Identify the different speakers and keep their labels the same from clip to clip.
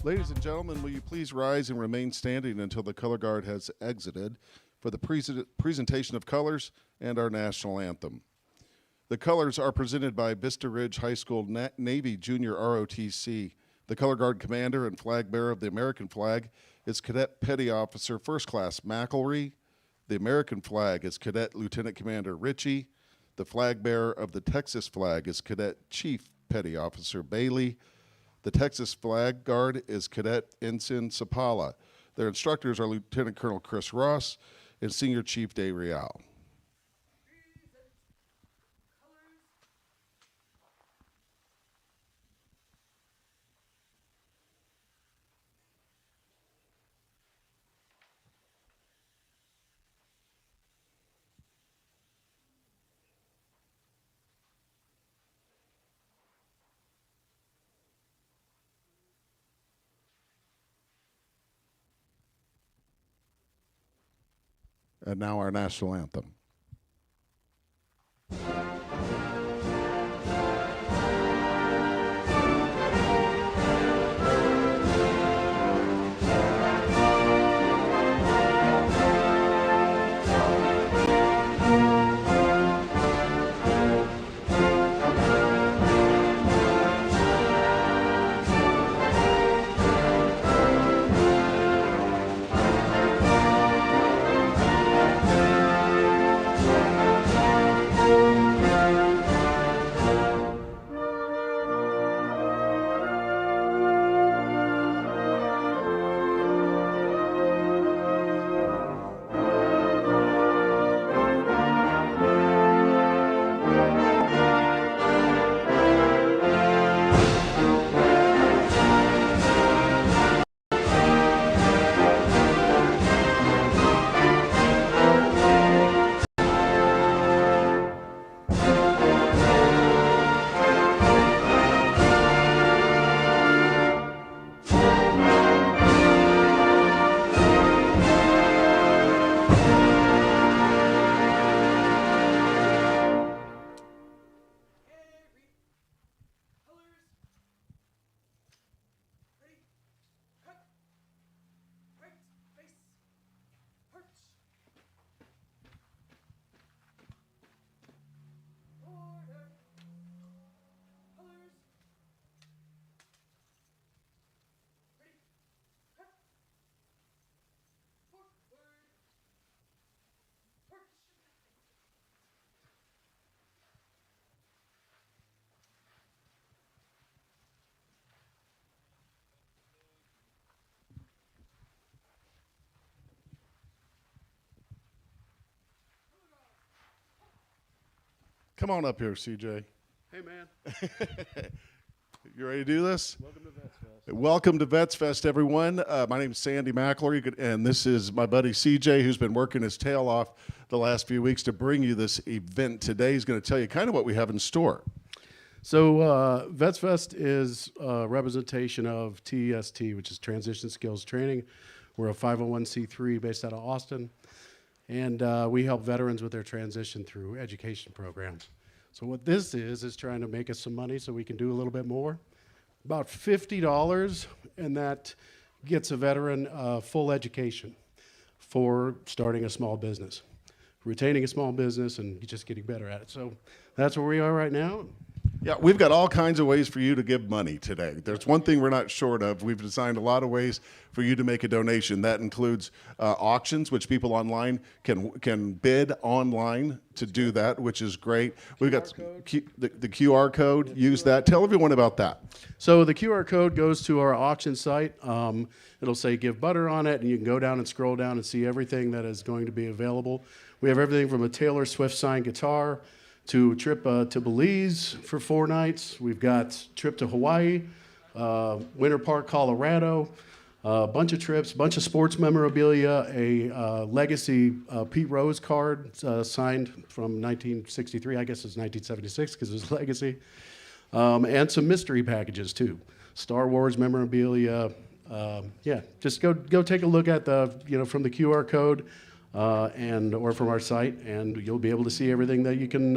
Speaker 1: Ladies and gentlemen, will you please rise and remain standing until the color guard has exited for the presentation of colors and our national anthem. The colors are presented by Vista Ridge High School Navy Junior ROTC. The color guard commander and flag bearer of the American flag is Cadet Petty Officer First Class McElry. The American flag is Cadet Lieutenant Commander Ritchie. The flag bearer of the Texas flag is Cadet Chief Petty Officer Bailey. The Texas flag guard is Cadet Ensign Sapala. Their instructors are Lieutenant Colonel Chris Ross and Senior Chief Day Real. And now our national anthem. Come on up here, CJ.
Speaker 2: Hey, man.
Speaker 1: You ready to do this?
Speaker 2: Welcome to VetsFest.
Speaker 1: Welcome to VetsFest, everyone. My name is Sandy McElry, and this is my buddy CJ, who's been working his tail off the last few weeks to bring you this event today. He's going to tell you kind of what we have in store.
Speaker 2: So VetsFest is a representation of TST, which is Transition Skills Training. We're a 501c3 based out of Austin, and we help veterans with their transition through education programs. So what this is trying to make us some money so we can do a little bit more. About $50, and that gets a veteran full education for starting a small business, retaining a small business, and just getting better at it. So that's where we are right now.
Speaker 1: Yeah, we've got all kinds of ways for you to give money today. There's one thing we're not short of. We've designed a lot of ways for you to make a donation. That includes auctions, which people online can bid online to do that, which is great. We've got the QR code. Use that. Tell everyone about that.
Speaker 2: So the QR code goes to our auction site. It'll say Give Butter on it, and you can go down and scroll down and see everything that is going to be available. We have everything from a Taylor Swift signed guitar to a trip to Belize for 4 nights. We've got trip to Hawaii, Winter Park, Colorado, a bunch of trips, a bunch of sports memorabilia, a legacy Pete Rose card signed from 1963. I guess it's 1976 because it was legacy, and some mystery packages too. Star Wars memorabilia. Yeah, just go take a look at the from the QR code. Or from our site, and you'll be able to see everything that you can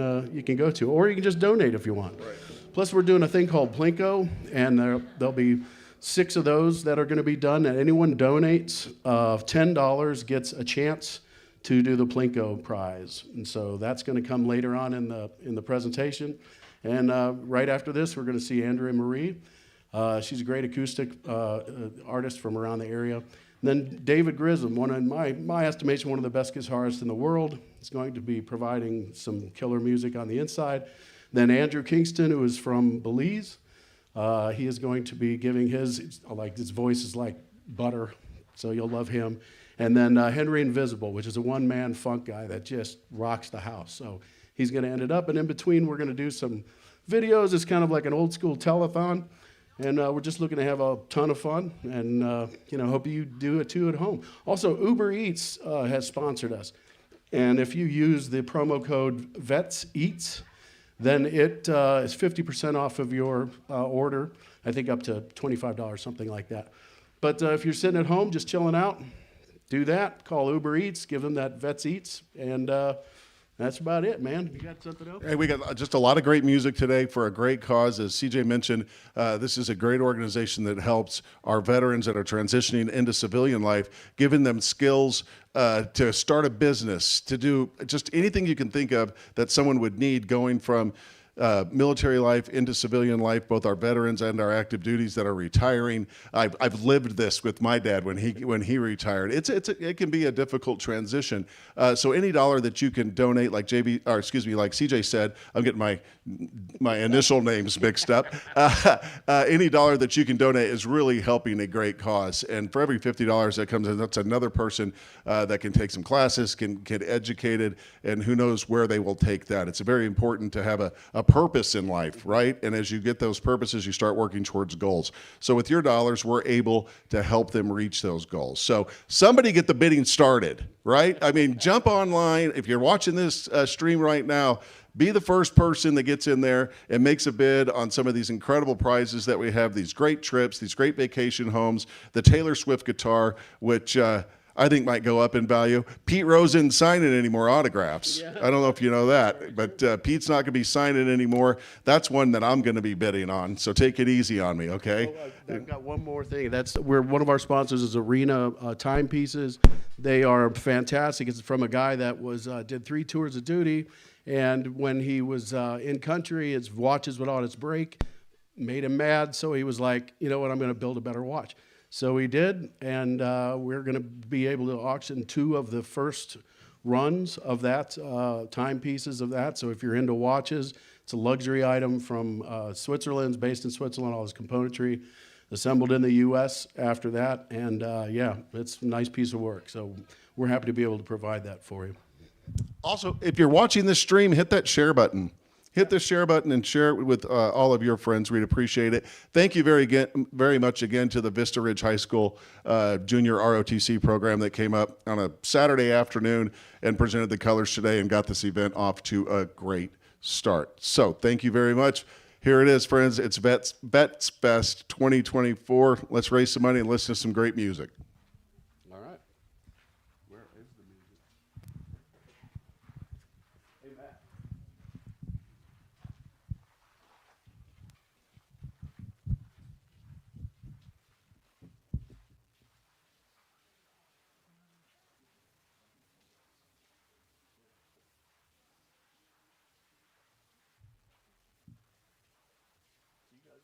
Speaker 2: go to, or you can just donate if you want. Right. Plus, we're doing a thing called Plinko, and there'll be 6 of those that are going to be done, and anyone donates $10 gets a chance to do the Plinko prize. And so that's going to come later on in the presentation. And right after this, we're going to see Andrea Marie. She's a great acoustic artist from around the area. And then David Grissom, one of my estimation, one of the best guitarists in the world, is going to be providing some killer music on the inside. Then Andrew Kingston, who is from Belize, he is going to be giving his voice is like butter, so you'll love him. And then Henry Invisible, which is a one-man funk guy that just rocks the house. So he's going to end it up. And in between, we're going to do some videos. It's kind of like an old school telethon. And we're just looking to have a ton of fun. And, hope you do it too at home. Also, Uber Eats has sponsored us. And if you use the promo code VetsEats, then it is 50% off of your order. I think up to $25, something like that. But if you're sitting at home just chilling out, do that. Call Uber Eats, give them that Vets Eats, and that's about it, man. You got something else?
Speaker 1: Hey, we got just a lot of great music today for a great cause. As CJ mentioned, this is a great organization that helps our veterans that are transitioning into civilian life, giving them skills to start a business, to do just anything you can think of that someone would need going from military life into civilian life, both our veterans and our active duties that are retiring. I've lived this with my dad when he retired. It can be a difficult transition. So any dollar that you can donate, like CJ said, I'm getting my initial names mixed up. Any dollar that you can donate is really helping a great cause. And for every $50 that comes in, that's another person that can take some classes, can get educated, and who knows where they will take that. It's very important to have a purpose in life, right? And as you get those purposes, you start working towards goals. So with your dollars, we're able to help them reach those goals. So somebody get the bidding started, right? I mean, jump online. If you're watching this stream right now, be the first person that gets in there and makes a bid on some of these incredible prizes that we have, these great trips, these great vacation homes, the Taylor Swift guitar, which I think might go up in value. Pete Rose isn't signing any more autographs. Yeah. I don't know if you know that, but Pete's not going to be signing anymore. That's one that I'm going to be bidding on, so take it easy on me, okay?
Speaker 2: Oh, I've got one more thing. One of our sponsors is Arena Timepieces. They are fantastic. It's from a guy that did 3 tours of duty, and when he was in country, his watches would always break, made him mad, so he was like, you know what, I'm going to build a better watch. So we did, and we're going to be able to auction 2 of the first runs of that, timepieces of that. So if you're into watches, it's a luxury item from Switzerland, it's based in Switzerland, all this componentry assembled in the U.S. after that. And yeah, it's a nice piece of work. So we're happy to be able to provide that for you.
Speaker 1: Also, if you're watching this stream, hit that share button. Hit the share button and share it with all of your friends. We'd appreciate it. Thank you very much again to the Vista Ridge High School Junior ROTC program that came up on a Saturday afternoon and presented the colors today and got this event off to a great start. So thank you very much. Here it is, friends. It's VetsFest 2024. Let's raise some money and listen to some great music.
Speaker 2: All right. Where is the music? Hey, Matt.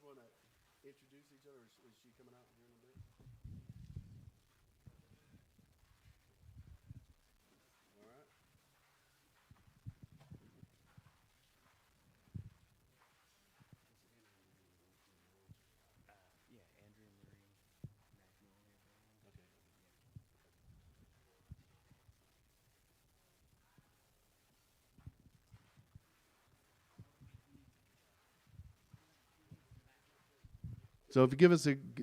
Speaker 2: Want to introduce each other, or is she coming out here in a bit? All right.
Speaker 3: Yeah, Andrea Marie, Magnolia.
Speaker 2: Okay. So if you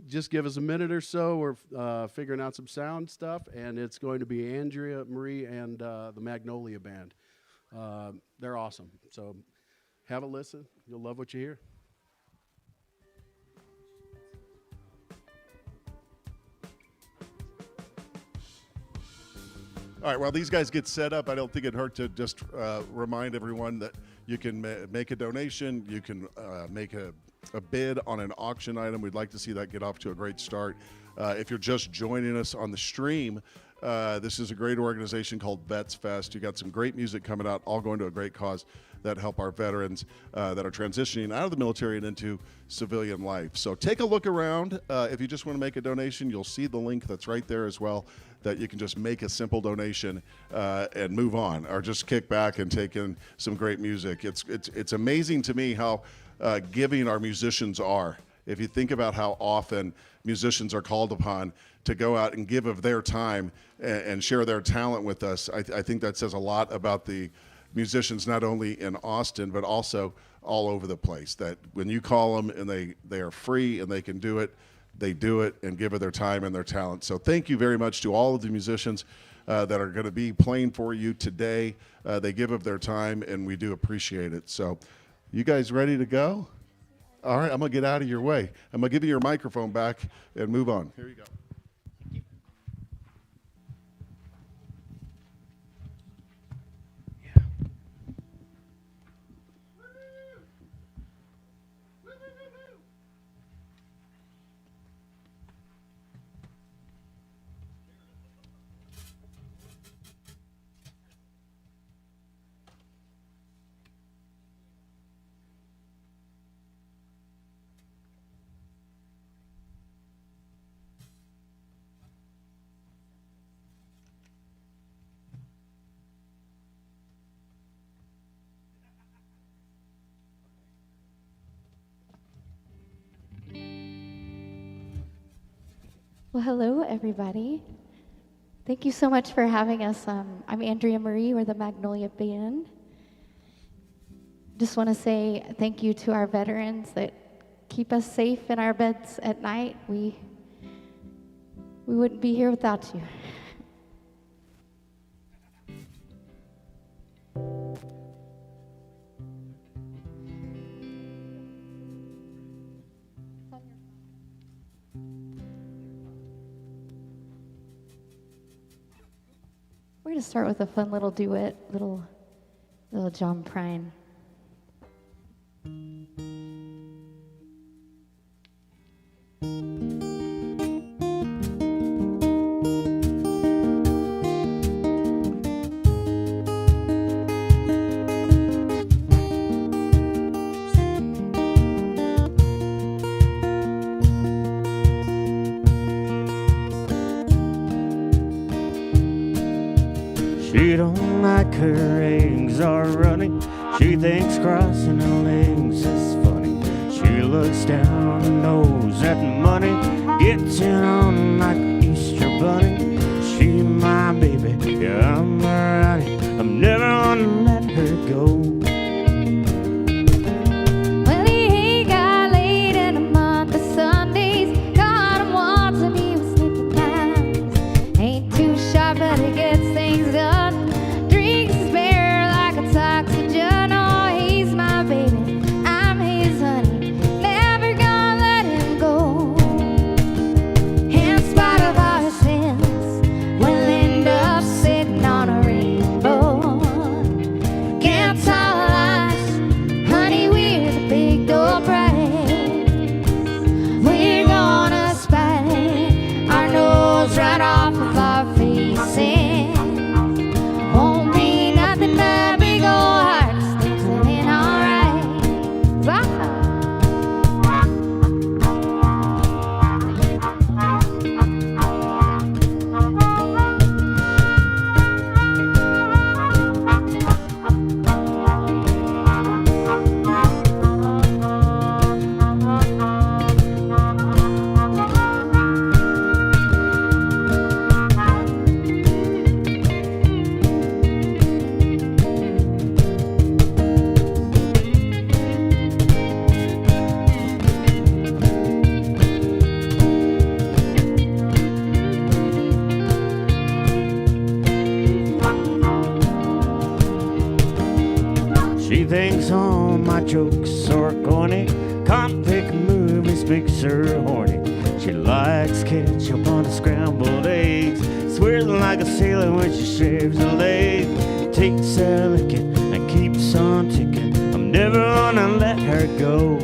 Speaker 2: just give us a minute or so, we're figuring out some sound stuff, and it's going to be Andrea Marie and the Magnolia Band. They're awesome. So have a listen. You'll love what you hear.
Speaker 1: All right, while these guys get set up, I don't think it hurt to just remind everyone that you can make a donation, you can make a a bid on an auction item, we'd like to see that get off to a great start. If you're just joining us on the stream, this is a great organization called VetsFest. You got some great music coming out, all going to a great cause that help our veterans that are transitioning out of the military and into civilian life. So take a look around. If you just want to make a donation, you'll see the link that's right there as well, that you can just make a simple donation and move on, or just kick back and take in some great music. It's amazing to me how giving our musicians are. If you think about how often musicians are called upon to go out and give of their time and share their talent with us, I think that says a lot about the musicians, not only in Austin, but also all over the place. That when you call them and they are free and they can do it, they do it and give of their time and their talent. So thank you very much to all of the musicians that are going to be playing for you today. They give of their time, and we do appreciate it. So you guys ready to go? All right, I'm going to get out of your way. I'm going to give you your microphone back and move on. Here you go.
Speaker 4: Well, hello, everybody. Thank you so much for having us. I'm Andrea Marie, we're the Magnolia Band. Just want to say thank you to our veterans that keep us safe in our beds at night. We wouldn't be here without you. We're going to start with a fun little duet, little John Prine.
Speaker 5: She don't like her eggs are running. She thinks crossing her legs is funny. She looks down and knows that money gets in on like Easter bunny. She my baby, yeah, I'm her honey. I'm never gonna let her go.
Speaker 4: Well, he got laid in a month of Sundays. Caught him once and he was sleeping times. Ain't too sharp, but he gets things done. Drinks his beer like it's oxygen. Oh, he's my baby, I'm his honey. Never gonna let him go. In spite of all his sins, we'll end up sitting on a rainbow. Can't tell lies, honey, we're the big door prize. We're gonna spite our nose right off of our faces. Won't be nothing but big old hearts thinking alright. Bye.
Speaker 5: She thinks all my jokes are corny. Can't pick movies, makes her horny. She likes ketchup on the scrambled eggs. Swears like a sailor when she shaves her leg. Takes a licking and keeps on ticking. I'm never gonna let her go.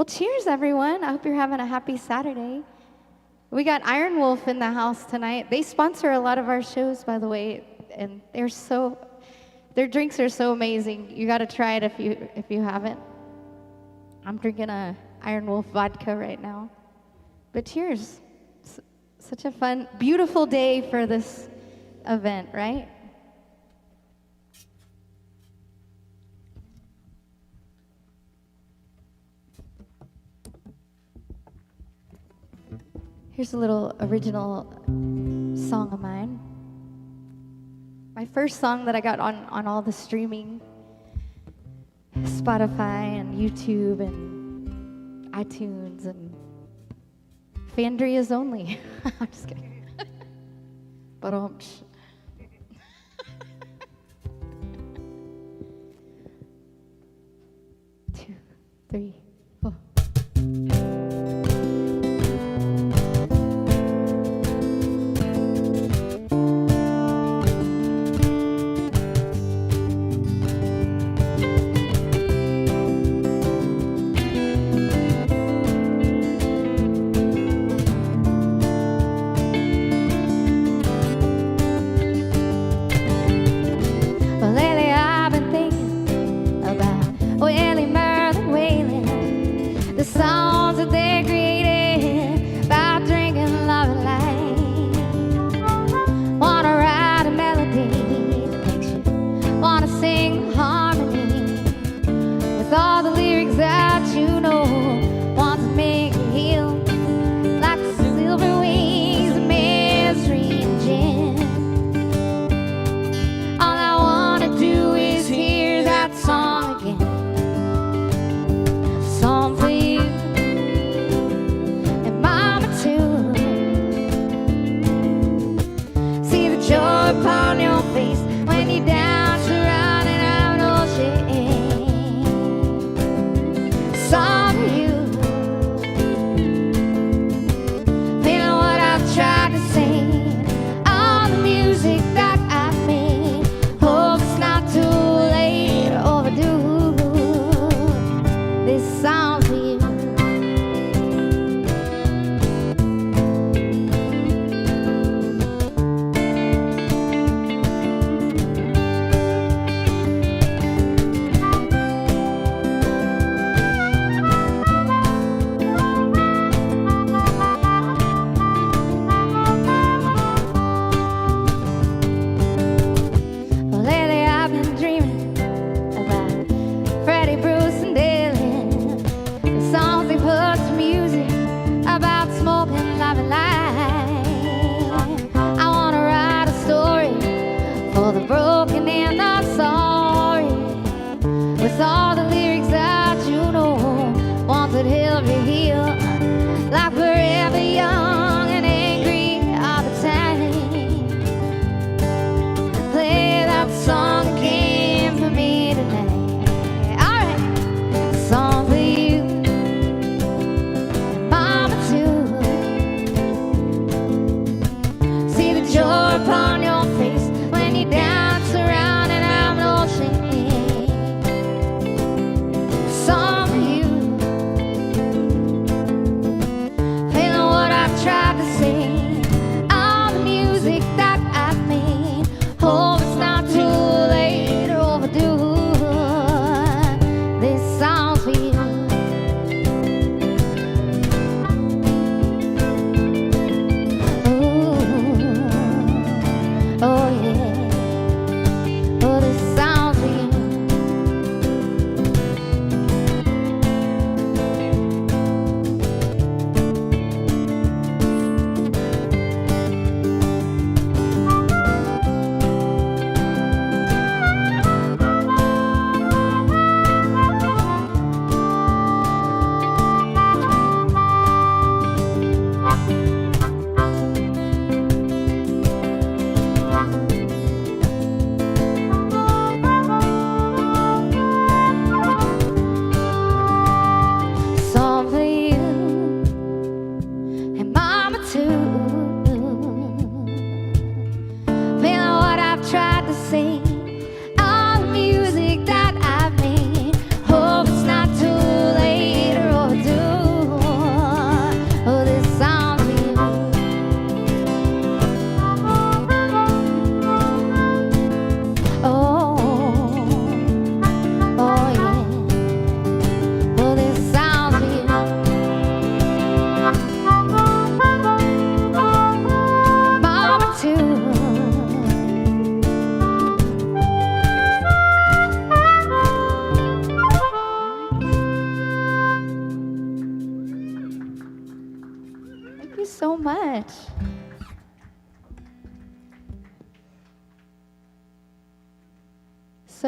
Speaker 4: cheers, everyone. I hope you're having a happy Saturday. We got Iron Wolf in the house tonight. They sponsor a lot of our shows, by the way, and their drinks are so amazing. You got to try it if you haven't. I'm drinking a Iron Wolf vodka right now. But cheers. Such a fun, beautiful day for this event, right? Here's a little original song of mine. My first song that I got on all the streaming, Spotify and YouTube and iTunes and Andrea's only. I'm just kidding. But 2, 3, 4. Well, lately I've been thinking about Willie Merle and Waylon.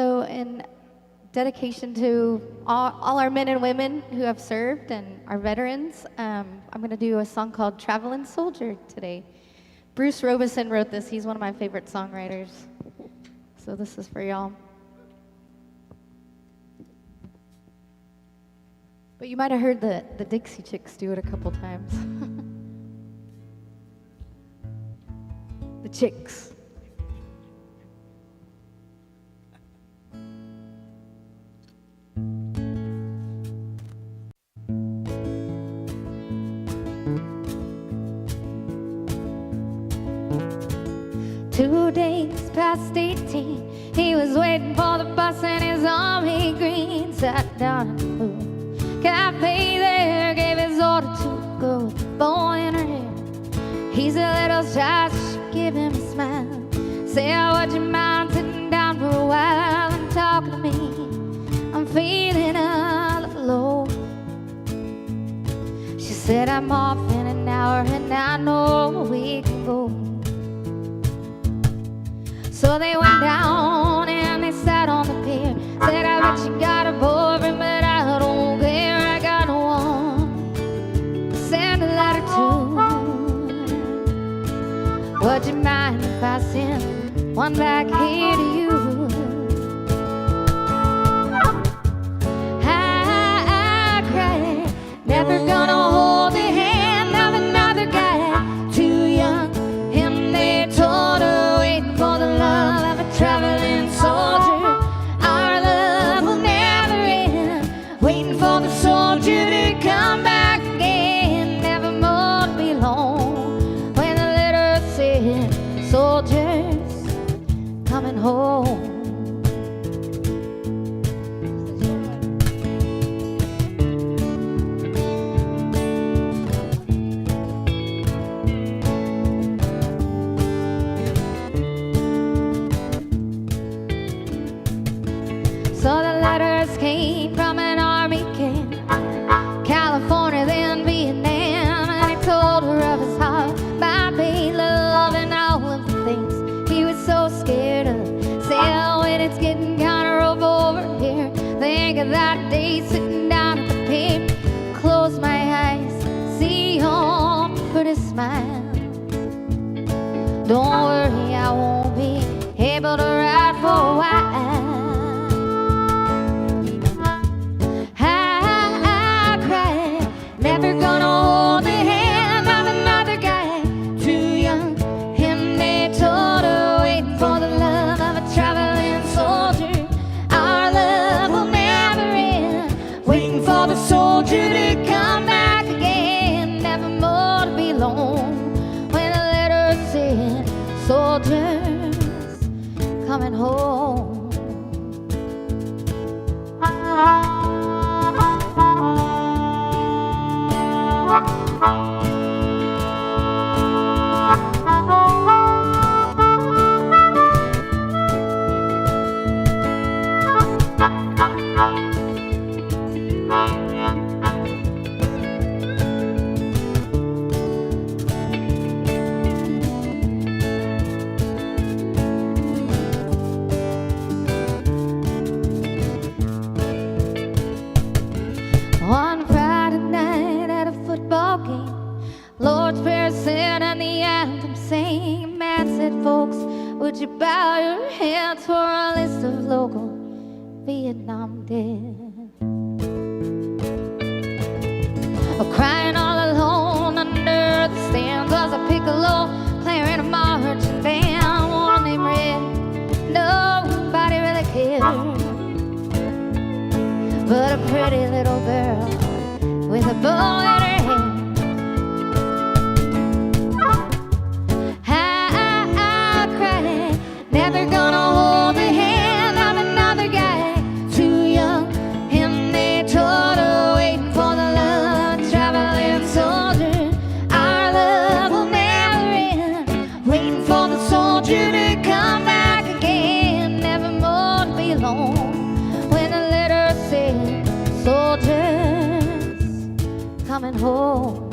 Speaker 4: So in dedication to all our men and women who have served and our veterans, I'm going to do a song called Traveling Soldier today. Bruce Robeson wrote this. He's one of my favorite songwriters. So this is for y'all. But you might have heard the Dixie Chicks do it a couple times. The Chicks. Two days past 18, he was waiting for the bus in his army green. Sat down in the blue cafe there, gave his order to a girl with a bow in her hair. He's a little shy, so she give him a smile. Say, would you mind sitting down for a while and talking to me? I'm feeling a little low. She said, I'm off in an hour and I know we can go. So they went down and they sat on the pier. Said, I bet you got a boyfriend, but I don't care. I got one to send a letter to. Would you mind if I send one back here to you? I cried, never gonna hold the hand of another guy. Too young, him they told her, waiting for the love of a traveling soldier. Our love will never end, waiting for the soldier to come back again. Never more to be alone. When the letter said, soldiers coming home. So the letters came from an army camp, California, then Vietnam. And he told her of his heart, my pain, love, and all of the things he was so scared of. Say, oh, when it's getting kind of rough over here, think of that day sitting down at the pit. Close my eyes, see your pretty smile. Don't worry, I won't be able to ride for a while. Never gonna hold the hand of another guy. Too young, him they told her, waiting for the love of a traveling soldier. Our love will never end, waiting for the soldier to come back again. Never more to be alone. When the letter said, soldiers coming home. One Friday night at a football game, Lord's Prayer said and the anthem sang. Man said, folks, would you bow your heads for a list of local Vietnam dead? Crying all alone under the stands was a piccolo player in a marching band. One named Red, nobody really cared, but a pretty little girl with a bow in her hair. I cried, never gonna hold the hand of another guy. Too young, him they told her, waiting for the love of a traveling soldier. Our love will never end, waiting for the soldier to come back again. Never more to be alone. When the letter said, soldiers coming home.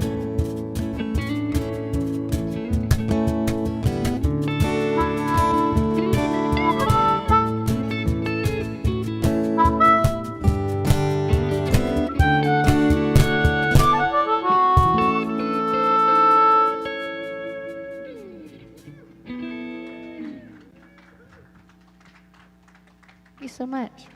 Speaker 4: you so much.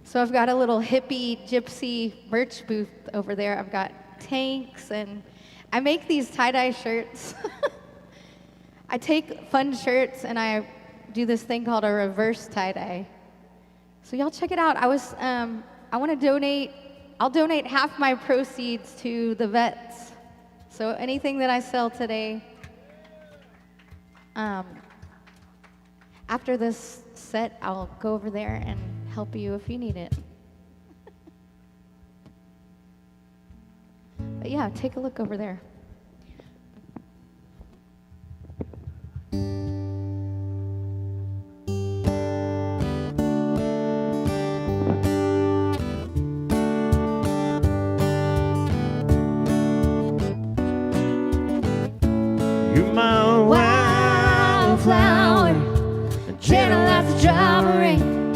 Speaker 4: So I've got a little hippie gypsy merch booth over there. I've got tanks, and I make these tie-dye shirts. I take fun shirts and I do this thing called a reverse tie-dye. So y'all check it out. I want to donate. I'll donate half my proceeds to the vets. So anything that I sell today, after this set, I'll go over there and help you if you need it. But yeah, take a look over there.
Speaker 5: You're my
Speaker 4: Wildflower, gentle as a drop of rain,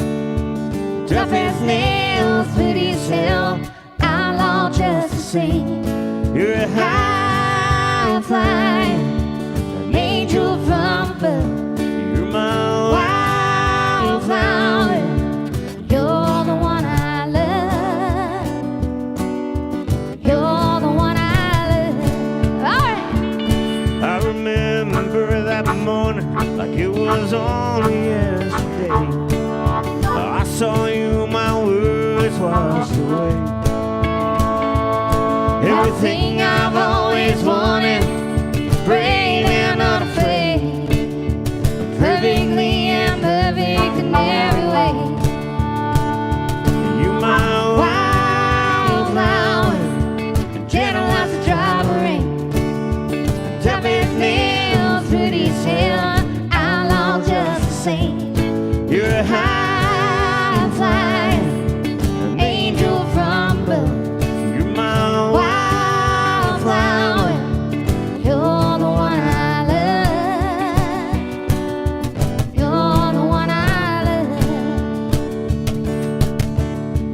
Speaker 4: tough as nails, pretty as hell, outlaw just the same.
Speaker 5: You're a high
Speaker 4: Flying, an angel from above.
Speaker 5: You're my
Speaker 4: Wildflower, you're the one I love. You're the one I love. All right.
Speaker 5: I remember that morning like it was only yesterday. I saw you, my words washed away. Everything I've always wanted, brave and unafraid, perfectly and perfect in every way. You're my
Speaker 4: Wildflower, gentle as a drop of rain, tough as nails, pretty as hell, outlaw just the same.
Speaker 5: You're a high
Speaker 4: Flying, an angel from above.
Speaker 5: You're my
Speaker 4: Wildflower, you're the one I love. You're the one I love.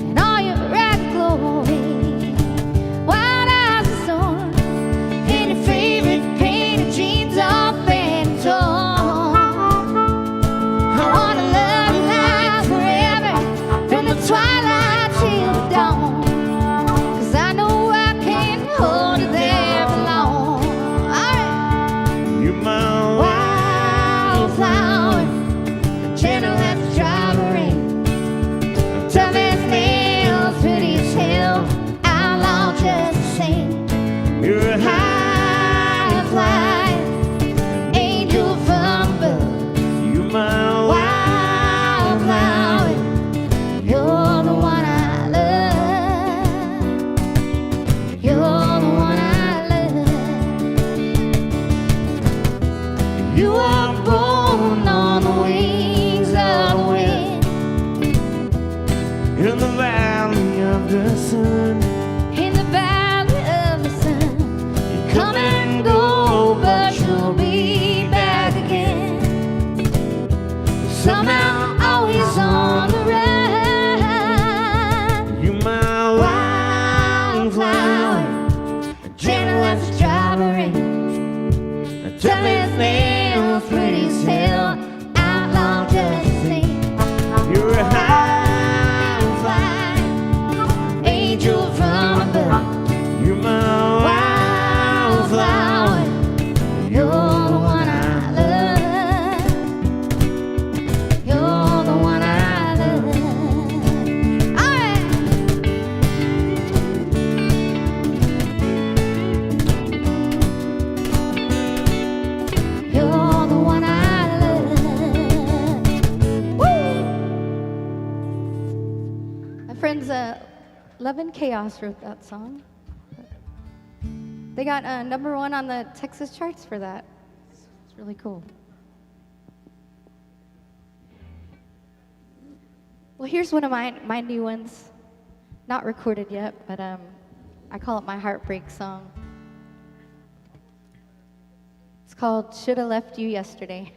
Speaker 4: And all your red glory, wild eyes of storm, and your favorite painted jeans all bent and torn. I wanna love you like forever, from the twilight till the dawn. 'Cause I know I can't hold you there for long. All right.
Speaker 5: You're my
Speaker 4: Wildflower, gentle as a drop of rain, tough as nails, pretty as hell, outlaw just the same.
Speaker 5: You're a
Speaker 4: High flying, angel from above.
Speaker 5: You're my
Speaker 4: Wildflower, you're the one I love. You're the one I love. You are born on the wings of the wind,
Speaker 5: in the valley of the sun.
Speaker 4: in the valley of the sun. You come and go, but you'll be back again. Somehow, always on the run.
Speaker 5: You're my
Speaker 4: Wildflower, gentle as a drop of rain, tough as nails, pretty as hell, outlaw just the same.
Speaker 5: You're a high
Speaker 4: Flying, angel from above.
Speaker 5: You're my
Speaker 4: Wildflower, you're the one I love. You're the one I love. All right. You're the one I love. Woo! My friends, Love and Chaos wrote that song. They got #1 on the Texas charts for that. It's really cool. Well, here's one of my new ones. Not recorded yet, but I call it my heartbreak song. It's called Shoulda Left You Yesterday.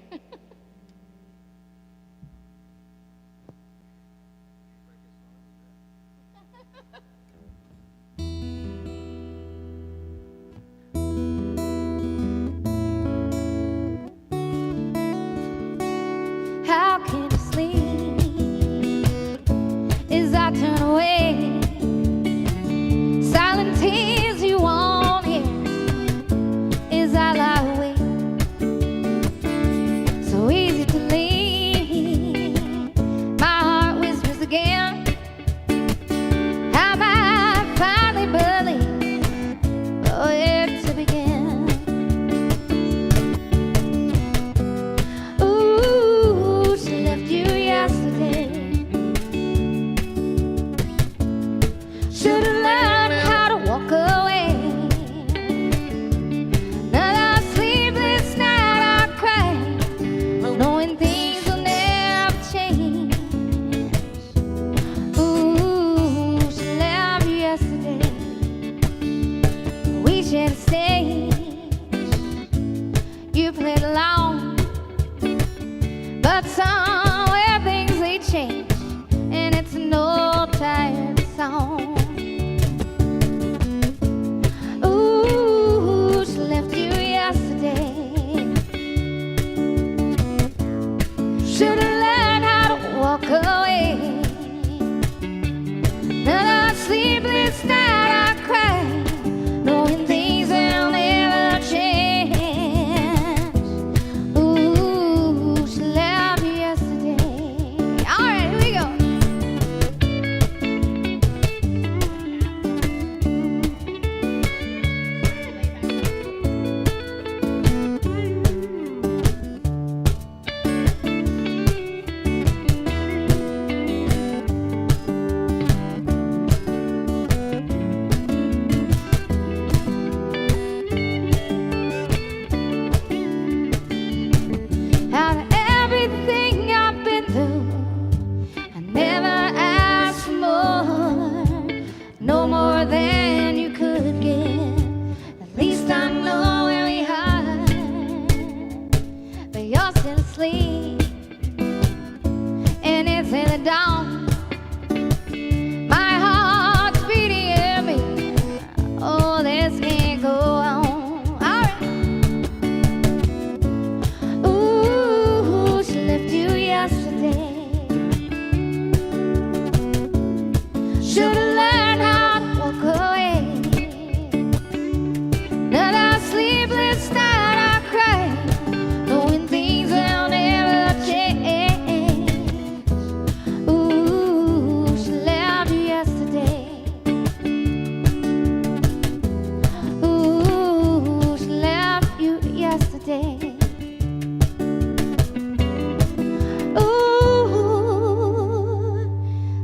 Speaker 4: played along. But somewhere things they change, and it's an old tired song. Ooh, she left you yesterday. Should've learned how to walk away. Another sleepless night I cried, knowing things will never change. Ooh, she left me yesterday. All right, here we go. Out of everything I've been through, I never asked for more, no more than you could give. At least I know where we are, but you're still asleep, and it's in the dawn. My heart's beating in me. Oh, this can't go on. All right. Ooh, she left you yesterday. Should've learned how to walk away. Another sleepless night I cried, knowing things will never change. Ooh, she left you yesterday. Ooh, she left you yesterday. Ooh,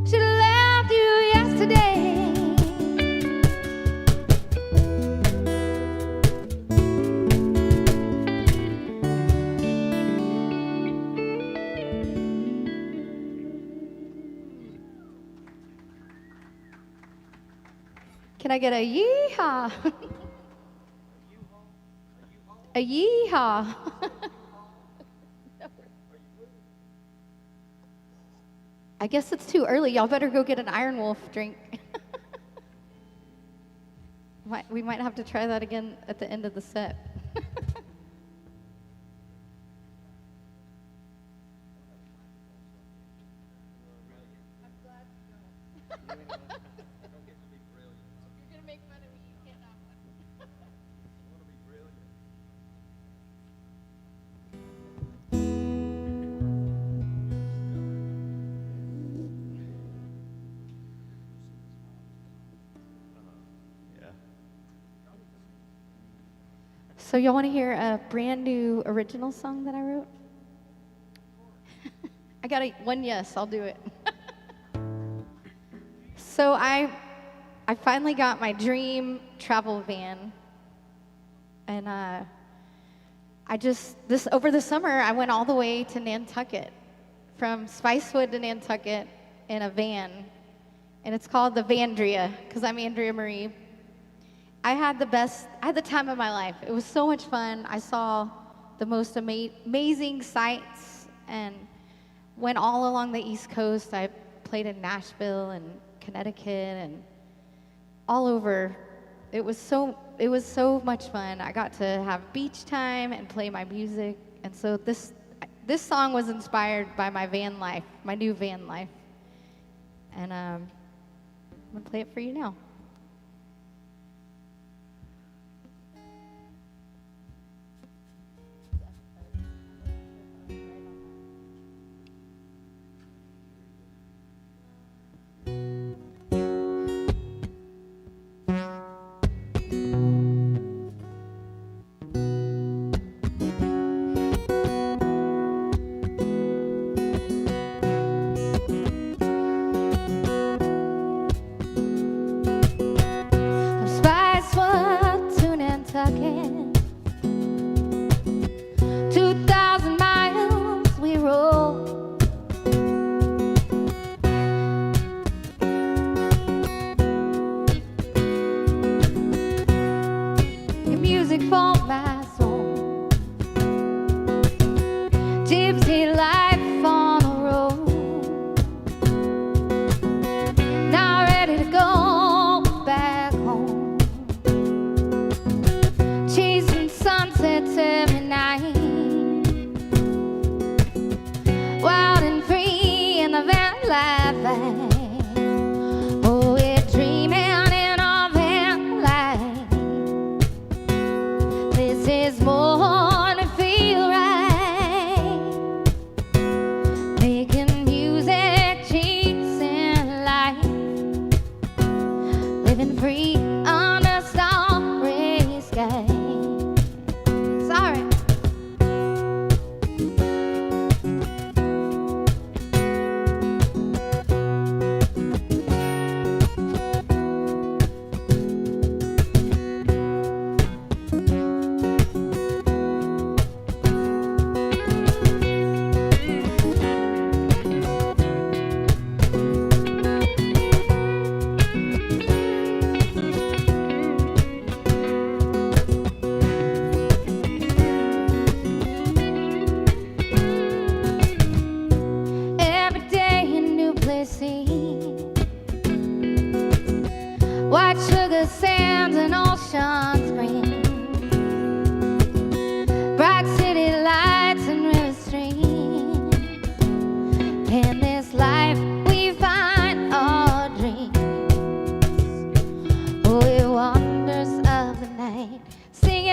Speaker 4: she left you yesterday. Can I get a yeehaw? A yeehaw. I guess it's too early. Y'all better go get an Iron Wolf drink. We might have to try that again at the end of the set. So y'all want to hear a brand new original song that I wrote? I got one yes, I'll do it. So I finally got my dream travel van, and over the summer I went all the way to Nantucket, from Spicewood to Nantucket in a van, and it's called the Vandria because I'm Andrea Marie. I had the time of my life. It was so much fun. I saw the most amazing sights and went all along the East Coast. I played in Nashville and Connecticut and all over. It was so much fun. I got to have beach time and play my music. And so this song was inspired by my van life, my new van life. And I'm gonna play it for you now.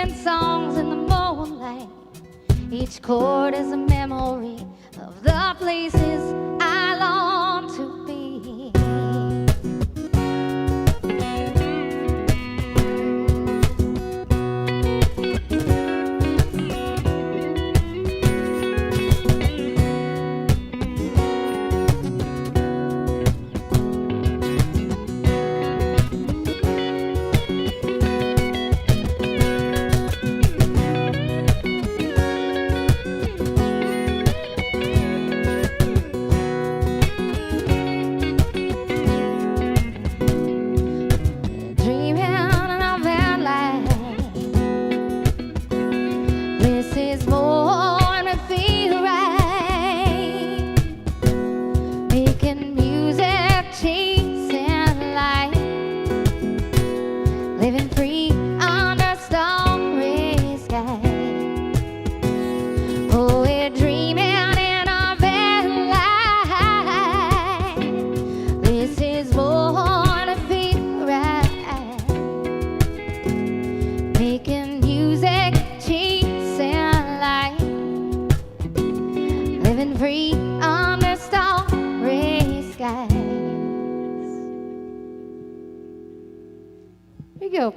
Speaker 4: singing songs in the moonlight. Each chord is a memory of the places I long to be.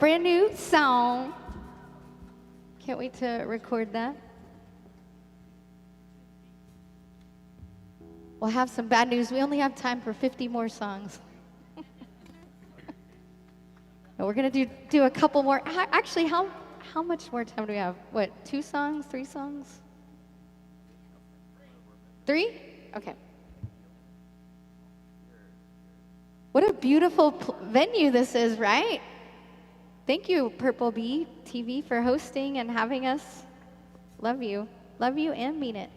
Speaker 4: Brand new song. Can't wait to record that. We'll have some bad news. We only have time for 50 more songs. No, we're gonna do a couple more. Actually, how much more time do we have? What, 2 songs, 3 songs? 3? Okay. What a beautiful venue this is, right? Thank you, Purple Bee TV, for hosting and having us. Love you. Love you and mean it.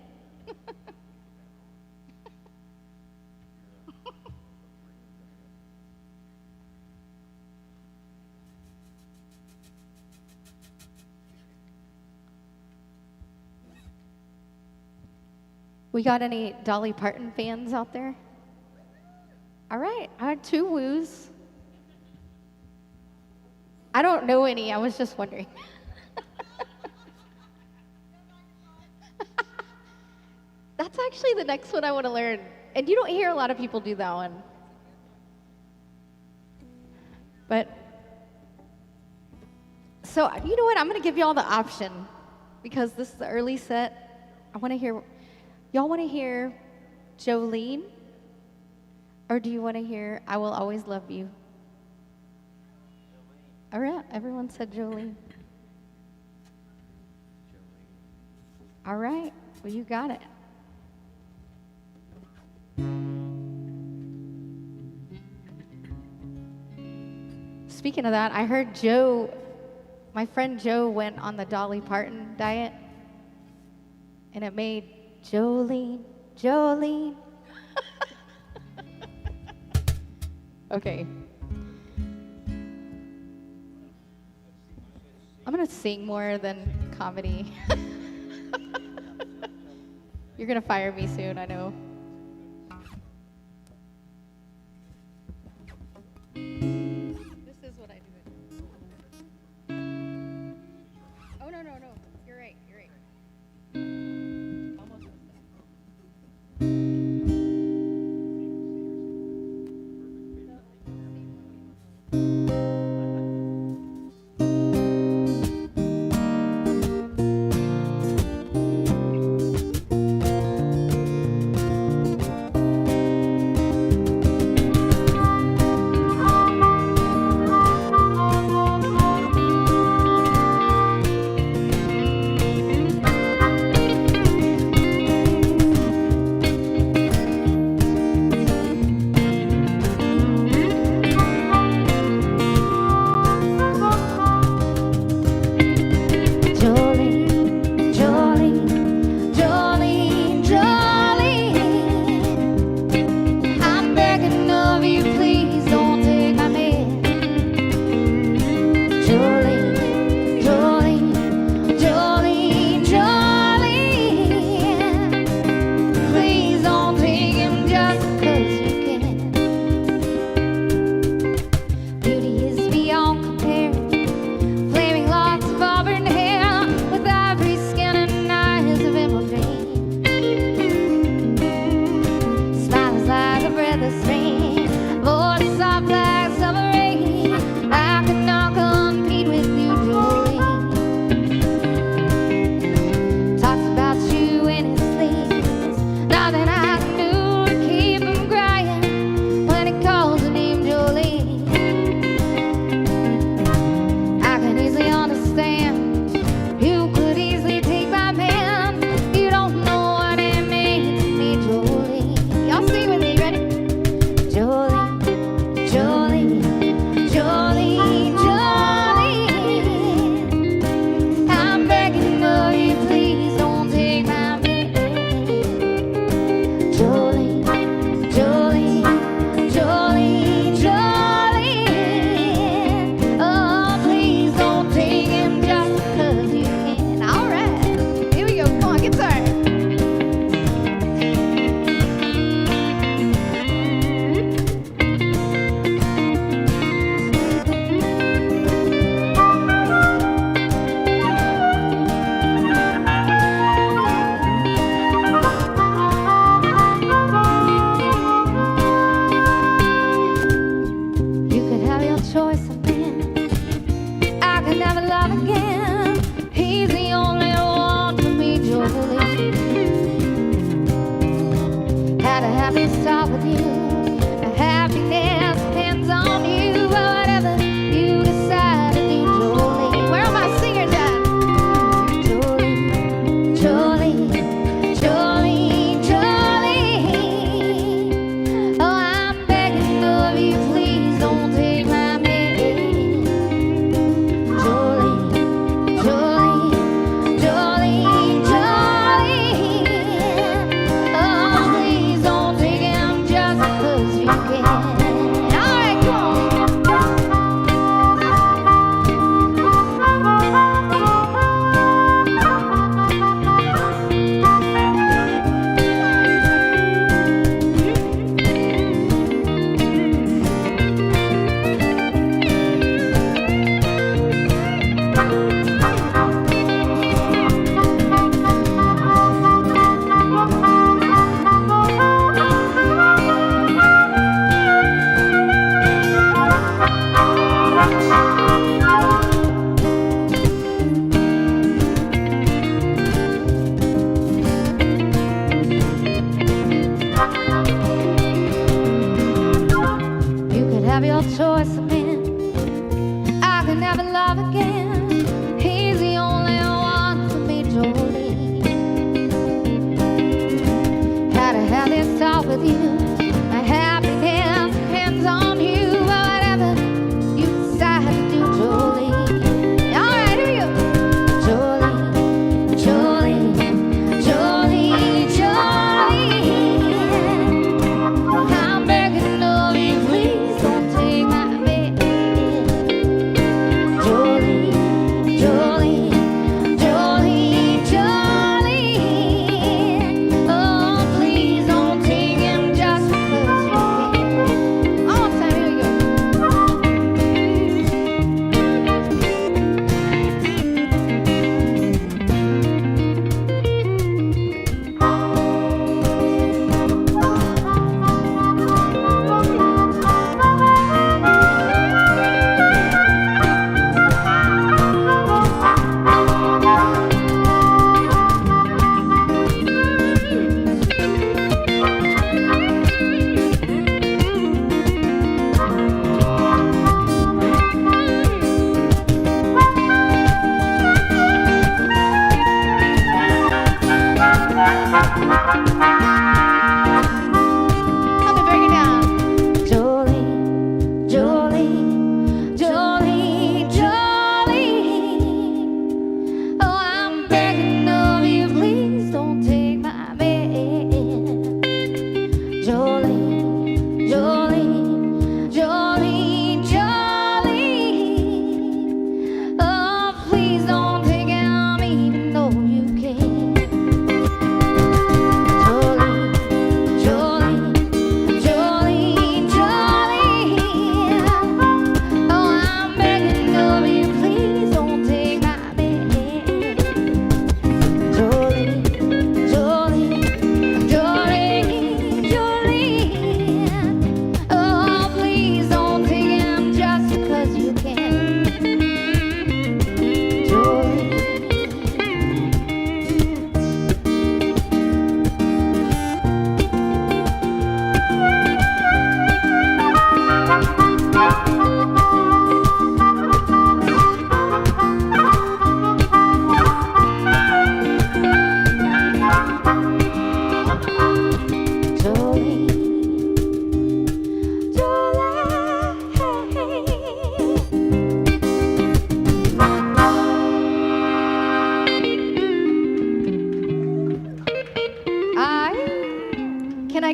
Speaker 4: We got any Dolly Parton fans out there? All right, I had 2 woos. I don't know any, I was just wondering. That's actually the next one I want to learn. And you don't hear a lot of people do that one. But, so you know what, I'm going to give you all the option. Because this is the early set. I want to hear, y'all want to hear Jolene? Or do you want to hear I Will Always Love You? All right, everyone said Jolene. All right, well, you got it. Speaking of that, I heard Joe, my friend Joe went on the Dolly Parton diet, and it made Jolene, Jolene. Okay. I'm gonna sing more than comedy. You're gonna fire me soon, I know. This is what I do. Oh, no, no, no. You're right, you're right. Almost missed that.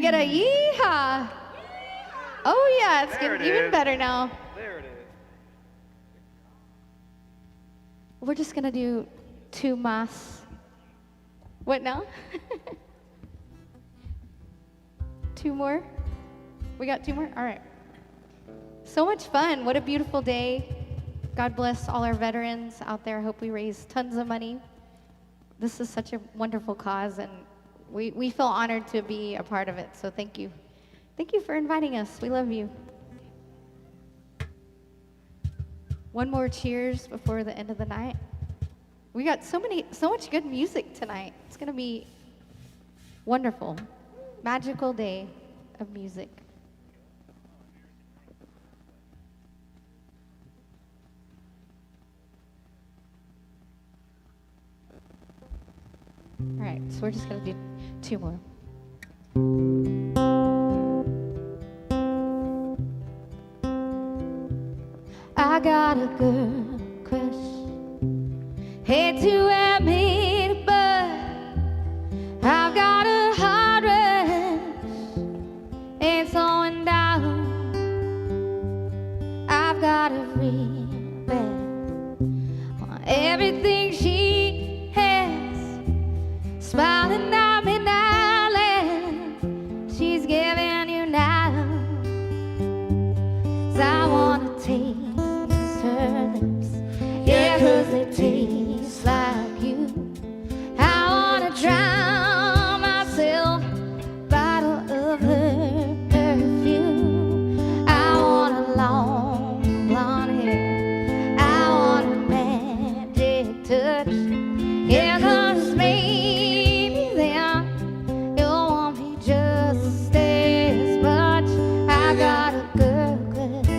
Speaker 4: get a yeehaw? Oh yeah, it's
Speaker 3: There
Speaker 4: getting
Speaker 3: it
Speaker 4: even
Speaker 3: is.
Speaker 4: better now.
Speaker 3: There it is.
Speaker 4: We're just gonna do 2 mas. What now? 2 more? We got 2 more? All right. So much fun. What a beautiful day. God bless all our veterans out there. I hope we raise tons of money. This is such a wonderful cause, and we feel honored to be a part of it. So thank you. Thank you for inviting us. We love you. One more cheers before the end of the night. We got so much good music tonight. It's gonna be wonderful. Magical day of music. All right, so we're just gonna do 2 more. I got a girl crush. Hate to admit it, but I've got a heart rush. It's slowing down. I've got a real bad on everything she has. Smiling at me, darling. She's giving you now. 'Cause I wanna taste her lips. Yeah, 'cause they taste like you. I wanna drown myself, bottle of her perfume. I want a long blonde hair. I want a magic touch. Yeah, 'cause maybe then you'll want me just as much. I got a girl crush.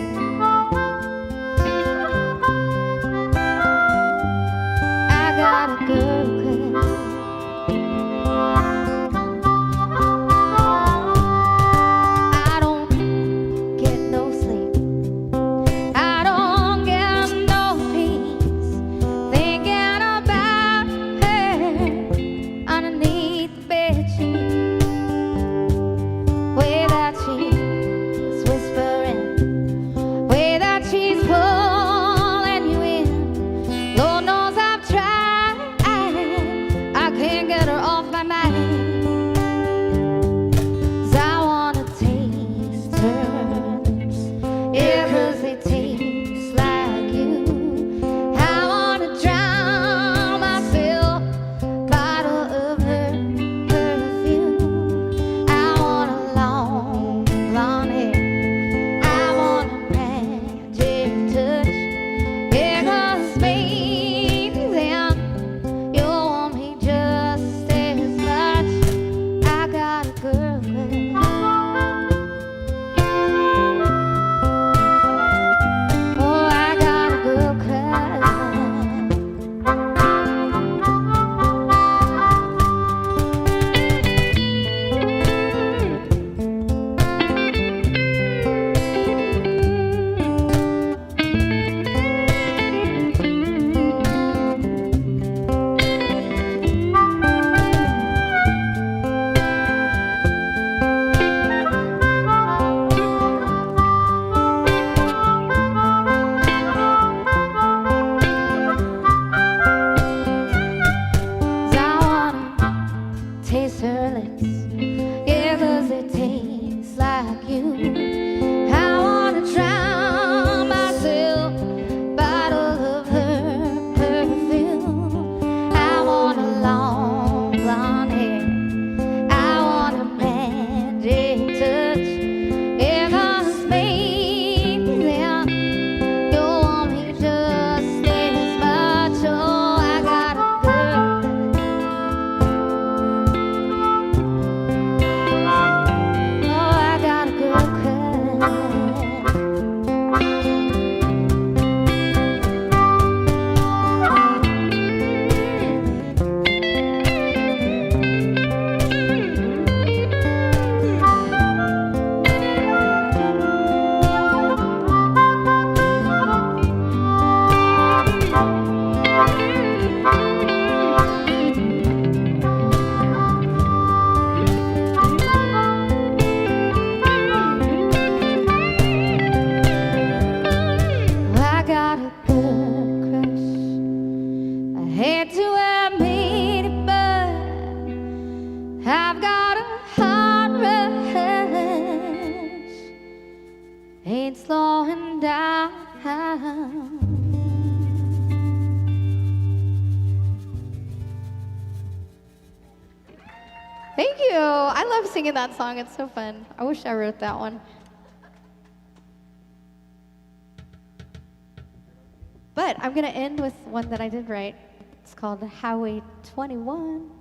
Speaker 4: love singing that song. It's so fun. I wish I wrote that one. But I'm going to end with one that I did write. It's called Highway 21.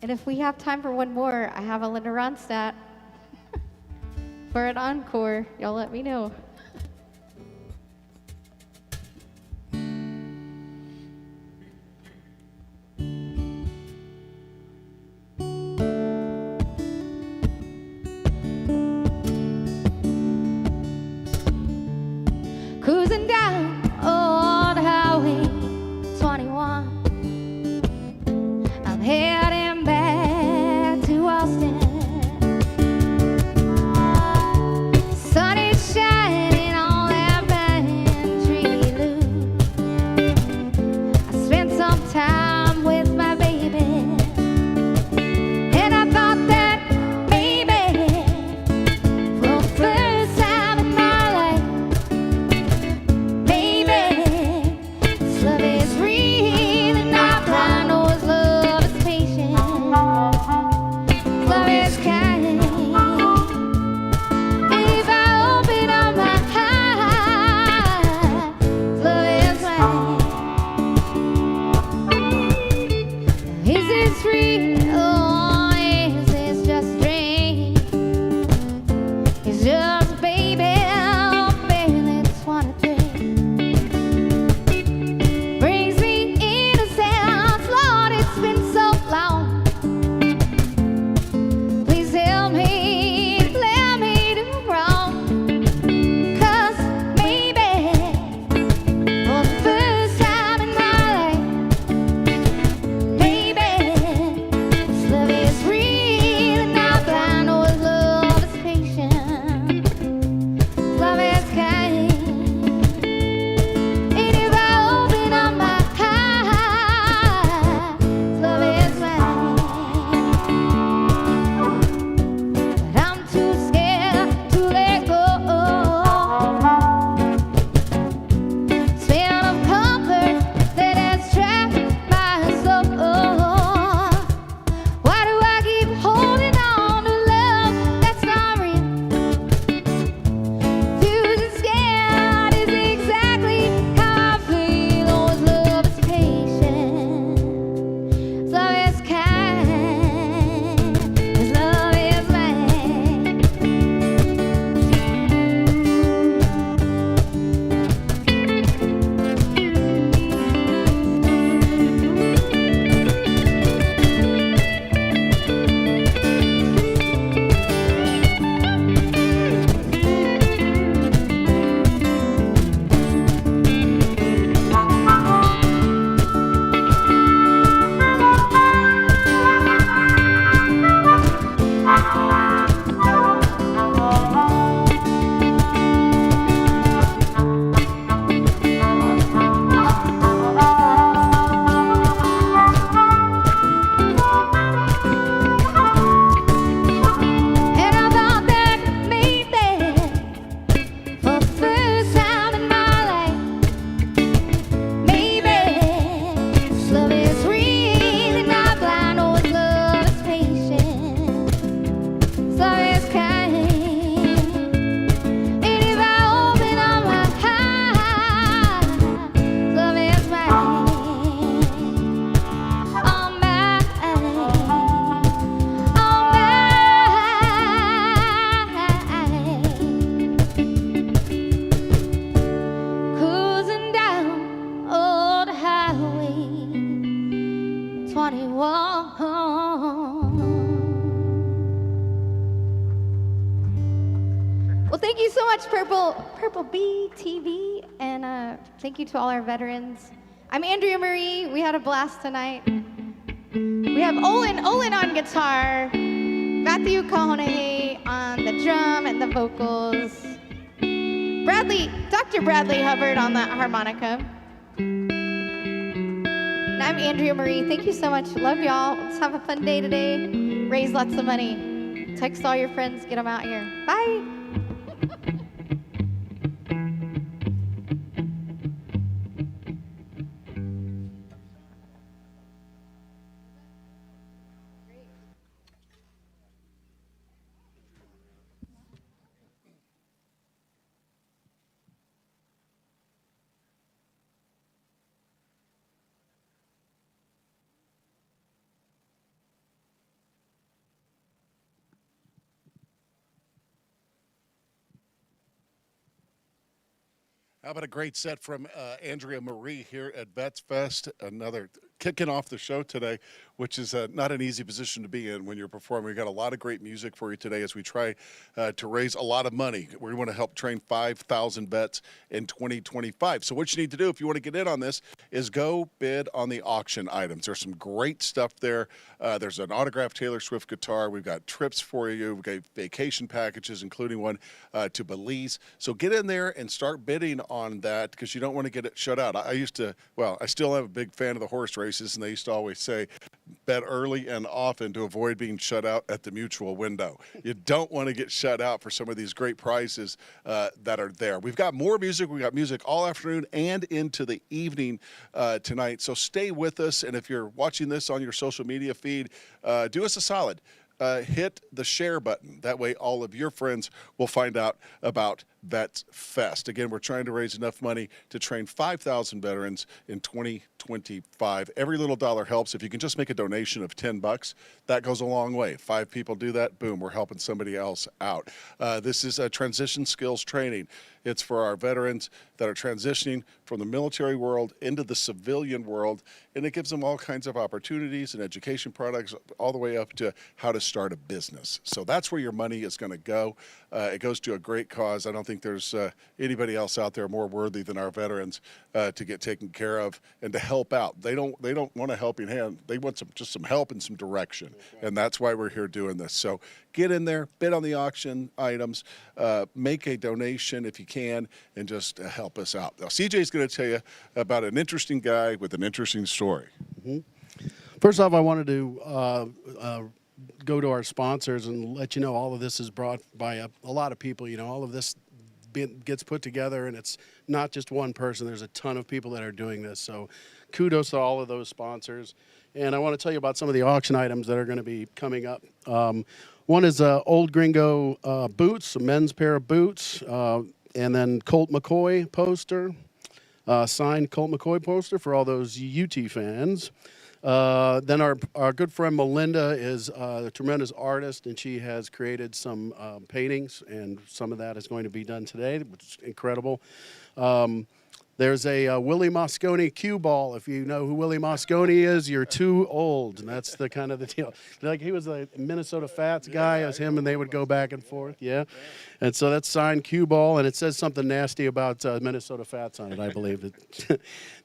Speaker 4: And if we have time for one more, I have a Linda Ronstadt for an encore. Y'all let me know. Cruising down old Highway 21. I'm heading back to Austin. Sun is shining on that pine tree loop. I spent some time with my baby, and I thought that maybe for the first time in my life, this love is real and not blind. Oh, this love is patient. This love is kind. And if I open up my heart, this love is mine. Is this real or is this just a dream? It's just a baby, oh baby, just wanna think. Brings me innocence, Lord, it's been so long. Please help me, let me do wrong. 'Cause maybe for the first time in my life, maybe this love is real and not blind. Oh, this love is patient. This love is kind. And if I open up my heart, this love is mine. But I'm too scared to let go. Smell of comfort that has trapped my soul. Why do I keep holding on to love that's not real? Confused and scared is exactly how I feel. Oh, this love is patient. This love is kind. This love is mine. And I thought that maybe for the first time in my life, maybe this love is real and not blind. Oh, this love is patient. This love is kind. And if I open up my heart, this love is mine. Oh, mine. Cruising down old Highway 21. Well, thank you so much, Purple Bee TV, and thank you to all our veterans. I'm Andrea Marie. We had a blast tonight. We have Olin on guitar, Matthew Conahay on the drum and the vocals, Dr. Bradley Hubbard on the harmonica. And I'm Andrea Marie. Thank you so much. Love y'all. Let's have a fun day today. Raise lots of money. Text all your friends. Get them out here. Bye.
Speaker 1: How about a great set from Andrea Marie here at VetsFest? Another kicking off the show today, which is not an easy position to be in when you're performing. We've got a lot of great music for you today as we try to raise a lot of money. We want to help train 5,000 vets in 2025. So what you need to do if you want to get in on this is go bid on the auction items. There's some great stuff there. There's an autographed Taylor Swift guitar. We've got trips for you. We've got vacation packages, including one to Belize. So get in there and start bidding on that because you don't want to get it shut out. I still am a big fan of the horse races, and they used to always say, bet early and often to avoid being shut out at the mutual window. You don't want to get shut out for some of these great prizes that are there. We've got more music. We've got music all afternoon and into the evening tonight. So stay with us, and if you're watching this on your social media feed, do us a solid. Hit the share button. That way all of your friends will find out about VetsFest. Again, we're trying to raise enough money to train 5,000 veterans in 2025. Every little dollar helps. If you can just make a donation of $10, that goes a long way. If 5 people do that, boom, we're helping somebody else out. This is a transition skills training. It's for our veterans that are transitioning from the military world into the civilian world, and it gives them all kinds of opportunities and education products all the way up to how to start a business. So that's where your money is going to go. It goes to a great cause. I don't think there's anybody else out there more worthy than our veterans to get taken care of and to help out. They don't want a helping hand. They want just some help and some direction, and that's why we're here doing this. So get in there, bid on the auction items, make a donation if you can, and just help us out. Now, CJ is going to tell you about an interesting guy with an interesting story.
Speaker 2: First off, I wanted to go to our sponsors and let you know all of this is brought by a lot of people. You know, all of this gets put together, and it's not just one person. There's a ton of people that are doing this. So kudos to all of those sponsors. And I want to tell you about some of the auction items that are going to be coming up. One is Old Gringo boots, a men's pair of boots, and then Colt McCoy poster, signed Colt McCoy poster for all those UT fans. Then our good friend Melinda is a tremendous artist, and she has created some paintings, and some of that is going to be done today, which is incredible. There's a Willie Mosconi cue ball. If you know who Willie Mosconi is, you're too old, and that's the kind of the deal. Like, he was a Minnesota Fats guy. It was him, and they would go back and forth, yeah. And so that's signed cue ball, and it says something nasty about Minnesota Fats on it, I believe.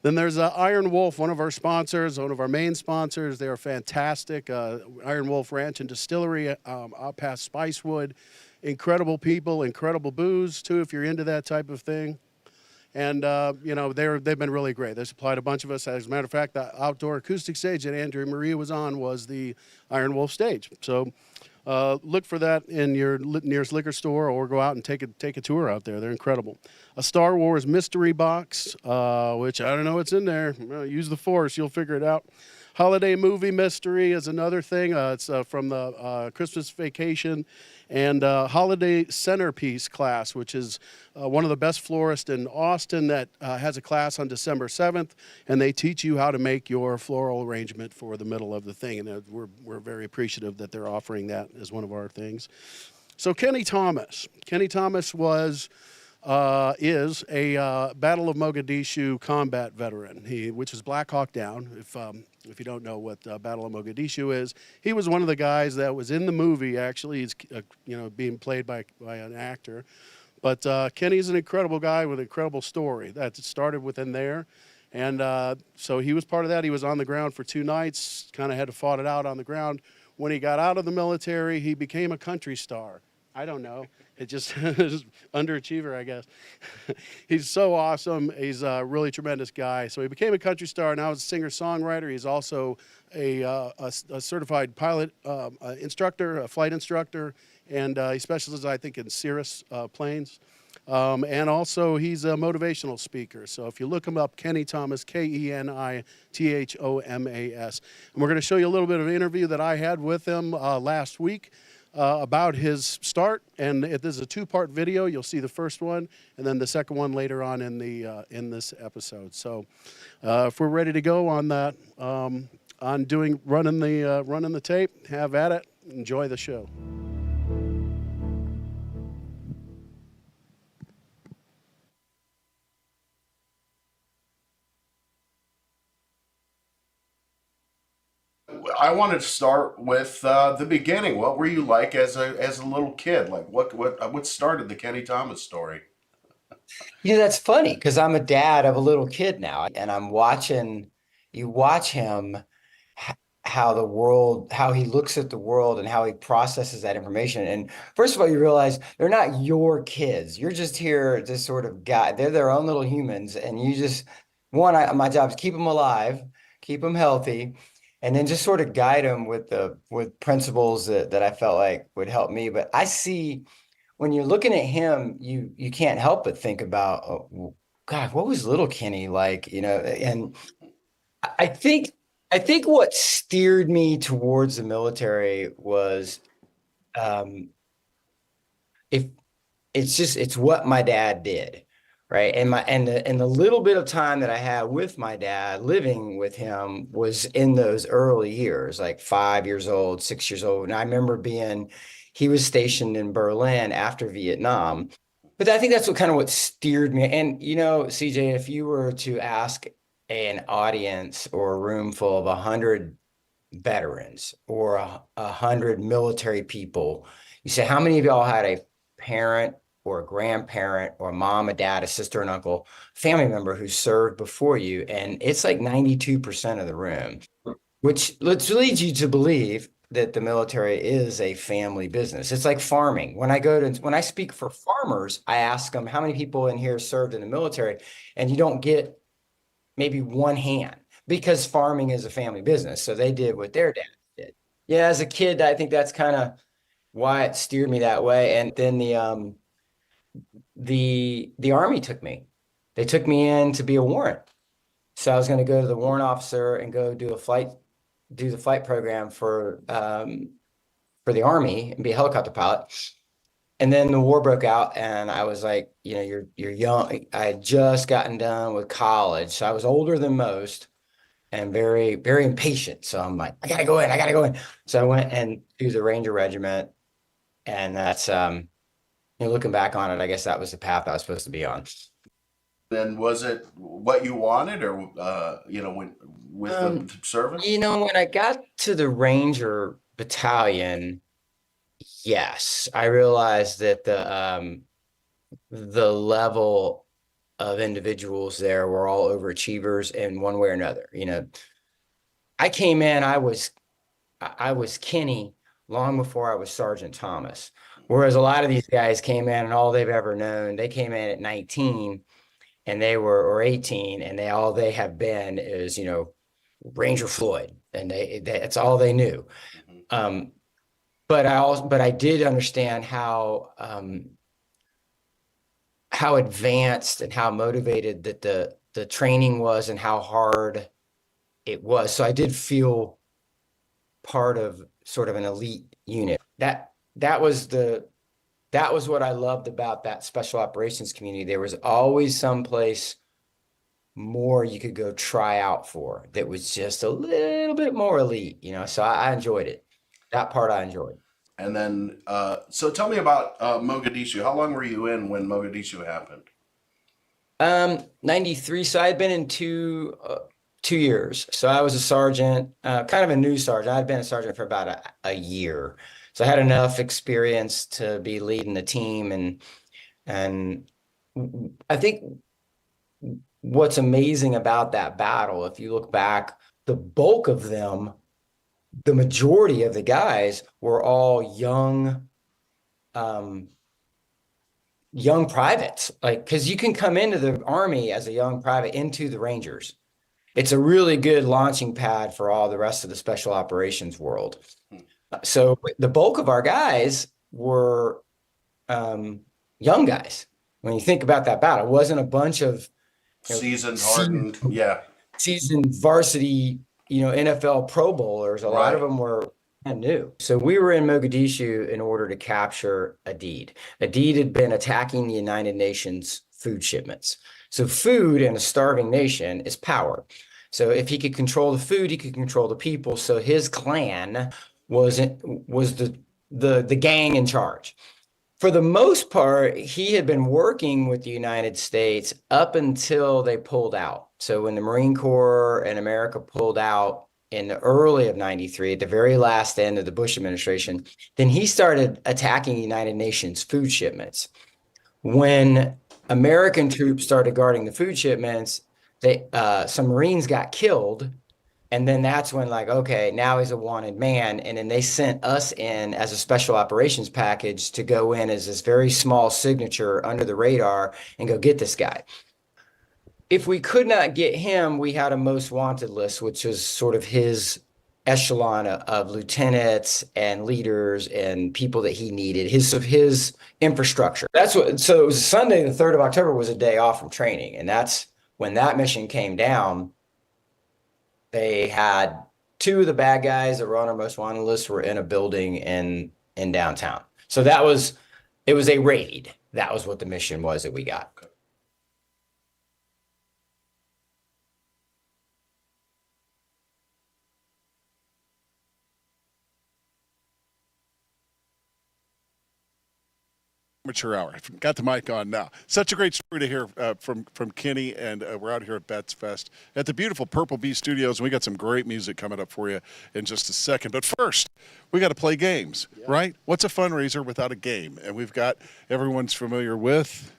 Speaker 2: Then there's Iron Wolf, one of our sponsors, one of our main sponsors. They are fantastic. Iron Wolf Ranch and Distillery out past Spicewood. Incredible people, incredible booze, too, if you're into that type of thing. And, you know, they've been really great. They supplied a bunch of us. As a matter of fact, the outdoor acoustic stage that Andrea Marie was on was the Iron Wolf stage. So look for that in your nearest liquor store, or go out and take a tour out there. They're incredible. A Star Wars mystery box, which I don't know what's in there. Well, use the Force. You'll figure it out. Holiday movie mystery is another thing. It's from the Christmas Vacation. And Holiday Centerpiece class, which is one of the best florists in Austin that has a class on December 7th, and they teach you how to make your floral arrangement for the middle of the thing, and we're very appreciative that they're offering that as one of our things. So Kenny Thomas. Kenny Thomas is a Battle of Mogadishu combat veteran, which is Black Hawk Down. If you don't know what Battle of Mogadishu is, he was one of the guys that was in the movie. Actually, he's being played by an actor. But Kenny's an incredible guy with an incredible story that started within there. And so he was part of that. He was on the ground for 2 nights, kind of had to fight it out on the ground. When he got out of the military, he became a country star. I don't know. It just underachiever, I guess. He's so awesome. He's a really tremendous guy. So he became a country star. Now he's a singer-songwriter. He's also a certified pilot instructor, a flight instructor, and he specializes, I think, in Cirrus planes. And also, he's a motivational speaker. So if you look him up, Kenny Thomas, Kenithhomas. And we're going to show you a little bit of an interview that I had with him last week about his start. And this is a 2-part video. You'll see the first one, and then the second one later on in this episode. So if we're ready to go on that, on running the tape, have at it. Enjoy the show.
Speaker 1: I wanted to start with the beginning. What were you like as a little kid? Like what started the Kenny Thomas story?
Speaker 3: That's funny because I'm a dad of a little kid now, and you watch him, h- how he looks at the world and how he processes that information. And first of all, you realize they're not your kids. You're just here to sort of guide. They're their own little humans, and you just, my job is keep them alive, keep them healthy, and then just sort of guide them with principles that I felt like would help me. But I see when you're looking at him, you can't help but think about, oh, God, what was little Kenny like? And I think I think what steered me towards the military was um, if it's what my dad did, right? And the little bit of time that I had with my dad, living with him, was in those early years, like 5 years old, 6 years old. And I remember he was stationed in Berlin after Vietnam. But I think that's what steered me. And CJ, if you were to ask an audience or a room full of 100 veterans or 100 military people, you say, how many of y'all had a parent or a grandparent or a mom, a dad, a sister, an uncle, family member who served before you? And it's like 92% of the room, which leads you to believe that the military is a family business. It's like farming. When I speak for farmers, I ask them how many people in here served in the military, and you don't get maybe one hand, because farming is a family business. So they did what their dad did. Yeah, as a kid, I think that's kind of why it steered me that way. And then the Army took me. They took me in to be a warrant. So I was going to go to the warrant officer and go do the flight program for the Army and be a helicopter pilot. And then the war broke out, and I was like, you're young. I had just gotten done with college, so I was older than most and very, very impatient. So I'm like, I gotta go in. So I went and do the Ranger Regiment, and that's looking back on it, I guess that was the path I was supposed to be on.
Speaker 1: Then was it what you wanted, or when with the service?
Speaker 3: When I got to the Ranger Battalion, yes, I realized that the level of individuals there were all overachievers in one way or another. I came in, I was Kenny long before I was Sergeant Thomas. Whereas a lot of these guys came in and all they've ever known, they came in at 19 and or 18, and all they have been is, Ranger Floyd, and that's all they knew. But I did understand how advanced and how motivated that the training was and how hard it was. So I did feel part of sort of an elite unit. That was what I loved about that special operations community. There was always someplace more you could go try out for that was just a little bit more elite, so I enjoyed it. That part I enjoyed.
Speaker 1: And then, so tell me about Mogadishu. How long were you in when Mogadishu happened?
Speaker 3: 93. So I had been in 2 years. So I was a sergeant, kind of a new sergeant. I'd been a sergeant for about a year. So I had enough experience to be leading the team. And I think what's amazing about that battle, if you look back, the bulk of them, the majority of the guys were all young privates, because you can come into the Army as a young private into the Rangers. It's a really good launching pad for all the rest of the special operations world. So the bulk of our guys were young guys. When you think about that battle, it wasn't a bunch of
Speaker 1: seasoned, hardened,
Speaker 3: seasoned varsity, NFL Pro Bowlers. A lot of them were brand new. So we were in Mogadishu in order to capture Adid. Adid had been attacking the United Nations food shipments. So food in a starving nation is power. So if he could control the food, he could control the people. So his clan was the gang in charge. For the most part, he had been working with the United States up until they pulled out. So when the Marine Corps and America pulled out in the early of 93, at the very last end of the Bush administration, then he started attacking United Nations food shipments. When American troops started guarding the food shipments, some Marines got killed. And then that's when, like, okay, now he's a wanted man. And then they sent us in as a special operations package to go in as this very small signature under the radar and go get this guy. If we could not get him, we had a most wanted list, which was sort of his echelon of lieutenants and leaders and people that he needed, his infrastructure. So it was Sunday, the 3rd of October was a day off from training. And that's when that mission came down. They had 2 of the bad guys that were on our most wanted list were in a building in downtown. So it was a raid. That was what the mission was that we got.
Speaker 1: Amateur hour. Got the mic on now. Such a great story to hear from Kenny, and we're out here at VetsFest at the beautiful Purple Bee Studios, and we got some great music coming up for you in just a second. But first, we got to play games, right? What's a fundraiser without a game? And we've got everyone's familiar with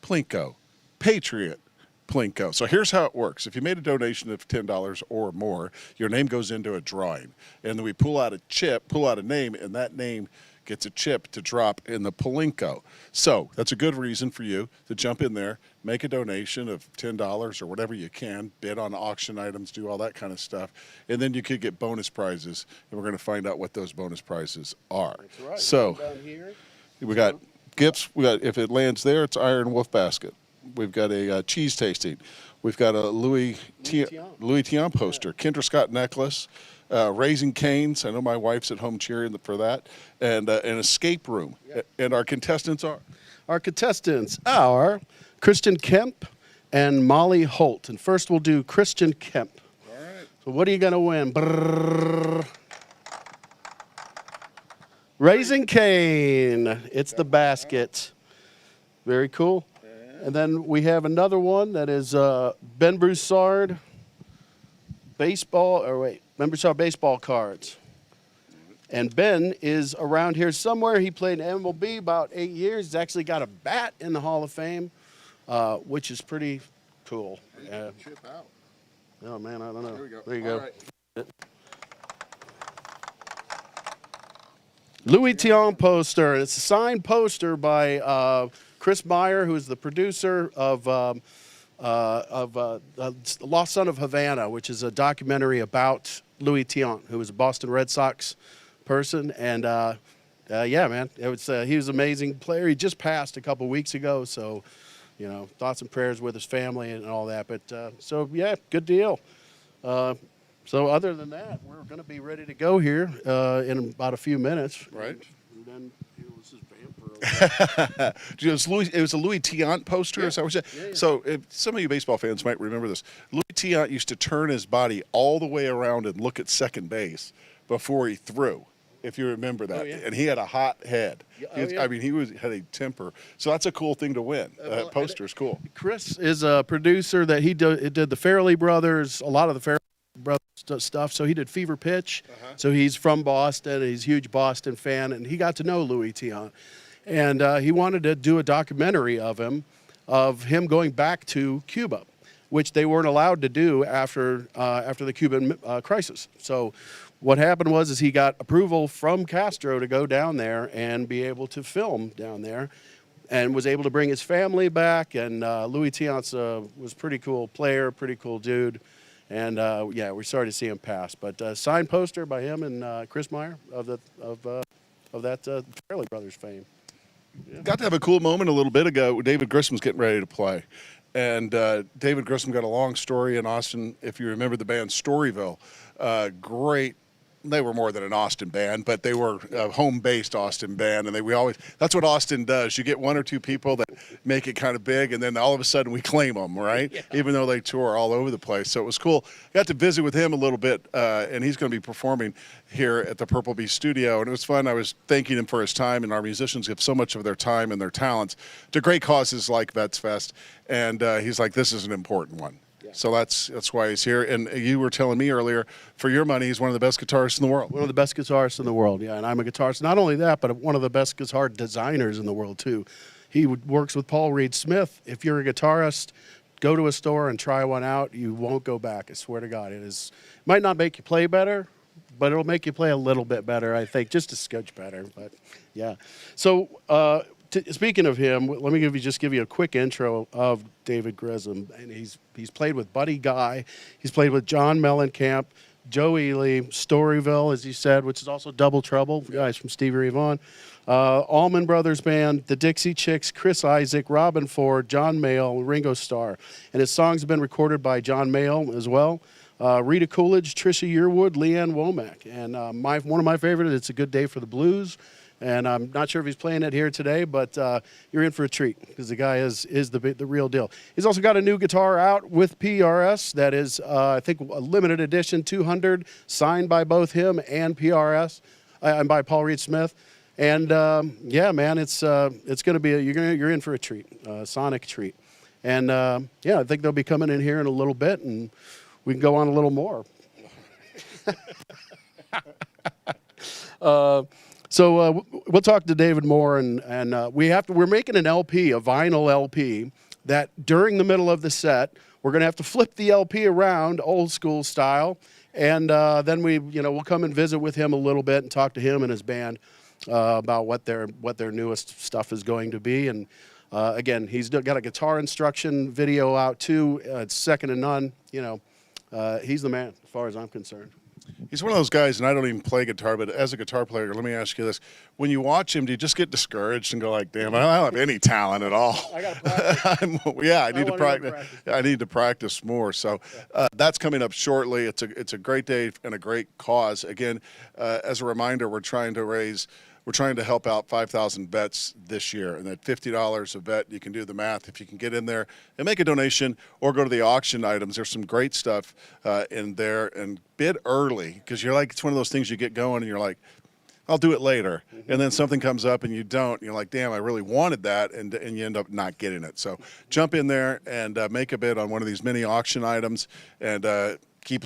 Speaker 1: Plinko, Patriot Plinko. So here's how it works. If you made a donation of $10 or more, your name goes into a drawing, and then we pull out a chip, pull out a name, and that name gets a chip to drop in the Plinko. So that's a good reason for you to jump in there, make a donation of $10 or whatever you can, bid on auction items, do all that kind of stuff, and then you could get bonus prizes, and we're going to find out what those bonus prizes are.
Speaker 2: That's right.
Speaker 1: So
Speaker 2: Down here.
Speaker 1: we got gifts. We got, if it lands there, it's Iron Wolf basket. We've got a cheese tasting. We've got a Louis Vuitton poster, Kendra Scott necklace, Raising Cane's. I know my wife's at home cheering for that, and an escape room. Yep. And our contestants are?
Speaker 2: Our contestants are Kristen Kemp and Molly Holt. And first we'll do Kristen Kemp.
Speaker 1: All right.
Speaker 2: So what are you going to win? Brrr. Raising Cane. It's the basket. Very cool. And then we have another one that is Ben Broussard baseball cards. And Ben is around here somewhere. He played in MLB about 8 years. He's actually got a bat in the Hall of Fame, which is pretty cool.
Speaker 1: Chip out.
Speaker 2: Oh, man, I don't know.
Speaker 1: There we go.
Speaker 2: There you
Speaker 1: All
Speaker 2: go.
Speaker 1: right.
Speaker 2: Louis Vuitton poster. It's a signed poster by Chris Meyer, who is the producer of Lost Son of Havana, which is a documentary about Louis Vuitton, who was a Boston Red Sox person. And yeah, man, he was an amazing player. He just passed a couple weeks ago, so you know, thoughts and prayers with his family and all that. But so yeah, good deal. So other than that, we're going to be ready to go here in about a few minutes.
Speaker 1: Right.
Speaker 2: And then let's just vamp for a little.
Speaker 1: It was a Louis Vuitton poster.
Speaker 2: Yeah.
Speaker 1: Is that what you said?
Speaker 2: Yeah, yeah.
Speaker 1: So some of you baseball fans might remember this. Louis Vuitton used to turn his body all the way around and look at second base before he threw, if you remember that.
Speaker 2: Oh, yeah.
Speaker 1: And he had a hot head.
Speaker 2: Yeah, yeah.
Speaker 1: I mean, had a temper. So that's a cool thing to win. That poster is cool.
Speaker 2: Chris is a producer that he did the Farrelly Brothers, a lot of the Farrelly Brothers stuff. So he did Fever Pitch. So he's from Boston. He's a huge Boston fan, and he got to know Louis Vuitton. And he wanted to do a documentary of him going back to Cuba, which they weren't allowed to do after the Cuban crisis. So what happened was he got approval from Castro to go down there and be able to film down there, and was able to bring his family back. And Louis Vuitton was a pretty cool player, pretty cool dude. And yeah, we're sorry to see him pass. But signed poster by him and Chris Meyer of that Farrelly Brothers fame. Yeah.
Speaker 1: Got to have a cool moment a little bit ago. David Grissom's getting ready to play. And David Grissom got a long story in Austin. If you remember the band Storyville, great. They were more than an Austin band, but they were a home-based Austin band, and that's what Austin does. You get one or two people that make it kind of big, and then all of a sudden we claim them, right? Yeah. Even though they tour all over the place. So it was cool. Got to visit with him a little bit, and he's going to be performing here at the Purple Bee Studio, and it was fun. I was thanking him for his time, and our musicians give so much of their time and their talents to great causes like VetsFest, and he's like, this is an important one. So that's why he's here. And you were telling me earlier, for your money, he's one of the best guitarists in the world.
Speaker 2: One of the best guitarists in the world, yeah. And I'm a guitarist. Not only that, but one of the best guitar designers in the world, too. He works with Paul Reed Smith. If you're a guitarist, go to a store and try one out. You won't go back, I swear to God. It might not make you play better, but it'll make you play a little bit better, I think, just a scotch better. But, yeah. So, speaking of him, let me give you a quick intro of David Grissom. And he's played with Buddy Guy. He's played with John Mellencamp, Joe Ely, Storyville, as he said, which is also Double Trouble, guys from Stevie Ray Vaughan. Allman Brothers Band, the Dixie Chicks, Chris Isaac, Robin Ford, John Mayall, Ringo Starr. And his songs have been recorded by John Mayall as well. Rita Coolidge, Trisha Yearwood, Leanne Womack. And one of my favorites, It's a Good Day for the Blues. And I'm not sure if he's playing it here today, but you're in for a treat because the guy is the real deal. He's also got a new guitar out with PRS that is, I think, a limited edition 200, signed by both him and PRS, and by Paul Reed Smith. And yeah, man, it's going to be you're in for a treat, sonic treat. And yeah, I think they'll be coming in here in a little bit, and we can go on a little more. So we'll talk to David more, and we're making an LP, a vinyl LP, that during the middle of the set, we're going to have to flip the LP around, old school style, and then we'll come and visit with him a little bit and talk to him and his band about what their newest stuff is going to be. And again, he's got a guitar instruction video out too. It's second to none. He's the man as far as I'm concerned.
Speaker 1: He's one of those guys, and I don't even play guitar, but as a guitar player, let me ask you this. When you watch him, do you just get discouraged and go like, damn, I don't have any talent at all?
Speaker 2: I got to practice.
Speaker 1: I need to practice. I need to practice more. So that's coming up shortly. It's a great day and a great cause. Again, as a reminder, we're trying to help out 5,000 vets this year, and at $50 a vet, you can do the math. If you can get in there and make a donation or go to the auction items, there's some great stuff in there, and bid early, because it's one of those things you get going and you're like, I'll do it later. Mm-hmm. And then something comes up and you don't. And you're like, damn, I really wanted that, and you end up not getting it. So jump in there and make a bid on one of these mini auction items, and keep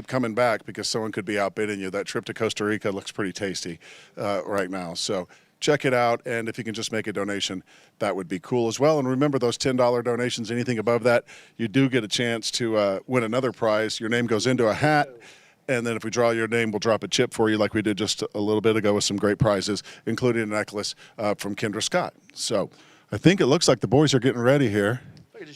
Speaker 1: coming back, because someone could be outbidding you. That trip to Costa Rica looks pretty tasty right now. So check it out, and if you can just make a donation, that would be cool as well. And remember, those $10 donations, anything above that, you do get a chance to win another prize. Your name goes into a hat, and then if we draw your name, we'll drop a chip for you like we did just a little bit ago with some great prizes, including a necklace from Kendra Scott. So I think it looks like the boys are getting ready here.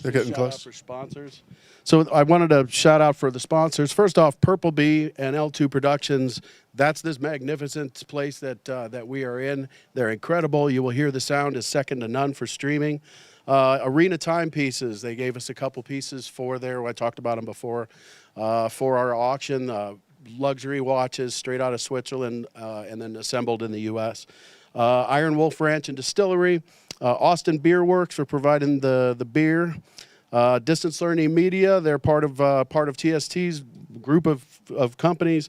Speaker 1: They're getting close.
Speaker 2: For sponsors. So I wanted to shout out for the sponsors. First off, Purple Bee and L2 Productions. That's this magnificent place that we are in. They're incredible. You will hear the sound is second to none for streaming. Arena Timepieces. They gave us a couple pieces for there. I talked about them before. For our auction, luxury watches straight out of Switzerland and then assembled in the U.S. Iron Wolf Ranch and Distillery. Austin Beer Works for providing the beer. Distance Learning Media, they're part of TST's group of companies.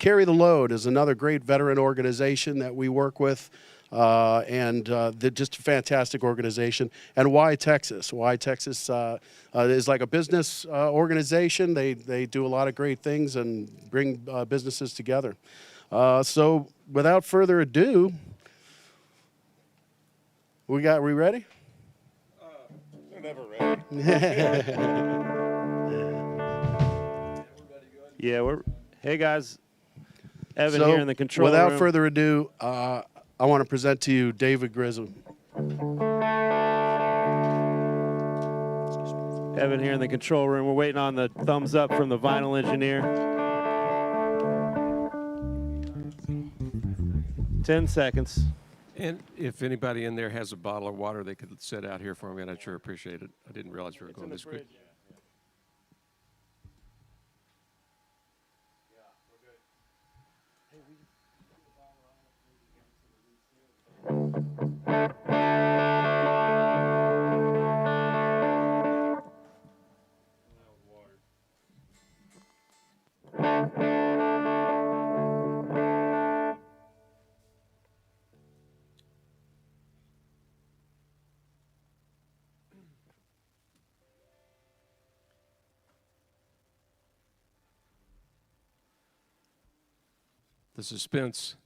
Speaker 2: Carry the Load is another great veteran organization that we work with, and they're just a fantastic organization. And Why Texas? Why Texas is like a business organization. They do a lot of great things and bring businesses together. So without further ado, we ready?
Speaker 1: Never ready.
Speaker 5: Yeah, hey guys, Evan here in the control room.
Speaker 2: Without further ado, I want to present to you David Grissom.
Speaker 5: Evan here in the control room. We're waiting on the thumbs up from the vinyl engineer. 10 seconds.
Speaker 6: And if anybody in there has a bottle of water they could set out here for me, I'd sure appreciate it. I didn't realize we were going this quick. the suspense.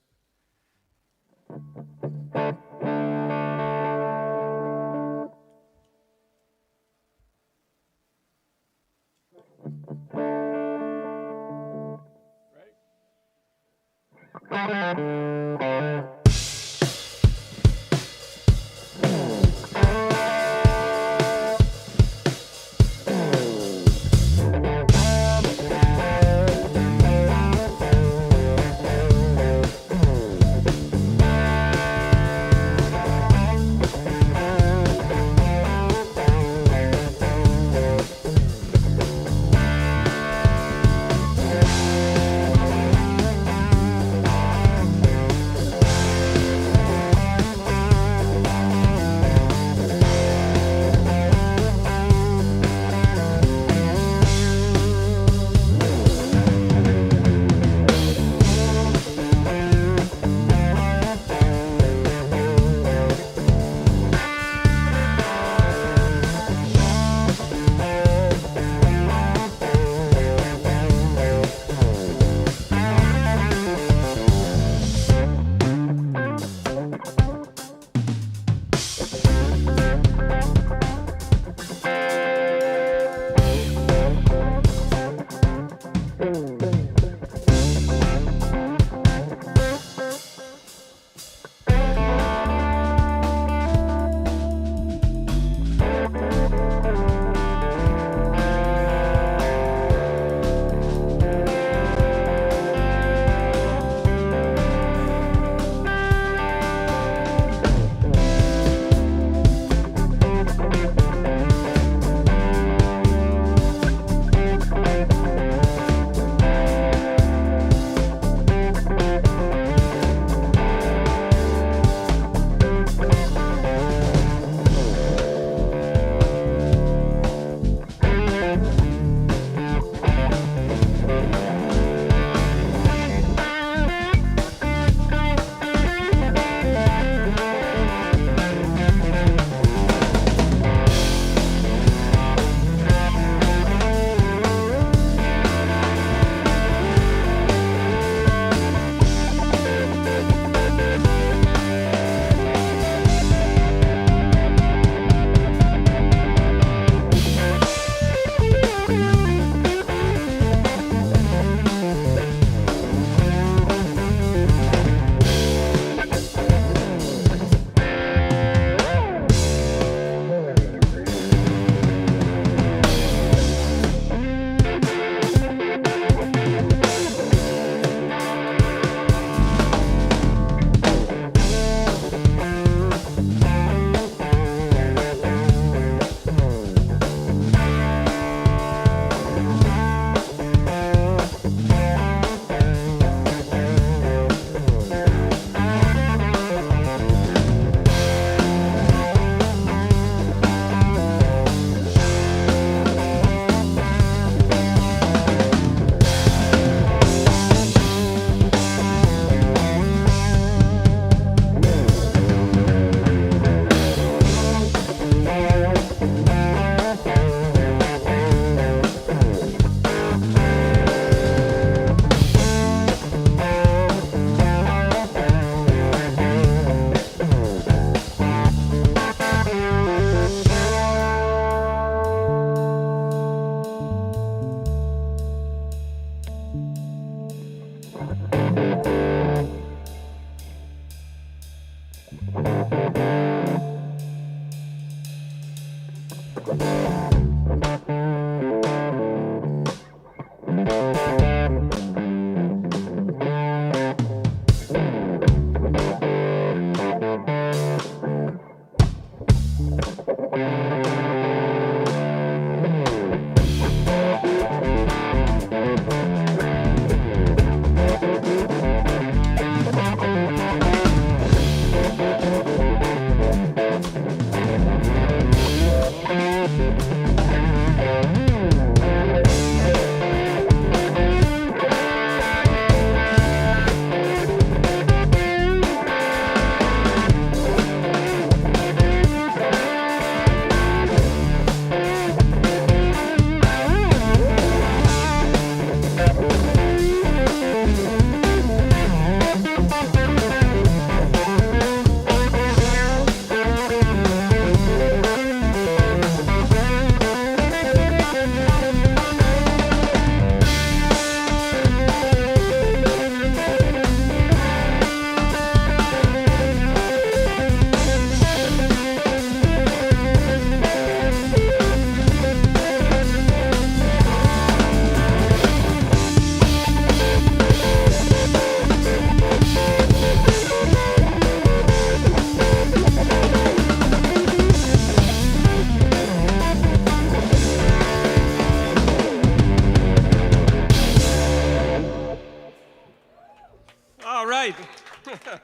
Speaker 6: right.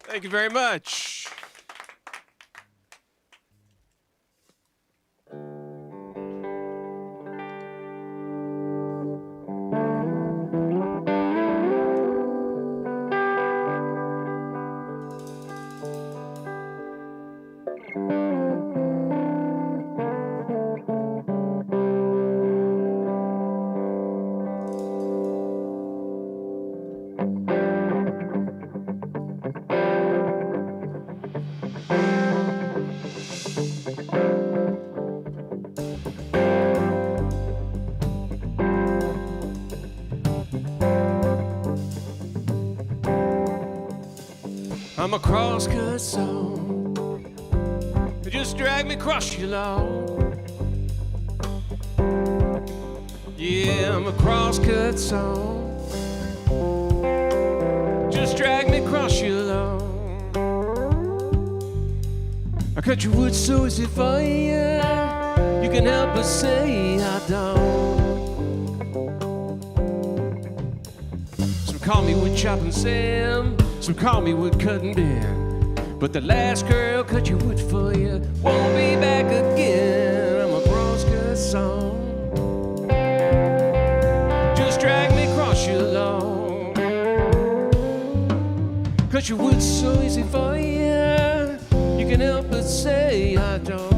Speaker 6: Thank you very much. I'm a cross-cut song. Just drag me across your lawn. Yeah, I'm a cross-cut song. Just drag me across your lawn. I cut your wood so easy for you. You can help but say I don't. Some call me wood chopping Sam. Some call me wood cutting Ben, but the last girl cut your wood for you won't be back again. I'm a cross-cut song. Just drag me across your lawn. Cut your wood so easy for you. You can help but say I don't.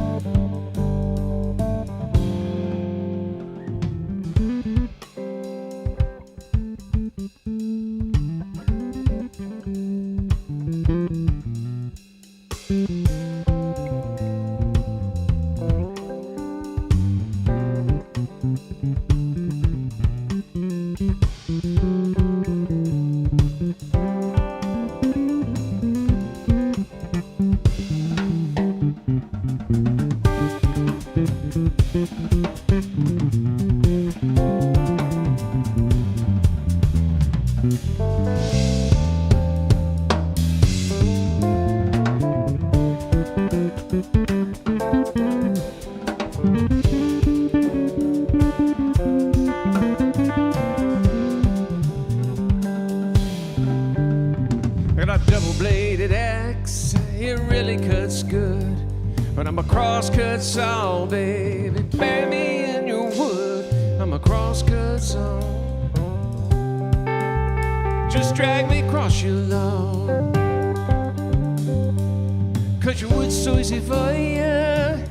Speaker 6: Double-bladed axe, it really cuts good. But I'm a cross-cut saw, baby. Bury me in your wood. I'm a cross-cut saw. Just drag me across your lawn. Cut your wood so easy for you.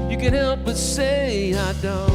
Speaker 6: You can help but say I don't.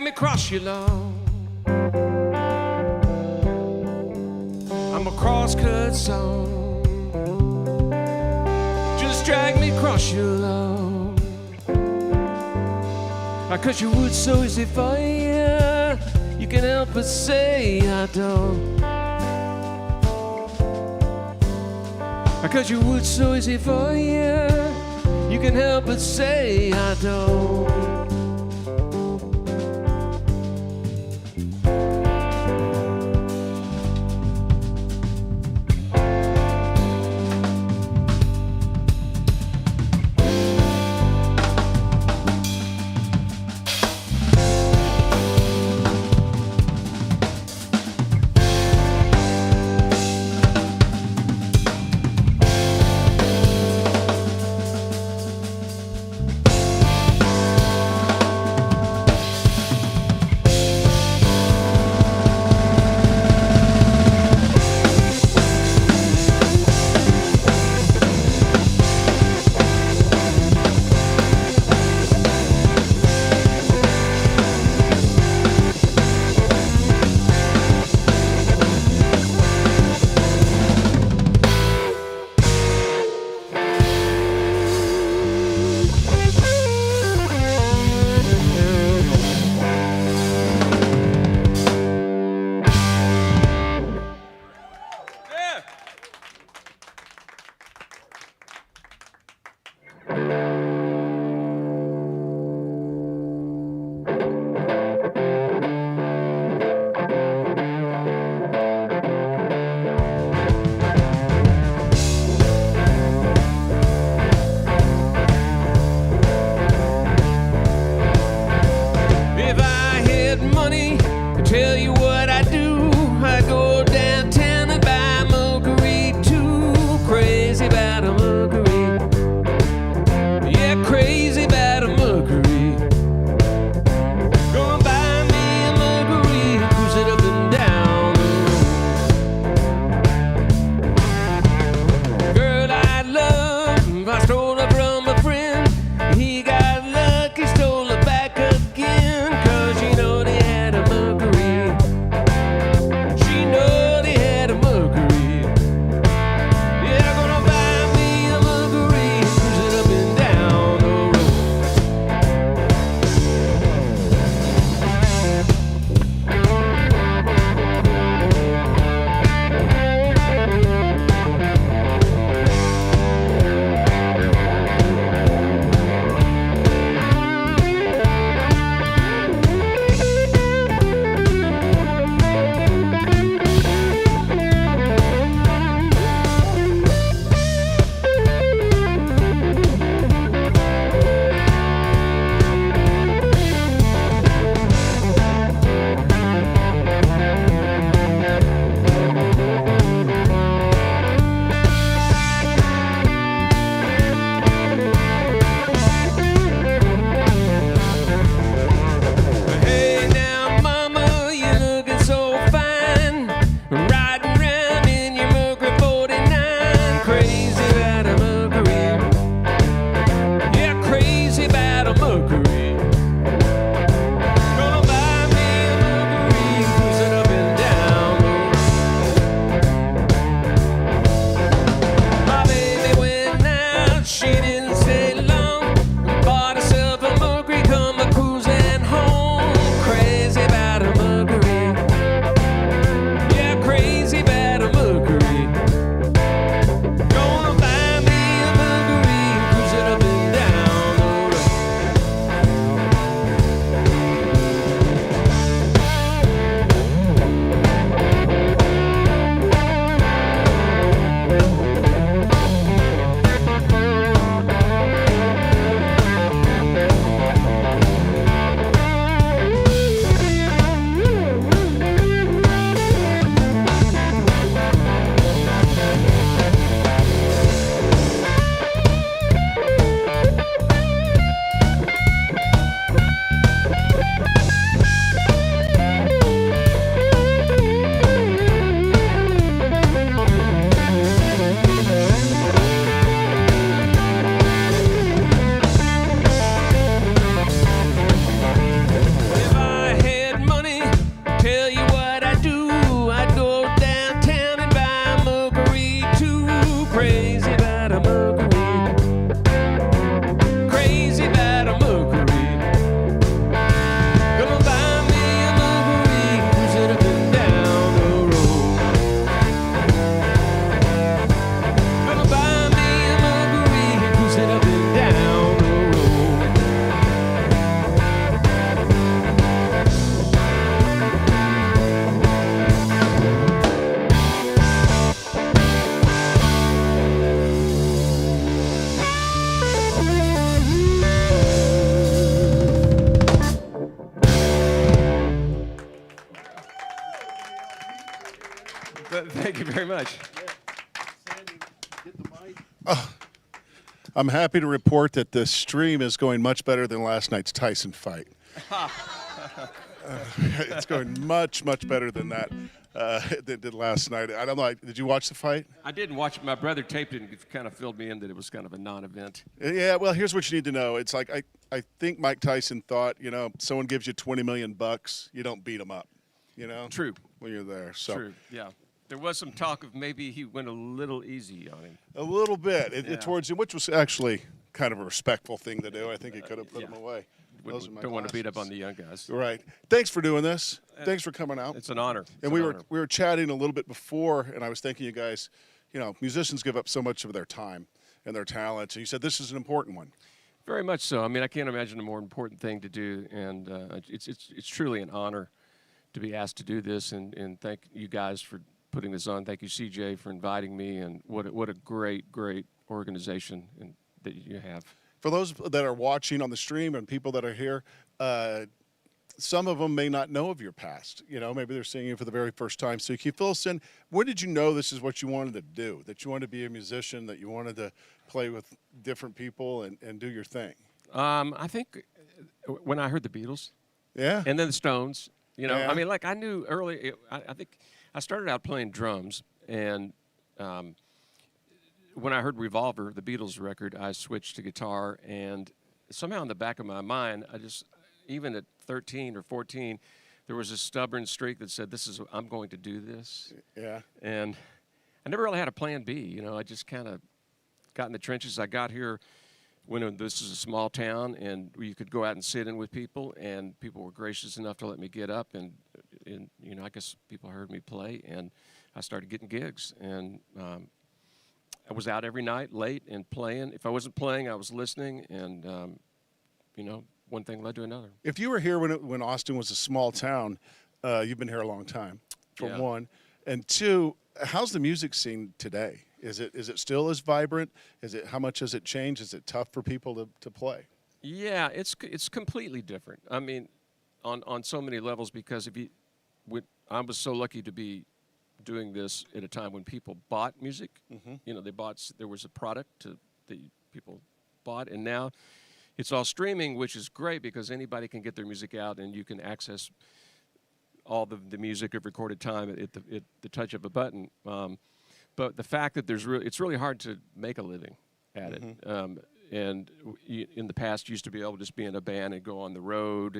Speaker 6: me across your lawn. I'm a cross-cut song. Just drag me across your lawn. 'Cause you would so easy for you. You can help but say I don't. 'Cause you would so easy for you. You can help but say I don't. Thank you very much.
Speaker 1: I'm happy to report that the stream is going much better than last night's Tyson fight. It's going much, much better than that than it did last night. I don't know. Did you watch the fight?
Speaker 6: I didn't watch it. My brother taped it and it kind of filled me in that it was kind of a non-event.
Speaker 1: Yeah, well, here's what you need to know. It's like I think Mike Tyson thought, someone gives you $20 million, you don't beat them up,
Speaker 6: True.
Speaker 1: when you're there. So
Speaker 6: True, yeah. There was some talk of maybe he went a little easy on him.
Speaker 1: a little bit
Speaker 6: Yeah.
Speaker 1: towards him, which was actually kind of a respectful thing to do. I think he could have put him away. Those are my
Speaker 6: Don't want to beat up
Speaker 1: glasses.
Speaker 6: on the young guys.
Speaker 1: Right. Thanks for doing this. Thanks for coming out.
Speaker 6: It's an honor.
Speaker 1: And we were chatting a little bit before, and I was thanking you guys. Musicians give up so much of their time and their talents, and you said this is an important one.
Speaker 6: Very much so. I mean, I can't imagine a more important thing to do, and it's truly an honor to be asked to do this. And thank you guys for putting this on. Thank you, CJ, for inviting me. And what a great organization that you have.
Speaker 1: For those that are watching on the stream and people that are here, some of them may not know of your past. Maybe they're seeing you for the very first time. So can you fill us in? When did you know this is what you wanted to do? That you wanted to be a musician? That you wanted to play with different people and do your thing?
Speaker 6: I think when I heard the Beatles,
Speaker 1: Yeah.
Speaker 6: and then the Stones.
Speaker 1: Yeah.
Speaker 6: I mean, like I knew early. I think I started out playing drums, and when I heard Revolver, the Beatles record, I switched to guitar, and somehow in the back of my mind, even at 13 or 14, there was a stubborn streak that said, I'm going to do this.
Speaker 1: Yeah.
Speaker 6: And I never really had a plan B. I just kind of got in the trenches. I got here when this is a small town, and you could go out and sit in with people, and people were gracious enough to let me get up, and I guess people heard me play, and I started getting gigs, and I was out every night late and playing. If I wasn't playing, I was listening, and one thing led to another.
Speaker 1: If you were here when Austin was a small town, you've been here a long time, for
Speaker 6: Yeah.
Speaker 1: one. And two, how's the music scene today? Is it still as vibrant? How much has it changed? Is it tough for people to play?
Speaker 6: Yeah, it's completely different. I mean, on so many levels, because I was so lucky to be doing this at a time when people bought music. Mm-hmm. There was a product that people bought, and now it's all streaming, which is great because anybody can get their music out, and you can access all the music of recorded time at the touch of a button. But the fact that it's really hard to make a living at it. And in the past, you used to be able to just be in a band and go on the road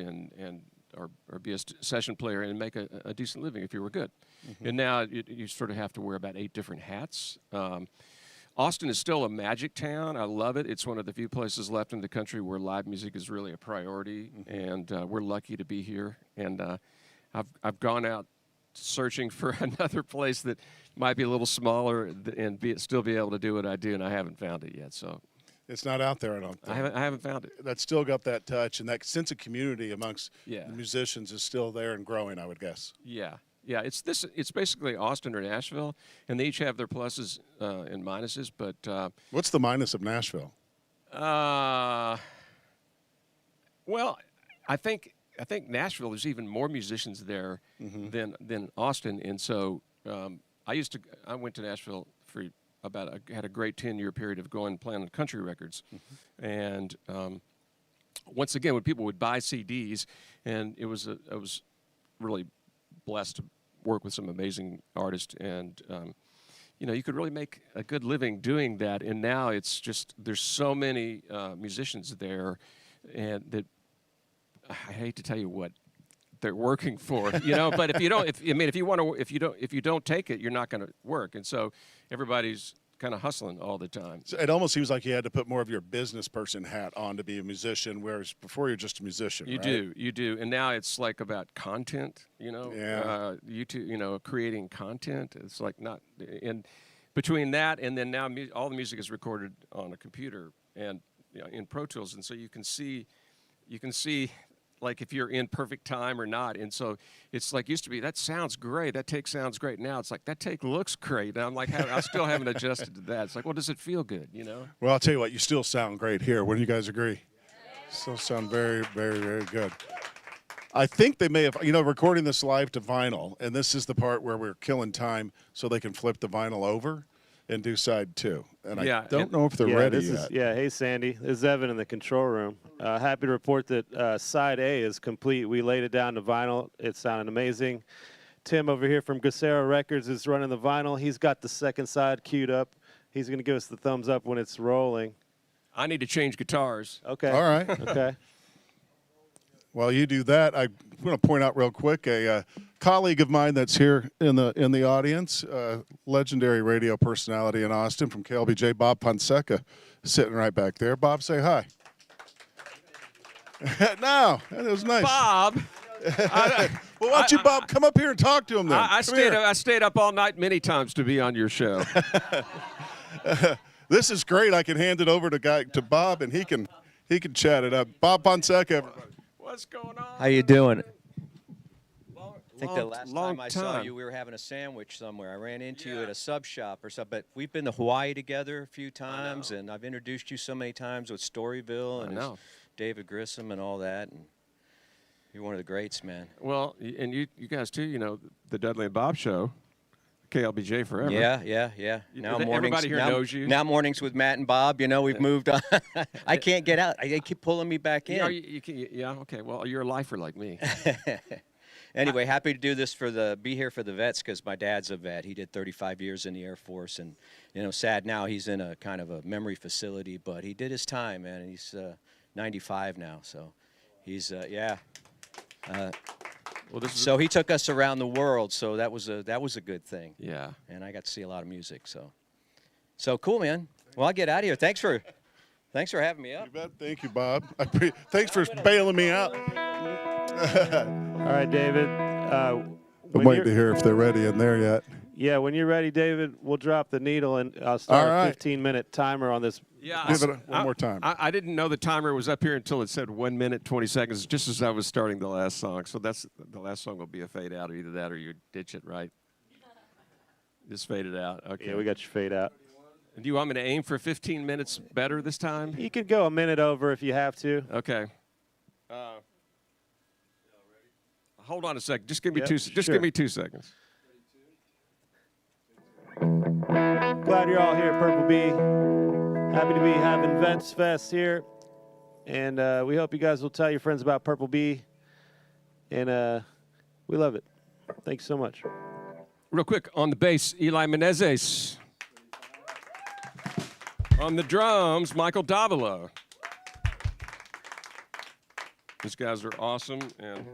Speaker 6: or be a session player and make a decent living if you were good. Mm-hmm. And now you sort of have to wear about 8 different hats. Austin is still a magic town. I love it. It's one of the few places left in the country where live music is really a priority, and we're lucky to be here. And I've gone out searching for another place that might be a little smaller and still be able to do what I do, and I haven't found it yet. So
Speaker 1: It's not out there, I don't think.
Speaker 6: I haven't found it.
Speaker 1: That's still got that touch, and that sense of community amongst
Speaker 6: Yeah.
Speaker 1: the musicians is still there and growing, I would guess.
Speaker 6: Yeah. It's basically Austin or Nashville, and they each have their pluses and minuses. But
Speaker 1: What's the minus of Nashville?
Speaker 6: well, I think Nashville. There's even more musicians there than Austin, and so I went to Nashville for had a great 10-year period of going and playing on country records, and once again, when people would buy CDs, and I was really blessed to work with some amazing artists, and you could really make a good living doing that. And now it's just there's so many musicians there, and that I hate to tell you what they're working for, But if you don't take it, you're not going to work, and so everybody's kind of hustling all the time.
Speaker 1: So it almost seems like you had to put more of your business person hat on to be a musician, whereas before you're just a musician.
Speaker 6: You do, and now it's like about content,
Speaker 1: Yeah.
Speaker 6: YouTube, creating content. It's like not, and between that and then now all the music is recorded on a computer and in Pro Tools, and so you can see, like if you're in perfect time or not. And so it's like used to be, that sounds great. That take sounds great. Now it's like, that take looks great. And I'm like, I still haven't adjusted to that. It's like, well, does it feel good,
Speaker 1: Well, I'll tell you what, you still sound great here. Wouldn't you guys agree? Still sound very, very, very good. I think they may have, recording this live to vinyl, and this is the part where we're killing time so they can flip the vinyl over and do side 2. And
Speaker 6: Yeah,
Speaker 1: I don't
Speaker 6: and-
Speaker 1: know if they're ready
Speaker 5: this
Speaker 1: yet.
Speaker 5: Hey, Sandy. This is Evan in the control room. Happy to report that side A is complete. We laid it down to vinyl. It sounded amazing. Tim over here from Grissom Records is running the vinyl. He's got the second side queued up. He's going to give us the thumbs up when it's rolling.
Speaker 6: I need to change guitars.
Speaker 5: Okay.
Speaker 1: All right.
Speaker 5: Okay.
Speaker 1: While you do that, I'm going to point out real quick a colleague of mine that's here in the audience, legendary radio personality in Austin from KLBJ, Bob Fonseca, sitting right back there. Bob, say hi. No, that was nice.
Speaker 6: Bob.
Speaker 1: Well, why don't you, Bob, come up here and talk to him then?
Speaker 6: I stayed up all night many times to be on your show.
Speaker 1: This is great. I can hand it over to Bob, and he can chat it up. Bob Fonseca, everybody.
Speaker 6: What's going on?
Speaker 7: How you doing? I think the
Speaker 6: Long-
Speaker 7: last
Speaker 6: long
Speaker 7: time I saw
Speaker 6: time.
Speaker 7: you, we were having a sandwich somewhere. I ran into you at a sub shop or something. But we've been to Hawaii together a few times, and I've introduced you so many times with Storyville and
Speaker 6: know.
Speaker 7: David Grissom and all that. And you're one of the greats, man.
Speaker 6: Well, and you guys too, the Dudley and Bob show, KLBJ forever.
Speaker 7: Yeah.
Speaker 6: Everybody here knows you.
Speaker 7: Now mornings with Matt and Bob. We've moved on. I can't get out. They keep pulling me back in.
Speaker 6: Yeah, okay. Well, you're a lifer like me.
Speaker 7: Anyway, happy to do this be here for the vets because my dad's a vet. He did 35 years in the Air Force, and sad now he's in a kind of a memory facility, but he did his time, man. And he's 95 now, so he's
Speaker 6: Well, this is
Speaker 7: so he took us around the world, so that was a good thing.
Speaker 6: yeah.
Speaker 7: And I got to see a lot of music, so cool, man. Well, I'll get out of here. Thanks for having me up.
Speaker 1: You bet. Thank you, Bob. Thanks for bailing me out.
Speaker 5: All right, David.
Speaker 1: I'm waiting to hear if they're ready in there yet.
Speaker 5: Yeah, when you're ready, David, we'll drop the needle and I'll start
Speaker 1: All right.
Speaker 5: a 15-minute timer on this.
Speaker 6: Yeah,
Speaker 1: Give it one more time.
Speaker 6: I didn't know the timer was up here until it said 1 minute 20 seconds, just as I was starting the last song. So the last song will be a fade out, or either that or you ditch it, right? Just fade it out. Okay.
Speaker 5: Yeah, we got your fade out.
Speaker 6: Do you want me to aim for 15 minutes better this time?
Speaker 5: You could go a minute over if you have to.
Speaker 6: Okay. Hold on a sec. Just give me
Speaker 5: Yep,
Speaker 6: Just
Speaker 5: sure.
Speaker 6: give me 2 seconds.
Speaker 5: Glad you're all here at Purple Bee. Happy to be having VetsFest here. And we hope you guys will tell your friends about Purple Bee. And we love it. Thanks so much.
Speaker 6: Real quick, on the bass, Eli Menezes. On the drums, Michael Davila. These guys are awesome. And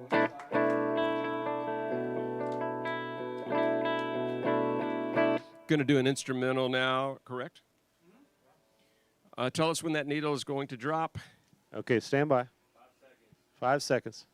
Speaker 6: gonna do an instrumental now, correct? Tell us when that needle is going to drop.
Speaker 5: Okay, stand by. 5 seconds.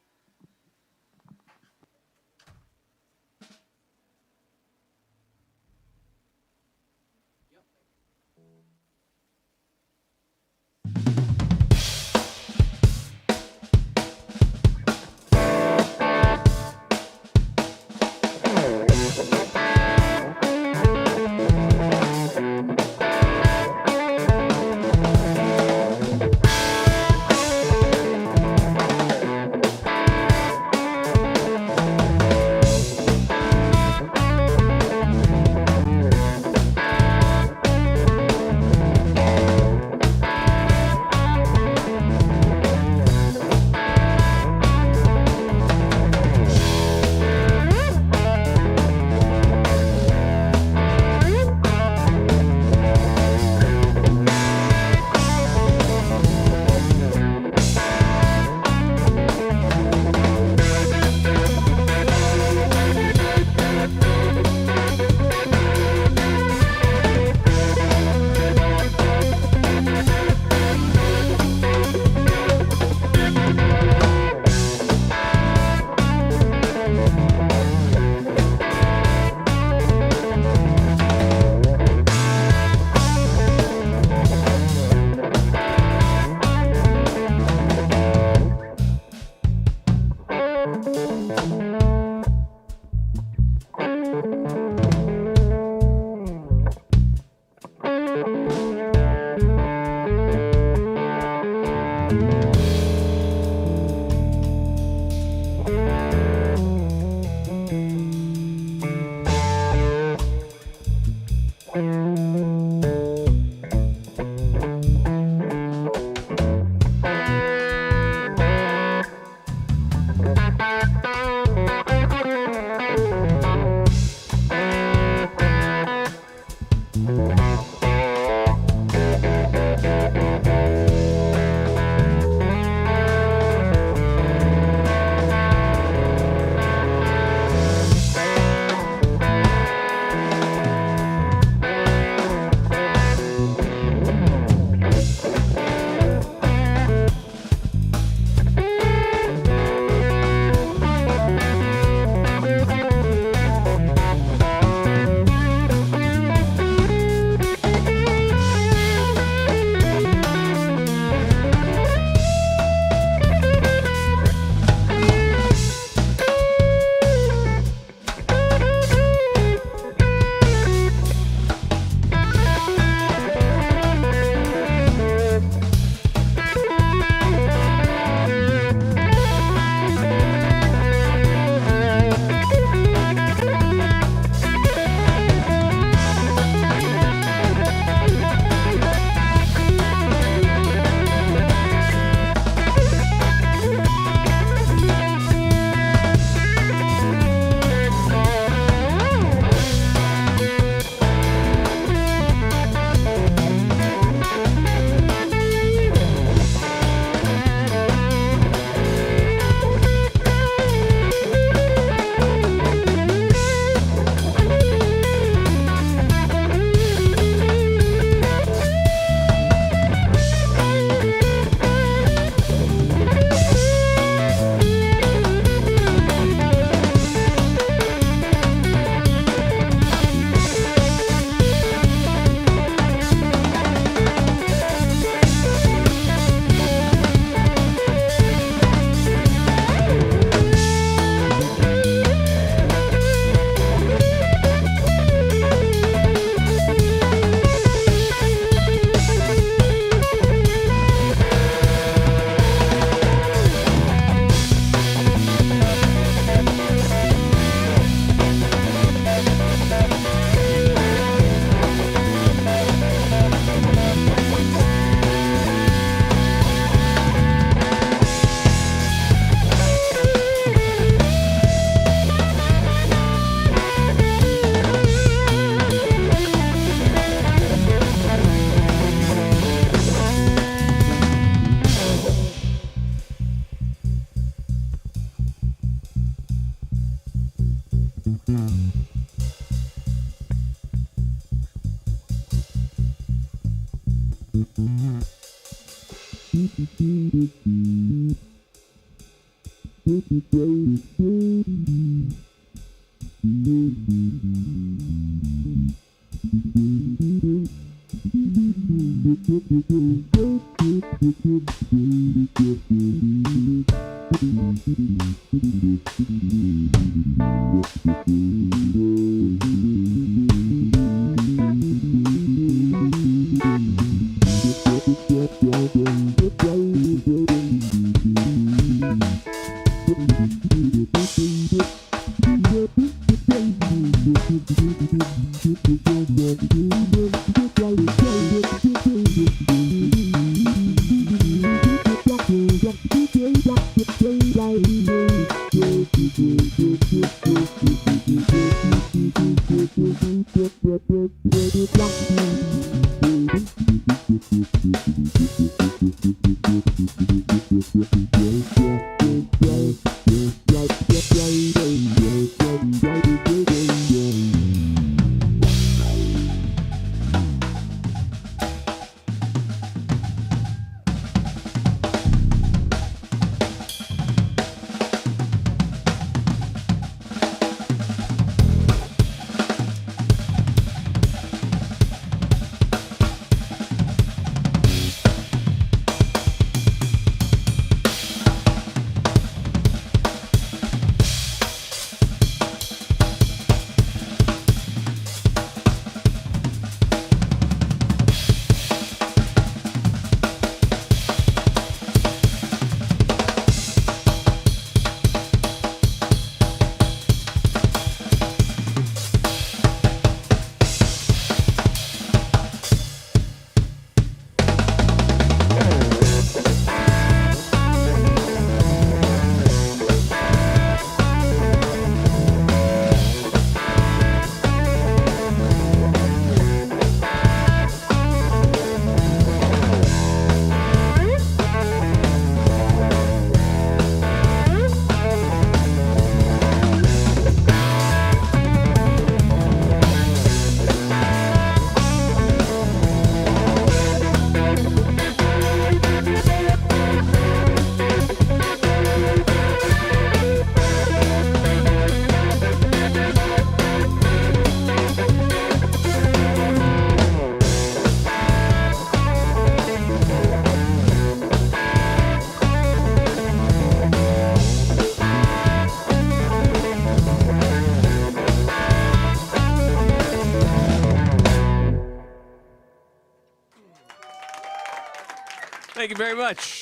Speaker 6: Thank you very much.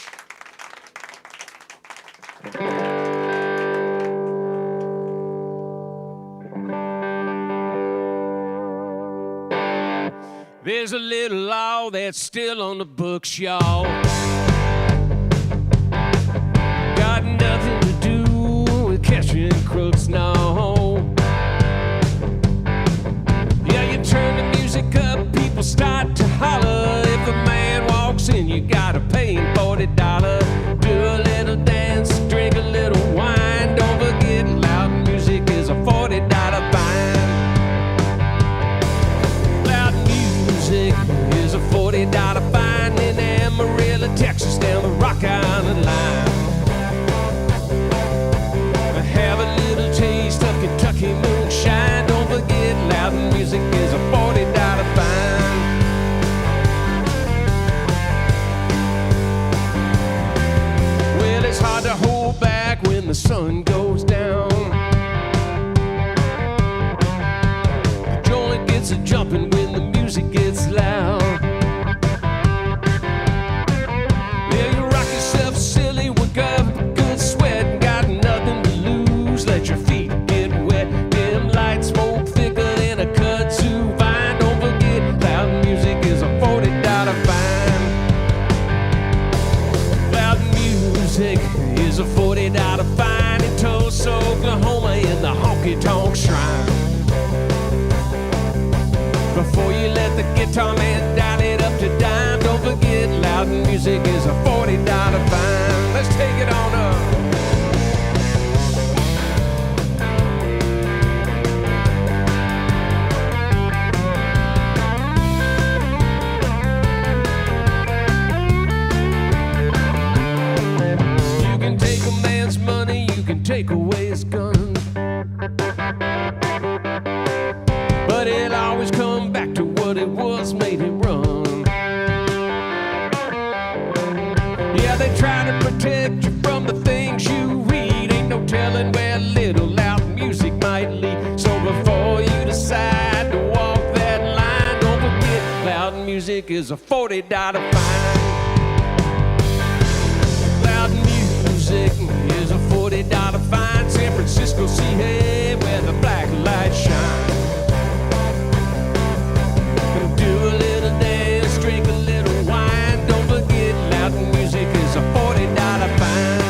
Speaker 6: There's a little law that's still on the books, y'all. Got nothing to do with catching crooks, no. Yeah, you turn the music up, people start to holler. If a man walks in, you gotta pay him $40. Do a little dance, drink a little wine. Don't forget, loud music is a $40 fine. Loud music is a $40 fine in Amarillo, Texas. but it'll always come back to what it was made it run. Yeah, they try to protect you from the things you read. Ain't no telling where little loud music might lead. So before you decide to walk that line, don't forget loud music is a $40 fine. Loud music is a $40 fine. San Francisco, see, hey, where the black lights shine. Do a little dance, drink a little wine. Don't forget loud music is a $40 fine.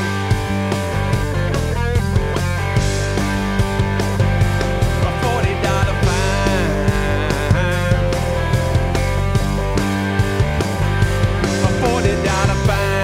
Speaker 6: A $40 fine. A $40 fine.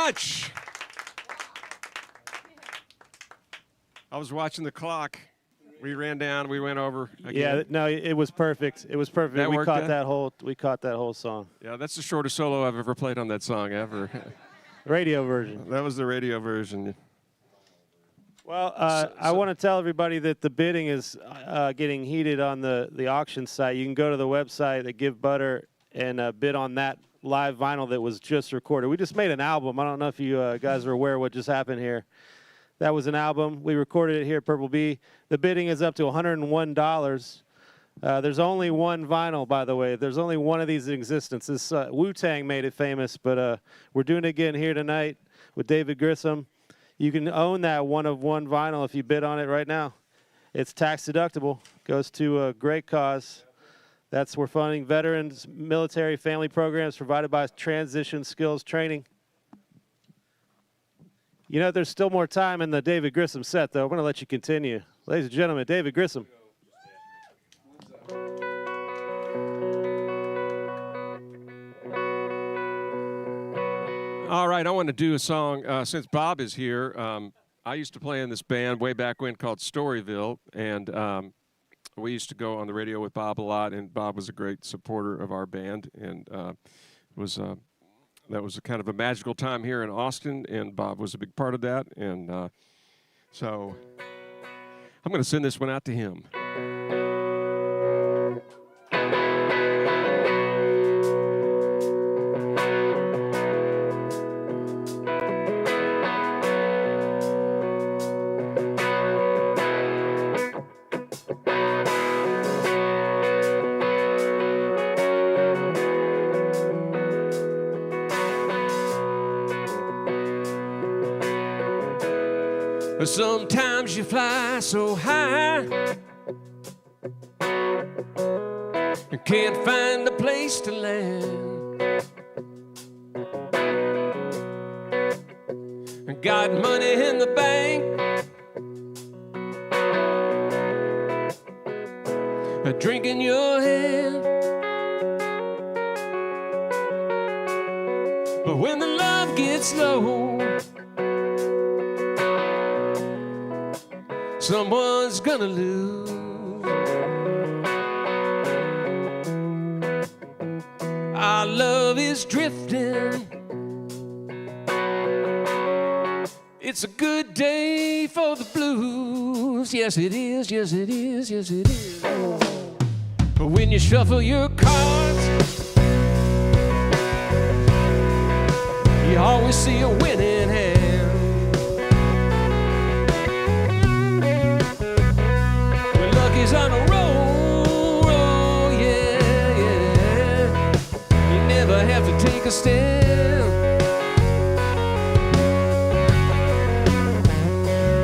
Speaker 6: much. I was watching the clock. We ran down. We went over again.
Speaker 5: Yeah, no, it was perfect. It was perfect.
Speaker 6: That
Speaker 5: we
Speaker 6: worked
Speaker 5: caught
Speaker 6: out?
Speaker 5: that whole. We caught that whole song.
Speaker 6: Yeah, that's the shortest solo I've ever played on that song ever.
Speaker 5: Radio version.
Speaker 6: That was the radio version.
Speaker 5: Well, I want to tell everybody that the bidding is getting heated on the auction site. You can go to the website at Give Butter and bid on that live vinyl that was just recorded. We just made an album. I don't know if you guys are aware of what just happened here. That was an album. We recorded it here at Purple Bee. The bidding is up to $101. There's only one vinyl, by the way. There's only one of these in existence. This Wu-Tang made it famous, but we're doing it again here tonight with David Grissom. You can own that one-of-one vinyl if you bid on it right now. It's tax deductible. Goes to a great cause. We're funding veterans, military, family programs provided by Transition Skills Training. You know, there's still more time in the David Grissom set, though. I'm going to let you continue. Ladies and gentlemen, David Grissom.
Speaker 6: All right, I want to do a song. Since Bob is here, I used to play in this band way back when called Storyville, and we used to go on the radio with Bob a lot, and Bob was a great supporter of our band, and that was a kind of a magical time here in Austin, and Bob was a big part of that, and so I'm going to send this one out to him. Sometimes you fly so high and can't find a place to land. And got money in the bank, a drink in your hand. But when the love gets low, someone's gonna lose. Our love is drifting. It's a good day for the blues. Yes, it is, yes, it is, yes, it is. But when you shuffle your cards, you always see a winning hand. Is on a roll, oh yeah, yeah. You never have to take a step.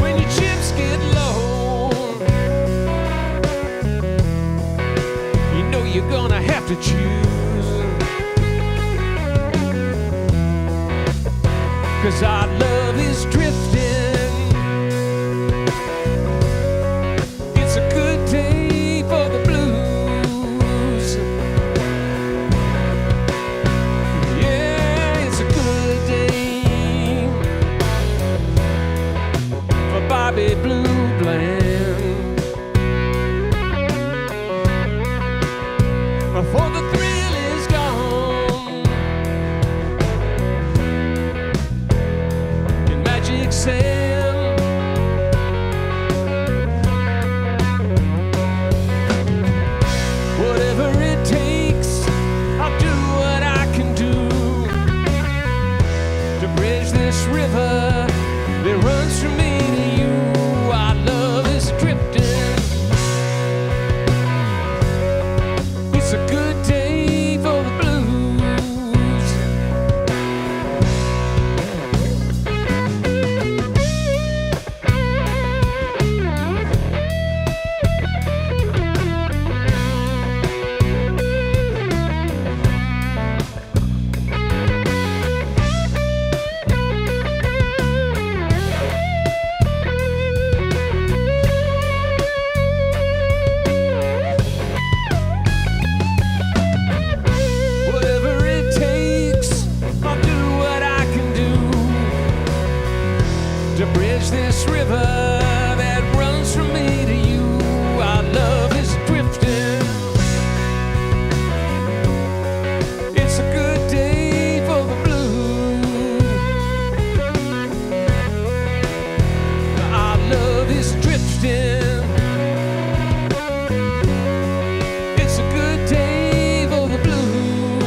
Speaker 6: When your chips get low, you know you're gonna have to choose. 'Cause our love is drifting. For the three drifting. It's a good day for the blue.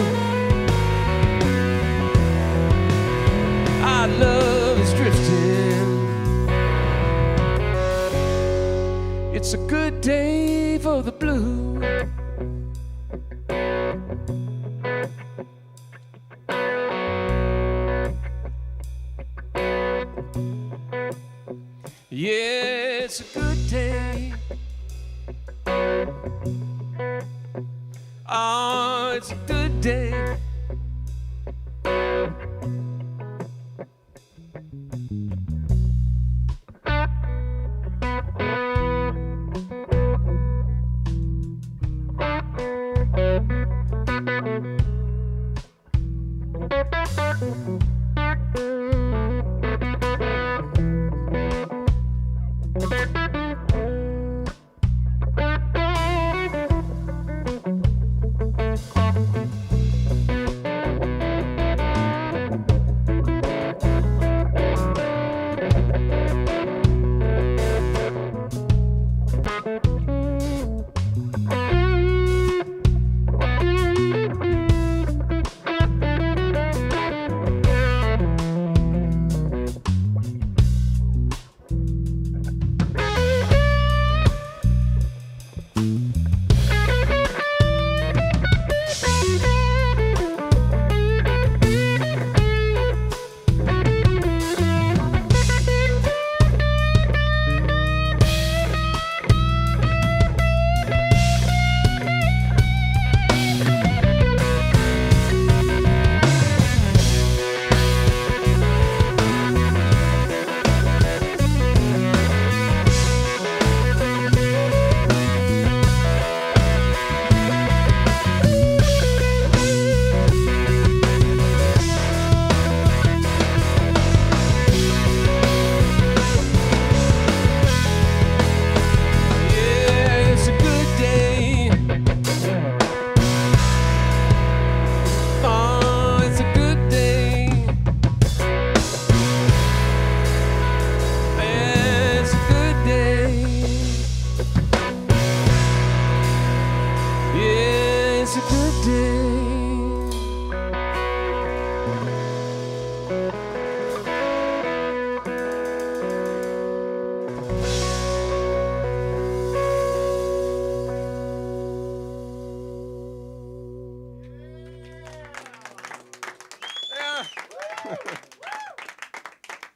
Speaker 6: Our love is drifting. It's a good day for the blue. Yeah, it's a good day. Oh, it's a good day.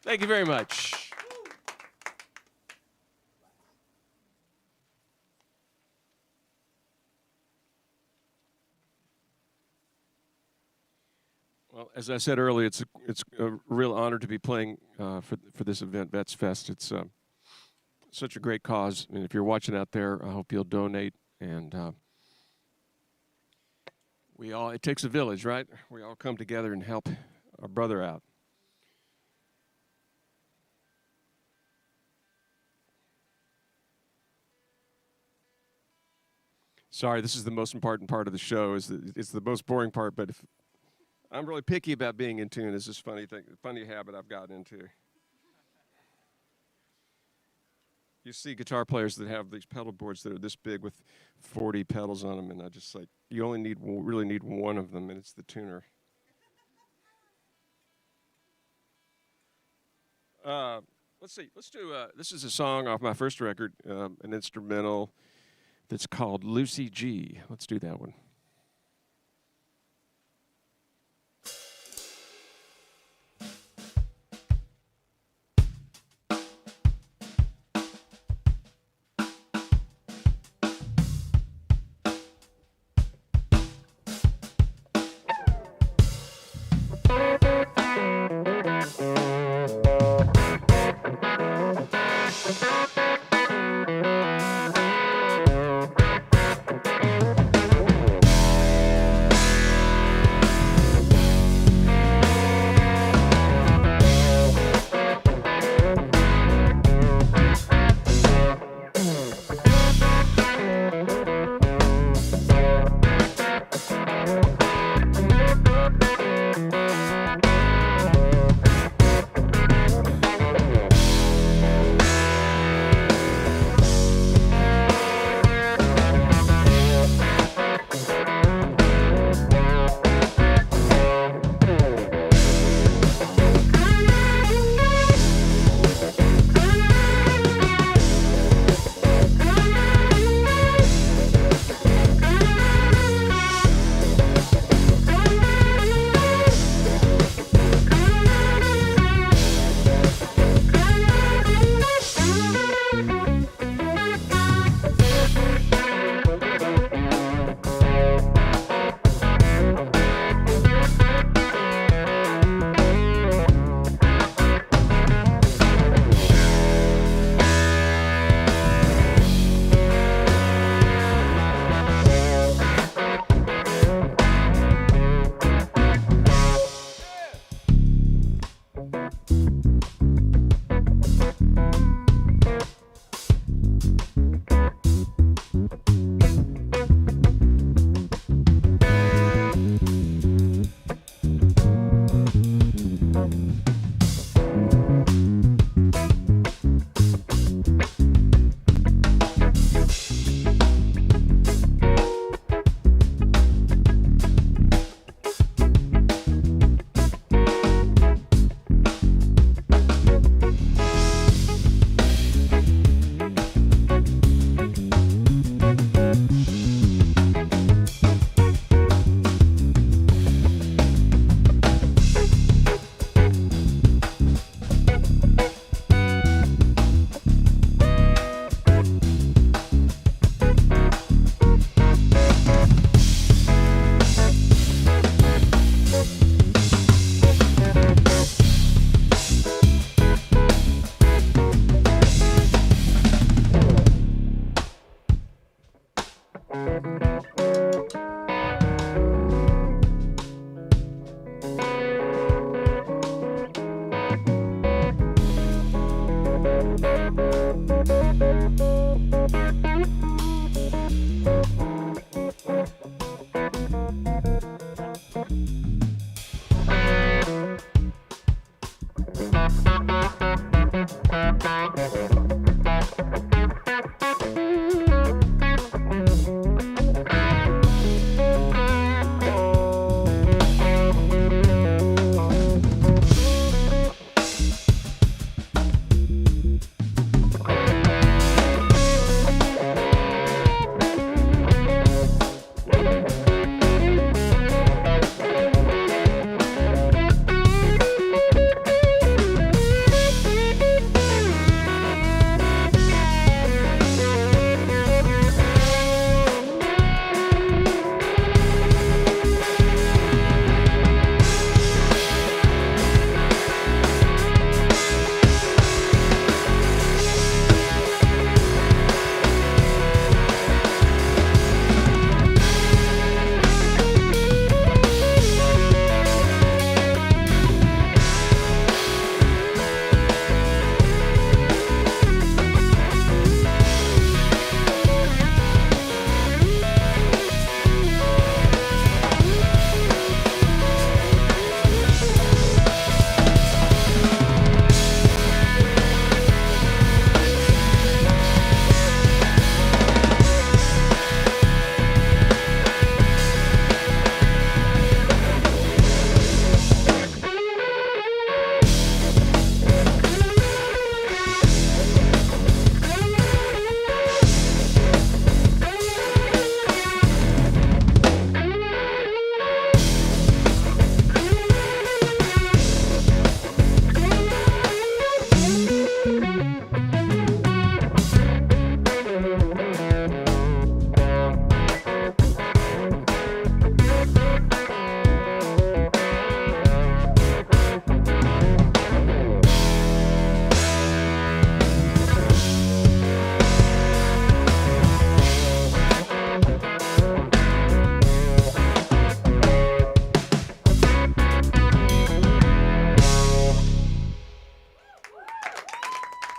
Speaker 6: Thank you very much. Well, as I said earlier, it's a real honor to be playing for this event, VetsFest. It's such a great cause, and if you're watching out there, I hope you'll donate. And it takes a village, right? We all come together and help our brother out. Sorry, this is the most important part of the show. It's the most boring part, but I'm really picky about being in tune. It's this funny habit I've gotten into. You see guitar players that have these pedal boards that are this big with 40 pedals on them, and I just you only really need one of them, and it's the tuner. Let's see. Let's do. This is a song off my first record, an instrumental that's called Lucy G. Let's do that one.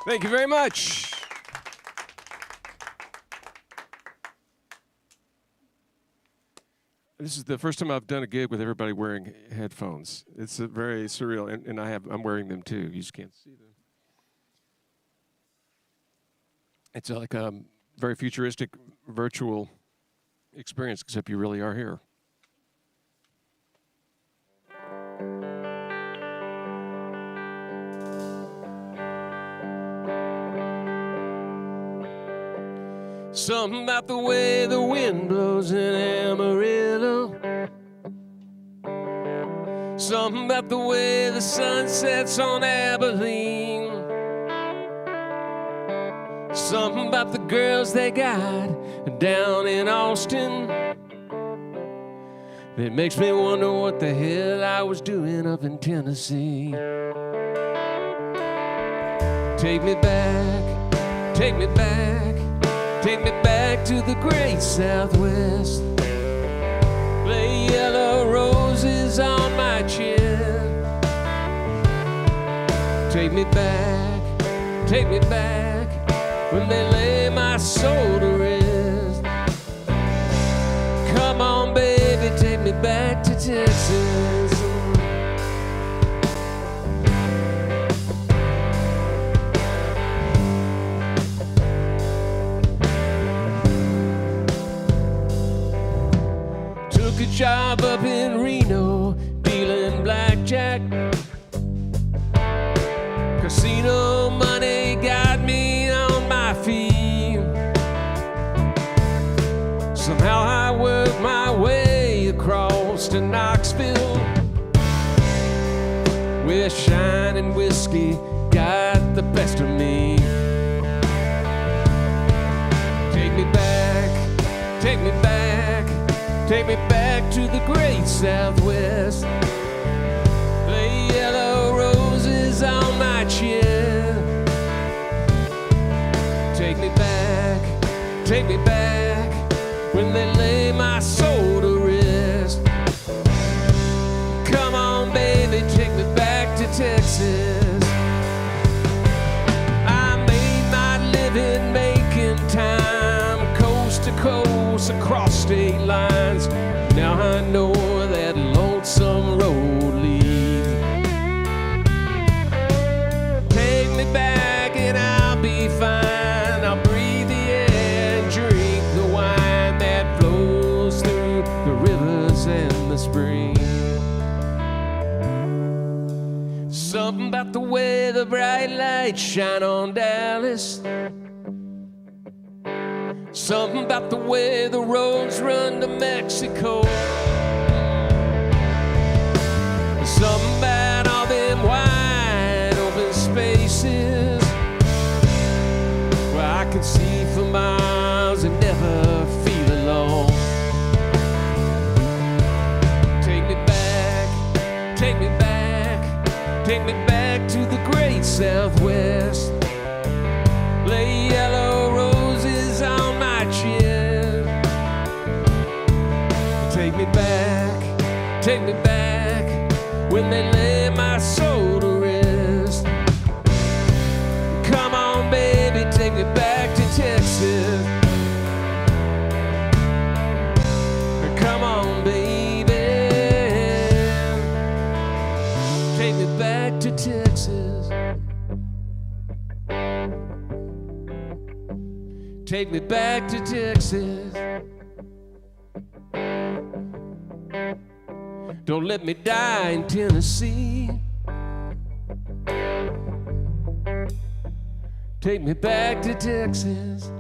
Speaker 6: Thank you very much. This is the first time I've done a gig with everybody wearing headphones. It's a very surreal, and I'm wearing them too. You just can't see them. It's like a very futuristic virtual experience, except you really are here. Something about the way the wind blows in Amarillo. Something about the way the sun sets on Abilene. Something about the girls they got down in Austin that makes me wonder what the hell I was doing up in Tennessee. Take me back, take me back. Take me back to the great Southwest. Lay yellow roses on my chin. Take me back, when they lay my soul to rest. Come on, baby, take me back to Texas. Took a job up in Reno, dealing blackjack. Casino money got me on my feet. Somehow I worked my way across to Knoxville, where shining whiskey got the best of me. Take me back, take me back, take me back to the great Southwest. Lay yellow roses on my chin. Take me back, when they lay my soul to rest. Come on, baby, take me back to Texas. I made my living making time, coast to coast, across state lines. Now I know where that lonesome road leads. Take me back and I'll be fine. I'll breathe the air and drink the wine that flows through the rivers and the spring. Something about the way the bright lights shine on Dallas. Something about the way the roads run to Mexico. Something about all them wide open spaces where I can see for miles and never feel alone. Take me back, take me back, take me back to the great Southwest. Lay yellow roses on my chin. Take me back, when they lay my soul to rest. Come on, baby, take me back to Texas. Come on, baby, take me back to Texas. Take me back to Texas. Don't let me die in Tennessee. Take me back to Texas.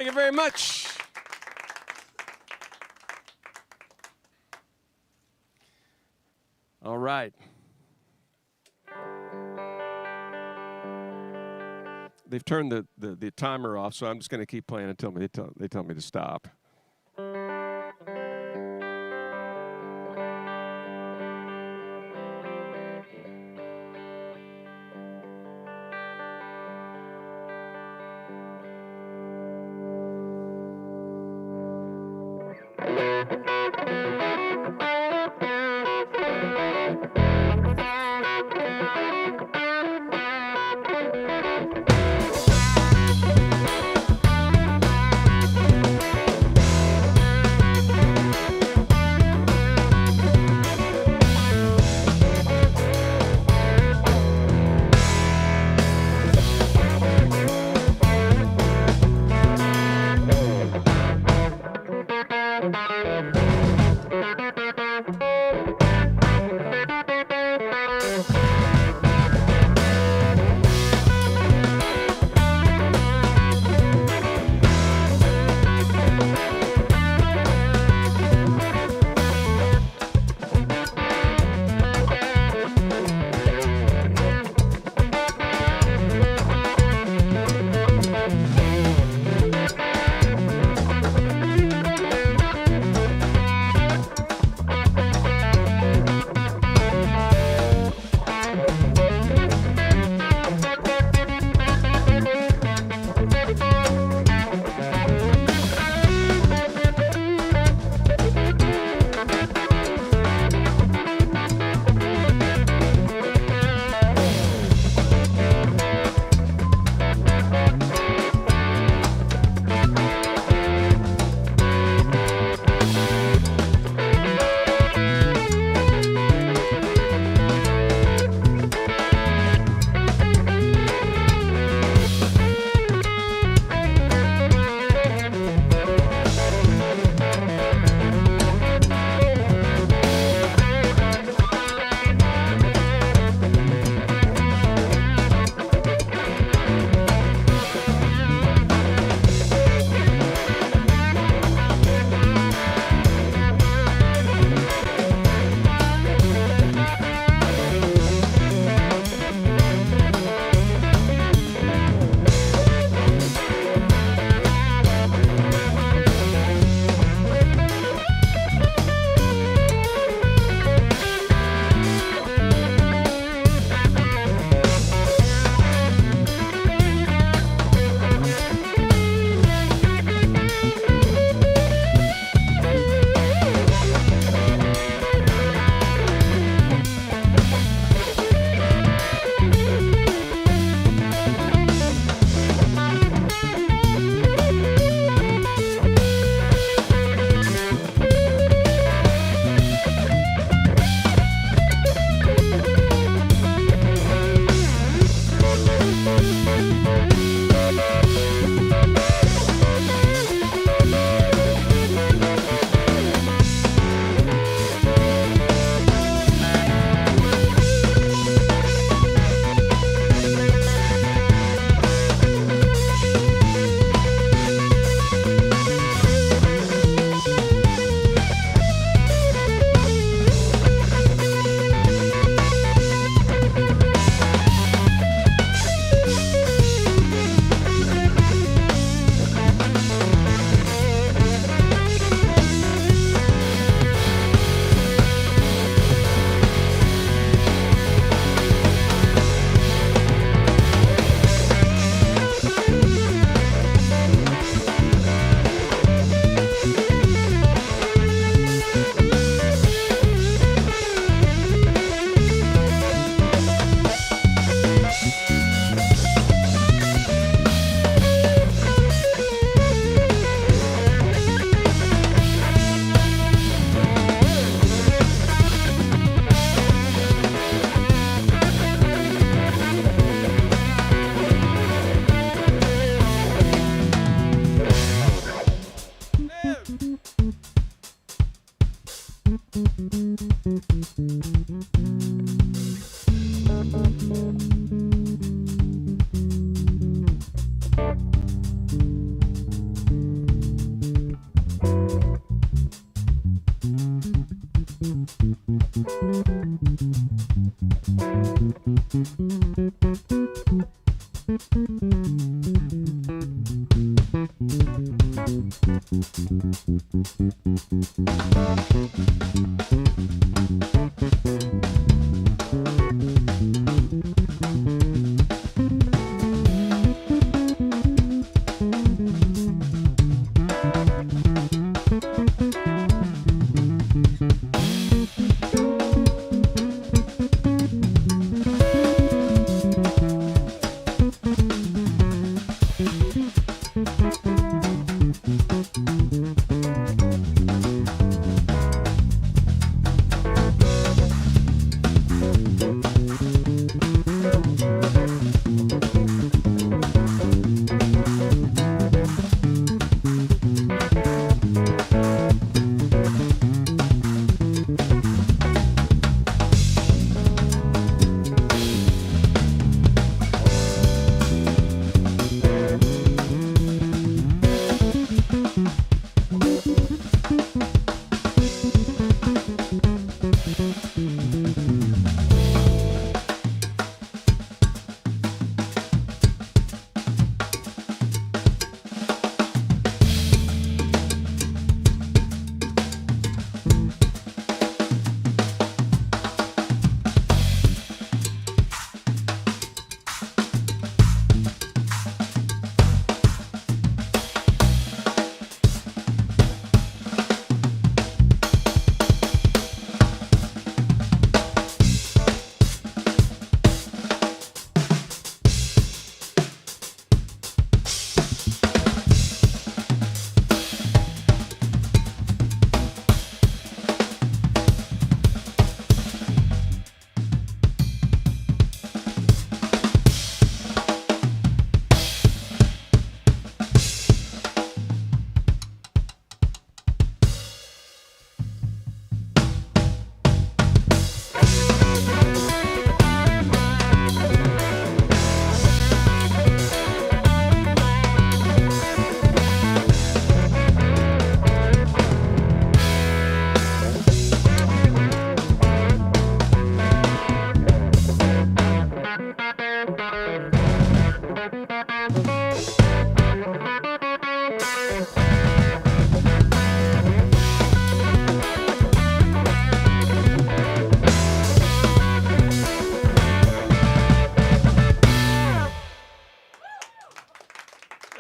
Speaker 6: Thank you very much. All right. They've turned the timer off, so I'm just going to keep playing until they tell me to stop.
Speaker 8: Thank you.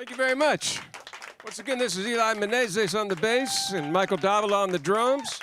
Speaker 6: Thank you very much. Once again, this is Eli Menezes on the bass and Michael Davila on the drums.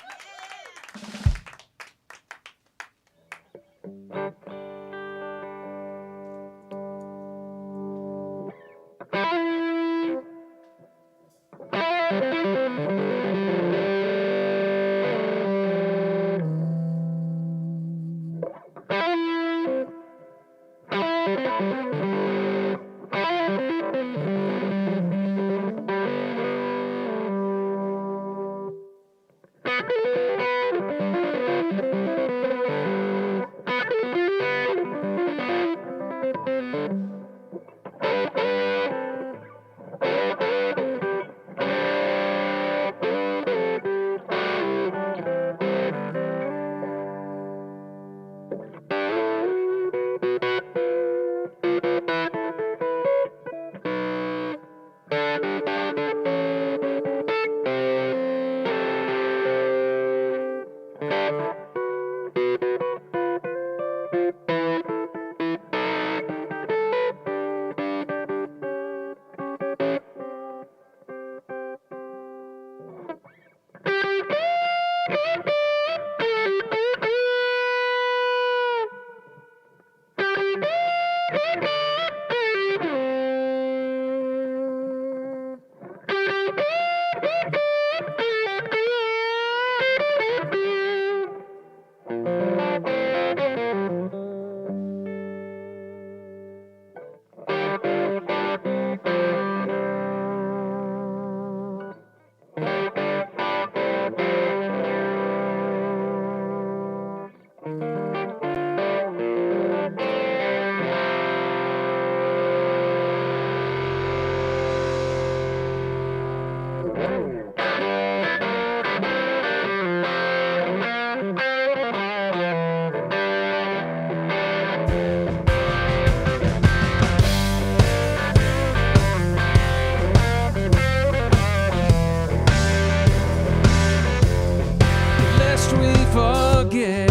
Speaker 6: we forget,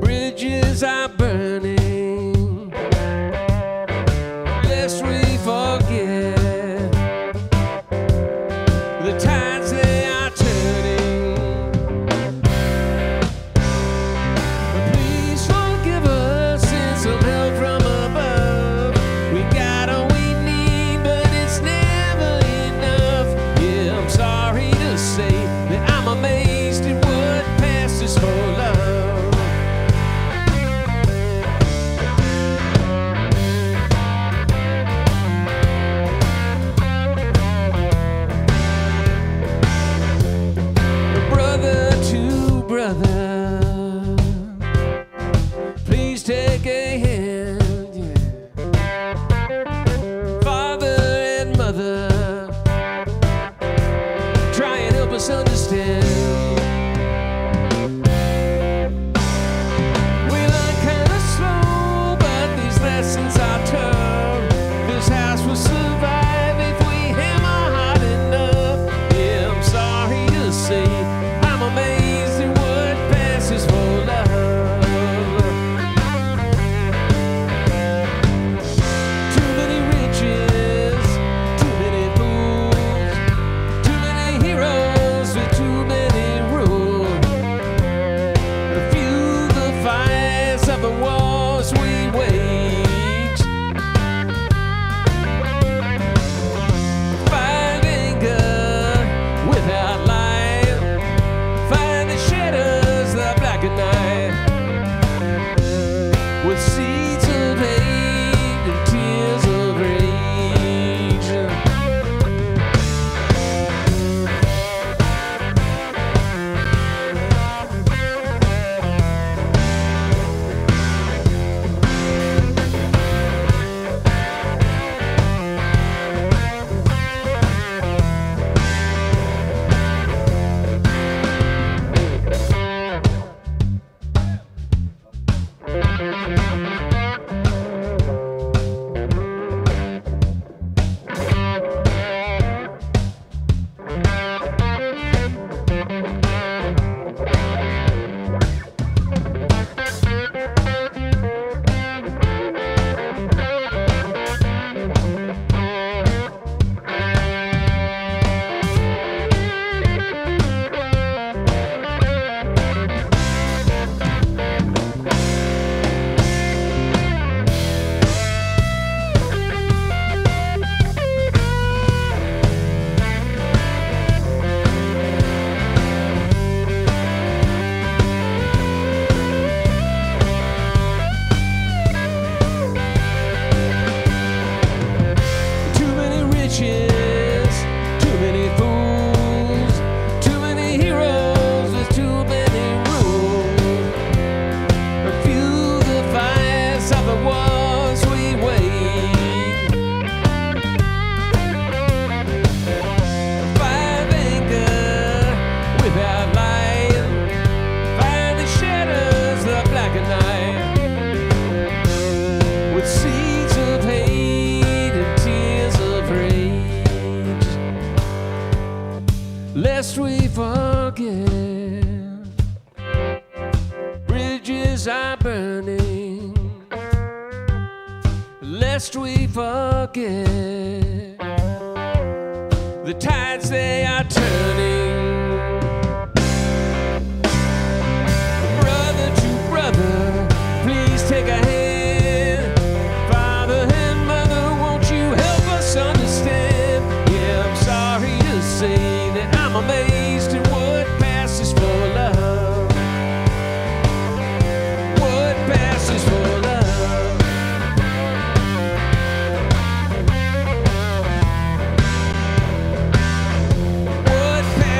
Speaker 6: bridges are burning, lest we forget the tides they are turning. Please forgive us, send some help from above. We got all we need, but it's never enough. Yeah, I'm sorry to say that I'm amazed at what passes for love. Brother to brother, please take a hand, yeah. Father and mother, try and help us understand. We learn kind of slow, but these lessons are tough. This house will survive if we hammer hard enough. Yeah, I'm sorry to say I'm amazed at what passes for love. Too many riches, too many fools, too many heroes with too many rules. Few the fires of the wars we wage. Find anger without light. Find the shadows that blacken night. With seeds of hate and tears of rage. Too many riches, too many fools, too many heroes with too many rules. Few the fires of the wars we wage. Find anger without light. Find the shadows that blacken night. With seeds of hate and tears of rage. Lest we forget, bridges are burning. Lest we forget, the tides they are turning. Brother to brother, please take a hand. Father and mother, won't you help us understand? Yeah, I'm sorry to say that I'm amazed at what passes for love. What passes for love. What passes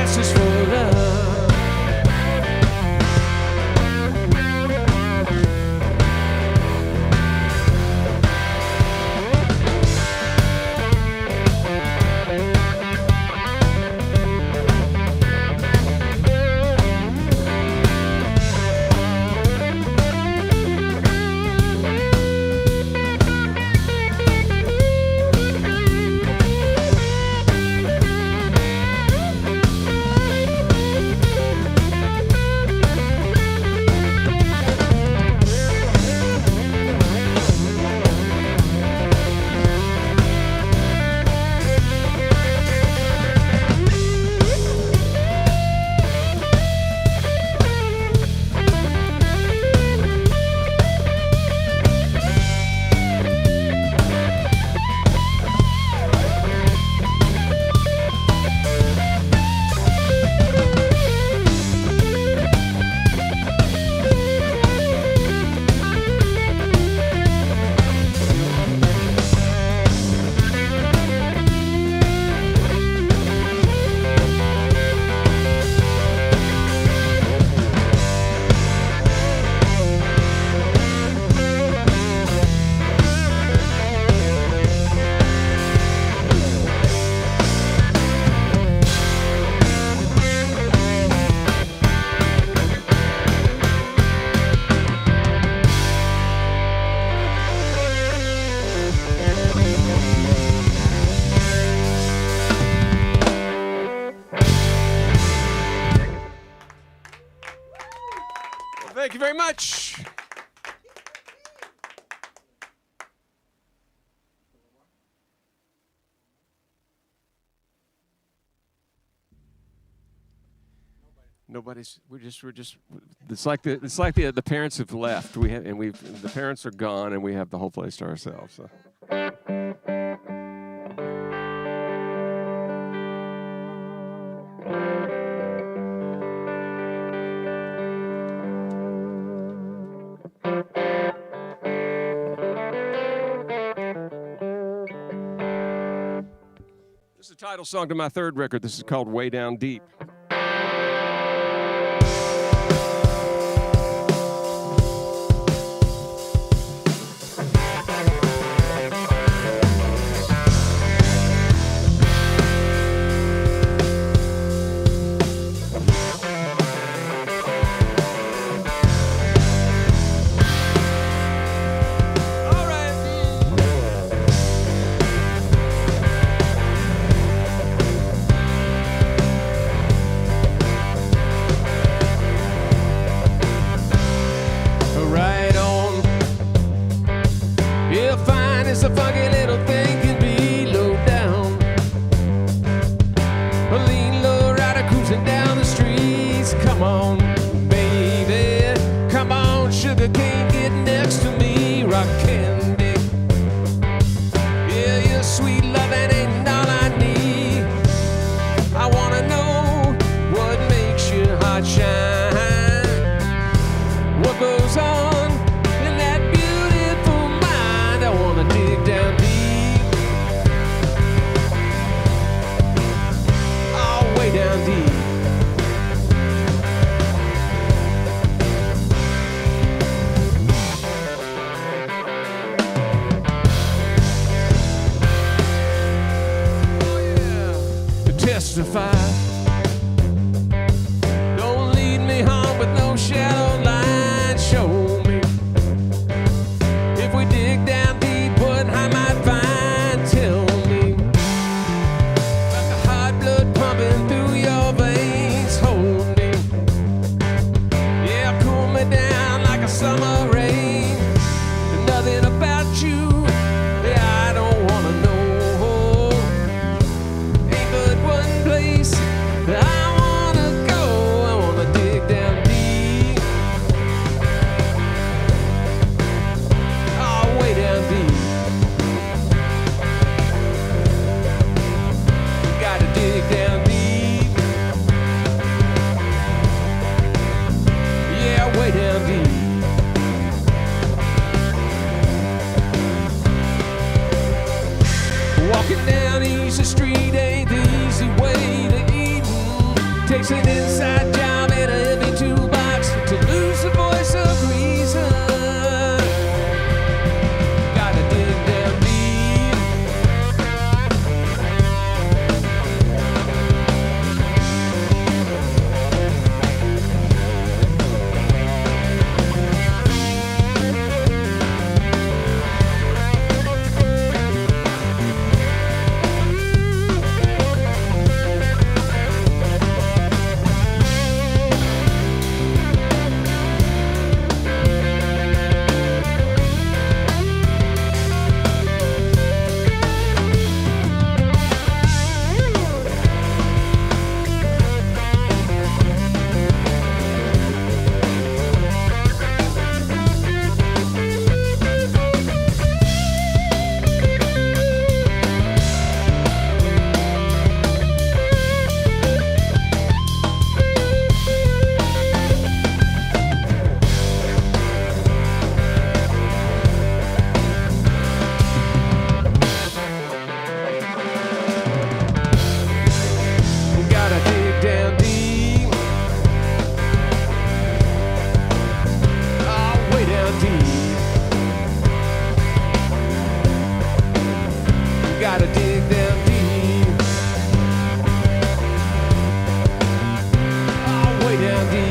Speaker 6: Thank you very much. We're just. It's like the parents have left. The parents are gone, and we have the whole place to ourselves. So. This is the title song to my third record. This is called Way Down Deep. It's a funky little thing, can be low down. A lean low rider cruising down the streets. Come on, baby. Come on, sugar cane, get next to me. Rock candy. Yeah, your sweet loving ain't all I need. I wanna know what makes your heart shine. What goes on? Dig down deep, oh, way down deep. Oh yeah, to testify. Don't lead me home with no shadow line. Show me if we dig down deep. I might find, tell me about the hot blood pumping through your veins. Hold me, yeah, cool me down like a summer rain. And nothing about you, yeah, I don't wanna know. Ain't but one place that I wanna go. I wanna dig down deep, oh, way down deep. Dig down deep, yeah, way down deep. Walking down Easy Street ain't the easy way to eat. Takes an inside job and a heavy toolbox to lose the voice of reason. Gotta dig down deep. Gotta dig down deep, oh, way down deep.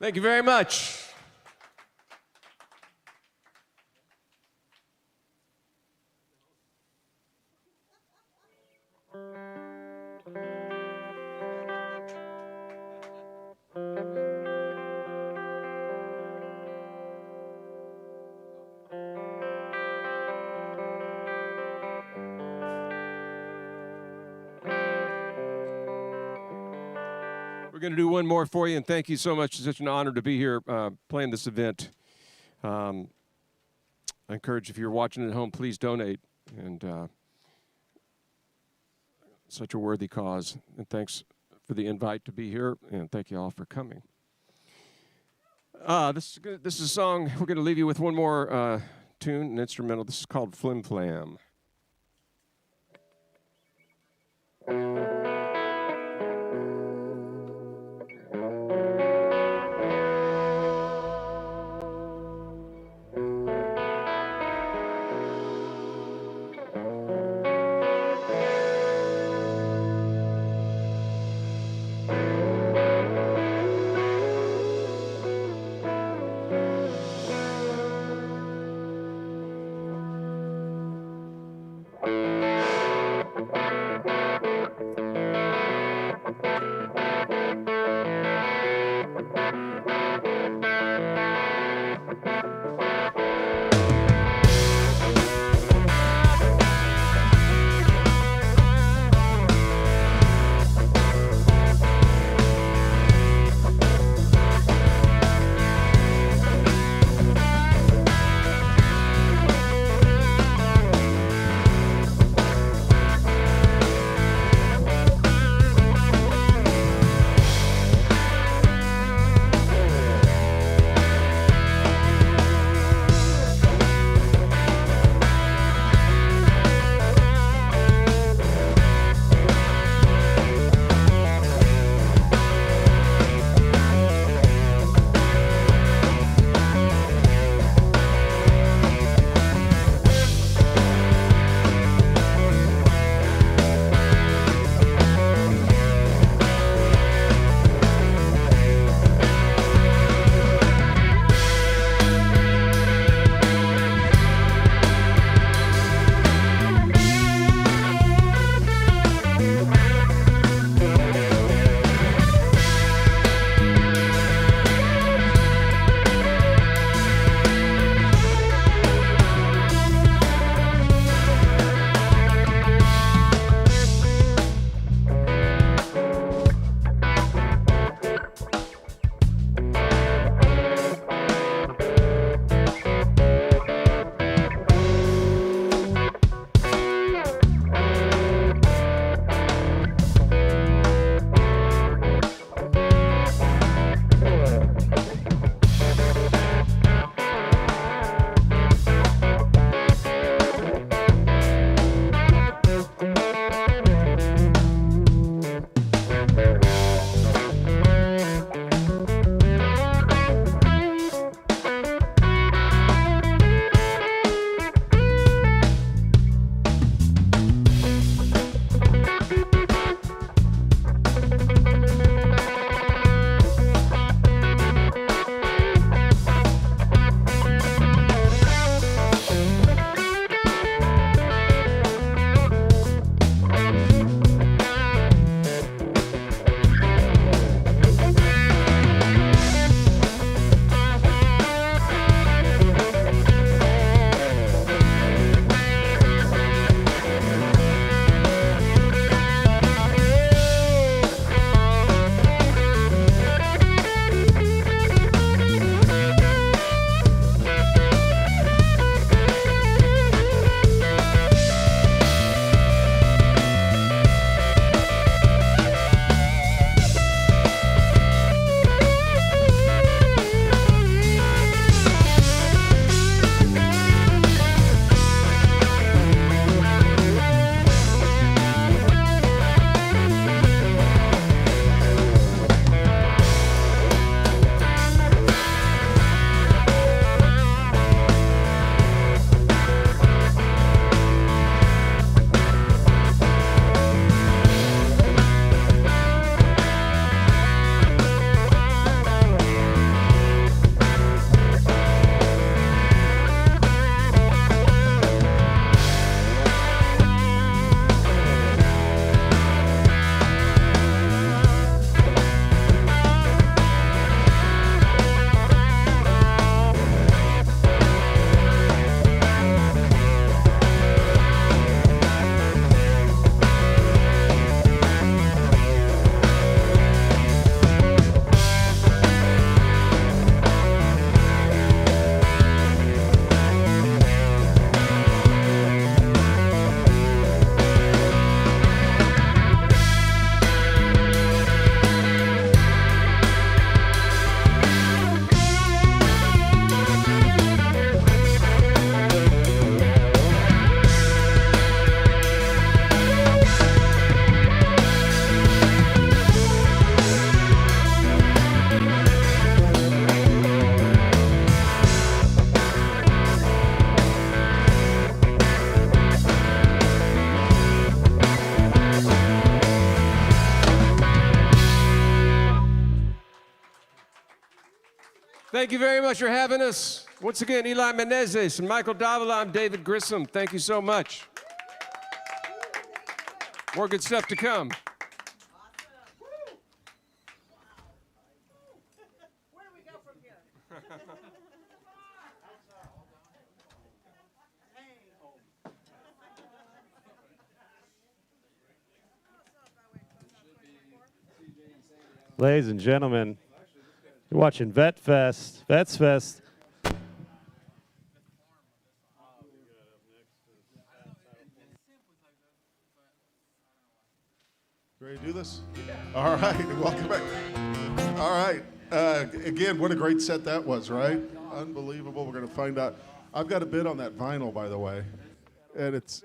Speaker 6: Thank you very much. We're going to do one more for you, and thank you so much. It's such an honor to be here playing this event. I encourage, if you're watching at home, please donate. And such a worthy cause. And thanks for the invite to be here, and thank you all for coming. This is a song. We're going to leave you with one more tune, an instrumental. This is called Flim Flam. Thank you very much for having us. Once again, Eli Menezes and Michael Davila. I'm David Grissom. Thank you so much. More good stuff to come.
Speaker 8: Where do we go from here?
Speaker 9: Ladies and gentlemen, you're watching VetsFest.
Speaker 1: Ready to do this? All right, welcome back. All right, again, what a great set that was, right? Unbelievable. We're going to find out. I've got a bid on that vinyl, by the way, and it's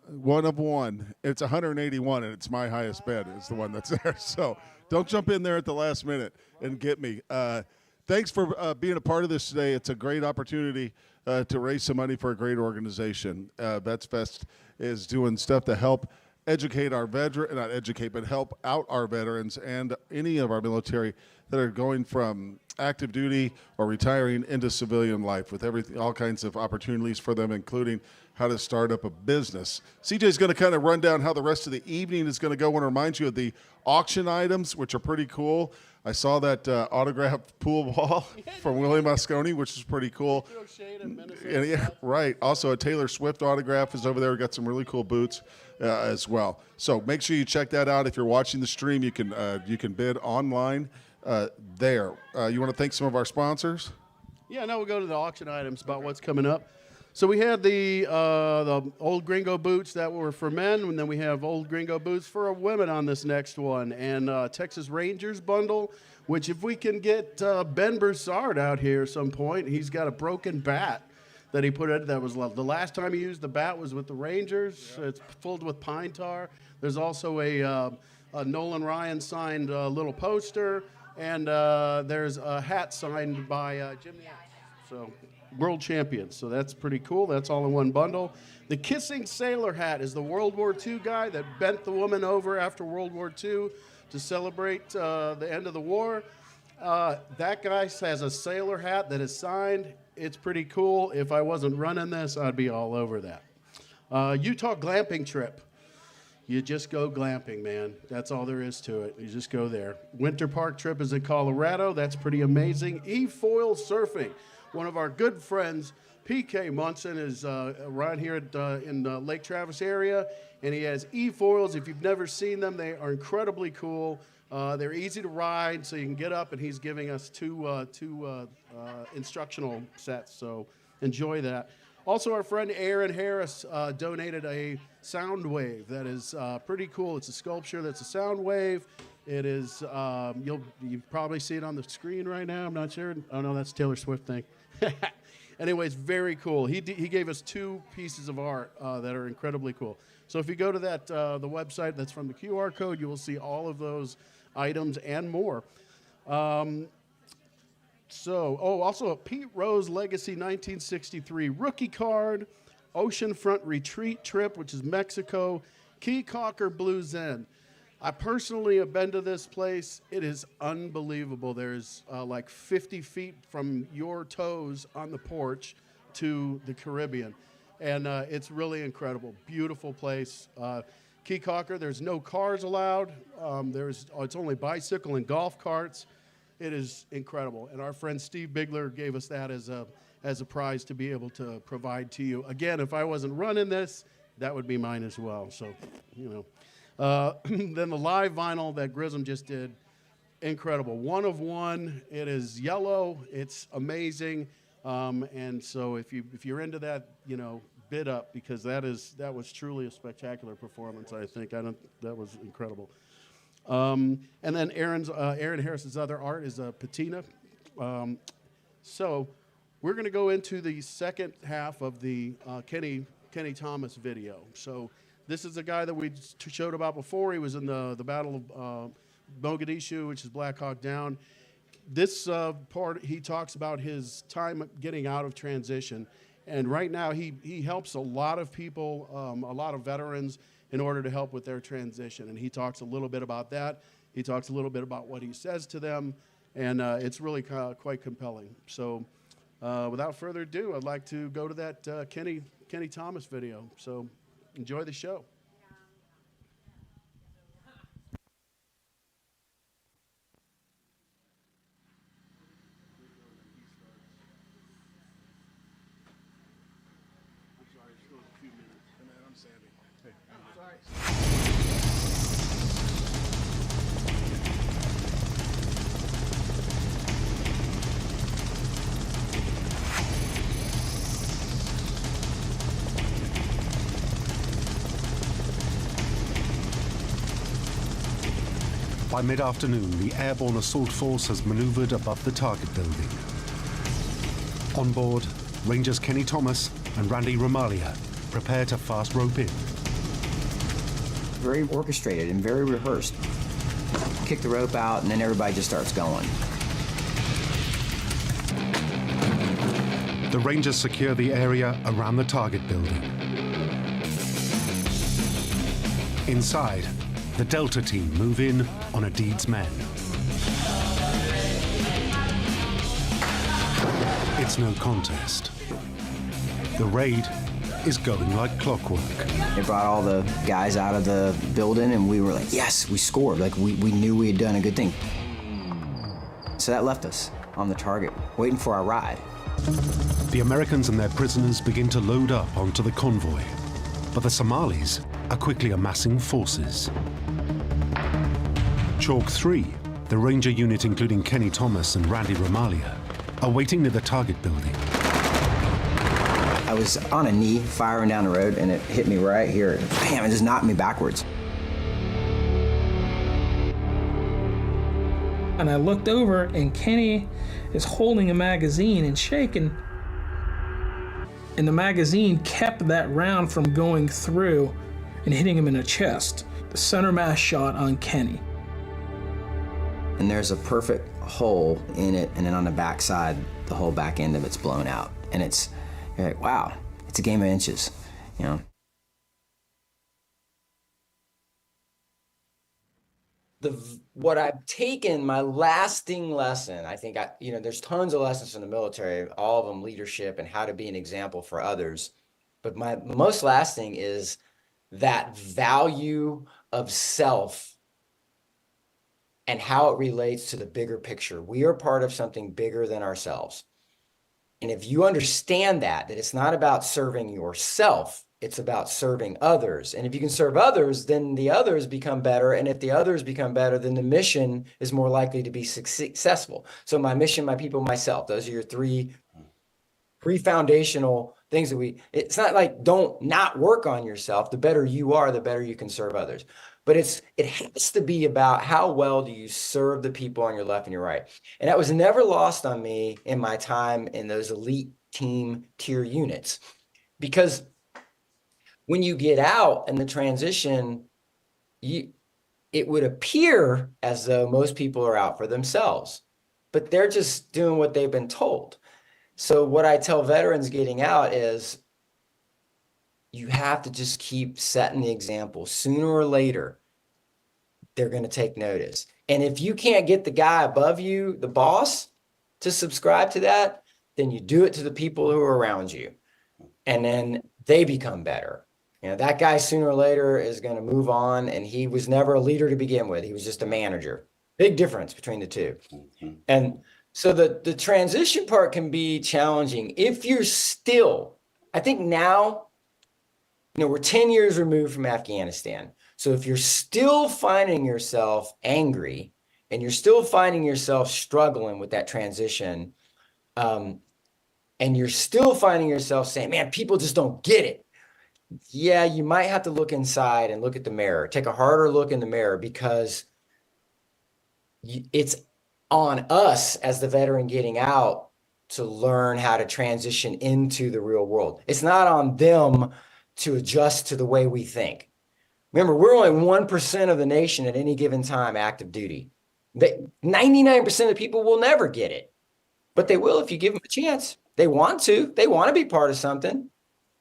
Speaker 1: one of one. It's 181, and it's my highest bid. It's the one that's there. So don't jump in there at the last minute and get me. Thanks for being a part of this today. It's a great opportunity to raise some money for a great organization. VetsFest is doing stuff to help educate our not educate, but help out our veterans and any of our military that are going from active duty or retiring into civilian life with everything, all kinds of opportunities for them, including how to start up a business. CJ's going to kind of run down how the rest of the evening is going to go and remind you of the auction items, which are pretty cool. I saw that autographed pool ball from Willie Moscone, which is pretty cool. And yeah, right. Also, a Taylor Swift autograph is over there. We got some really cool boots as well. So make sure you check that out. If you're watching the stream, you can bid online there. You want to thank some of our sponsors?
Speaker 2: Yeah, now we'll go to the auction items about what's coming up. So we had the old Gringo boots that were for men, and then we have old Gringo boots for women on this next one, and Texas Rangers bundle, which if we can get Ben Broussard out here at some point, he's got a broken bat that he put in. That was the last time he used the bat was with the Rangers. Yeah. It's filled with pine tar. There's also a Nolan Ryan signed little poster, and there's a hat signed by Jim Nance. So world champions. So that's pretty cool. That's all in one bundle. The Kissing Sailor hat is the World War II guy that bent the woman over after World War II to celebrate the end of the war. That guy has a sailor hat that is signed. It's pretty cool. If I wasn't running this, I'd be all over that. Utah glamping trip. You just go glamping, man. That's all there is to it. You just go there. Winter park trip is in Colorado. That's pretty amazing. E-foil surfing. One of our good friends, PK Munson, is right here in the Lake Travis area, and he has e-foils. If you've never seen them, they are incredibly cool. They're easy to ride, so you can get up, and he's giving us two instructional sets, so enjoy that. Also, our friend Aaron Harris donated a sound wave that is pretty cool. It's a sculpture that's a sound wave. It is, you probably see it on the screen right now. I'm not sure. Oh, no, that's Taylor Swift thing. Anyways, very cool. He gave us two pieces of art that are incredibly cool. So if you go to that the website that's from the QR code, you will see all of those items and more. Also a Pete Rose Legacy 1963 rookie card, Oceanfront Retreat Trip, which is Mexico, Key Cocker Blues Inn. I personally have been to this place. It is unbelievable. There's like 50 feet from your toes on the porch to the Caribbean. And it's really incredible. Beautiful place. Key Cocker, there's no cars allowed. It's only bicycle and golf carts. It is incredible. And our friend Steve Bigler gave us that as a prize to be able to provide to you. Again, if I wasn't running this, that would be mine as well. So, you know. Then the live vinyl that Grissom just did, incredible. One of one. It is yellow. It's amazing. And so if you're into that, you know, bid up, because that was truly a spectacular performance. I think that was incredible. And then Aaron Harris's other art is a patina. So we're going to go into the second half of the Kenny Thomas video. So. This is a guy that we showed about before. He was in the Battle of Mogadishu, which is Black Hawk Down. This part, he talks about his time getting out of transition. And right now, he helps a lot of people, a lot of veterans, in order to help with their transition. And he talks a little bit about that. He talks a little bit about what he says to them. and it's really quite compelling. So without further ado, I'd like to go to that Kenny Thomas video. So enjoy the show.
Speaker 10: By mid-afternoon, the airborne assault force has maneuvered above the target building. On board, Rangers Kenny Thomas and Randy Romalia prepare to fast rope in.
Speaker 3: Very orchestrated and very rehearsed. Kick the rope out, and then everybody just starts going.
Speaker 10: The Rangers secure the area around the target building. Inside, the Delta team move in on a Deed's men. It's no contest. The raid is going like clockwork.
Speaker 3: They brought all the guys out of the building, and we were like, yes, we scored. Like, we knew we had done a good thing. So that left us on the target, waiting for our ride.
Speaker 10: The Americans and their prisoners begin to load up onto the convoy, but the Somalis are quickly amassing forces. Chalk 3, the Ranger unit including Kenny Thomas and Randy Romalia, are waiting near the target building.
Speaker 3: I was on a knee firing down the road, and it hit me right here. Bam, it just knocked me backwards.
Speaker 11: And I looked over, and Kenny is holding a magazine and shaking. And the magazine kept that round from going through and hitting him in the chest. The center mass shot on Kenny.
Speaker 3: And there's a perfect hole in it, and then on the back side, the whole back end of it's blown out. And you're like, wow, it's a game of inches, you know? What I've taken, my lasting lesson, I think, there's tons of lessons from the military, all of them leadership and how to be an example for others. But my most lasting is that value of self and how it relates to the bigger picture. We are part of something bigger than ourselves. And if you understand that it's not about serving yourself, it's about serving others. And if you can serve others, then the others become better. And if the others become better, then the mission is more likely to be successful. So my mission, my people, myself, those are your three foundational things that it's not like don't not work on yourself. The better you are, the better you can serve others. But it has to be about how well do you serve the people on your left and your right. And that was never lost on me in my time in those elite team tier units. Because when you get out and the transition, it would appear as though most people are out for themselves, but they're just doing what they've been told. So what I tell veterans getting out is you have to just keep setting the example. Sooner or later, they're going to take notice. And if you can't get the guy above you, the boss, to subscribe to that, then you do it to the people who are around you. And then they become better. You know, that guy sooner or later is going to move on, and he was never a leader to begin with. He was just a manager. Big difference between the two. And so the transition part can be challenging if you're still, I think now, we're 10 years removed from Afghanistan. So if you're still finding yourself angry and you're still finding yourself struggling with that transition, and you're still finding yourself saying, man, people just don't get it. Yeah, you might have to look inside and look at the mirror, take a harder look in the mirror, because it's on us as the veteran getting out to learn how to transition into the real world. It's not on them to adjust to the way we think. Remember, we're only 1% of the nation at any given time active duty. 99% of people will never get it, but they will if you give them a chance. They want to be part of something.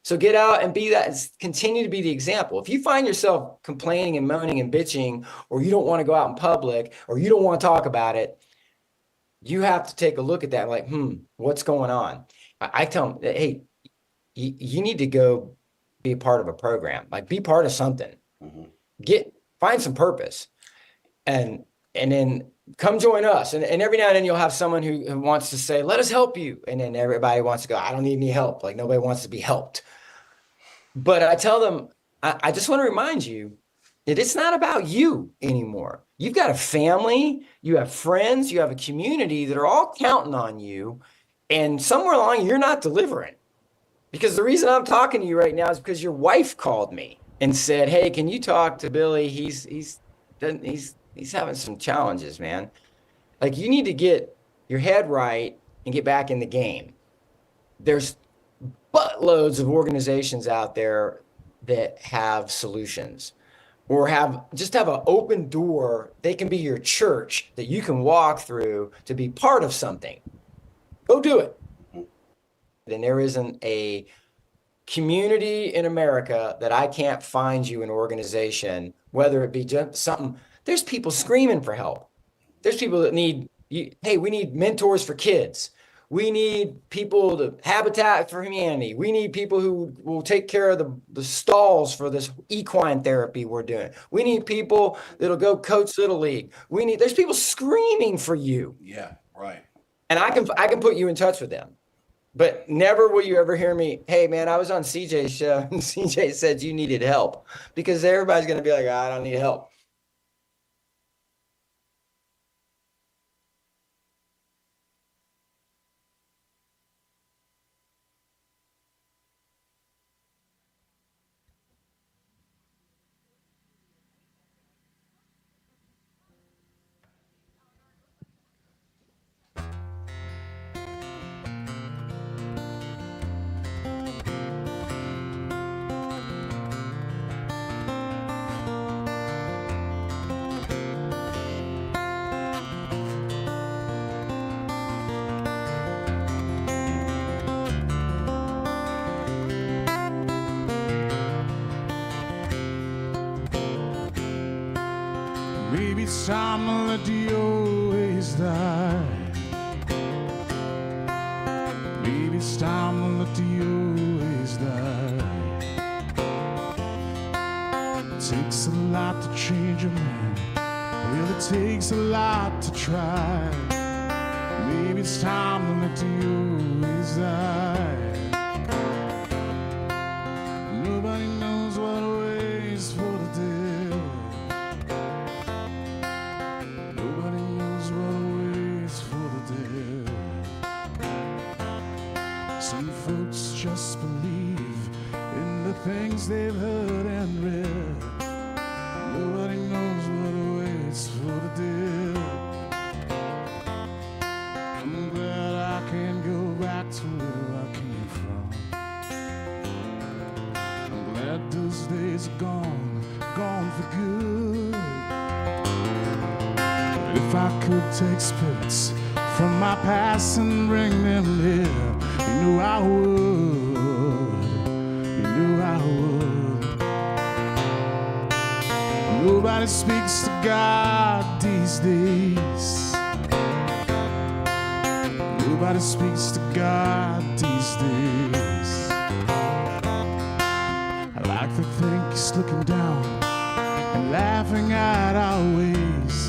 Speaker 3: So get out and be that, and continue to be the example. If you find yourself complaining and moaning and bitching, or you don't want to go out in public, or you don't want to talk about it, you have to take a look at that, like, what's going on? I tell them, hey, you need to go be a part of a program, like be part of something, find some purpose, and then come join us. And every now and then you'll have someone who wants to say, let us help you. And then everybody wants to go, I don't need any help. Like nobody wants to be helped. But I tell them, I just want to remind you that it's not about you anymore. You've got a family, you have friends, you have a community that are all counting on you. And somewhere along, you're not delivering. Because the reason I'm talking to you right now is because your wife called me and said, hey, can you talk to Billy? He's having some challenges, man. Like you need to get your head right and get back in the game. There's buttloads of organizations out there that have solutions or have an open door. They can be your church that you can walk through to be part of something. Go do it. And there isn't a community in America that I can't find you an organization, whether it be just something. There's people screaming for help. There's people that need, hey, we need mentors for kids. We need people to Habitat for Humanity. We need people who will take care of the stalls for this equine therapy we're doing. We need people that'll go coach Little League. There's people screaming for you.
Speaker 12: Yeah, right.
Speaker 3: And I can put you in touch with them. But never will you ever hear me, hey, man, I was on CJ's show and CJ said you needed help. Because everybody's going to be like, I don't need help.
Speaker 13: Maybe it's time to let the old ways die. Maybe it's time to let the old ways die. It takes a lot to change a man. Well, it takes a lot to try. Maybe it's time to let the old ways die. Nobody knows what awaits for the devil. Nobody knows what awaits for the devil. Some folks just believe in the things they've heard and read. Nobody knows what awaits for the devil. I'm glad I can go back to where I came from. I'm glad those days are gone for good. But if I could take spirits from my past and bring them here, you know I would, you know I would. Nobody speaks to God these days. Nobody speaks to God these days. I like to think he's looking down and laughing at our ways.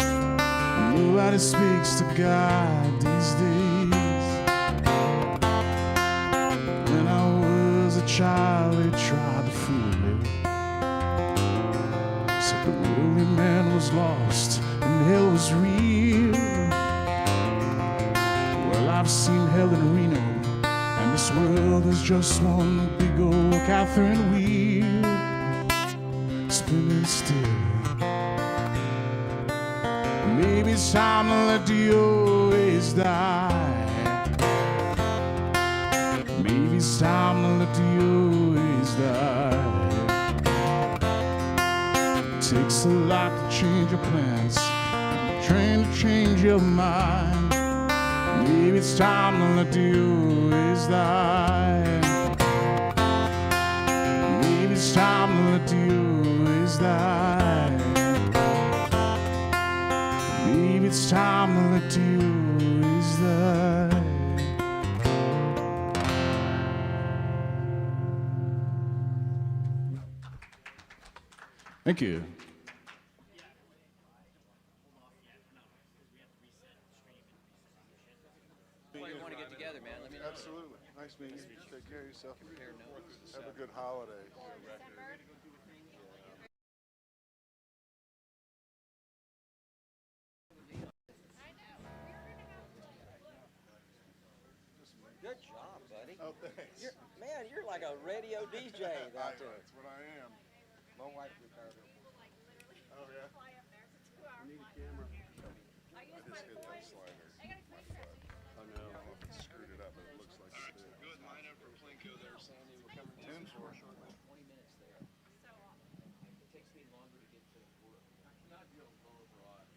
Speaker 13: Nobody speaks to God these days. When I was a child, they tried to fool me. Said the worldly man was lost and hell was real. Well, I've seen hell in Reno, and this world is just one big old Catherine wheel, spinning still. Maybe it's time to let the old ways die. Maybe it's time to let the old ways die. It takes a lot to change your plans, trying to change your mind. Maybe it's time to let the old ways die. Maybe it's time to let the old ways die. Maybe it's time to let the old ways Thank you.
Speaker 7: Well, you want to get together, man. Let me know.
Speaker 1: Absolutely. Nice meeting you. Take care of yourself. Have a good holiday.
Speaker 7: Good job, buddy.
Speaker 1: Oh, thanks.
Speaker 7: Man, you're like a radio DJ out there.
Speaker 1: That's what I am.
Speaker 7: My wife retired.
Speaker 1: Oh, yeah? I need a camera. I just hit that slider. I know. I don't know if it screwed it up, but it looks like it did. Good lineup for Plinko there, Sandy. We're coming 10 for
Speaker 7: 20 minutes there. It takes me longer to get to work. Not real low broad.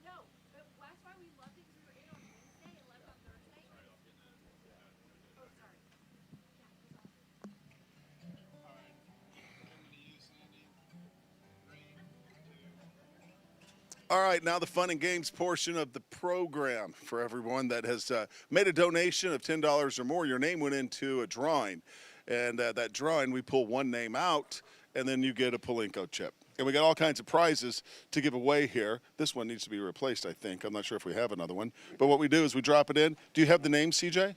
Speaker 4: No, but that's why we loved it because we were in on Wednesday and left on Thursday. Oh, sorry.
Speaker 1: All right, now the fun and games portion of the program for everyone that has made a donation of $10 or more. Your name went into a drawing, and that drawing, we pull one name out, and then you get a Plinko chip. And we got all kinds of prizes to give away here. This one needs to be replaced, I think. I'm not sure if we have another one. But what we do is we drop it in. Do you have the name, CJ?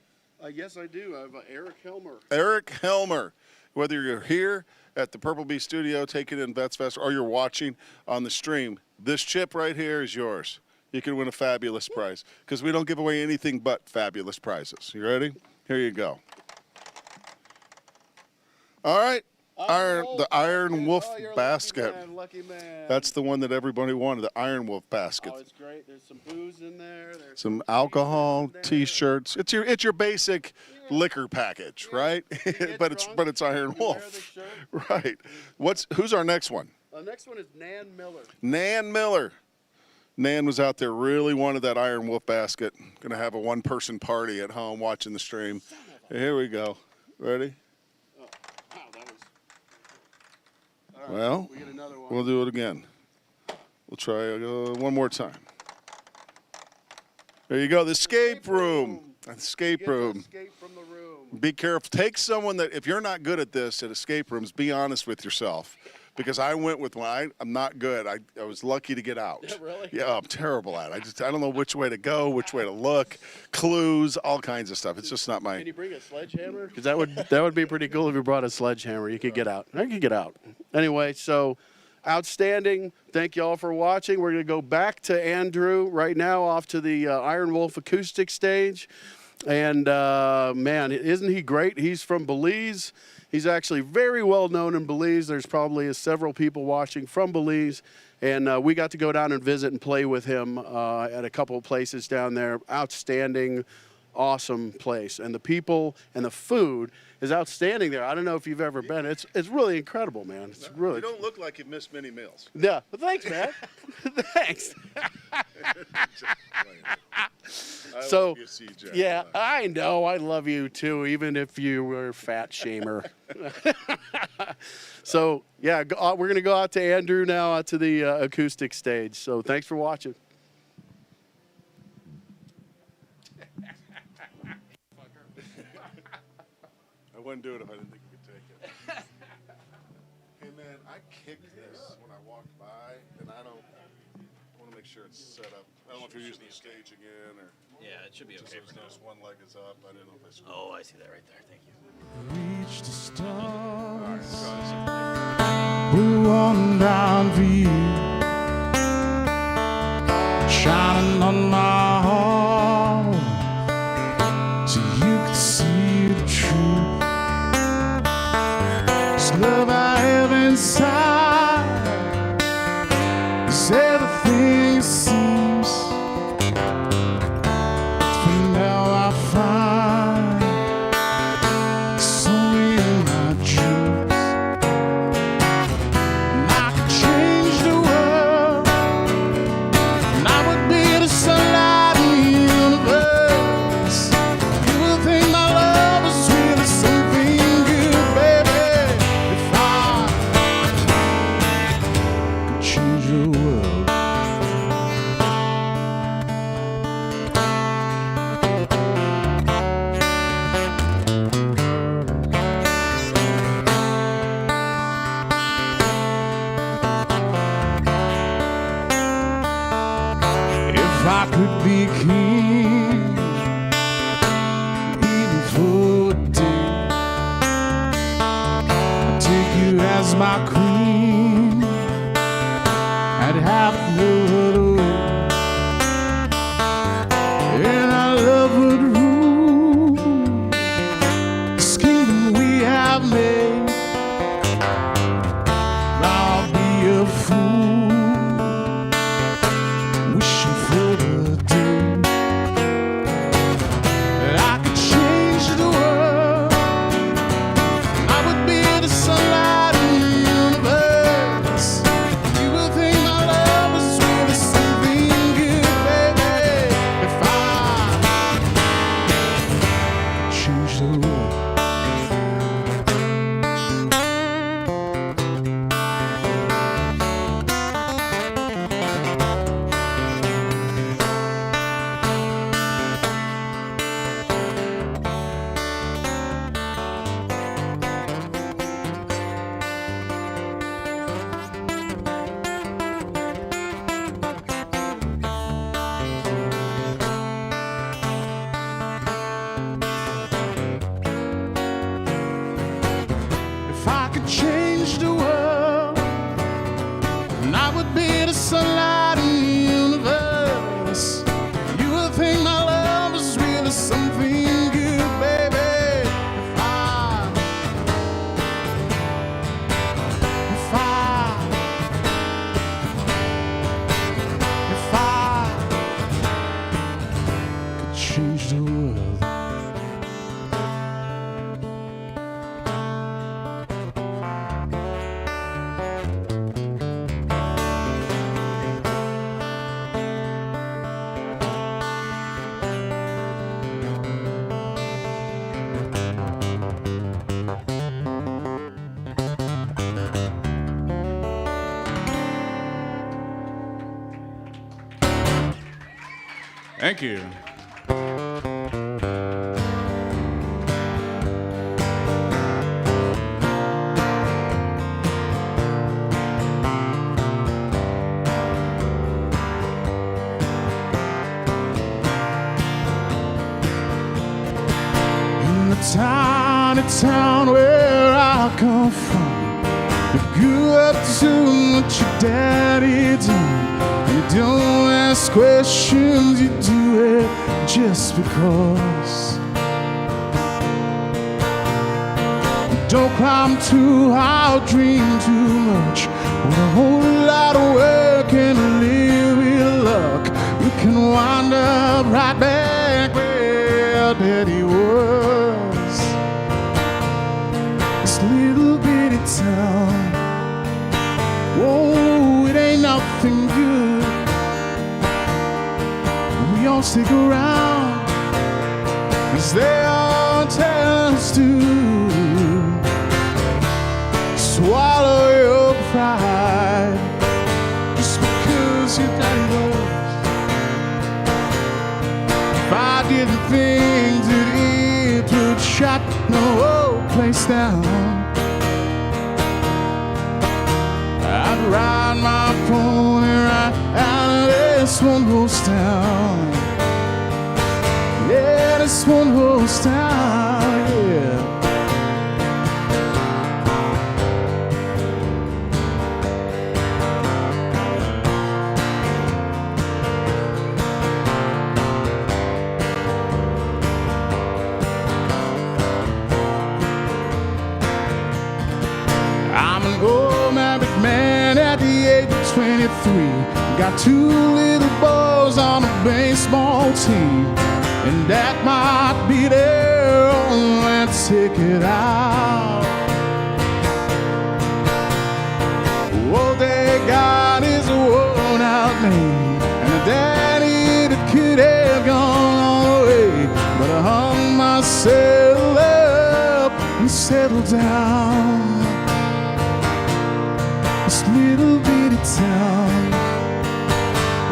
Speaker 2: Yes, I do. I have Eric Helmer.
Speaker 1: Eric Helmer. Whether you're here at the Purple Bee Studio taking in VetsFest or you're watching on the stream, this chip right here is yours. You can win a fabulous prize because we don't give away anything but fabulous prizes. You ready? Here you go. All right. The Iron Wolf basket.
Speaker 2: Lucky man.
Speaker 1: That's the one that everybody wanted, the Iron Wolf basket.
Speaker 2: Oh, it's great. There's some booze in there. There's
Speaker 1: Some alcohol, T-shirts. It's your basic liquor package, right? but it's Iron Wolf, right? Who's our next one?
Speaker 2: The next one is Nan Miller.
Speaker 1: Nan Miller. Nan was out there, really wanted that Iron Wolf basket. Gonna have a one-person party at home watching the stream. Here we go. Ready?
Speaker 2: Oh, wow, that was.
Speaker 1: Well,
Speaker 2: we get another one.
Speaker 1: we'll do it again. We'll try one more time. There you go. The escape room. Escape room.
Speaker 2: Escape from the room.
Speaker 1: Be careful. Take someone that, if you're not good at this, at escape rooms, be honest with yourself. Because I went with one. I'm not good. I was lucky to get out.
Speaker 2: Yeah, really?
Speaker 1: Yeah, I'm terrible at it. I don't know which way to go, which way to look, clues, all kinds of stuff. It's just not my.
Speaker 2: Can you bring a sledgehammer? Because that would be pretty cool if you brought a sledgehammer. You could get out. I could get out. Anyway, so outstanding. Thank you all for watching. We're going to go back to Andrew right now, off to the Iron Wolf acoustic stage. And man, isn't he great? He's from Belize. He's actually very well known in Belize. There's probably several people watching from Belize. And we got to go down and visit and play with him at a couple of places down there. Outstanding, awesome place. And the people and the food is outstanding there. I don't know if you've ever been. It's really incredible, man. It's really.
Speaker 1: You don't look like you've missed many meals.
Speaker 2: Yeah. Well, thanks, man. Thanks.
Speaker 1: I
Speaker 2: So,
Speaker 1: love you, CJ.
Speaker 2: yeah, I know. I love you too, even if you were a fat shamer. So, yeah, we're going to go out to Andrew now, out to the acoustic stage. So, thanks for watching.
Speaker 1: I wouldn't do it if I didn't think you could take it. Hey, man, I kicked this when I walked by, and I want to make sure it's set up. I don't know if you're using the stage again or.
Speaker 7: Yeah, it should be okay.
Speaker 1: Just one leg is up. I didn't know if I screwed.
Speaker 7: Oh, I see that right there. Thank you.
Speaker 13: Reach the stars.
Speaker 1: Guys.
Speaker 13: Blue on down view, shining on my heart, so you can see the truth. This love I have inside is everything it seems. For now I find it's only in my dreams. And I could change the world, and I would be the sunlight. was my queen. I'd have no other way, and our love would rule this kingdom we have made. I'll be a fool wishing for the day that I could change the world. I would be the sunlight in the universe. You would think my love was really something good, baby, if I changed the world. If I could change the world, and I would be the sunlight in the universe. You would think my love was really something good, baby. If I could change the world. Thank you. In the tiny town where I come from, you grew up doing what your daddy did. You don't ask questions, you do it just because. Don't climb too high, dream too much. With a whole lot of work and a little bit of luck, you can wind up right back where Daddy was. This little bitty town, whoa, it ain't nothing good. We all stick around, as they all tell us to. Swallow your pride, just because your daddy knows. If I did the things that it would shut the whole place down, I'd ride my pony right out of this one horse town. Yeah, this one horse town, yeah. I'm an old married man at the age of 23. Got two little boys on a baseball team, and that might be their only ticket out. What they got is a worn-out man, and a daddy that could have gone all the way. But I hung myself up and settled down. This little bitty town,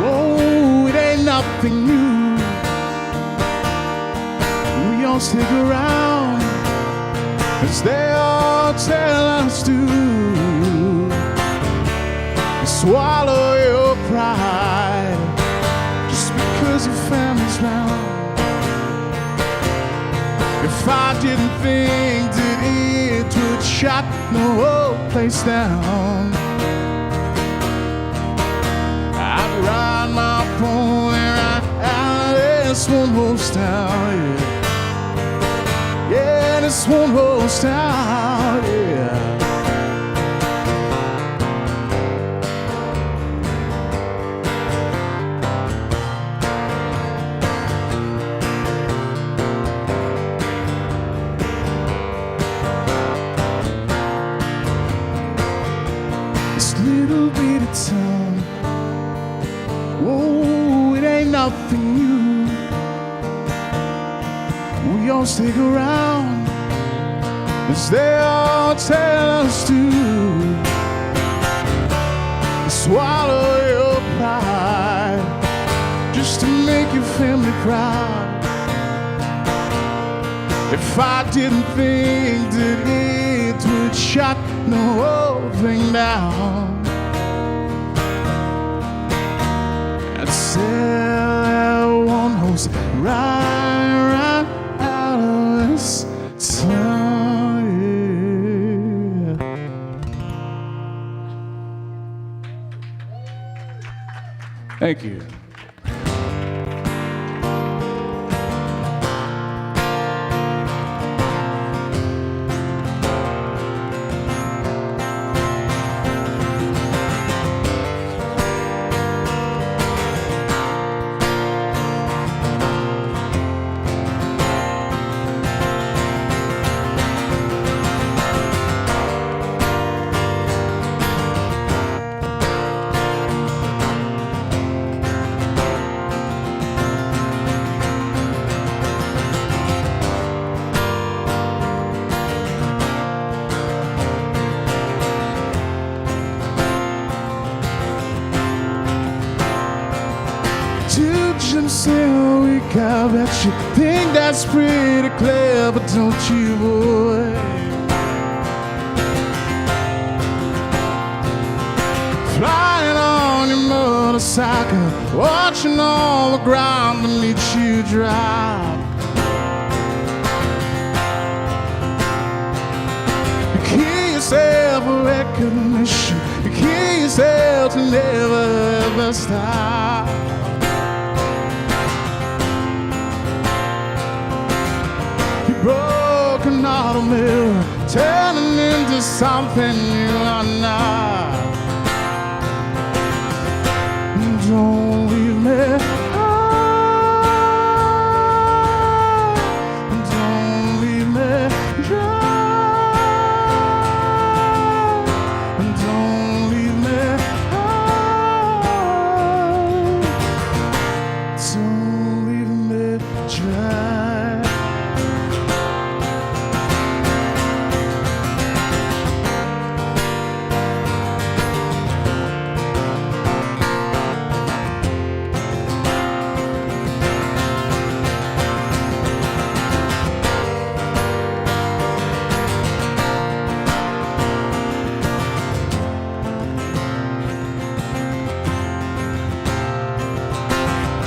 Speaker 13: whoa, it ain't nothing new. We all stick around, as they all tell us to. Swallow your pride, just because your family's round. If If I didn't think that it would shut the whole place down, I'd ride my pony right out of this one horse town, yeah. Yeah, this one horse town, yeah. Little bitty town, oh, it ain't nothing new. We all stick around as they all tell us to. Swallow your pride just to make your family proud. If I didn't think that it would shut the whole thing down, I'd sell that one horse right out of this town, yeah.
Speaker 6: Thank you.
Speaker 13: I bet you think that's pretty clever, don't you, boy? Flying on your motorcycle, watching all the ground beneath you drop. You kill yourself for recognition, you kill yourself to never ever stop. Broken auto mirror, turning into something you are not. Don't leave me. Don't leave me dry. Don't leave me. Don't leave me dry.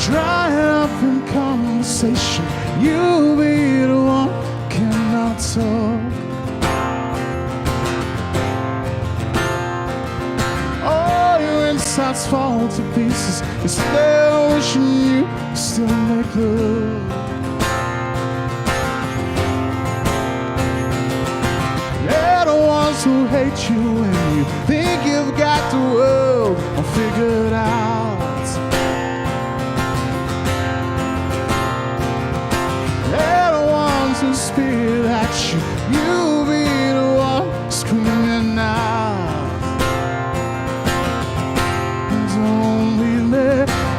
Speaker 13: Drying up in conversation, you'll be the one cannot talk. All your insides fall to pieces, it's still wishing you still make love. They're the ones who hate you when you think you've got the world all figured out. To spit at you, you'll be the one screaming out. Don't leave me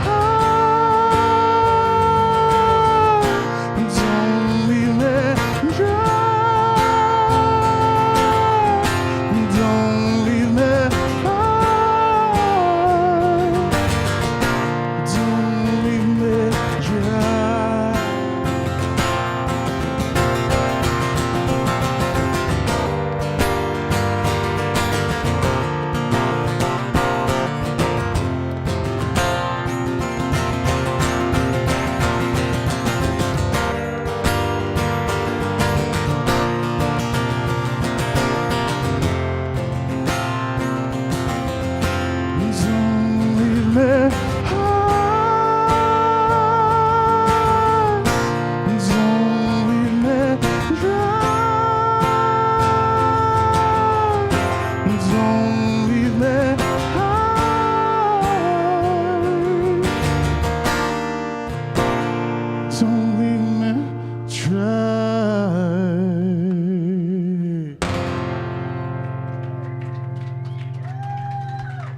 Speaker 13: high, don't leave me dry, don't leave me high, don't leave me dry.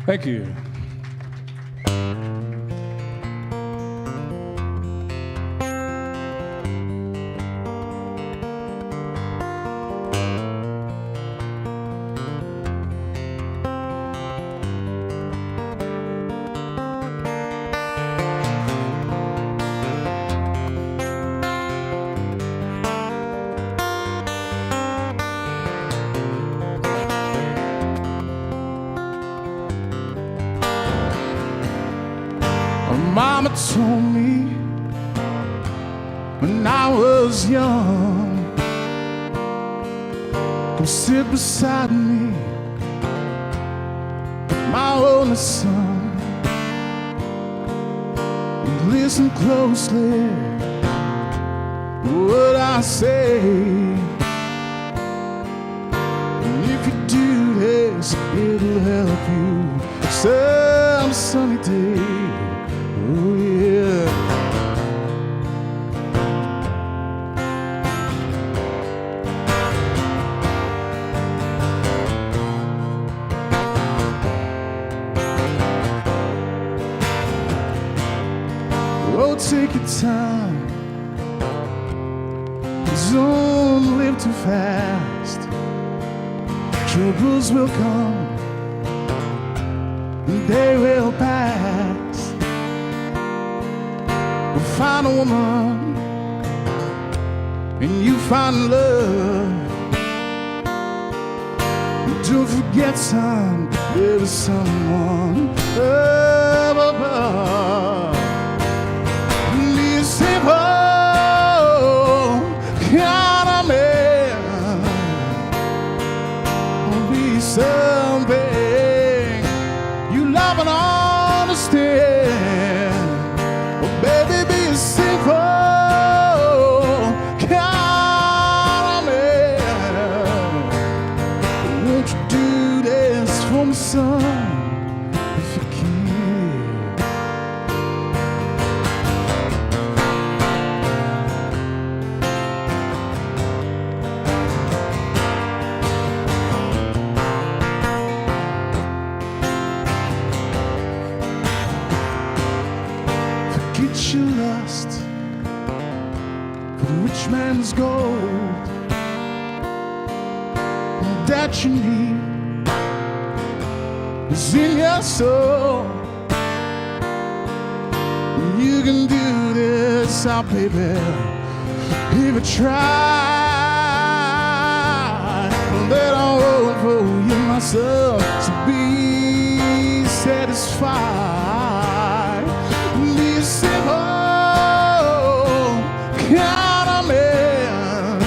Speaker 11: Thank you.
Speaker 13: Mama told me when I was young, come sit beside me, my only son. Listen closely to what I say, and if you do this, it'll help you some sunny day. Oh yeah. Oh, take your time. Don't live too fast. Troubles will come, and they will pass. Find a woman and you find love. Don't forget, son, there is someone above. Be a simple kind of man. Be something you love and understand. Oh, baby, be a simple kind of man. Won't you do this for me, son, if you can? Forget your lust for the rich man's gold that you need is in your soul. You can do this, oh baby, if you try. That I want for you, myself, to be satisfied. Be a simple kind of man.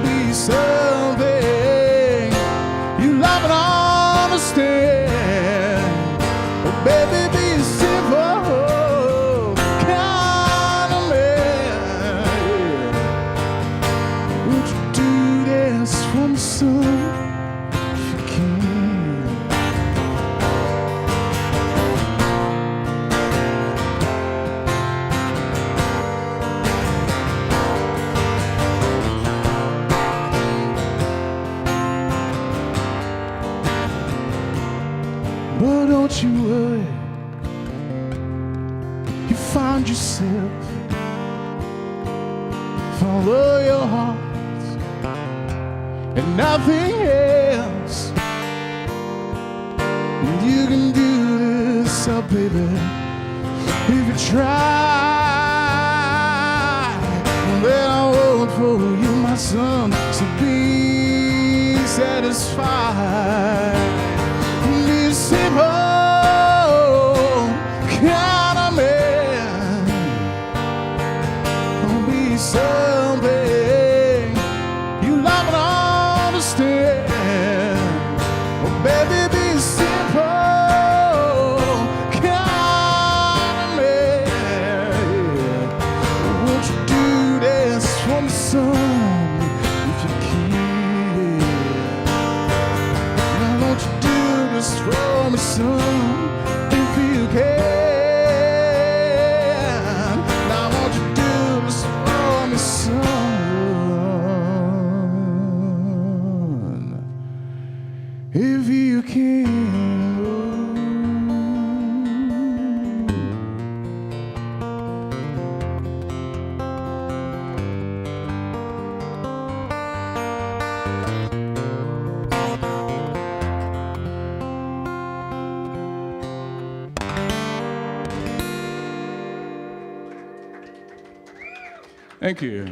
Speaker 13: Be something you love and understand. Oh, baby, be a simple kind of man. Won't you do this for me, son, if you can? But don't you worry, you find yourself, follow your heart and nothing else. And you can do this, oh baby, if you try. Then I want for you, my son, to be satisfied. Be a simple kind of man. Be something you love and understand. Oh, baby, be a simple kind of man. Won't you do this for me, son, if you can? Now won't you do this for me, son, if you can? Now won't you do this for me, son, if you can? Thank you.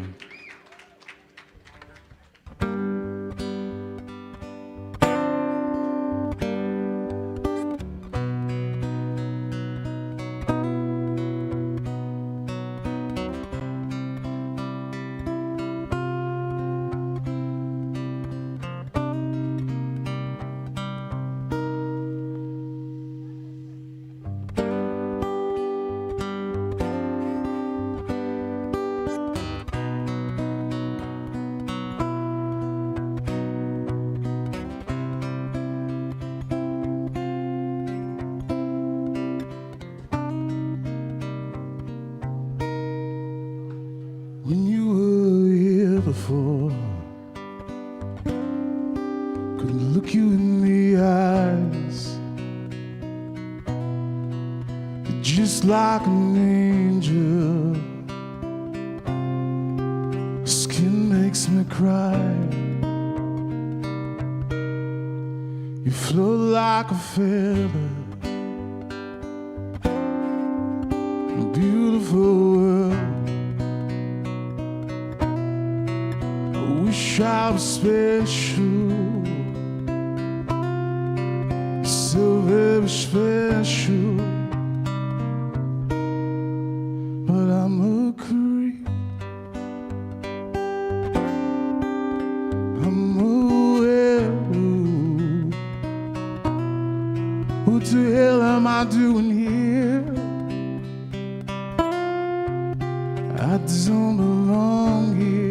Speaker 13: When you were here before, could look you in the eyes. You're just like an angel. Skin makes me cry. You float like a feather in a beautiful world. Wish I was special, so very special, but I'm a creep. I'm a werewolf. What the hell am I doing here? I don't belong here.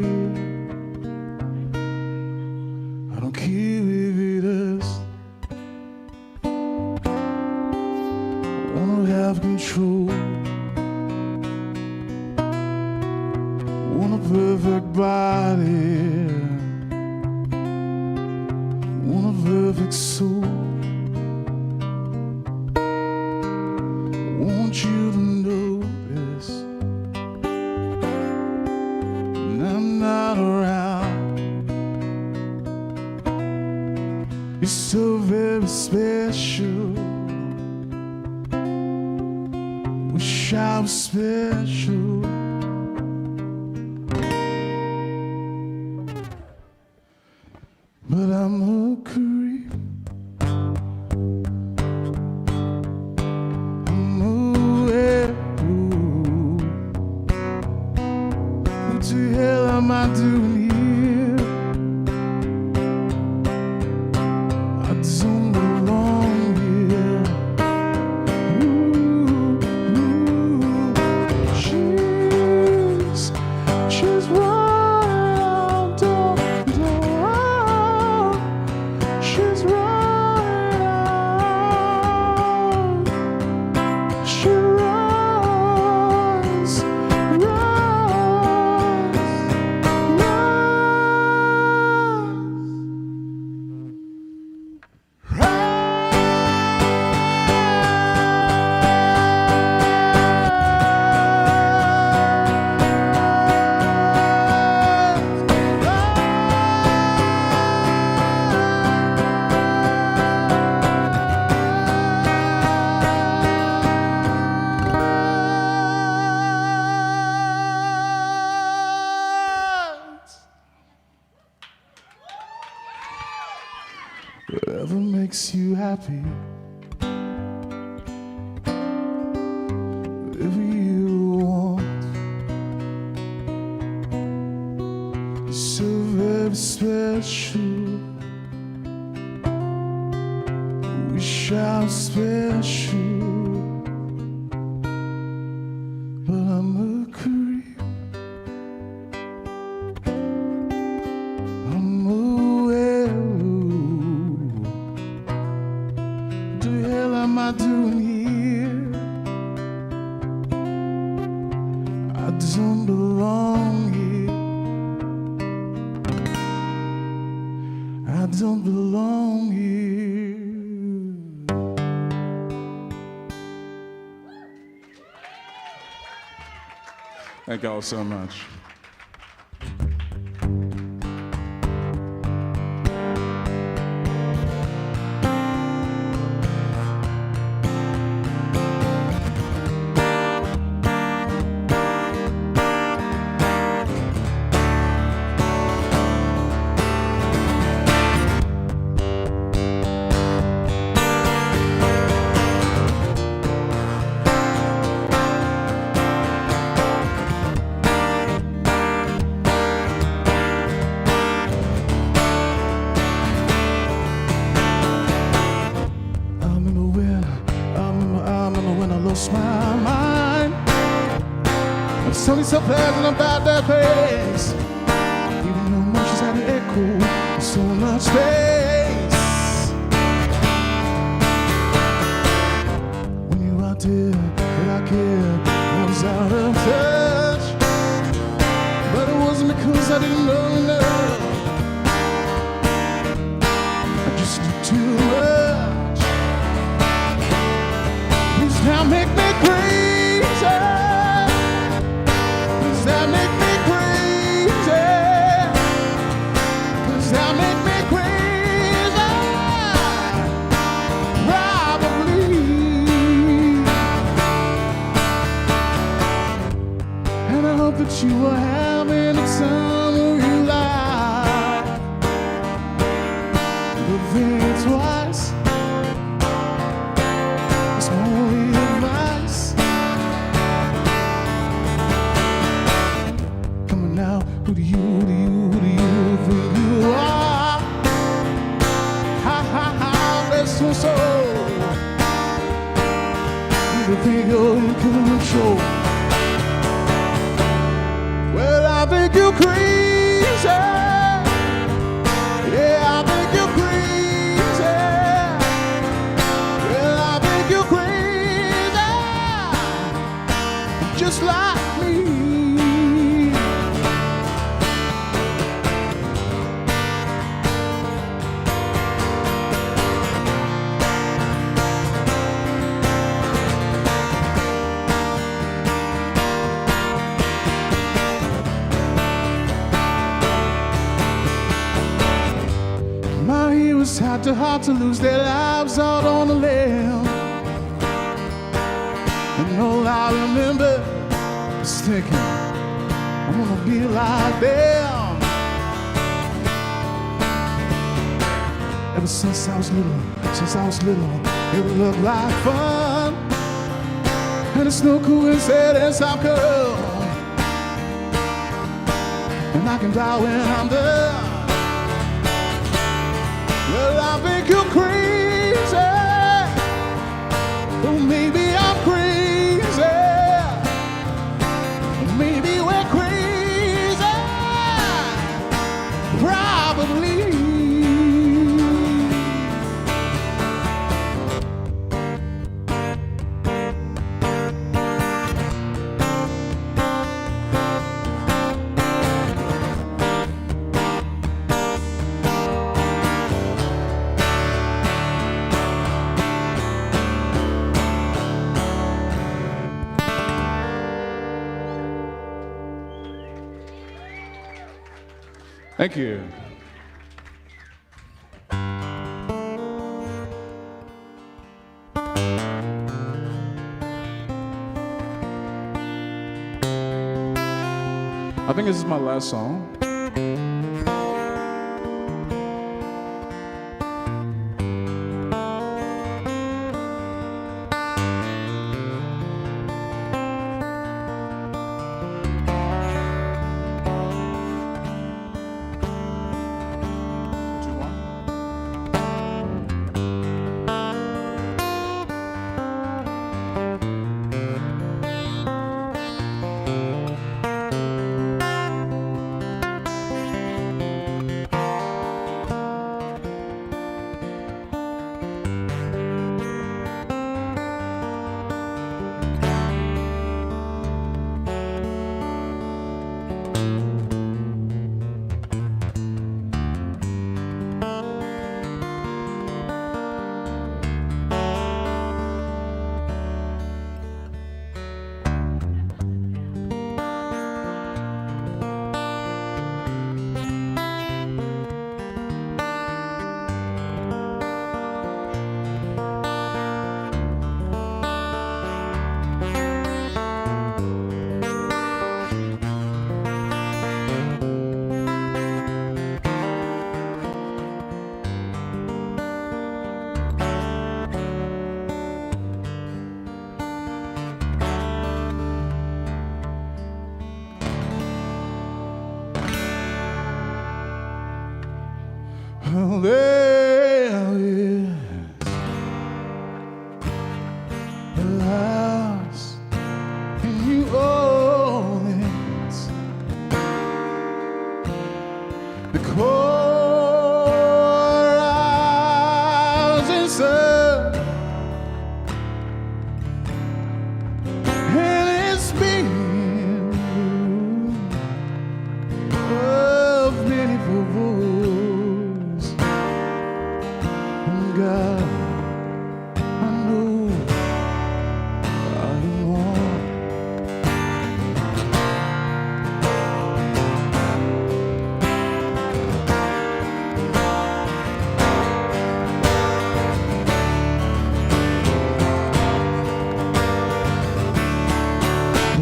Speaker 13: I don't care if it is. I wanna have control. Want a perfect body. Want a perfect soul. Want you to know this. When I'm not around, you're so very special. Wish I was special, but I'm a creep. I'm a werewolf. What the hell am I doing here? I don't belong here. She's running down, down. She's running out. She runs, whatever makes you happy, whatever you want. You're so very special. Wish I was special, but I'm a creep. I'm a werewolf. What the hell am I doing here? I don't belong here. I don't belong here. Thank y'all so much. so pleasant about that place. Even though emotions had an echo, so much space. When you were out there, like it, I was out of touch. But it wasn't because I didn't know enough. I just knew too much. Please now make me crazy. Please now make me crazy. Please now make me crazy. Probably. And I hope that you are having the time of your life. But think twice. It's my only advice. Come on now, who do you think you are? Ha ha ha, bless your soul. You think you're in control. Well, I think you're crazy. Yeah, I think you're crazy. Well, I think you're crazy. Just like me. My heroes had to hard to lose their lives out on the limb. And all I remember is thinking, I wanna be like them. Ever since I was little, it looked like fun. And it's no coincidence I've come. And I can die when I'm done. Well, I think you're crazy. Or maybe I'm crazy. Or maybe we're crazy. Probably. Thank you. I think this is my last song. Well, there is a house and you own it. the rising sun, and it's been of many voices, and God, I know I am one.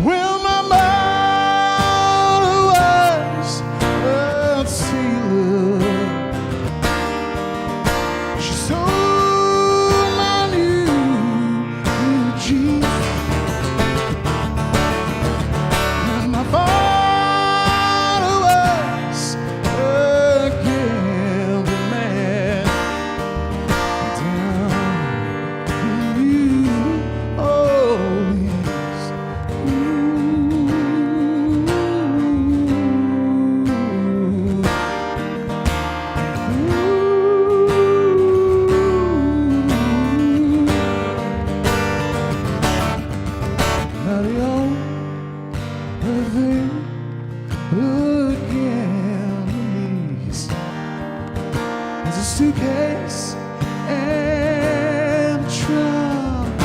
Speaker 13: Well, my mother was a sailor. She sold my new jeans, and my father was a gambling man down in New Orleans. Now the only thing again is a suitcase and a trunk,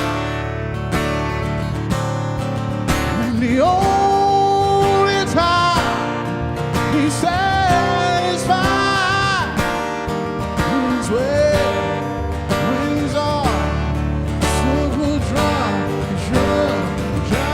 Speaker 13: and the only time he's satisfied is when he's on super drunk, yeah.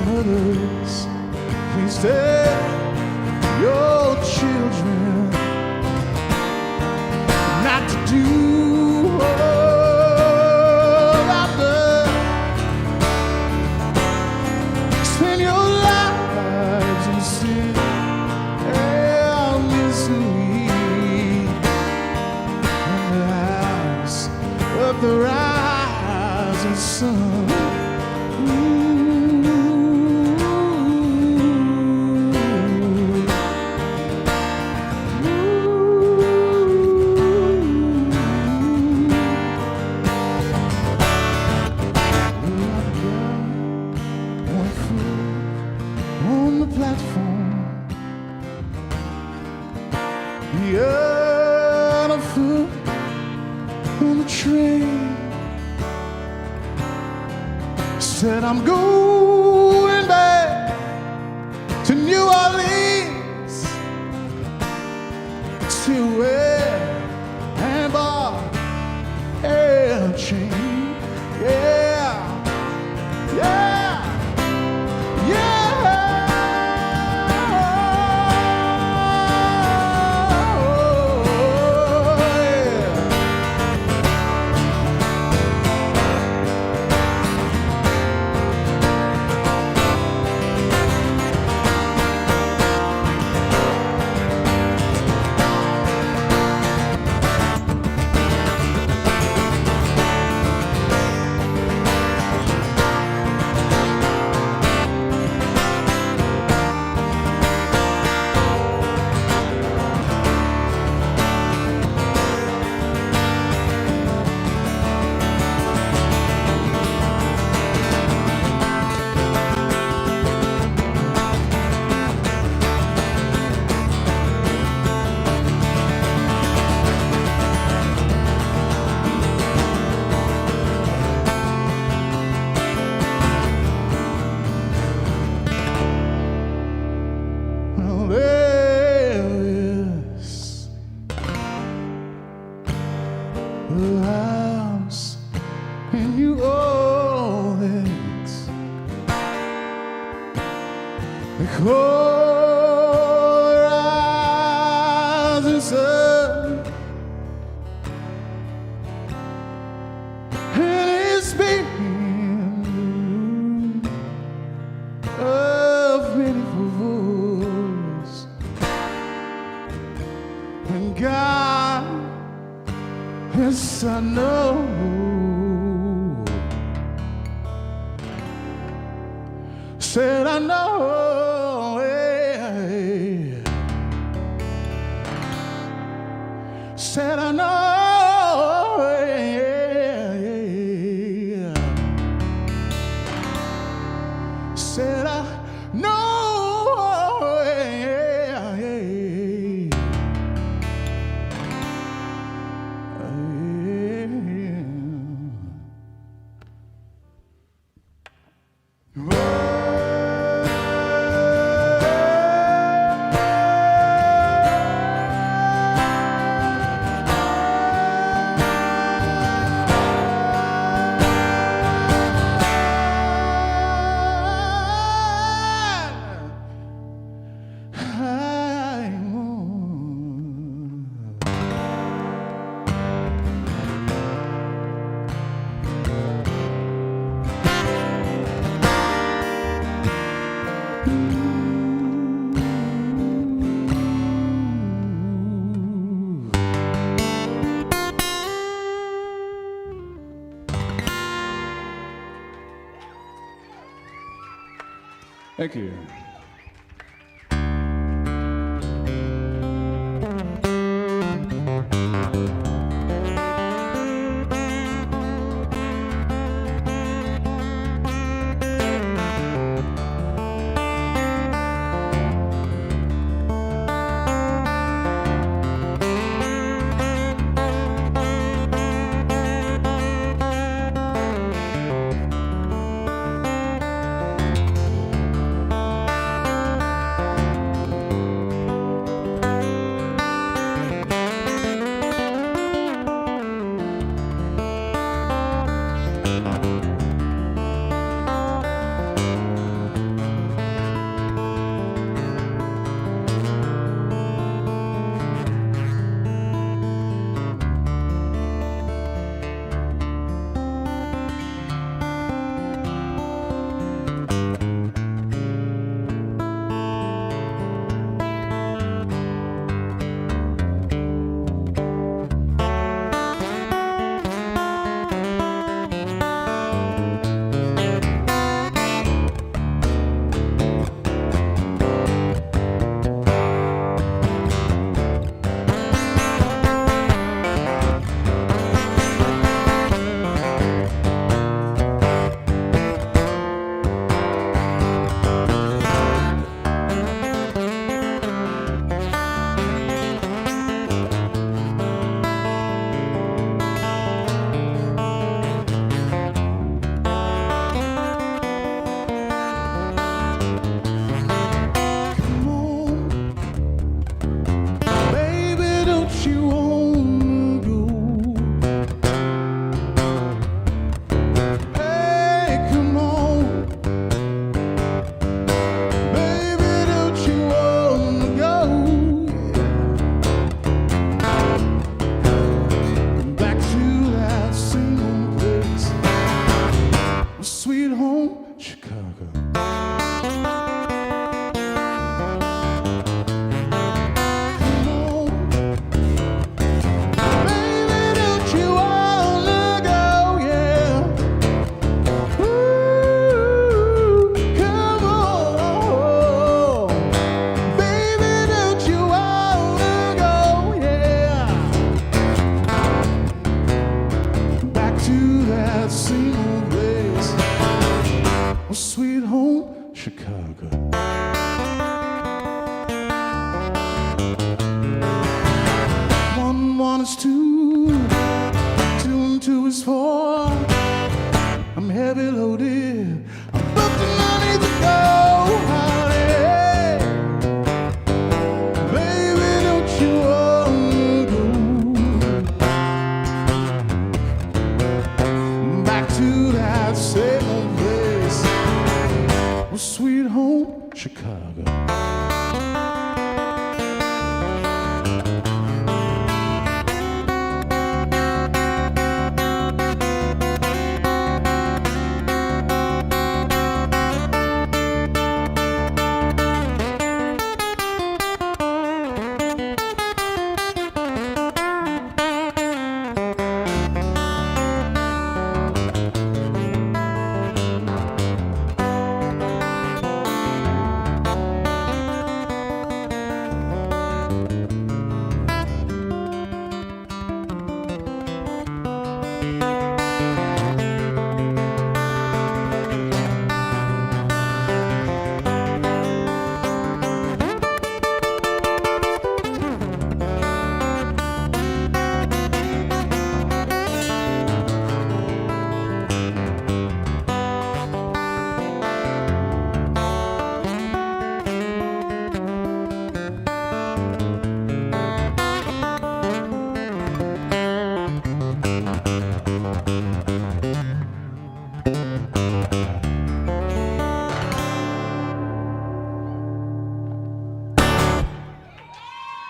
Speaker 13: Mothers, please tell your children not to do all I've done. Spend your lives in sin and misery in the house of the rising sun. On the platform, the other foot on the train. Said I'm going back to New Orleans to wear and bar and chain. Yeah, yeah, yeah. The cold God. Yes, I know. Said I know. Yeah. Said I know. Yeah. Said I know. Yeah.
Speaker 12: Thank you.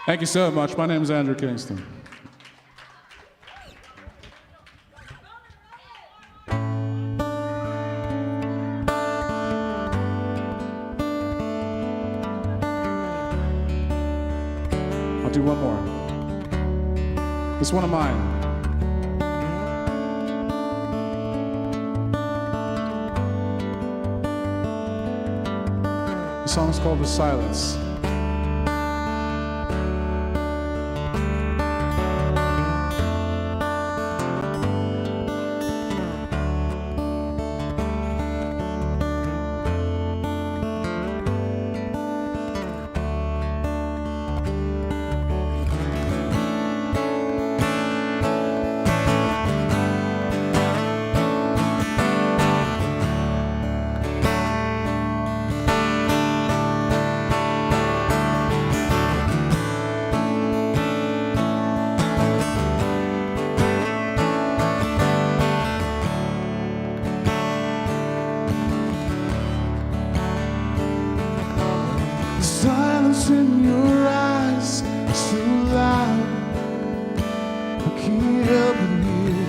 Speaker 13: Thank you so much. My name is Andrew Kingston. I'll do one more. It's one of mine. The song's called The Silence. Silence in your eyes, so loud, I can't help but hear.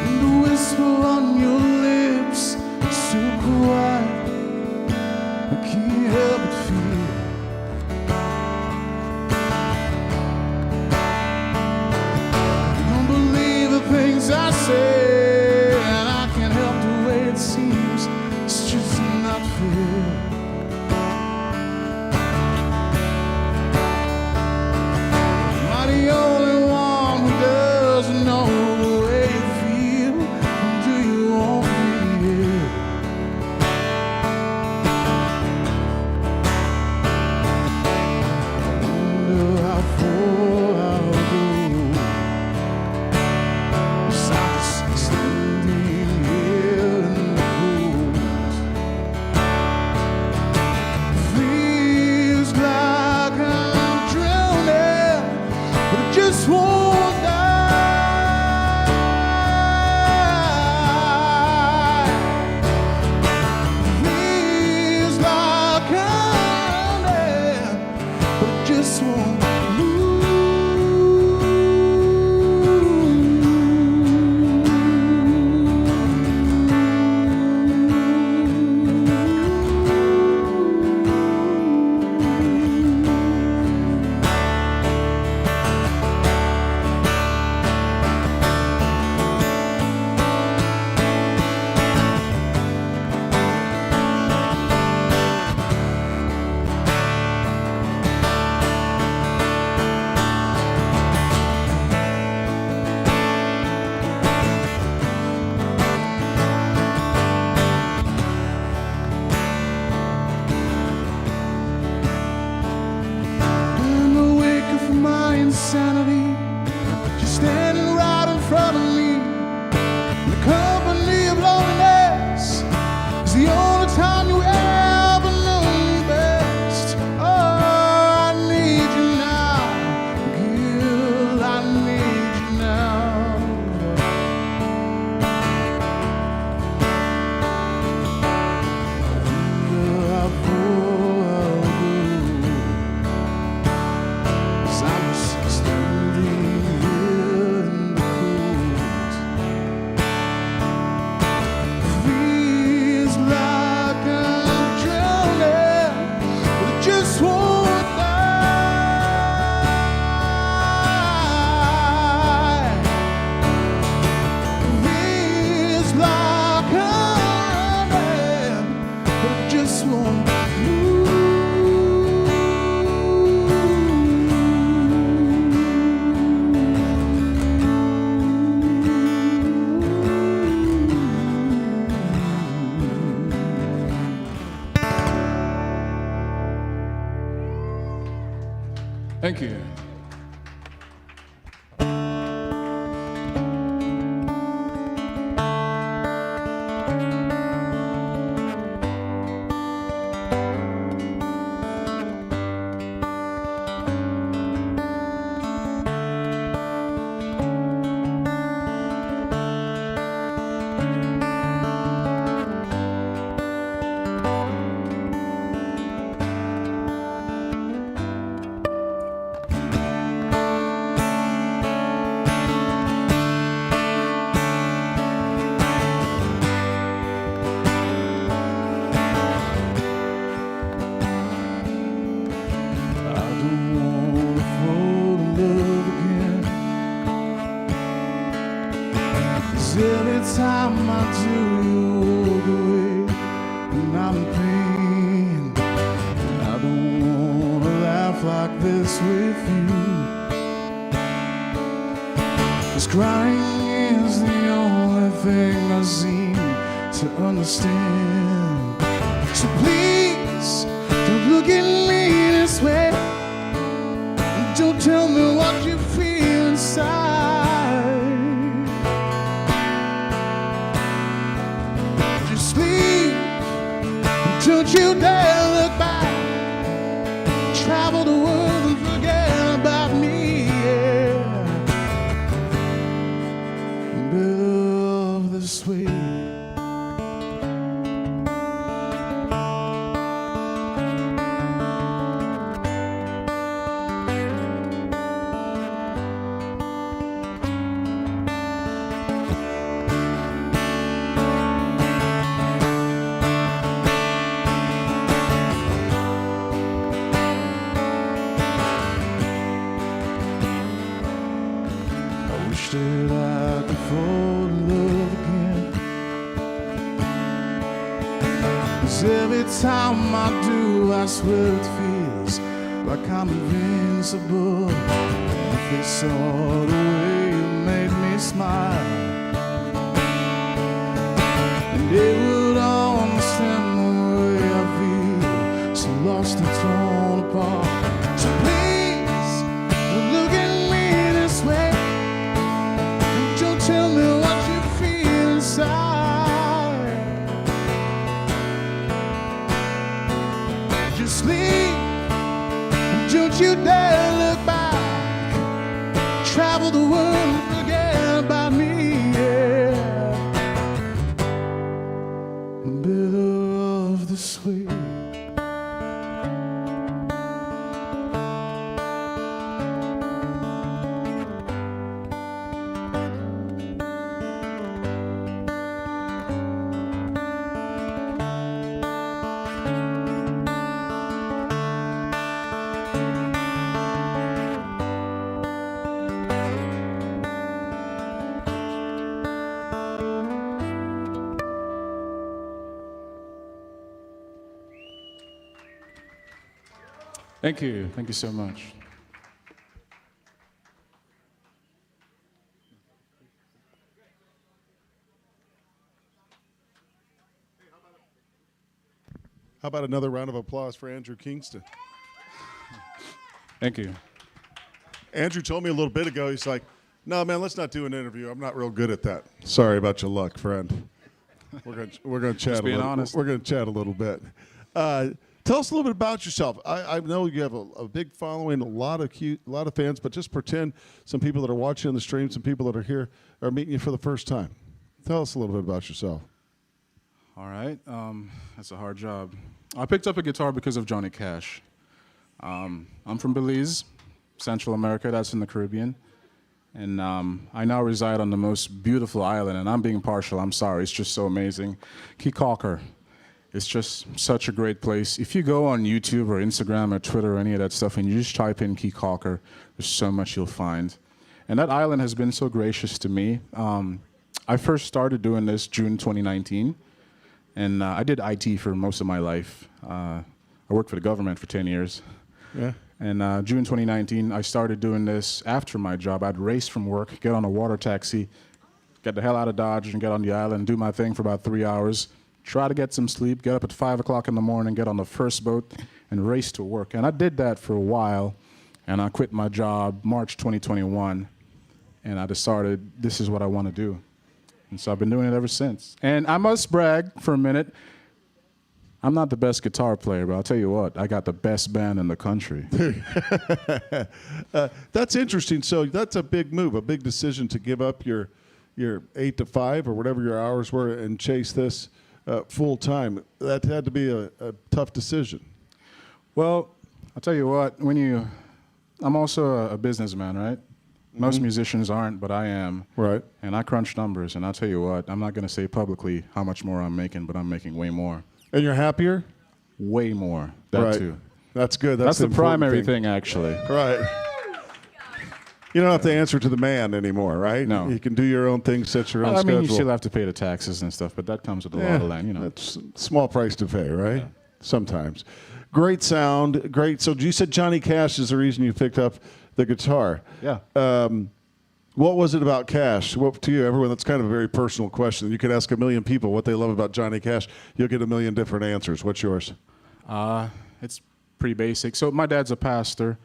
Speaker 13: And the whisper on your lips, so quiet, I can't help but feel. I don't believe the things I say. It's just not fair. Am I the only one who doesn't know the way you feel? Do you want me here? I wonder how far I'll go. 'Cause I'm just standing here in the cold. Feels like I'm drowning, but I just won't die. Feels like I'm drowning, but I just won't insanity, just standing right in front of me. The company of loneliness is the only time you ever know me best. Oh, I need you now, girl, I need you now. I wonder how far I'll go. 'Cause I'm just standing here in the cold. Feels like I'm drowning, but I just won't die. Feels like I'm drowning, but I just won't Thank you. with you. 'Cause crying is the only thing I seem to understand. So please, don't look at me this way. Don't tell me what you feel inside. Just leave. Don't you dare look back. Travel the world and forget about me. Yeah. Bitter of the sweet. That I could fall in love again. 'Cause every time I do, I swear it feels like I'm invincible. If they saw the way you made me smile, and they would all understand the way I feel, so lost and torn apart. So please, don't look at me this way. Tell me what you feel inside. Just leave. Don't you dare look back. Travel the world and forget about me. Yeah. Bitter of the sweet.
Speaker 12: Thank you. Thank you so much.
Speaker 1: How about another round of applause for Andrew Kingston?
Speaker 12: Thank you.
Speaker 1: Andrew told me a little bit ago, he's like, no, man, let's not do an interview. I'm not real good at that. Sorry about your luck, friend. We're gonna chat.
Speaker 12: Just being honest.
Speaker 1: We're gonna chat a little bit. Tell us a little bit about yourself. I know you have a big following, a lot of fans, but just pretend some people that are watching the stream, some people that are here, are meeting you for the first time. Tell us a little bit about yourself.
Speaker 12: All right. That's a hard job. I picked up a guitar because of Johnny Cash. I'm from Belize, Central America. That's in the Caribbean. And I now reside on the most beautiful island, and I'm being partial. I'm sorry. It's just so amazing. Key Calker. It's just such a great place. If you go on YouTube or Instagram or Twitter or any of that stuff and you just type in Key Calker, there's so much you'll find. And that island has been so gracious to me. I first started doing this June 2019, and I did IT for most of my life. I worked for the government for 10 years.
Speaker 1: Yeah.
Speaker 12: And June 2019, I started doing this after my job. I'd race from work, get on a water taxi, get the hell out of Dodge and get on the island, do my thing for about 3 hours, try to get some sleep, get up at 5 o'clock in the morning, get on the first boat, and race to work. And I did that for a while, and I quit my job March 2021, and I decided this is what I want to do. And so I've been doing it ever since. And I must brag for a minute. I'm not the best guitar player, but I'll tell you what, I got the best band in the country.
Speaker 1: That's interesting. So that's a big move, a big decision to give up your 8 to 5 or whatever your hours were and chase this full time. That had to be a tough decision.
Speaker 12: Well, I'll tell you what, I'm also a businessman, right? Most musicians aren't, but I am.
Speaker 1: Right.
Speaker 12: And I crunch numbers, and I'll tell you what, I'm not going to say publicly how much more I'm making, but I'm making way more.
Speaker 1: And you're happier?
Speaker 12: Way more. That too.
Speaker 1: That's good.
Speaker 12: That's the
Speaker 1: important
Speaker 12: primary thing, actually.
Speaker 1: Right. You don't have to answer to the man anymore, right?
Speaker 12: No.
Speaker 1: You can do your own thing, set your own
Speaker 12: I
Speaker 1: schedule.
Speaker 12: mean, you still have to pay the taxes and stuff, but that comes with a lot of land, you know.
Speaker 1: That's a small price to pay, right? Sometimes. Great sound. Great. So you said Johnny Cash is the reason you picked up the guitar.
Speaker 12: Yeah.
Speaker 1: What was it about Cash? What to you, everyone? That's kind of a very personal question. You could ask a million people what they love about Johnny Cash. You'll get a million different answers. What's yours?
Speaker 12: It's pretty basic. So my dad's a pastor,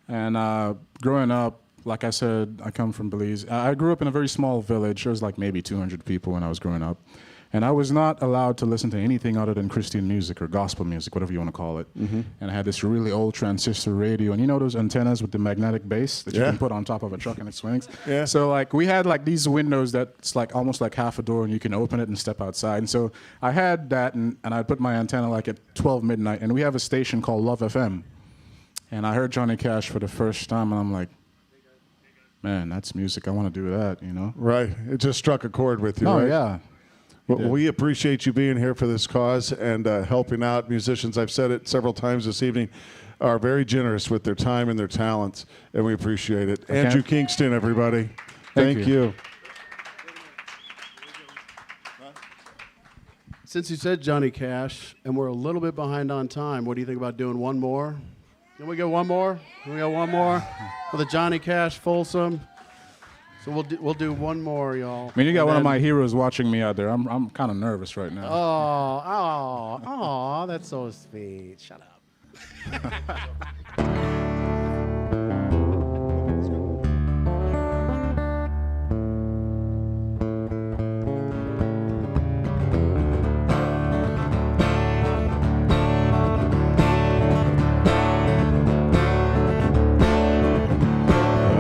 Speaker 12: and growing up, like I said, I come from Belize. I grew up in a very small village. There was like maybe 200 people when I was growing up. And I was not allowed to listen to anything other than Christian music or gospel music, whatever you want to call it. And I had this really old transistor radio. And you know those antennas with the magnetic base that you can put on top of a truck and it swings?
Speaker 1: Yeah.
Speaker 12: So like we had like these windows that's like almost like half a door and you can open it and step outside. And so I had that and I'd put my antenna like at 12 midnight. And we have a station called Love FM. And I heard Johnny Cash for the first time and I'm like, man, that's music. I want to do that, you know?
Speaker 1: Right. It just struck a chord with you,
Speaker 12: No,
Speaker 1: right?
Speaker 12: yeah.
Speaker 1: Well, we appreciate you being here for this cause and helping out musicians. I've said it several times this evening, are very generous with their time and their talents, and we appreciate it.
Speaker 12: Okay.
Speaker 1: Andrew Kingston, everybody. Thank you.
Speaker 2: Since you said Johnny Cash, and we're a little bit behind on time, what do you think about doing one more? Can we go one more? Can we go one more? For the Johnny Cash Folsom. So we'll do one more, y'all.
Speaker 12: I mean, you got one of my heroes watching me out there. I'm kind of nervous right now.
Speaker 2: Oh, that's so sweet. Shut up.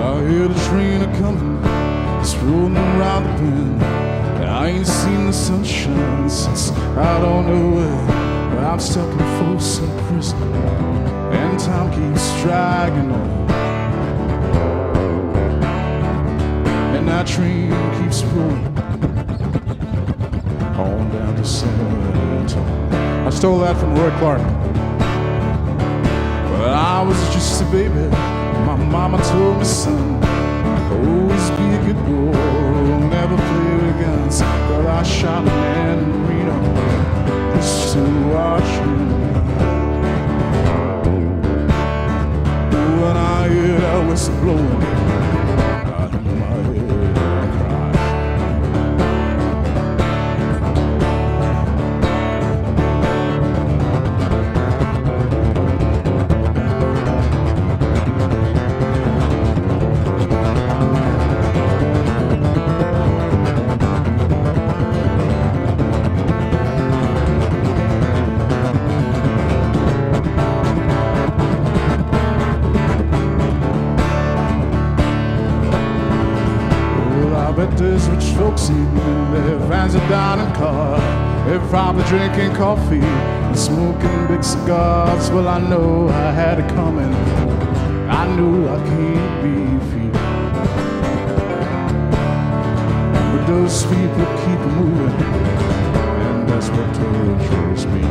Speaker 13: I hear the train a-coming, it's rolling around the bend. I ain't seen the sunshine since I don't know when. But I'm stuck in Folsom Prison, and time keeps dragging on. And that train keeps rolling on down to San Antonio.
Speaker 12: I stole that from Roy Clark.
Speaker 13: But I was just a baby. My mama told me, son, always be a good boy, never play with guns. But I shot a man in Reno just to watch him. When I hear that whistle blowing, I hit my head and cry. There's rich folks eating their vans are down in car. They're probably drinking coffee and smoking big cigars. Well, I know I had it coming. I knew I can't be free. But those people keep moving, and that's what tortures me.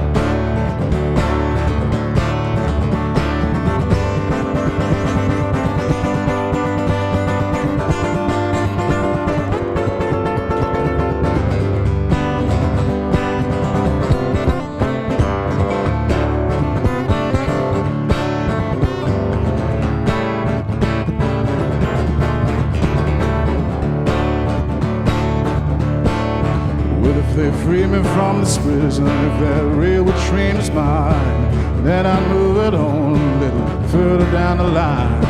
Speaker 13: They free me from this prison. If that railway train is mine, then I move it on a little further down the line.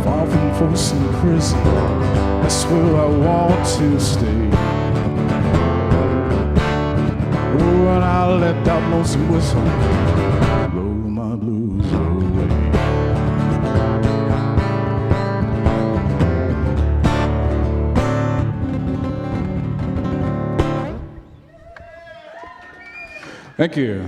Speaker 13: Far from Folsom Prison, that's where I want to stay. Oh, and I'll let that lonesome whistle blow my blues away. Thank you.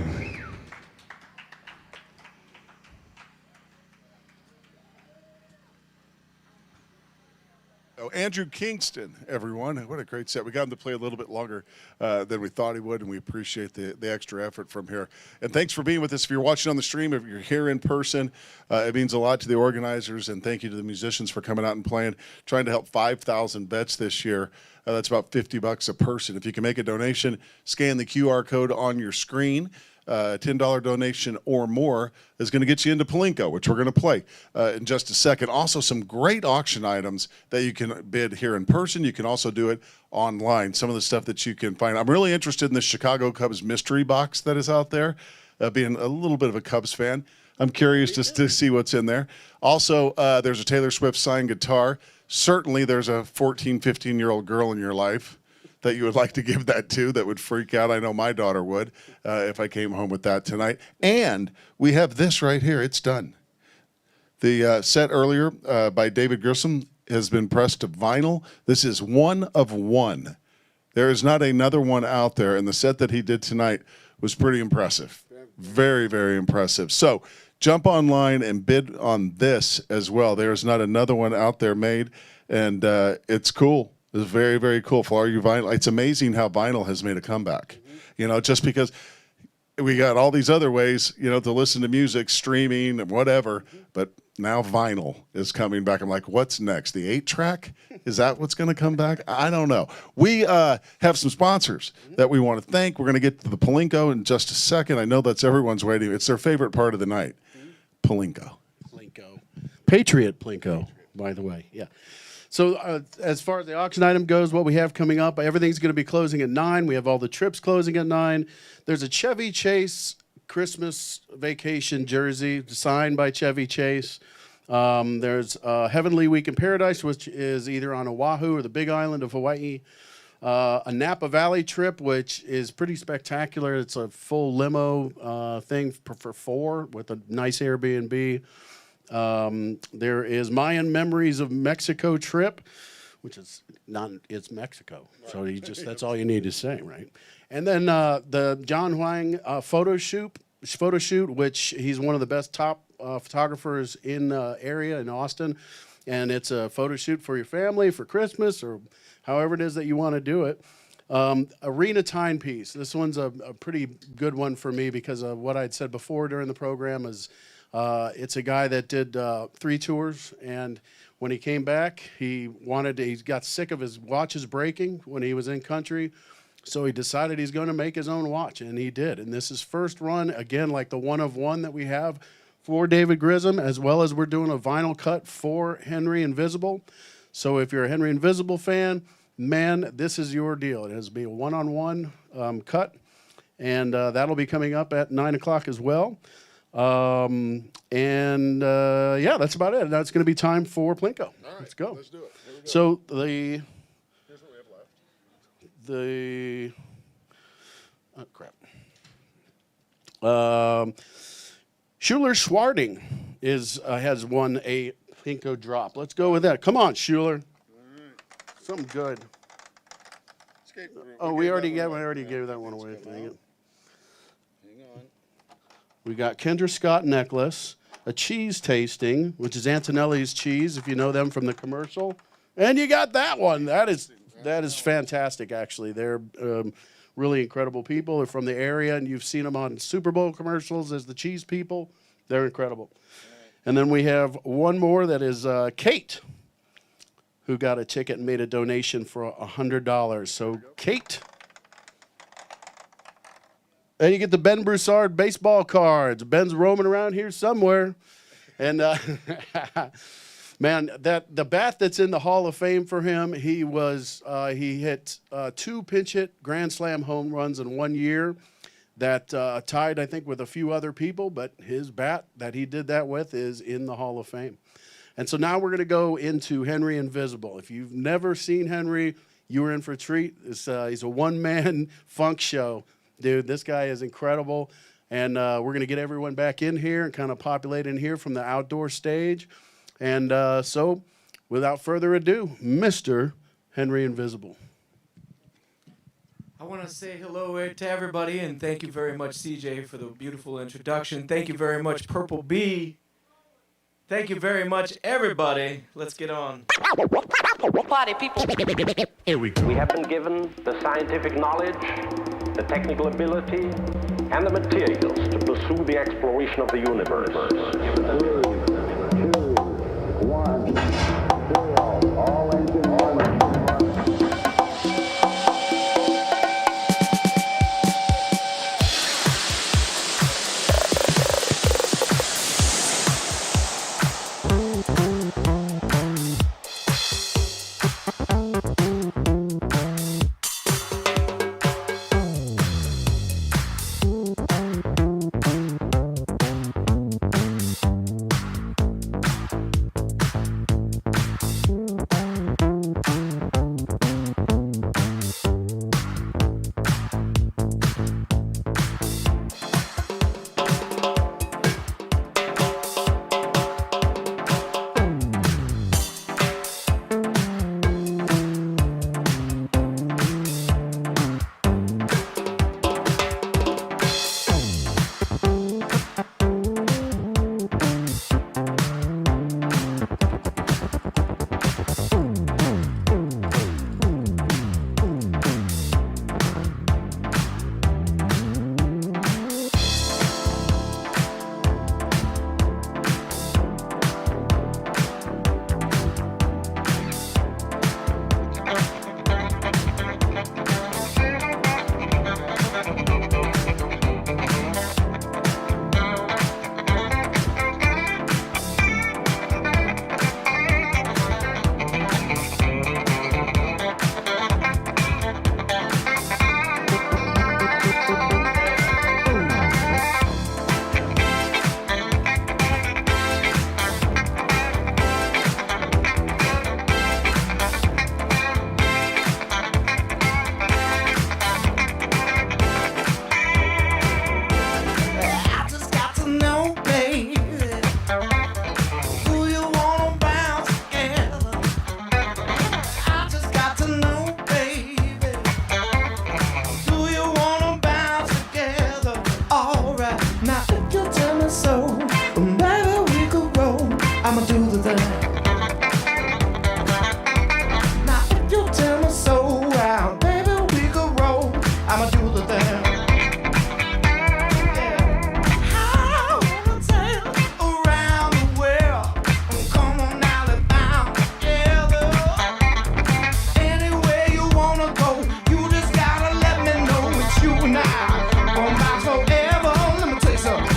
Speaker 1: Oh, Andrew Kingston, everyone. What a great set. We got him to play a little bit longer than we thought he would, and we appreciate the extra effort from here. And thanks for being with us. If you're watching on the stream, if you're here in person, it means a lot to the organizers, and thank you to the musicians for coming out and playing, trying to help 5,000 vets this year. That's about $50 a person. If you can make a donation, scan the QR code on your screen. $10 donation or more is going to get you into Palinko, which we're going to play in just a second. Also, some great auction items that you can bid here in person. You can also do it online. Some of the stuff that you can find. I'm really interested in the Chicago Cubs mystery box that is out there. Being a little bit of a Cubs fan, I'm curious just to see what's in there. Also, there's a Taylor Swift signed guitar. Certainly, there's a 14, 15-year-old girl in your life that you would like to give that to that would freak out. I know my daughter would if I came home with that tonight. And we have this right here. It's done. The set earlier by David Grissom has been pressed to vinyl. This is one of one. There is not another one out there, and the set that he did tonight was pretty impressive. Very, very impressive. So jump online and bid on this as well. There's not another one out there made, and it's cool. It's very, very cool for all you vinyl. It's amazing how vinyl has made a comeback. You know, just because we got all these other ways, you know, to listen to music, streaming and whatever, but now vinyl is coming back. I'm like, what's next? The 8-track? Is that what's going to come back? I don't know. We have some sponsors that we want to thank. We're going to get to the Palinko in just a second. I know that's everyone's waiting. It's their favorite part of the night. Palinko.
Speaker 2: Plinko. Patriot Plinko, by the way. Yeah. So as far as the auction item goes, what we have coming up, everything's going to be closing at 9. We have all the trips closing at 9. There's a Chevy Chase Christmas vacation jersey signed by Chevy Chase. There's Heavenly Week in Paradise, which is either on Oahu or the Big Island of Hawaii. A Napa Valley trip, which is pretty spectacular. It's a full limo thing for 4 with a nice Airbnb. There is Mayan Memories of Mexico trip, which is not, it's Mexico. So you just, that's all you need to say, right? And then the John Huang photo shoot, which he's one of the best top photographers in the area in Austin. And it's a photo shoot for your family for Christmas or however it is that you want to do it. Arena Timepiece. This one's a pretty good one for me because of what I'd said before during the program is it's a guy that did 3 tours, and when he came back, he got sick of his watches breaking when he was in country, so he decided he's going to make his own watch, and he did. And this is first run, again, like the one of one that we have for David Grissom, as well as we're doing a vinyl cut for Henry Invisible. So if you're a Henry Invisible fan, man, this is your deal. It has to be a one-on-one cut, and that'll be coming up at 9 o'clock as well. Yeah, that's about it. Now it's going to be time for Plinko.
Speaker 1: All right,
Speaker 2: let's go.
Speaker 1: Let's do it. Here we go.
Speaker 2: So
Speaker 1: Here's what we have left.
Speaker 2: oh crap. Schuler Schwarding has won a Plinko drop. Let's go with that. Come on, Schuler.
Speaker 1: All right.
Speaker 2: Something good.
Speaker 1: Escape room.
Speaker 2: Oh, we already gave that one away. Dang it.
Speaker 1: Hang on.
Speaker 2: We got Kendra Scott necklace, a cheese tasting, which is Antonelli's cheese, if you know them from the commercial. And you got that one. That is fantastic, actually. They're really incredible people. They're from the area, and you've seen them on Super Bowl commercials as the cheese people. They're incredible. And then we have one more that is Kate, who got a ticket and made a donation for $100. So, Kate. And you get the Ben Broussard baseball cards. Ben's roaming around here somewhere. And, man, the bat that's in the Hall of Fame for him, he hit 2 pinch hit Grand Slam home runs in 1 year that tied, I think, with a few other people. But his bat that he did that with is in the Hall of Fame. And so now we're going to go into Henry Invisible. If you've never seen Henry, you were in for a treat. He's a one-man funk show. Dude, this guy is incredible, and we're going to get everyone back in here and kind of populate in here from the outdoor stage. And so, without further ado, Mr. Henry Invisible.
Speaker 14: I want to say hello to everybody, and thank you very much, CJ, for the beautiful introduction. Thank you very much, Purple Bee. Thank you very much, everybody. Let's get on.
Speaker 15: Party people.
Speaker 5: Here we go.
Speaker 16: We have been given the scientific knowledge, the technical ability, and the materials to pursue the exploration of the universe. 3, 2, 1, 0, all engine running.
Speaker 13: Forever, let me tell you something.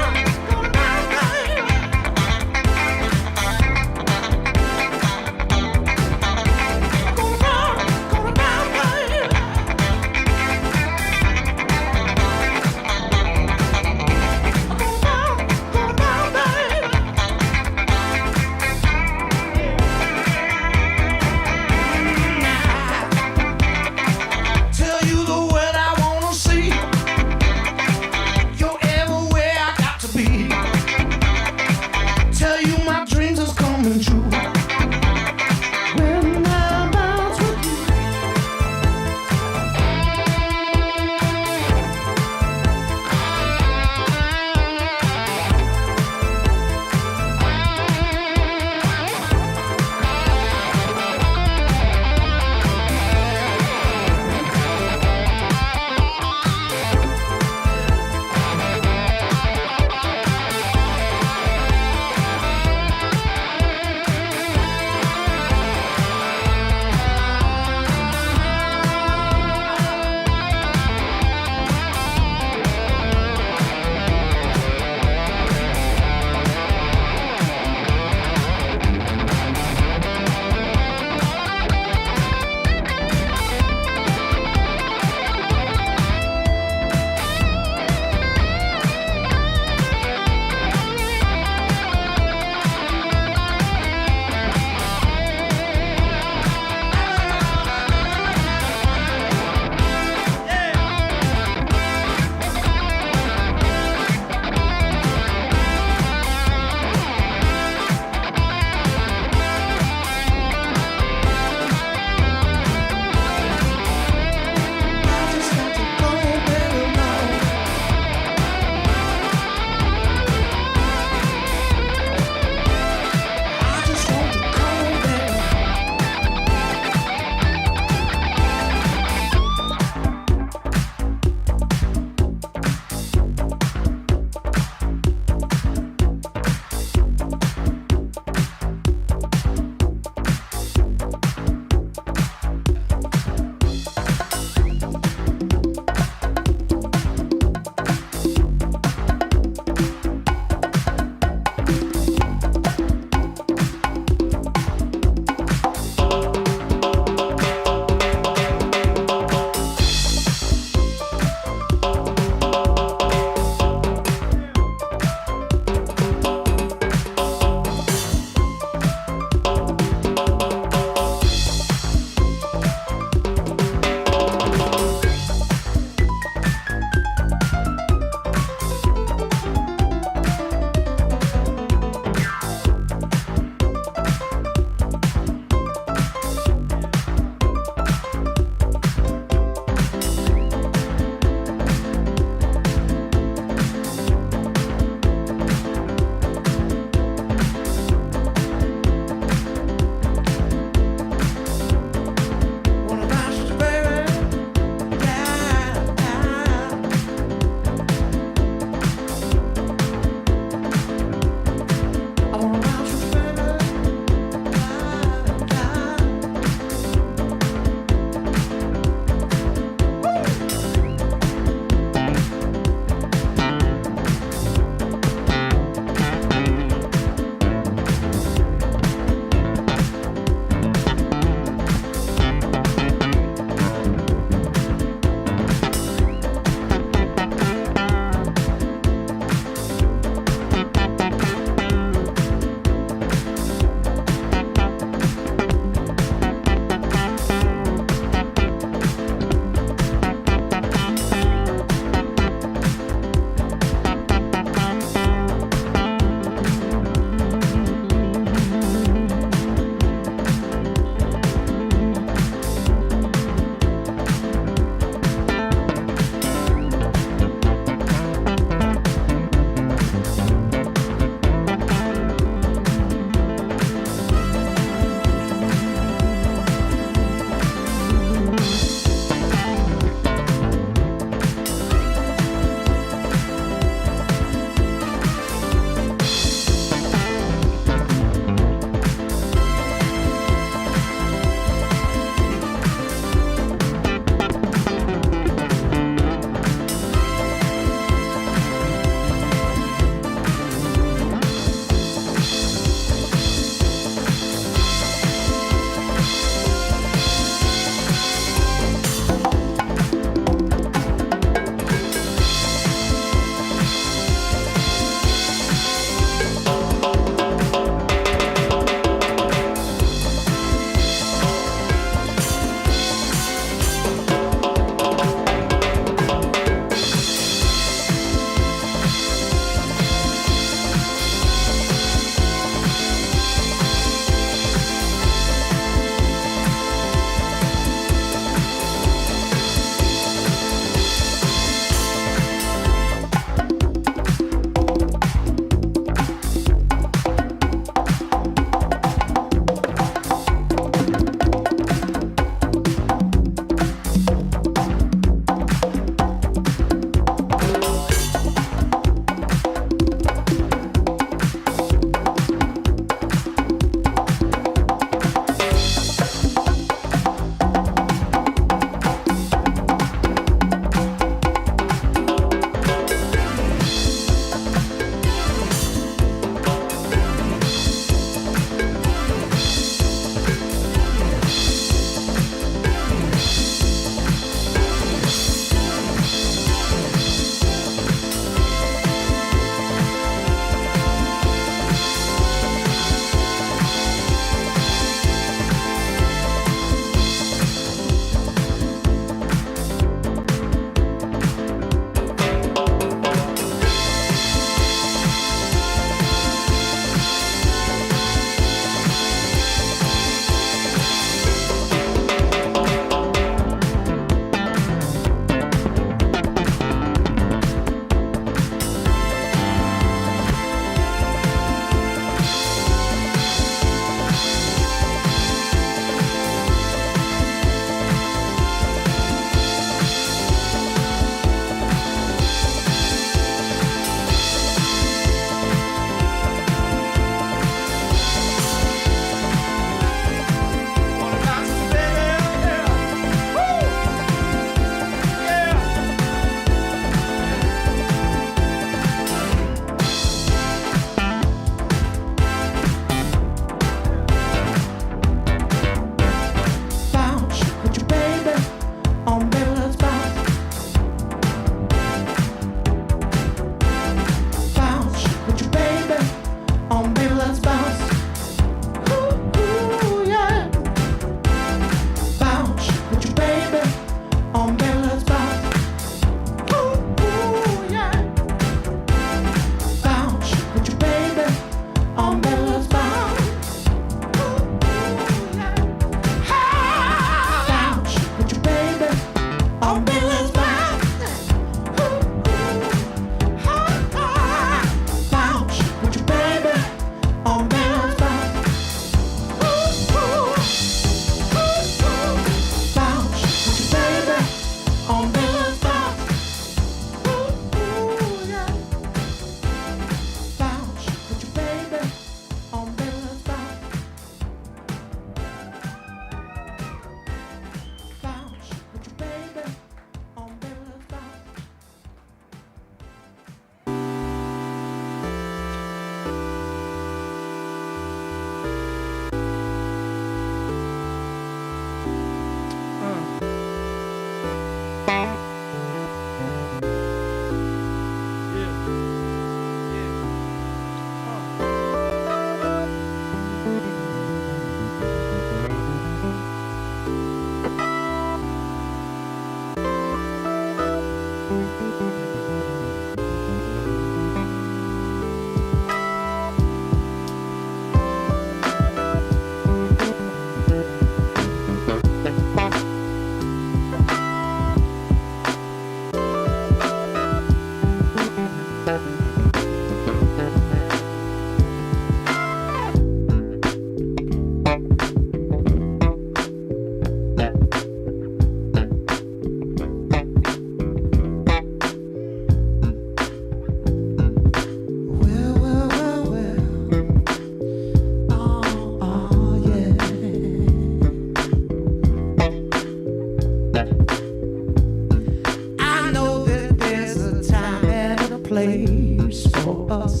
Speaker 13: place for us.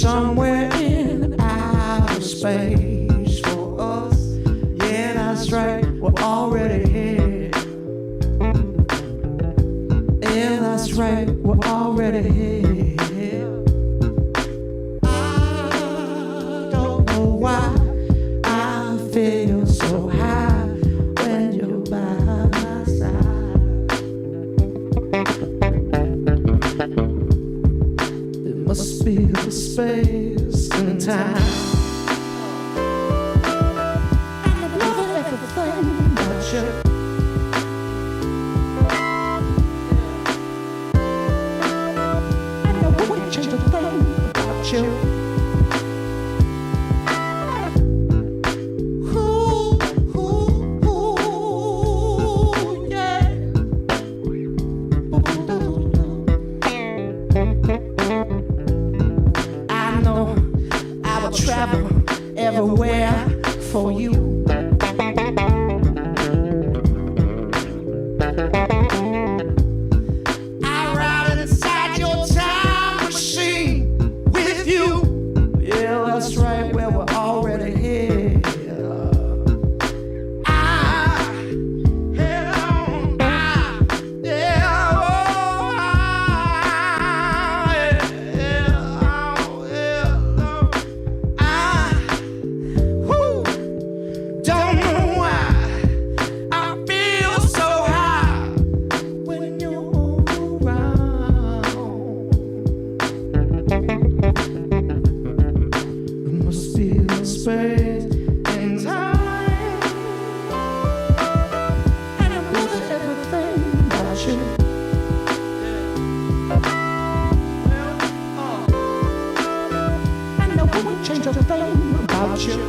Speaker 13: Somewhere in outer space for us. Yeah, that's right, we're already here. Yeah, that's right, we're already here. I don't know why I feel so high when you're by my side. It must be the space and time. I love everything about you. I wouldn't change a thing about you. Travel everywhere for you. I ride inside your time machine with you. Yeah, that's right, well, we're already here. Space and time, and I love everything about you. And I wouldn't change a thing about you.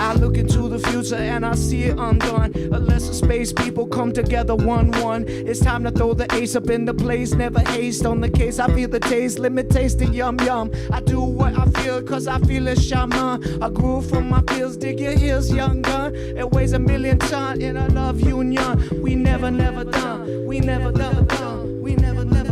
Speaker 13: I look into the future and I see it undone. Unless the space people come together one. It's time to throw the ace up in the place. Never haste on the case. I feel the taste, let me taste the yum. I do what I feel cause I feel a shaman. I grew from my feels, dig your heels, young gun. It weighs 1,000,000 tons in a love union. We never done. We never done. We never done.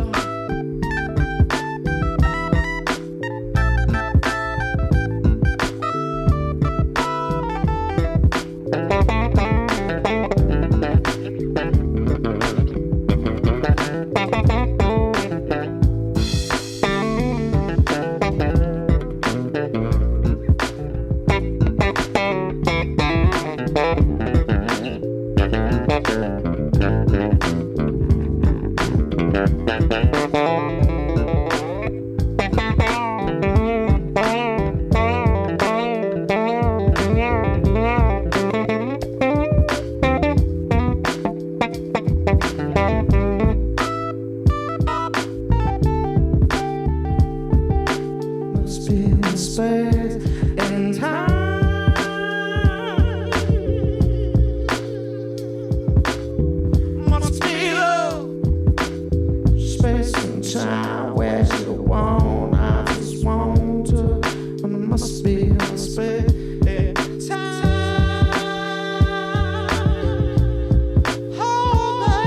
Speaker 13: Space and time, must be love. Space and time, where you want, I just want to. Must be space and time. Hold on.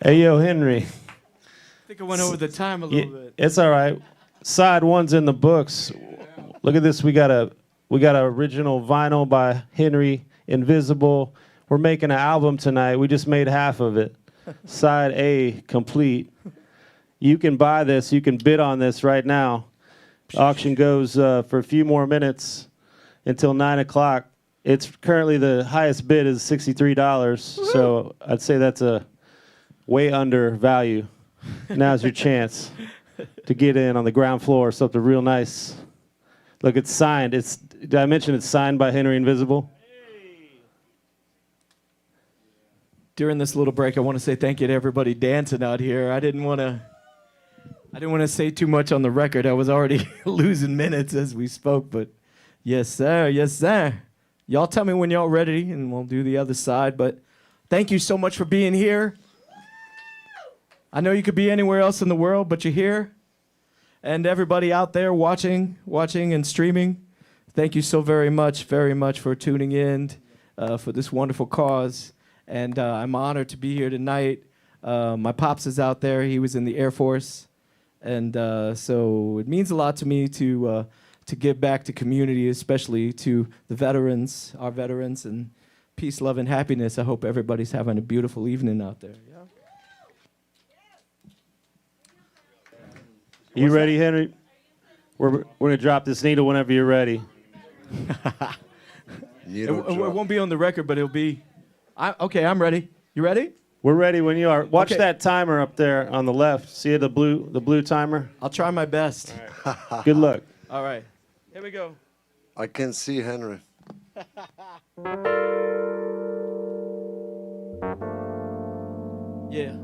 Speaker 9: Hey, yo, Henry.
Speaker 14: I think I went over the time a little bit.
Speaker 9: It's all right. Side one's in the books. Look at this. We got a original vinyl by Henry, Invisible. We're making an album tonight. We just made half of it. Side A complete. You can buy this. You can bid on this right now. Auction goes for a few more minutes until 9 o'clock. It's currently the highest bid is $63. So I'd say that's a way under value. Now's your chance to get in on the ground floor, something real nice. Look, it's signed. Did I mention it's signed by Henry Invisible?
Speaker 14: During this little break, I want to say thank you to everybody dancing out here. I didn't want to say too much on the record. I was already losing minutes as we spoke, but yes, sir. Yes, sir. Y'all tell me when y'all ready, and we'll do the other side. But thank you so much for being here. I know you could be anywhere else in the world, but you're here. And everybody out there watching and streaming, thank you so very much for tuning in for this wonderful cause. And I'm honored to be here tonight. My pops is out there. He was in the Air Force. And so it means a lot to me to give back to community, especially to the veterans, our veterans, and peace, love, and happiness. I hope everybody's having a beautiful evening out there. Yeah.
Speaker 9: You ready, Henry? We're going to drop this needle whenever you're ready.
Speaker 14: It won't be on the record, but it'll be. Okay, I'm ready. You ready?
Speaker 9: We're ready when you are. Watch
Speaker 14: Okay.
Speaker 9: that timer up there on the left. See the blue timer?
Speaker 14: I'll try my best.
Speaker 9: Good luck.
Speaker 14: All right. Here we go.
Speaker 17: I can see Henry.
Speaker 14: Yeah.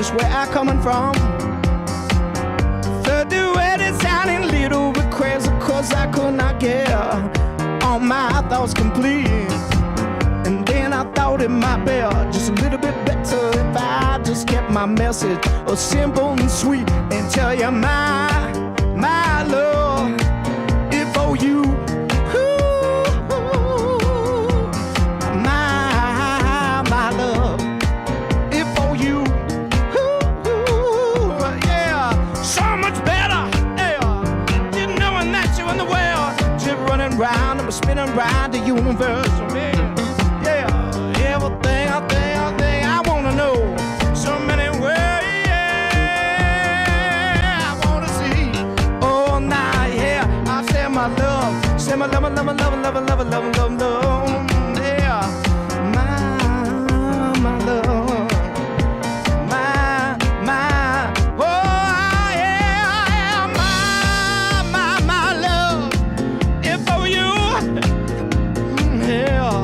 Speaker 18: just where I coming from. The duet is sounding little bit crazy, cause I could not get all my thoughts complete. And then I thought it might be just a little bit better if I just kept my message simple and sweet and tell you my love is for you. My love is for you. Yeah, so much better. Yeah, just knowing that you're in the world, just running round and spinning round the universe. Yeah, everything I wanna know. So many ways I wanna see. Oh, now, yeah, I say my love, say my love, love, love, love, love, love, love, love, love. Yeah, my love, my, oh, yeah, my love, if for you, yeah.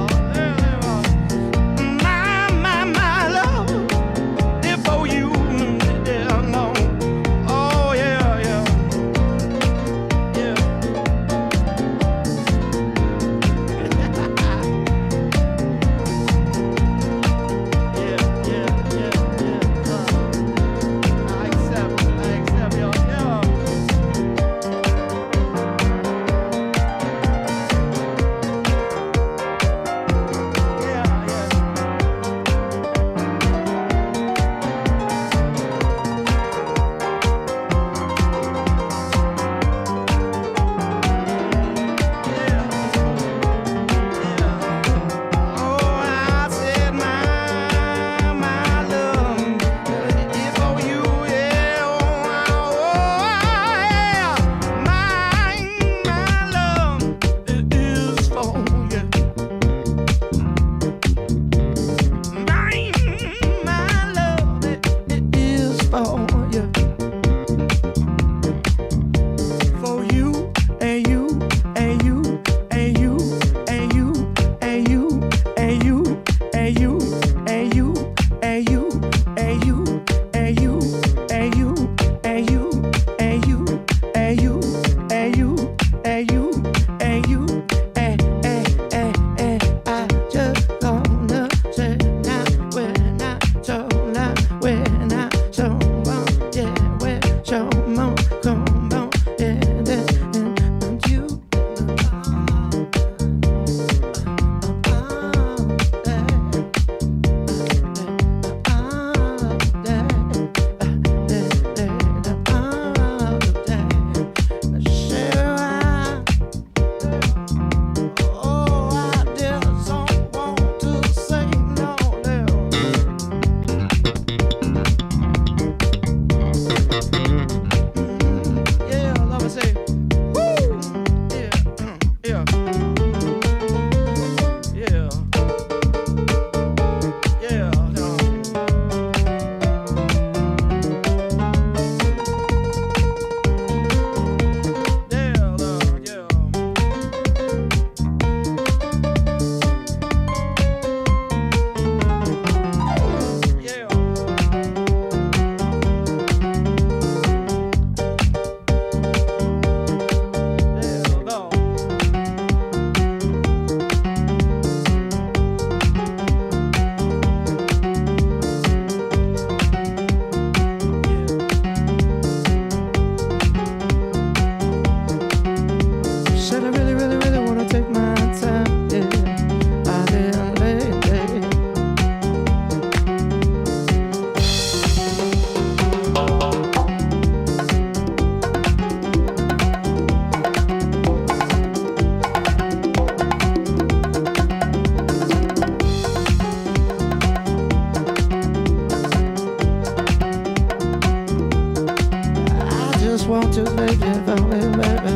Speaker 18: want to, baby, baby, baby.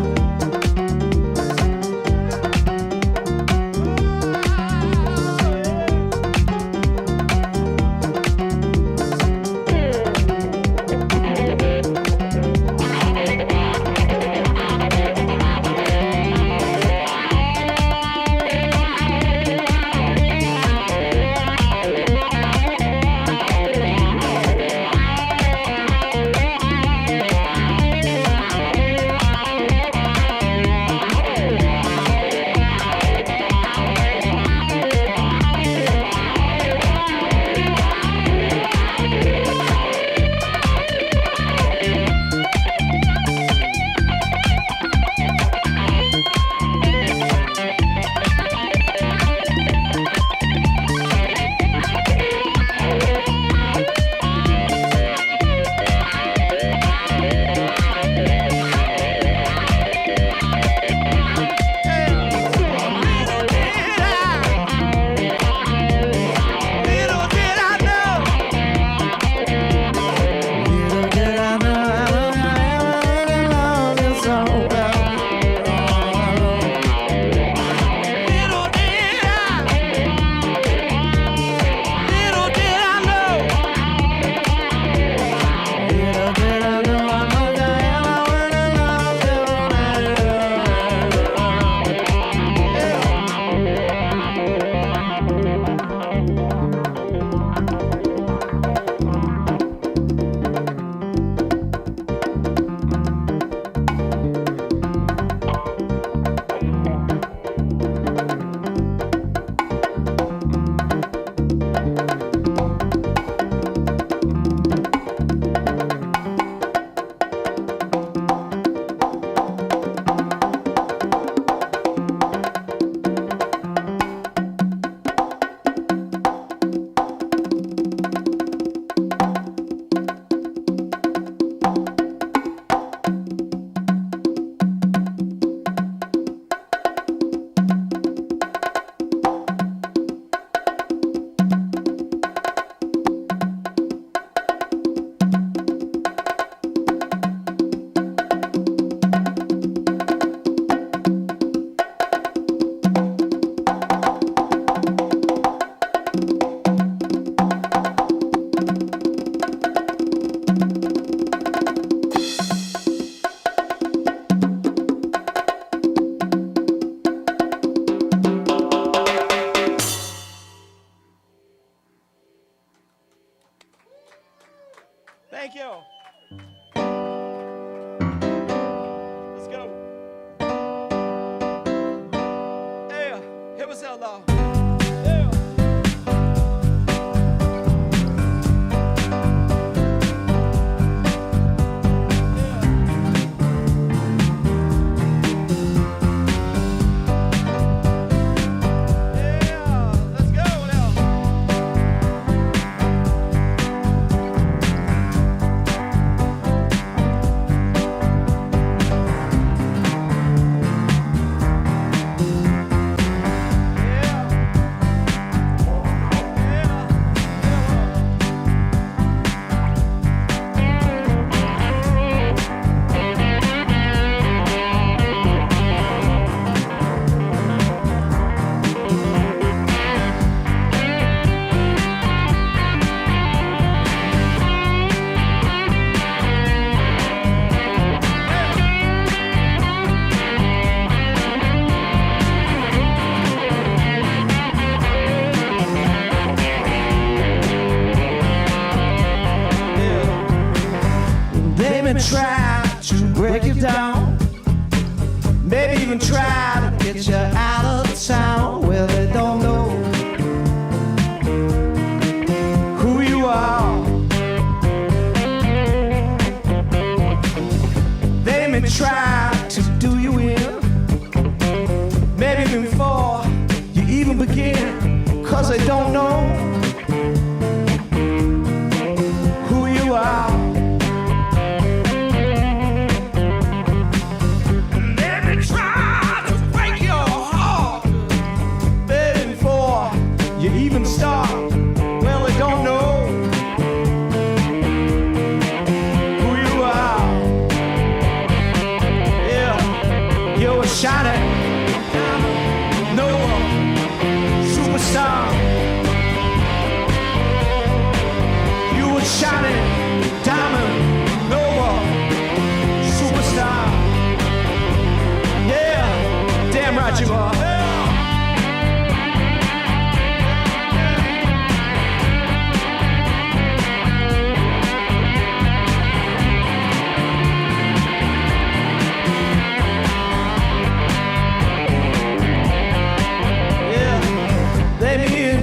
Speaker 18: Help us out, Lord.
Speaker 19: Try to break you down, maybe even try to get you out of town. Well, they don't know who you are. They may try to do you in, maybe even before you even begin, 'cause they don't know who you are. Start. Well, they don't know who you are. Yeah, you're a shining Nova superstar. You a shining diamond Nova superstar. Yeah, damn right you are.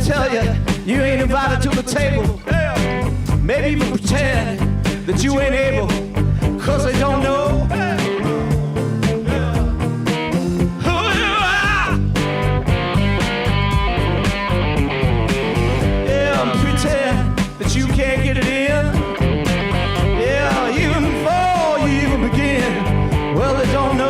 Speaker 19: Tell you, you ain't invited to the table. Maybe even pretend that you ain't able, 'cause they don't know who you are. Yeah, pretend that you can't get it in. Yeah, even before you even begin. Well, they don't know.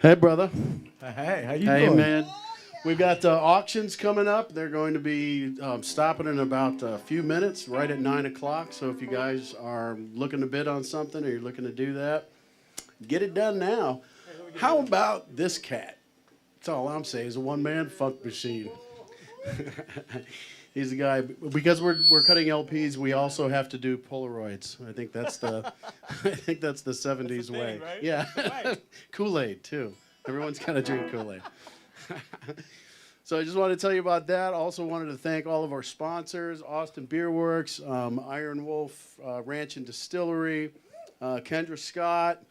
Speaker 2: Hey, brother.
Speaker 14: Hey, how you
Speaker 2: Hey,
Speaker 14: doing?
Speaker 2: man. We've got auctions coming up. They're going to be stopping in about a few minutes, right at 9 o'clock. So if you guys are looking to bid on something or you're looking to do that, get it done now. How about this cat? That's all I'm saying. He's a one-man funk machine. He's a guy, because we're cutting LPs, we also have to do Polaroids. I think that's the 70s way.
Speaker 14: Right?
Speaker 2: Yeah.
Speaker 14: Right.
Speaker 2: Kool-Aid too. Everyone's got to drink Kool-Aid. So I just wanted to tell you about that. Also wanted to thank all of our sponsors: Austin Beer Works, Iron Wolf Ranch and Distillery, Kendra Scott.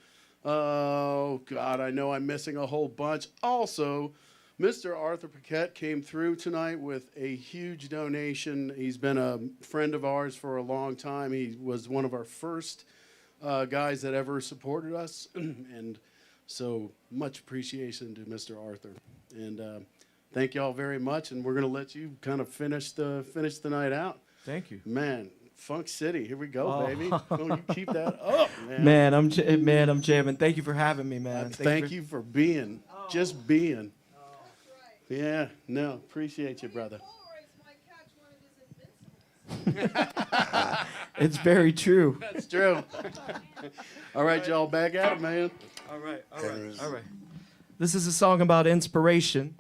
Speaker 2: Oh God, I know I'm missing a whole bunch. Also, Mr. Arthur Paquette came through tonight with a huge donation. He's been a friend of ours for a long time. He was one of our first guys that ever supported us, and so much appreciation to Mr. Arthur. And thank you all very much. And we're gonna let you kind of finish the night out.
Speaker 14: Thank you,
Speaker 2: man. Funk City, here we go,
Speaker 14: Oh.
Speaker 2: baby. Don't you keep that up, man.
Speaker 14: Man, I'm jamming. Thank you for having me, man.
Speaker 2: Thank you for being, just being. Yeah, no, appreciate you, brother.
Speaker 14: It's very true.
Speaker 2: That's true. All right, y'all, back at it, man.
Speaker 14: All right. This is a song about inspiration.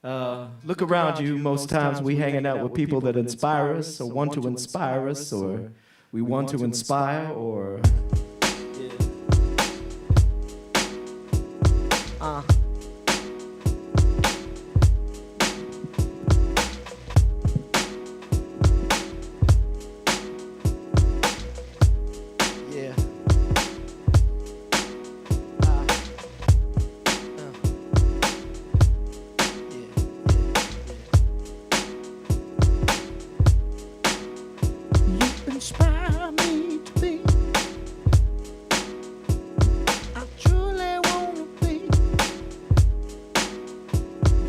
Speaker 14: Look around you. Most times we hanging out with people that inspire us, or want to inspire us, or we want to inspire, or. Yeah.
Speaker 18: Inspire me to be. I truly wanna be.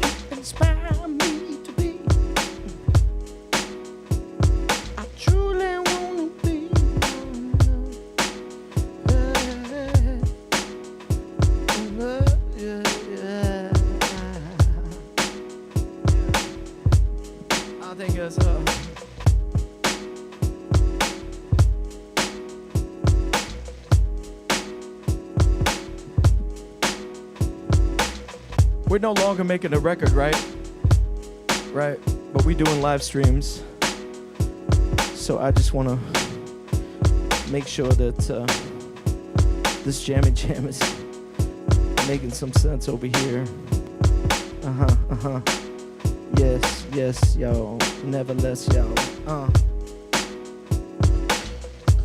Speaker 18: You inspire me to be. I truly wanna be.
Speaker 14: I think it's we're no longer making a record, right? Right. But we doing live streams. So I just want to make sure that this jammy jam is making some sense over here. Yes, yo. Never less, yo.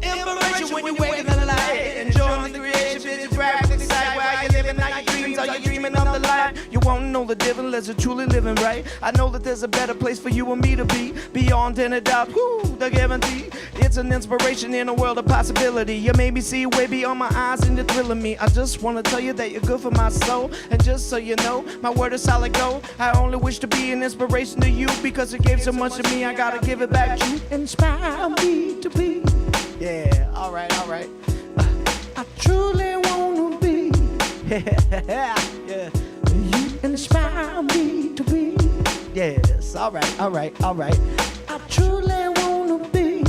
Speaker 18: Inspiration when you wake in the light, enjoying the creation, busy practicing sight while you're living out your dreams. Are you dreaming of the life?
Speaker 14: You won't know the difference unless you're truly living right. I know that there's a better place for you and me to be, beyond any doubt. Whoo, the guarantee. It's an inspiration in a world of possibility. You made me see way beyond my eyes and you're thrilling me. I just want to tell you that you're good for my soul. And just so you know, my word is solid gold. I only wish to be an inspiration to you because it gave so much to me. I gotta give it back to you.
Speaker 18: Inspire me to be.
Speaker 14: Yeah, alright.
Speaker 18: I truly wanna be.
Speaker 14: Yeah.
Speaker 18: You inspire me to be.
Speaker 14: Yes, alright.
Speaker 18: I truly wanna be.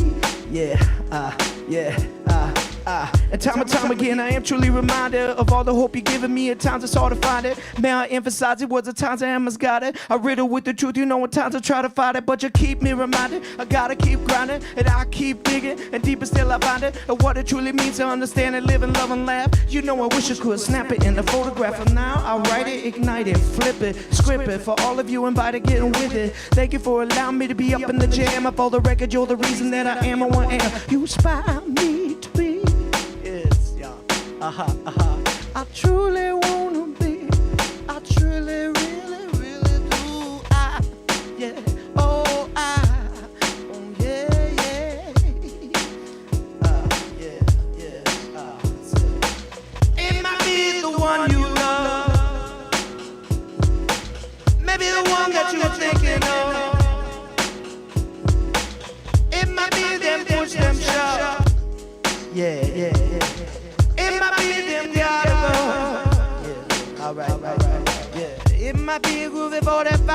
Speaker 14: And time again, I am truly reminded of all the hope you're giving me. At times it's hard to find it. May I emphasize it was at times I am misguided. I riddle with the truth, you know, at times I try to fight it, but you keep me reminded. I gotta keep grinding, and I keep digging, and deeper still I find it. Of what it truly means to understand and live and love and laugh. You know, I wish I could snap it in a photograph, and now I write it, ignite it, flip it, script it for all of you invited, getting with it. Thank you for allowing me to be up in the jam. Up all the record, you're the reason that I am who I am.
Speaker 18: You inspire me to be.
Speaker 14: Yes, yeah.
Speaker 18: I truly wanna be. I truly, really, really do. Yeah. Oh, yeah. It might be the one you love. Maybe the one that you're thinking of. It might be them push them shove.
Speaker 14: Yeah.
Speaker 18: It might be them gotta go. might be a groovy 45.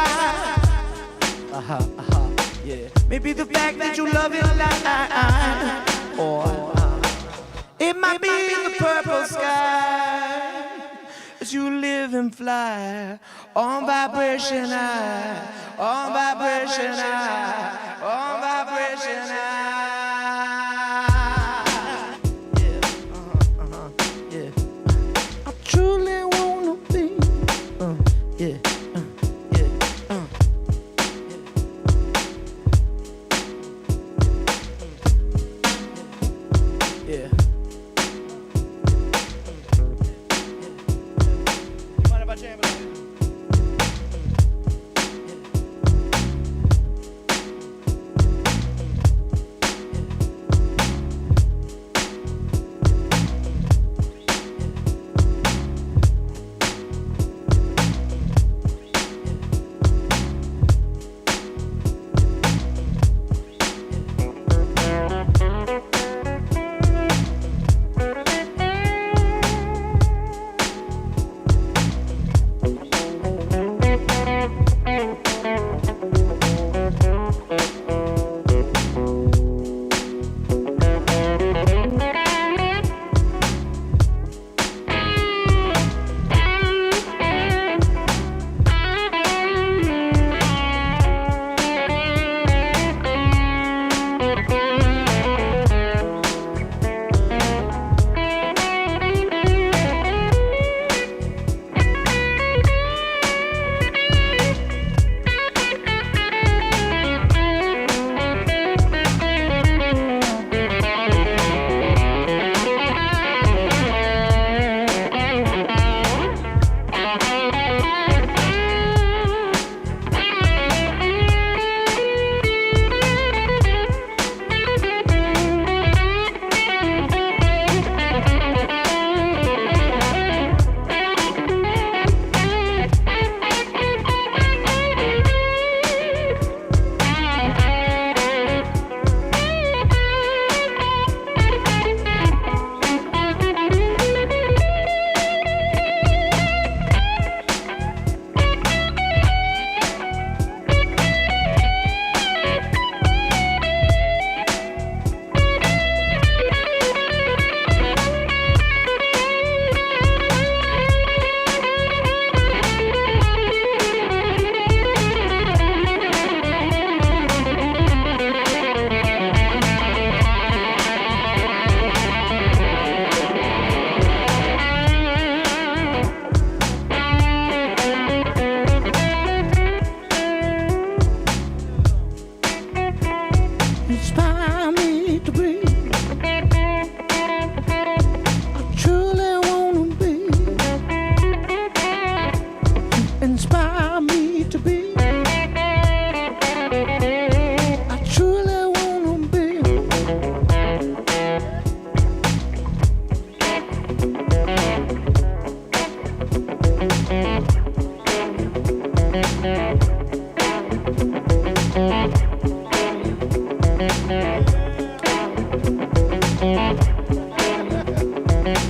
Speaker 18: Yeah. Maybe the fact that you love it a lot. Or it might be the purple sky as you live and fly on vibration high, on vibration high, on vibration high. I truly wanna be, yeah. Yeah. You mind if I jam it? Inspire me to be. I truly wanna be. Inspire me to be. I truly wanna be.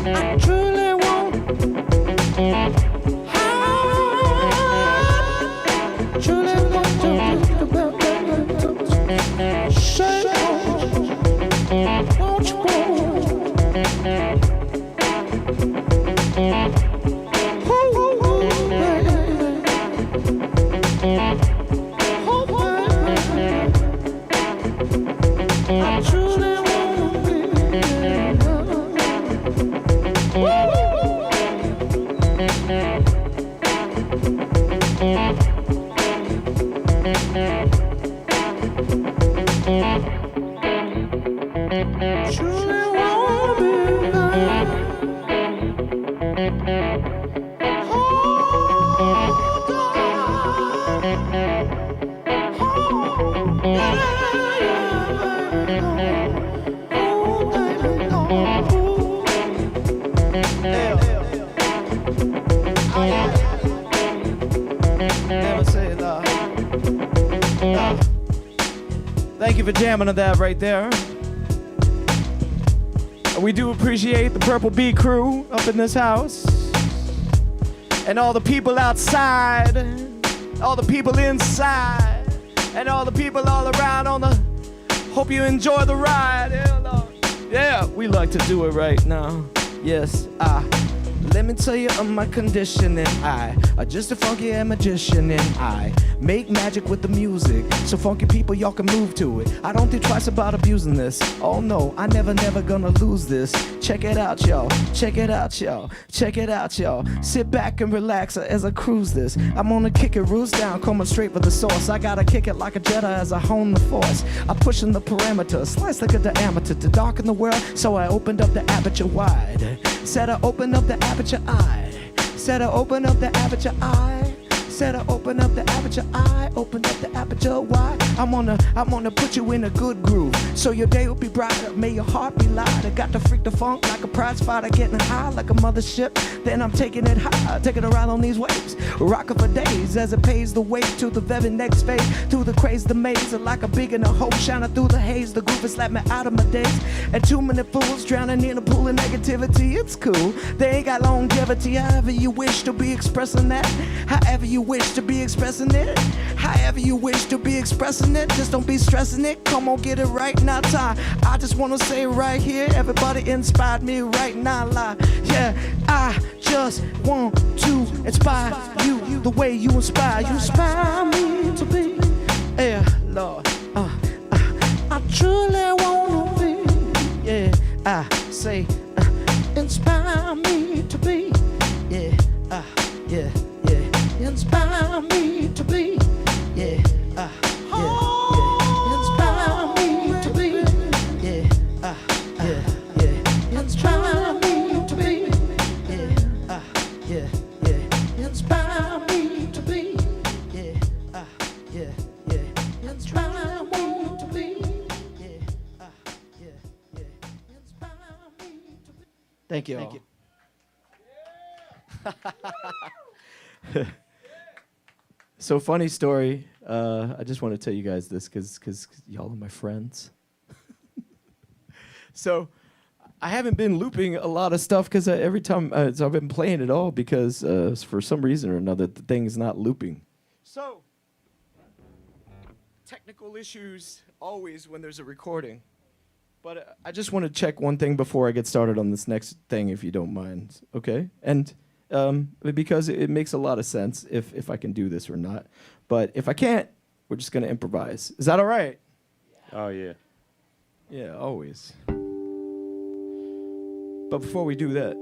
Speaker 18: I truly want, truly want to say, won't you go? I truly want to Thank you for jamming on that right there. We do appreciate the Purple Bee crew up in this house. and all the people outside, all the people inside, and all the people all around on the. Hope you enjoy the ride. Yeah, Lord. Yeah, we like to do it right now. Yes, let me tell you of my condition, and I are just a funky magician, and I make magic with the music. So funky people, y'all can move to it. I don't think twice about abusing this. Oh no, I never gonna lose this. Check it out, y'all. Check it out, y'all. Check it out, y'all. Sit back and relax as I cruise this. I'm gonna kick it roots down, coming straight for the source. I gotta kick it like a Jedi as I hone the force. I'm pushing the parameters, slice like a diameter to darken the world. So I opened up the aperture wide. Said I opened up the aperture eye. Said I opened up the aperture eye. Said I open up the aperture eye. Opened up the aperture wide. I'm gonna put you in a good groove, so your day will be brighter. May your heart be lighter. Got to freak the funk like a prize fighter, getting high like a mothership. Then I'm taking it high, taking a ride on these waves, rocking for days as it pays the way to the very next phase. Through the craze, the maze, like a big and a hope shining through the haze. The groove has slapped me out of my days, and too many fools drowning in a pool of negativity. It's cool, they ain't got longevity. However you wish to be expressing that, however you wish to be expressing it, however you wish to be expressing it. Just don't be stressing it. Come on, get it right now. Time. I just wanna say right here, everybody inspired me right now. Lie. Yeah, I just want to inspire you the way you inspire. You inspire me to be. Yeah, Lord. I truly wanna be. Yeah, I say, inspire me to be. Yeah, yeah. Inspire me to be, yeah, yeah. Inspire me to be, yeah, yeah. Inspire me to be, yeah, yeah. Inspire me to be, yeah, yeah. Inspire me to be, yeah, yeah. Inspire me to be.
Speaker 14: Thank you all.
Speaker 18: Thank you.
Speaker 14: So funny story. I just want to tell you guys this because y'all are my friends. So I haven't been looping a lot of stuff because every time so I've been playing it all because for some reason or another the thing's not looping. So technical issues always when there's a recording. But I just want to check one thing before I get started on this next thing, if you don't mind. Okay? And because it makes a lot of sense if I can do this or not. But if I can't, we're just going to improvise. Is that all right?
Speaker 9: Oh, yeah.
Speaker 14: Yeah, always. But before we do that,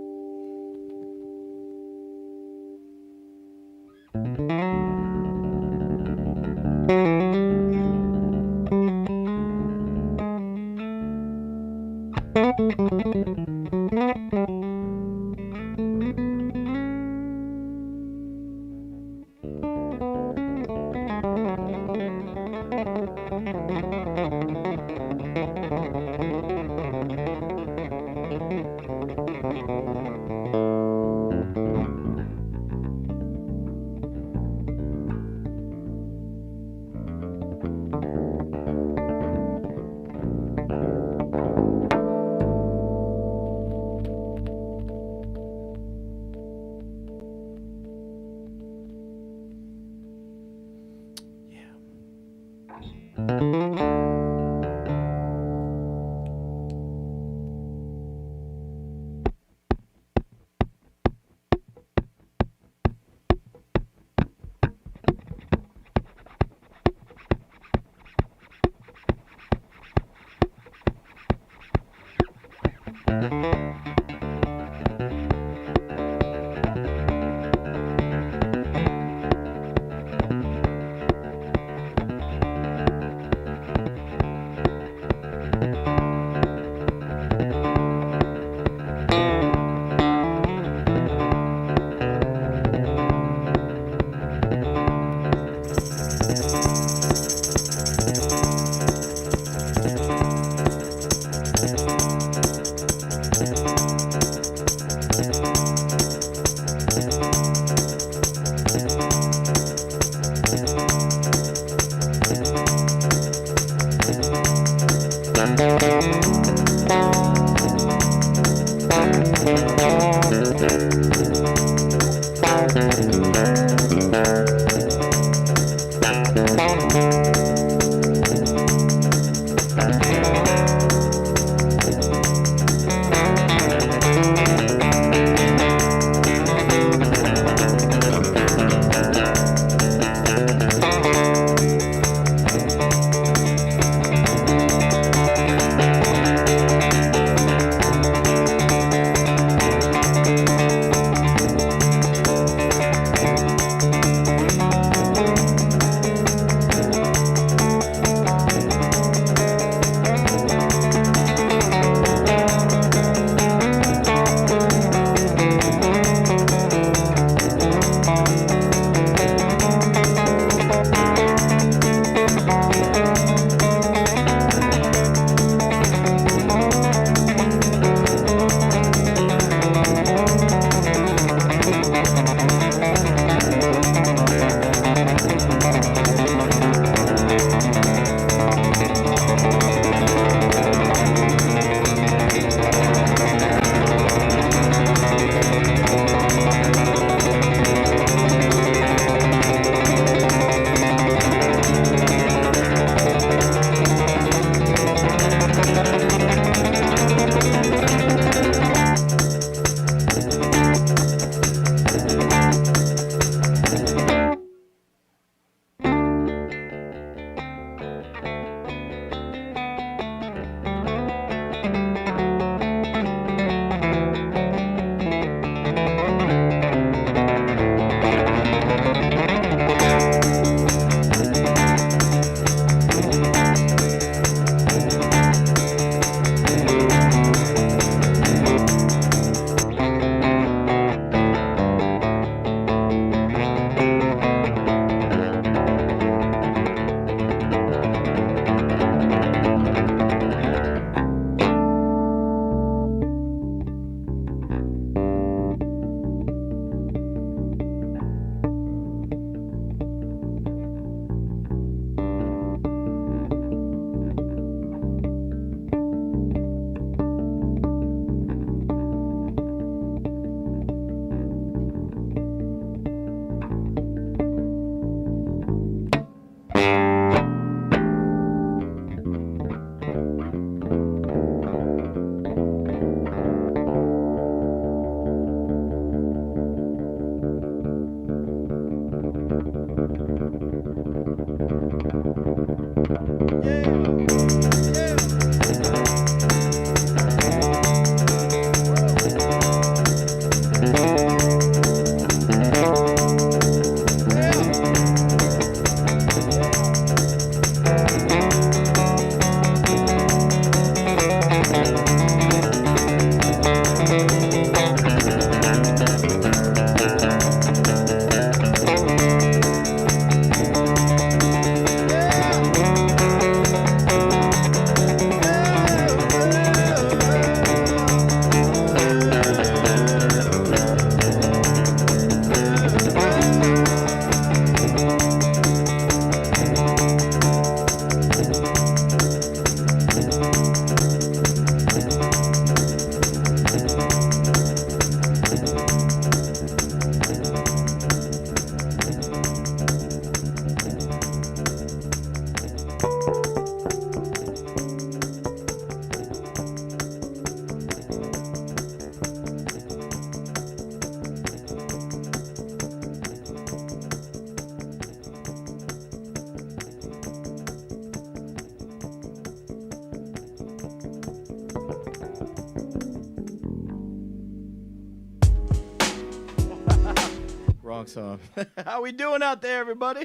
Speaker 14: Wrong song. How we doing out there, everybody?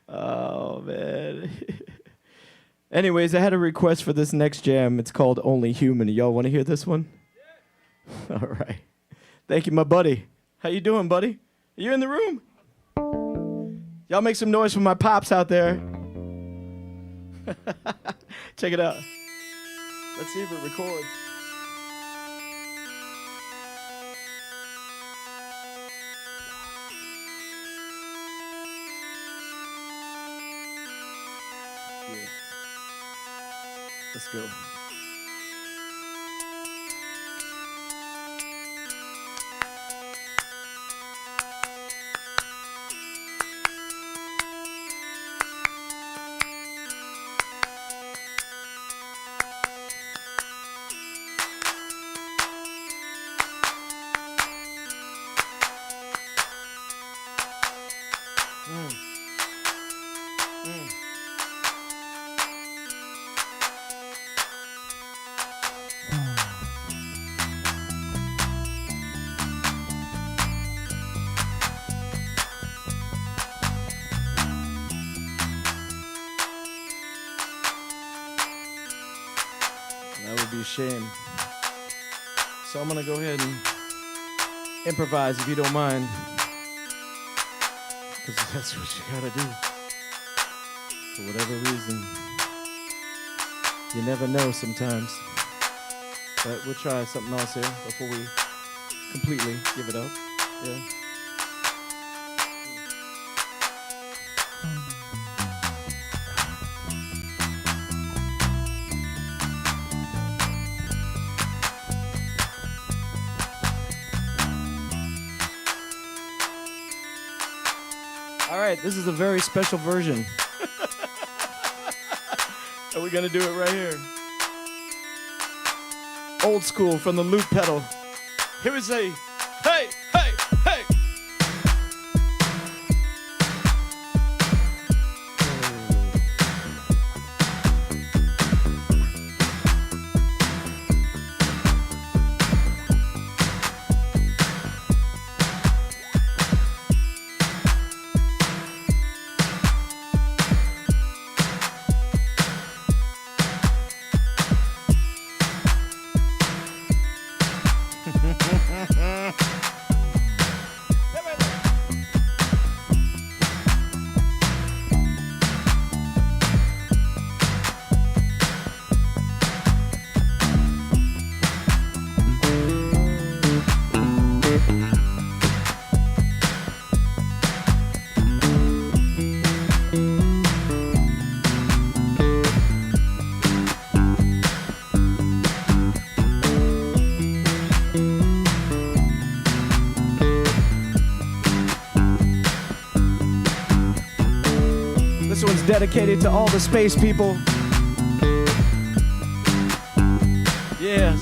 Speaker 14: Oh, man. Anyways, I had a request for this next jam. It's called Only Human. Y'all want to hear this one? Yeah. All right. Thank you, my buddy. How you doing, buddy? You in the room? Y'all make some noise for my pops out there. Check it out. Let's see if it records. Yeah. Let's go. That would be a shame. So I'm gonna go ahead and improvise if you don't mind. Because that's what you gotta do. For whatever reason. You never know sometimes. But we'll try something else here before we completely give it up. Yeah. All right, this is a very special version. And we're gonna do it right here. Old school from the loop pedal. Here we say, hey, hey, hey. This one's dedicated to all the space people. Yes.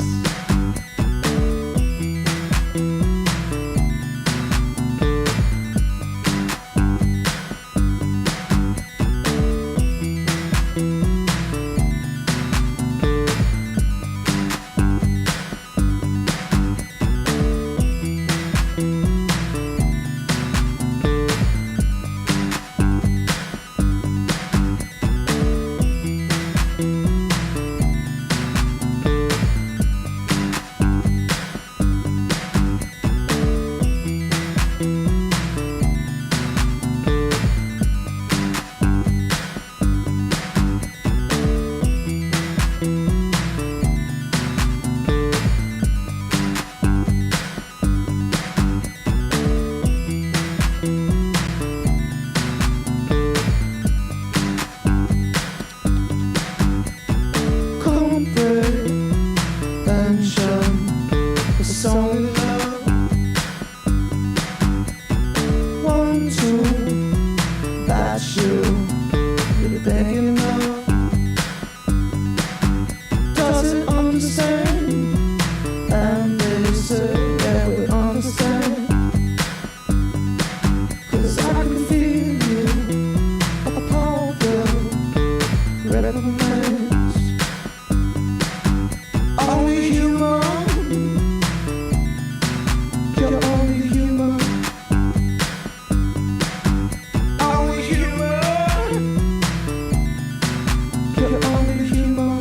Speaker 18: You're only human.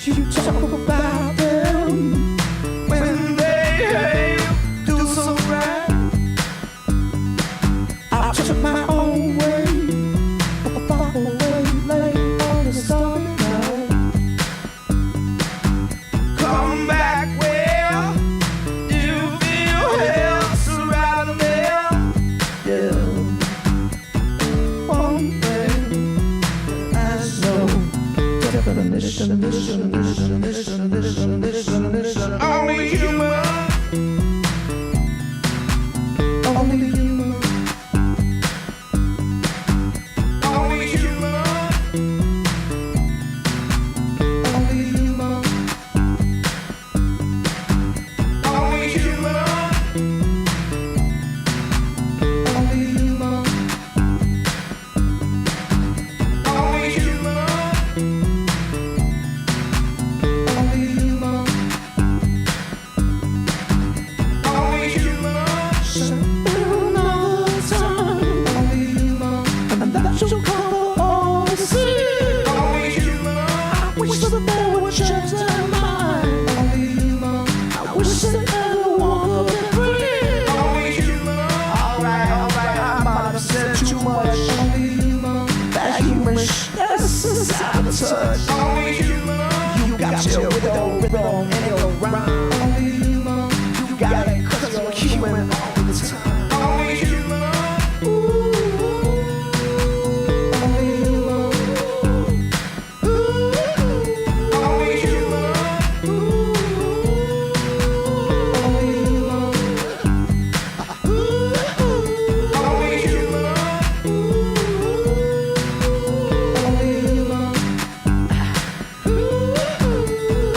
Speaker 18: You talk about them when they do so right. I took my own way, far away, late on a stormy night. Come back where you feel held surrounded there. Yeah. One thing I know, definition, only human. Only human. Only human. Only human. Only human. Only human. Only human. Only human. Only human. Another time. Only human. And that you'll call all the sea. Only human. I wish that there were change their mind. Only human. I wish that everyone could be free. Only human. Alright, I might have said too much. Only human. That humanness is out of touch. Only human. You got your rhythm and your rhyme. Only human. You got it 'cause you're human all the time. Only human. Only human. Only human. Only human. Only human. Only human.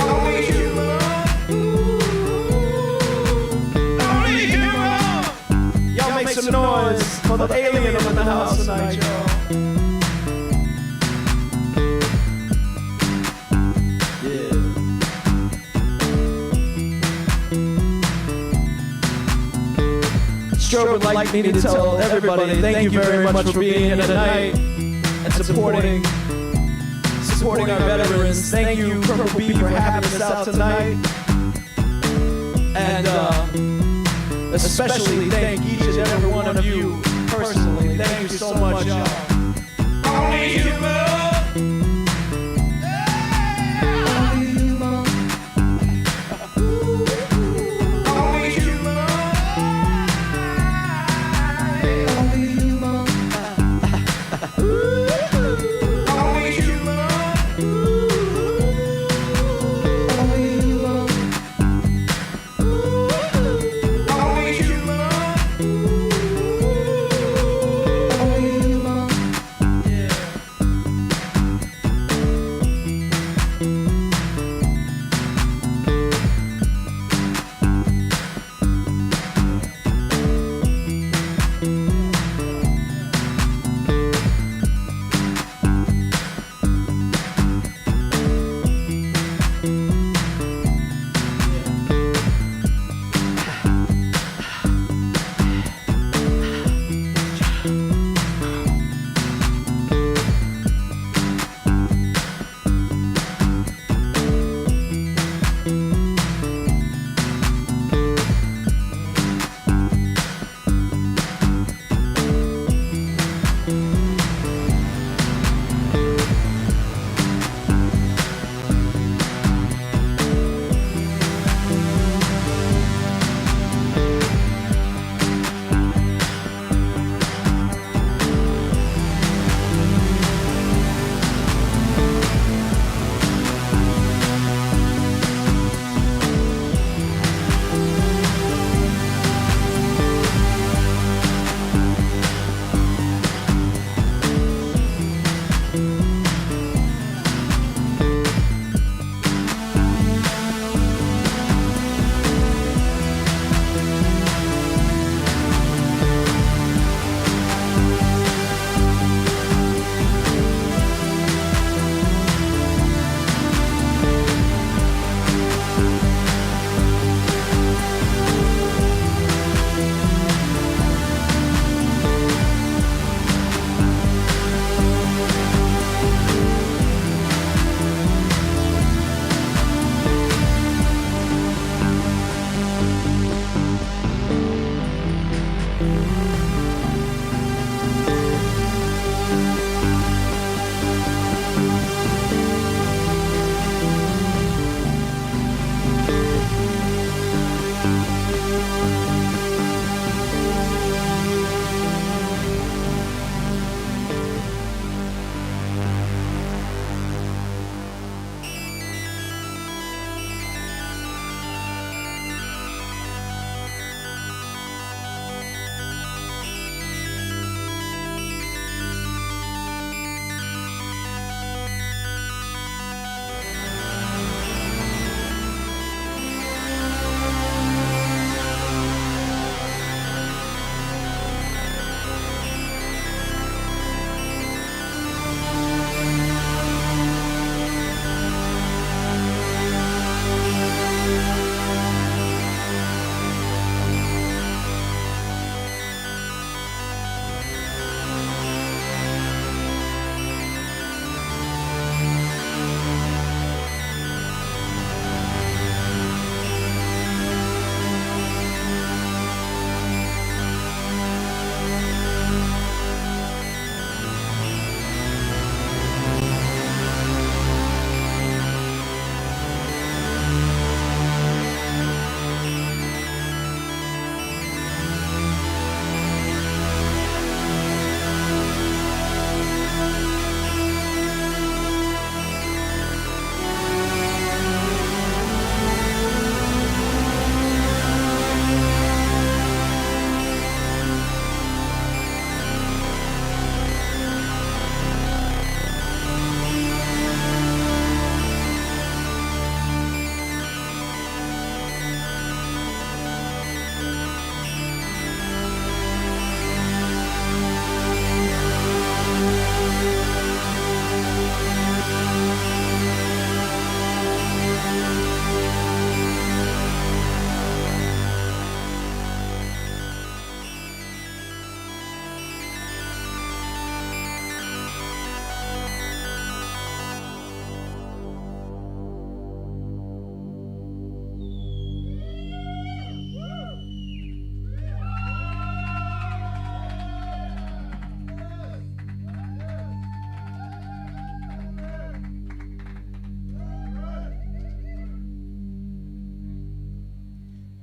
Speaker 18: Only human. Only human. Y'all make some noise for the alien up in the house tonight, y'all. Strobe would like me to tell everybody thank you very much for being here tonight and supporting our veterans. Thank you, Purple Bee, for having us out tonight. And especially thank each and every one of you personally. Thank you so much, y'all. Only human. Only human. Only human. Only human. Only human. Only human. Only human. Only human. Yeah.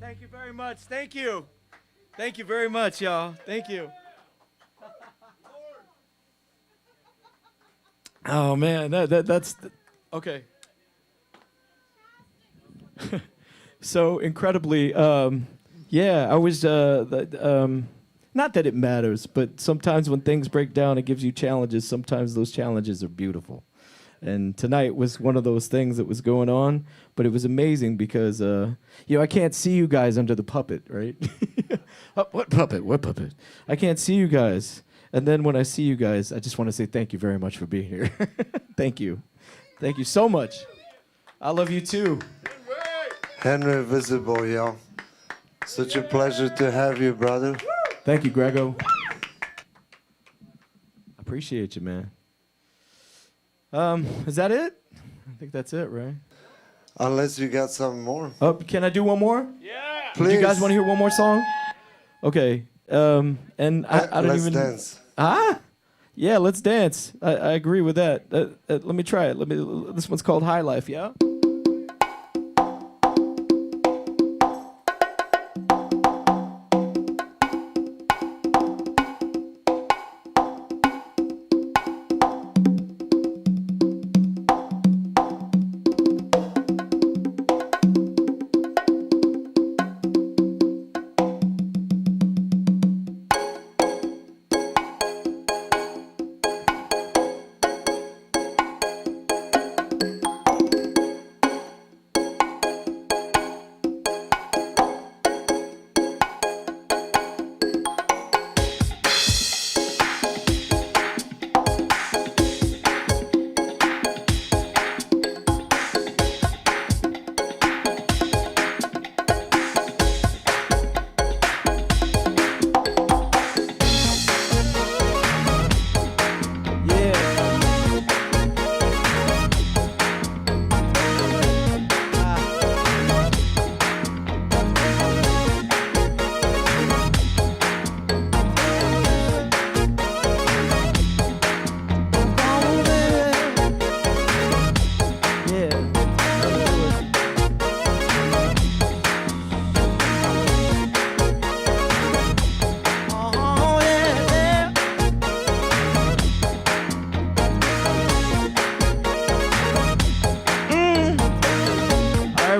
Speaker 14: Thank you very much. Thank you. Thank you very much, y'all. Thank you. Oh man, that's okay. So incredibly, yeah. I was not that it matters, but sometimes when things break down, it gives you challenges. Sometimes those challenges are beautiful. And tonight was one of those things that was going on, but it was amazing because, I can't see you guys under the puppet, right? What puppet? What puppet? I can't see you guys. And then when I see you guys, I just want to say thank you very much for being here. Thank you. Thank you so much. I love you too.
Speaker 17: Henry Visible, y'all. Such a pleasure to have you, brother.
Speaker 14: Thank you, Grego. I appreciate you, man. Is that it? I think that's it, right?
Speaker 17: Unless you got some more.
Speaker 14: Oh, can I do one more?
Speaker 17: Yeah.
Speaker 14: Do you guys want to hear one more song? Okay. And I don't
Speaker 17: let's
Speaker 14: even.
Speaker 17: dance.
Speaker 14: Yeah, let's dance. I agree with that. Let me try it. This one's called High Life. Yeah.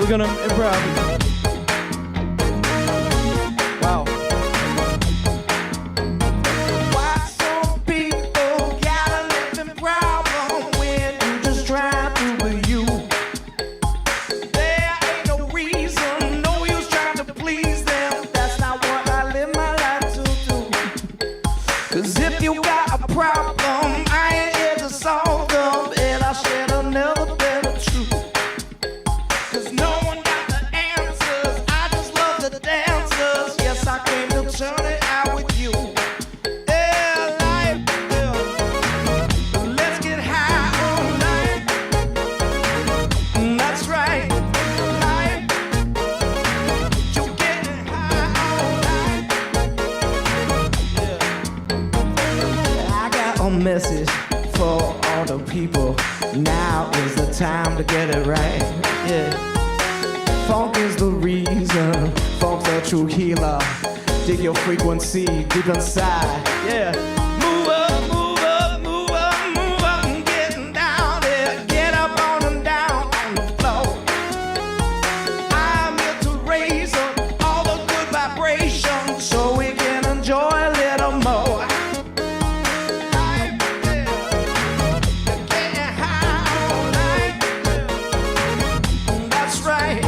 Speaker 14: We're gonna improv. Wow.
Speaker 18: Why some people got a living problem when you just try to be you? There ain't no reason, no use trying to please them. That's not what I live my life to do. 'Cause if you got a problem, I ain't here to solve them, and I should have never been a truth. 'Cause no one got the answers, I just love the dancers. Yes, I came to turn it out with you. Yeah, life, yeah. Let's get high all night. That's right, life. You're getting high all night. Yeah. I got a message for all the people. Now is the time to get it right. Yeah. Funk is the reason, funk's the true healer. Dig your frequency deep inside. Yeah. Move up, move up, move up, move up, and getting down there. Get up on and down on the floor. I'm here to raise up all the good vibrations so we can enjoy a little more. That's right.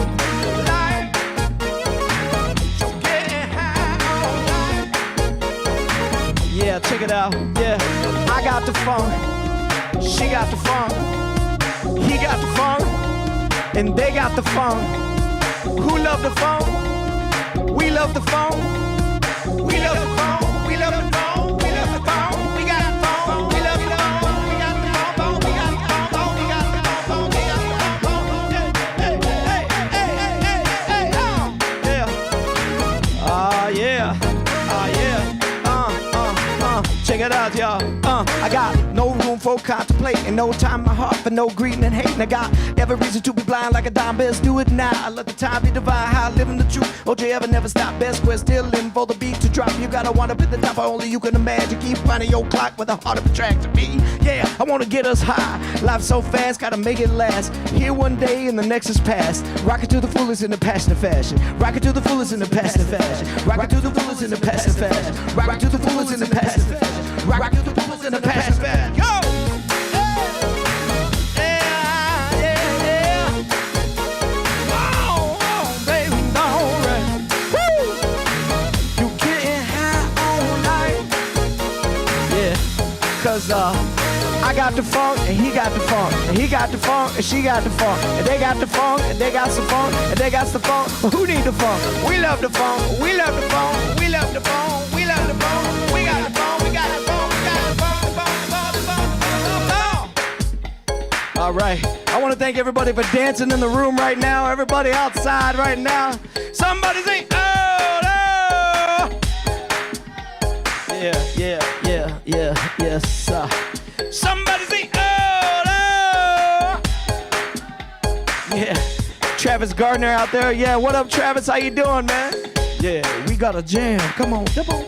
Speaker 18: Yeah, check it out. Yeah, I got the funk. She got the funk. He got the funk. And they got the funk. Who love the funk? We love the funk. We love the funk. We love the funk. We love the funk. We got the funk. We love the funk. We got the funk. We got the funk. We got the funk. We got the funk. Hey, hey, hey, hey, hey, hey, yeah. Ah, yeah. Ah, yeah. Check it out, y'all. I got no room for contemplating. No time in my heart for no greeting and hating. I got every reason to be blind like a dime. Best do it now. I let the time be divine. How I live in the truth. OJ ever never stop. Best quest still living for the beat to drop. You gotta wind up at the top. Only you can imagine. Keep finding your clock with a heart of a track to me. Yeah, I wanna get us high. Life so fast, gotta make it last. Here one day and the next is past. Rock it to the fullest in the passionate fashion. Rock it to the fullest in the passionate fashion. Rock it to the fullest in the passionate fashion. Rock it to the fullest in the passionate fashion. Rock it to the fullest in the passionate fashion. Yo! Cause I got the funk and he got the funk and he got the funk and she got the funk and they got the funk and they got some funk and they got some funk. But who need the funk? We love the funk. We love the funk. We love the funk. We love the funk. We got the funk. We got the funk. We got the funk. All right. I want to thank everybody for dancing in the room right now. Everybody outside right now. Somebody sing. Oh, no. Yeah. Yes. Somebody say, oh, no. Yeah. Travis Gardner out there. Yeah, what up, Travis? How you doing, man? Yeah, we got a jam. Come on. Come on.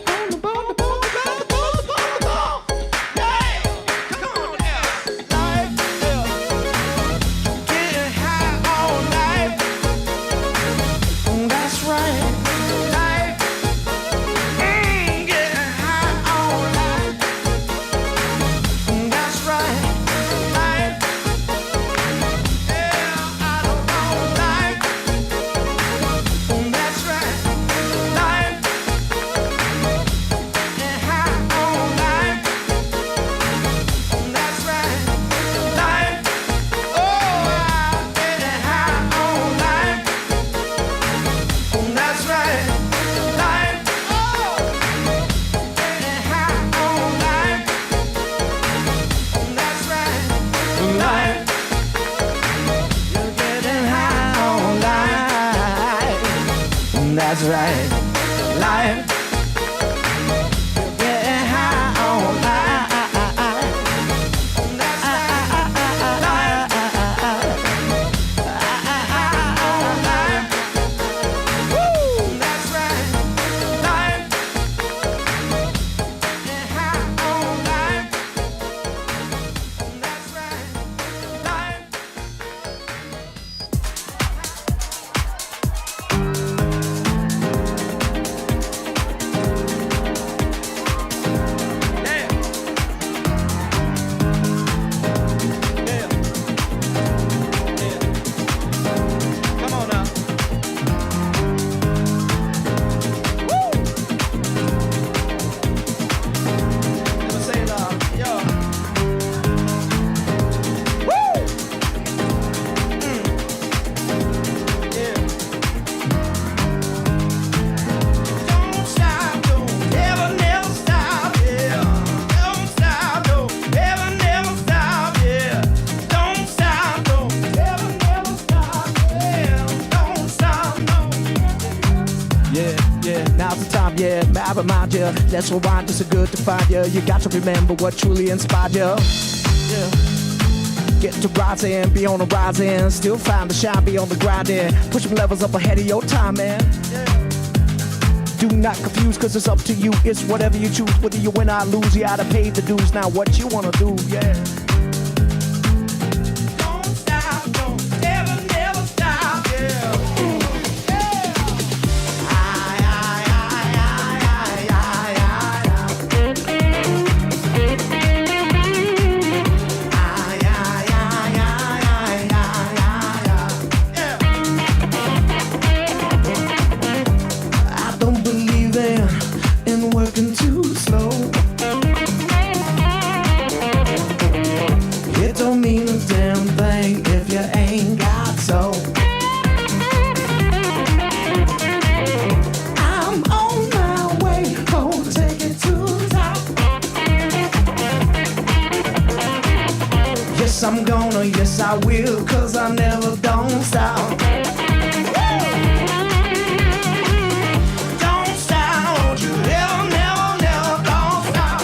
Speaker 18: That's right, life. You're getting high on life. That's right, life. Woo! That's right, life. Getting high on life. That's right, life. I remind you, let's rewind, it's so good to find you. You got to remember what truly inspired you. Yeah. Get to rising, be on the rising, still find the shine, be on the grinding. Push some levels up ahead of your time, man. Yeah. Do not confuse, cause it's up to you. It's whatever you choose, whether you win or lose. You gotta pay the dues, now what you wanna do, yeah. Don't stop, don't ever, never stop, yeah. I'm gonna, yes I will, cause I never don't stop. Don't stop, don't you ever, never, never don't stop.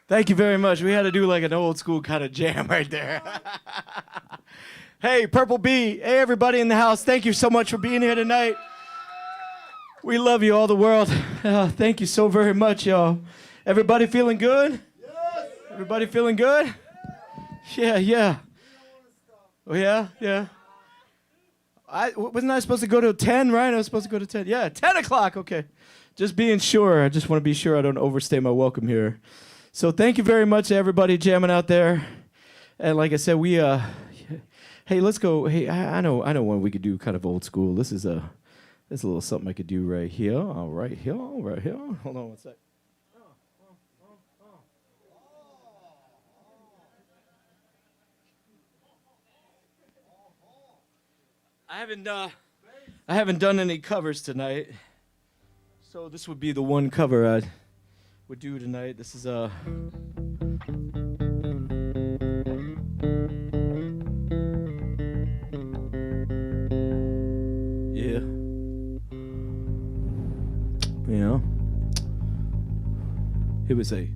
Speaker 14: Thank you very much. We had to do like an old school kind of jam right there. Hey, Purple Bee. Hey, everybody in the house. Thank you so much for being here tonight. We love you, all the world. Thank you so very much, y'all. Everybody feeling good? Yes. Everybody feeling good? Yeah, yeah. Oh, yeah, yeah. Wasn't I supposed to go to 10, right? I was supposed to go to 10. Yeah, 10 o'clock. Okay. Just being sure. I just want to be sure I don't overstay my welcome here. So thank you very much to everybody jamming out there. And like I said, we hey, let's go. Hey, I know when we could do kind of old school. This is a little something I could do right here. All right here. Right here. Hold on one sec. I haven't done any covers tonight, so this would be the one cover I would do tonight. This is yeah, you know, it was a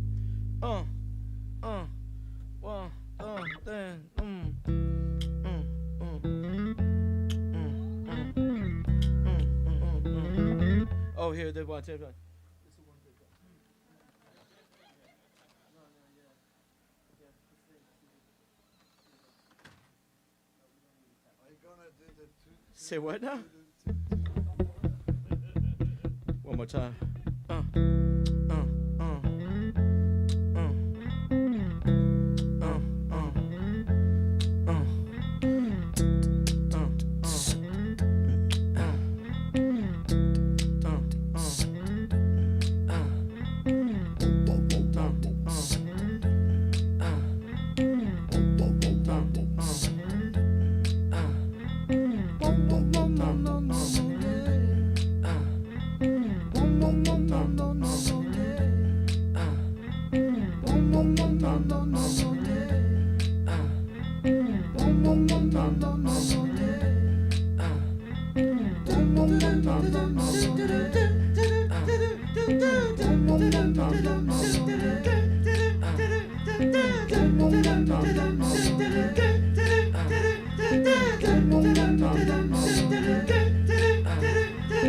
Speaker 14: Oh, here, they want to. Say what now? One more time.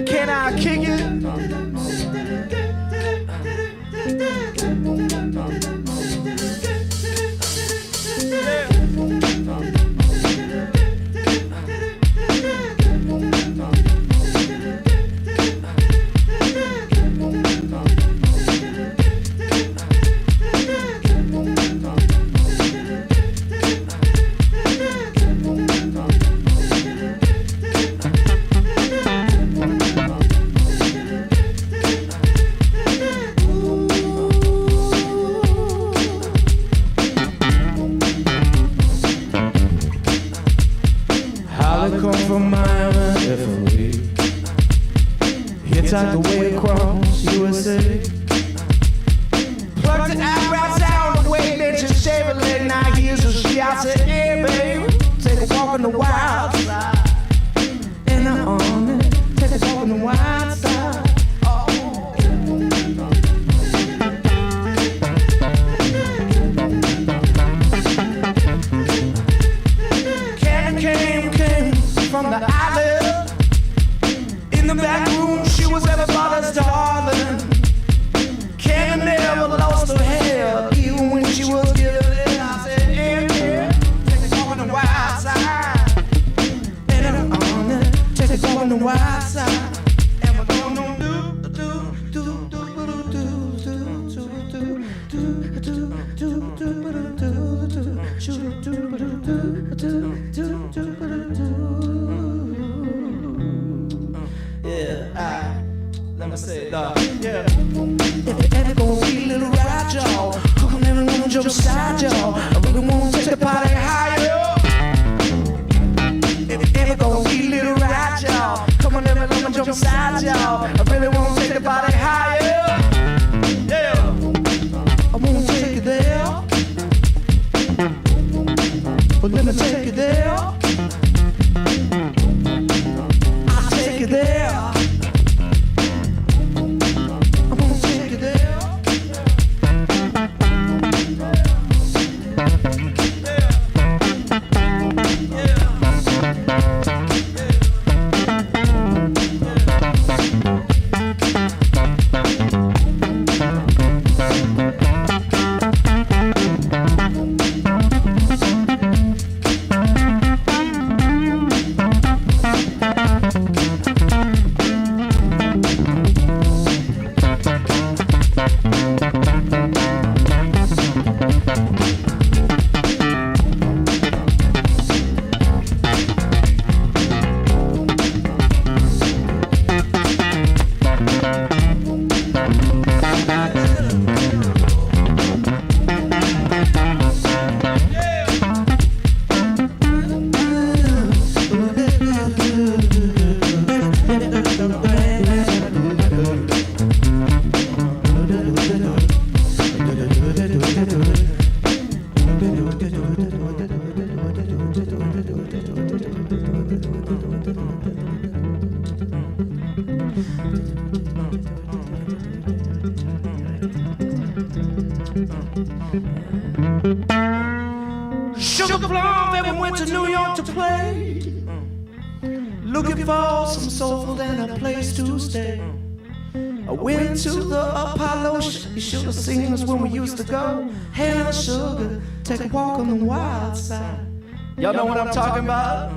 Speaker 18: Can I kick it?
Speaker 19: Hitchhike the way across USA. Plucked the eyebrows out away, then she shaved her leg. Now here's a she. I said, hey, baby, take a walk on the wild side. And I'm on it. Take a walk on the wild side. Came from the island. In the back room, she was everybody's darling. Candy never lost her hair, even when she was getting there. I said, yeah, take a walk on the wild side. And I'm on it, take a walk on the wild side. And we're gonna let me say it, yeah. If you ever gonna be a little ride, y'all, come on, everyone jump beside y'all. I really wanna take the party higher. If you ever gonna be a little ride, y'all, come on, everyone jump beside y'all. I really wanna take the party higher. Yeah, I wanna take you there. But let me take you there. I'll take you there. Sugar plum, and we went to New York to play. Looking for some soul and a place to stay. I went to the Apollo. You should have seen us when we used to go. Hannah Sugar, take a walk on the wild side. Y'all know what I'm talking about?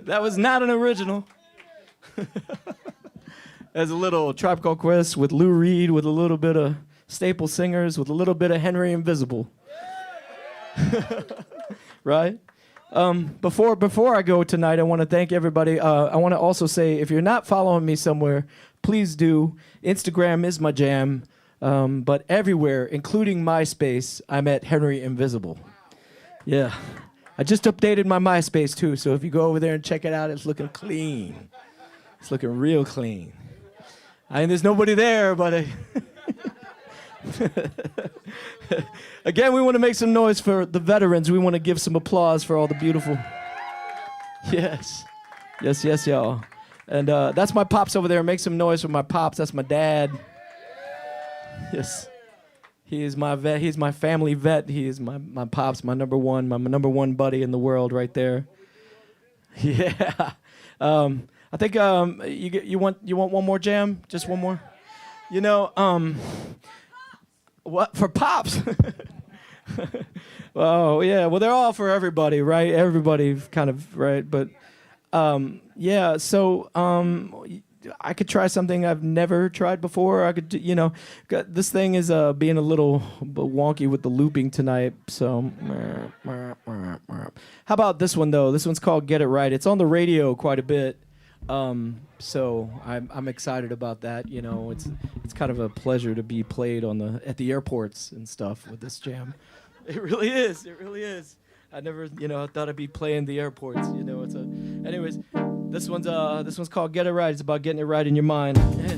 Speaker 14: That was not an original. There's a little Tribe Called Quest with Lou Reed, with a little bit of Staple Singers, with a little bit of Henry Invisible. Right? Before I go tonight, I want to thank everybody. I want to also say, if you're not following me somewhere, please do. Instagram is my jam. But everywhere, including MySpace, I'm at Henry Invisible. Yeah. I just updated my MySpace too, so if you go over there and check it out, it's looking clean. It's looking real clean. I mean, there's nobody there, but again, we want to make some noise for the veterans. We want to give some applause for all the beautiful. Yes, y'all. And that's my pops over there. Make some noise for my pops. That's my dad. Yes. He is my vet. He's my family vet. He is my pops, my number one buddy in the world right there. Yeah. I think you want one more jam? Just one more? You know, what for pops? Oh yeah. Well, they're all for everybody, right? Everybody kind of, right? But yeah. So I could try something I've never tried before. I could, this thing is being a little wonky with the looping tonight. So, how about this one though? This one's called "Get It Right." It's on the radio quite a bit, so I'm excited about that. You know, it's kind of a pleasure to be played at the airports and stuff with this jam. It really is. It really is. I never, thought I'd be playing the airports. Anyways. This one's called "Get It Right." It's about getting it right in your mind. Yeah.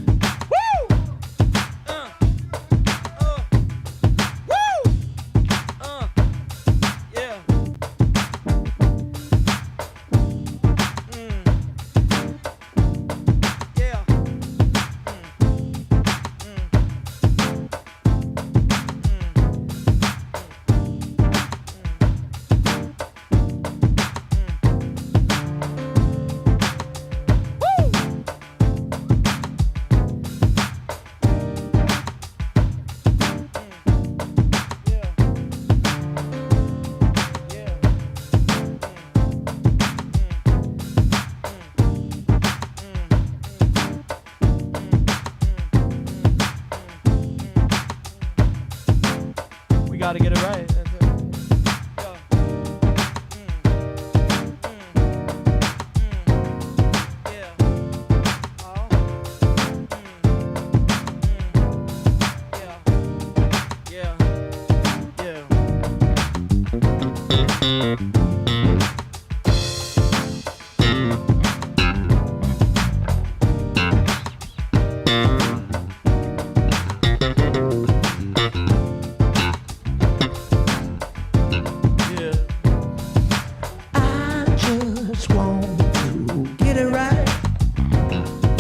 Speaker 19: I just want to get it right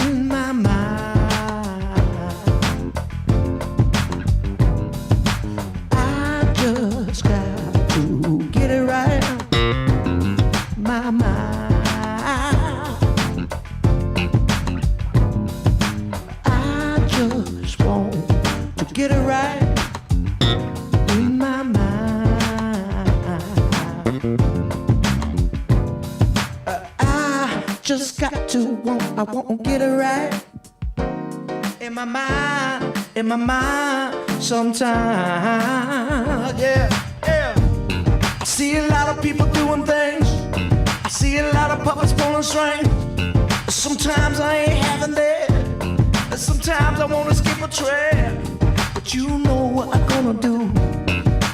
Speaker 19: in my mind. I just got to get it right, my mind. I just want to get it right in my mind. I just got to I won't get it right in my mind sometimes. Yeah, yeah. I see a lot of people doing things. I see a lot of puppets pulling strings. Sometimes I ain't having that. Sometimes I wanna skip a track. But you know what I'm gonna do,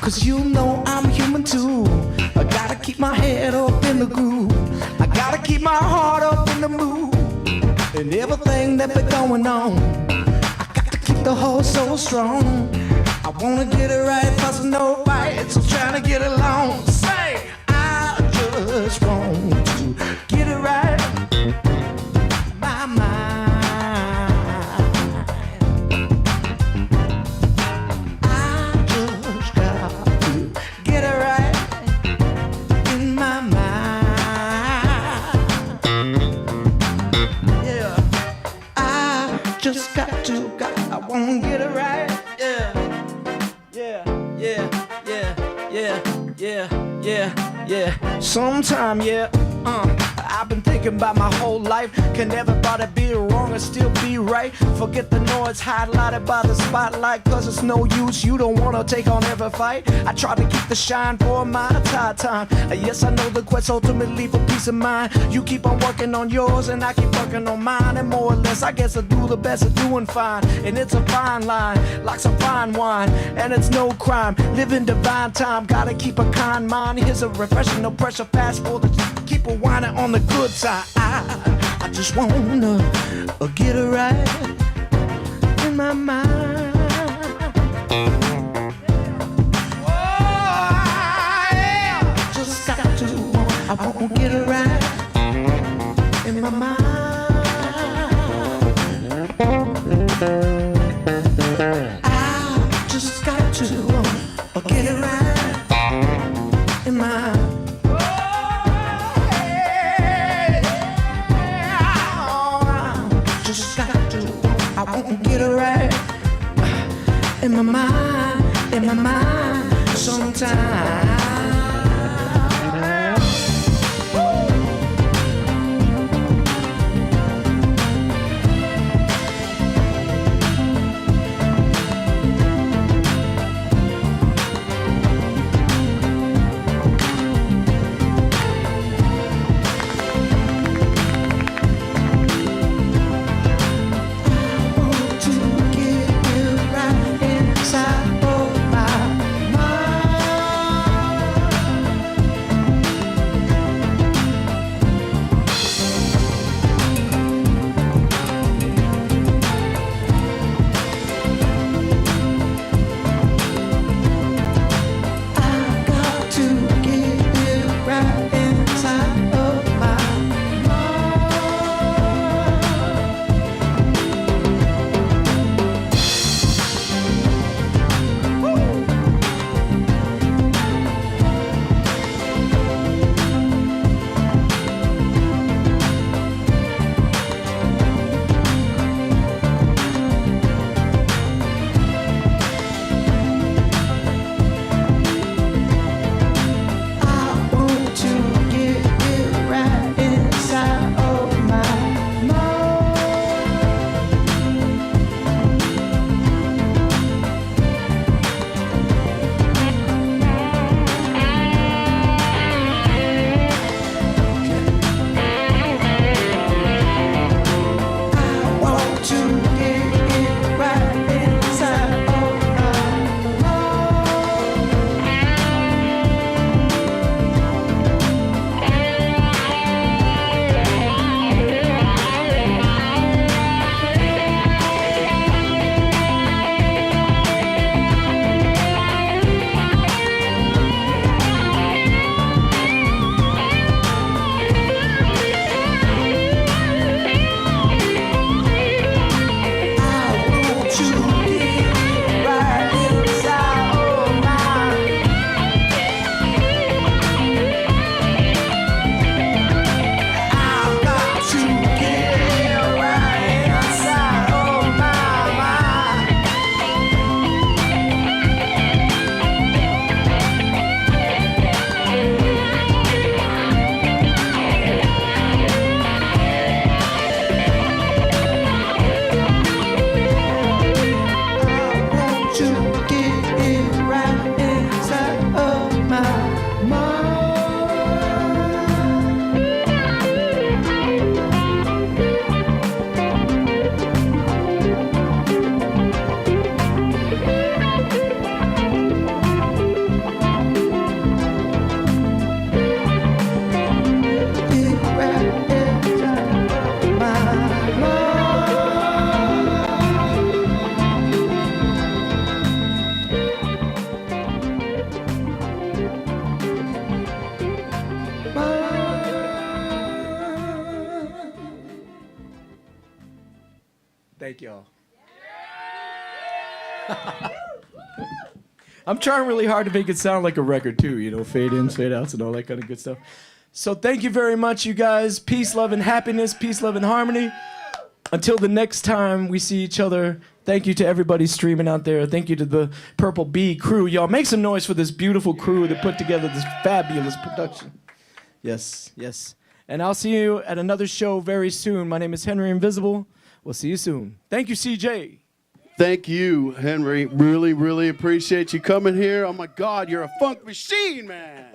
Speaker 19: 'cause you know I'm human too. I gotta keep my head up in the groove. I gotta keep my heart up in the mood. And everything that been going on, I got to keep the whole soul strong. I wanna get it right, cause I know right, so trying to get along. Say, I just want to get it right, my mind. I just got to get it right in my mind. Yeah, I just got to, I won't get it right. Yeah, yeah, yeah, yeah, yeah, yeah, yeah, yeah. Sometime, yeah, I've been thinking about my whole life. Can everybody be wrong and still be right? Forget the noise highlighted by the spotlight, 'cause it's no use, you don't wanna take on every fight. I try to keep the shine for my entire time. Yes, I know the quest ultimately for peace of mind. You keep on working on yours and I keep working on mine. And more or less, I guess I do the best of doing fine. And it's a fine line, like some fine wine. And it's no crime, living divine time. Gotta keep a kind mind. Here's a refreshing, no pressure, fast forward. Keep a whining on the good side. I just wanna get it right in my mind. Oh, yeah. Just got to, I won't get it right in my mind. I just got to get it right in my mind. I won't get it right in my mind sometimes.
Speaker 14: Thank y'all. I'm trying really hard to make it sound like a record too, you know, fade ins, fade outs, and all that kind of good stuff. So thank you very much, you guys. Peace, love, and happiness. Peace, love, and harmony. Until the next time we see each other, thank you to everybody streaming out there. Thank you to the Purple Bee crew. Y'all make some noise for this beautiful crew that put together this fabulous production. Yes, yes. And I'll see you at another show very soon. My name is Henry Invisible. We'll see you soon. Thank you, CJ.
Speaker 2: Thank you, Henry. Really, really appreciate you coming here. Oh my God, you're a funk machine, man.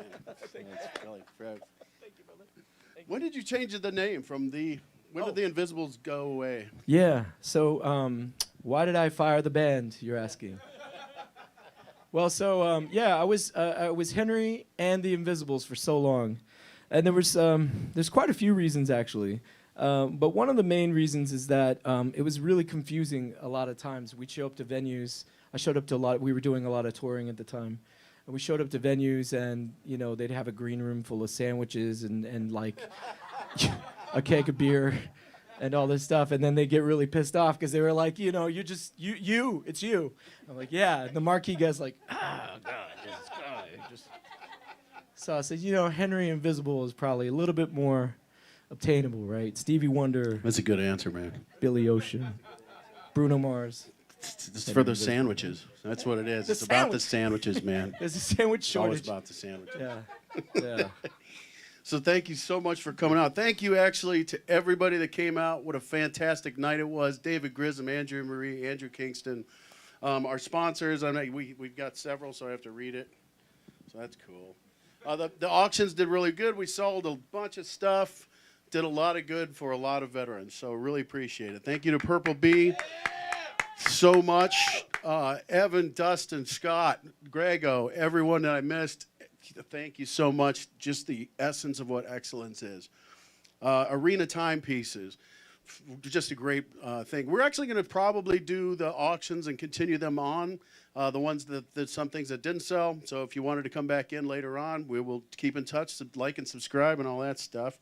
Speaker 2: When did you change the name from the? When did the Invisibles go away?
Speaker 14: Yeah. So, why did I fire the band? You're asking. Well, so yeah, I was Henry and the Invisibles for so long, and there's quite a few reasons actually. But one of the main reasons is that it was really confusing a lot of times. We'd show up to venues. I showed up to we were doing a lot of touring at the time. And we showed up to venues and, you know, they'd have a green room full of sandwiches and like a keg of beer and all this stuff. And then they get really pissed off because they were like, you know, it's you. I'm like, yeah. And the marquee guy's like, God, this guy. So I said, you know, Henry Invisible is probably a little bit more obtainable, right? Stevie Wonder.
Speaker 2: That's a good answer, man.
Speaker 14: Billy Ocean. Bruno Mars.
Speaker 2: It's for the sandwiches. That's what it is. It's about the sandwiches, man.
Speaker 14: There's a sandwich shortage.
Speaker 2: It's always about the sandwiches.
Speaker 14: Yeah.
Speaker 2: So thank you so much for coming out. Thank you, actually, to everybody that came out. What a fantastic night it was. David Grissom, Andrea Marie, Andrew Kingston. Our sponsors, we've got several, so I have to read it. So that's cool. The auctions did really good. We sold a bunch of stuff. Did a lot of good for a lot of veterans. So really appreciate it. Thank you to Purple Bee so much. Evan, Dustin, Scott, Grego, everyone that I missed, thank you so much. Just the essence of what excellence is. Arena timepieces, just a great thing. We're actually going to probably do the auctions and continue them on, the ones that some things that didn't sell. So if you wanted to come back in later on, we will keep in touch, like and subscribe and all that stuff.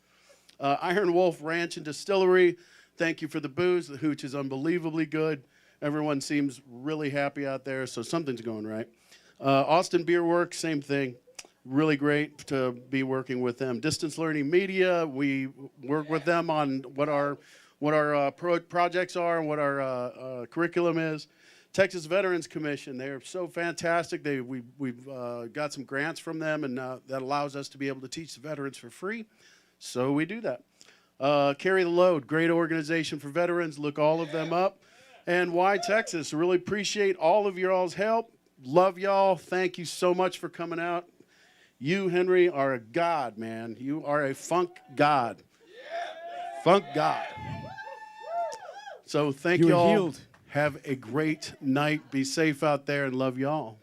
Speaker 2: Iron Wolf Ranch and Distillery, thank you for the booze. The hooch is unbelievably good. Everyone seems really happy out there, so something's going right. Austin Beer Works, same thing. Really great to be working with them. Distance Learning Media, we work with them on what our projects are and what our curriculum is. Texas Veterans Commission, they are so fantastic. We've got some grants from them, and that allows us to be able to teach the veterans for free. So we do that. Carry the Load, great organization for veterans. Look all of them up. And Why Texas, really appreciate all of your all's help. Love y'all. Thank you so much for coming out. You, Henry, are a god, man. You are a funk god. Funk god. So thank you all. Healed. Have a great night. Be safe out there and love y'all.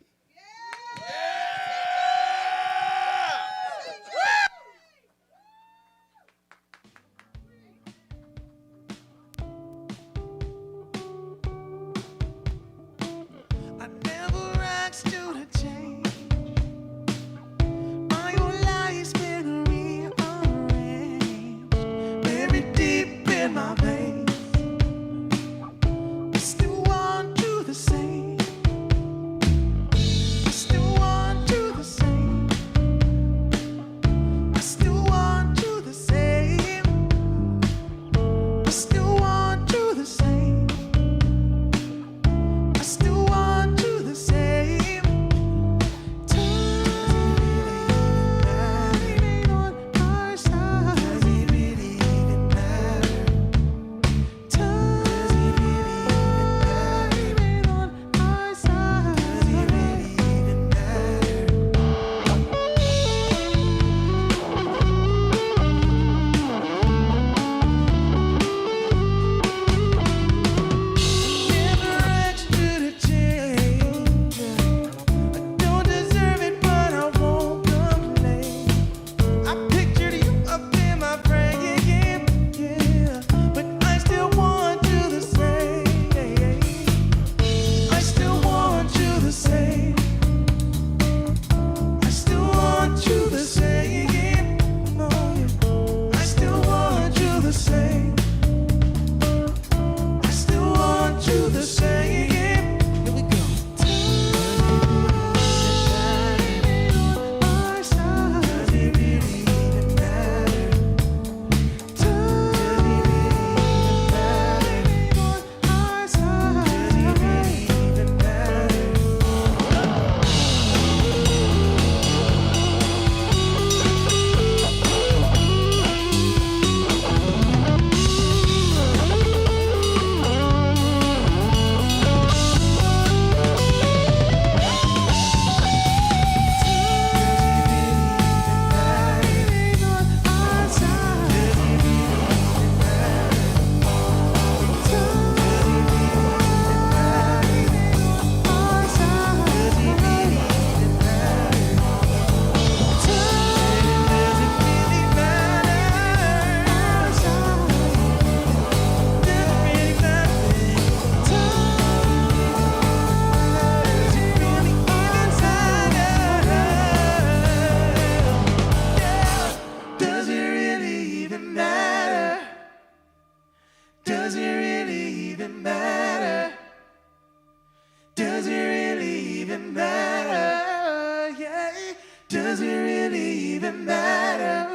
Speaker 19: does it really even matter?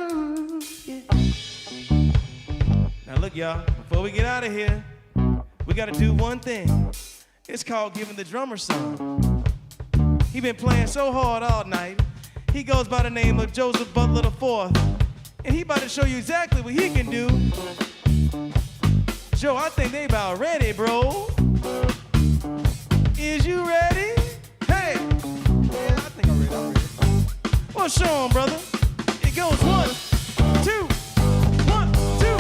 Speaker 20: Now look, y'all, before we get out of here, we gotta do one thing. It's called giving the drummer some. He been playing so hard all night. He goes by the name of Joseph Butler IV, and he about to show you exactly what he can do. Joe, I think they about ready, bro. Is you ready? Hey! Yeah, I think I'm ready. Well, show him, brother. It goes 1, 2, 1, 2.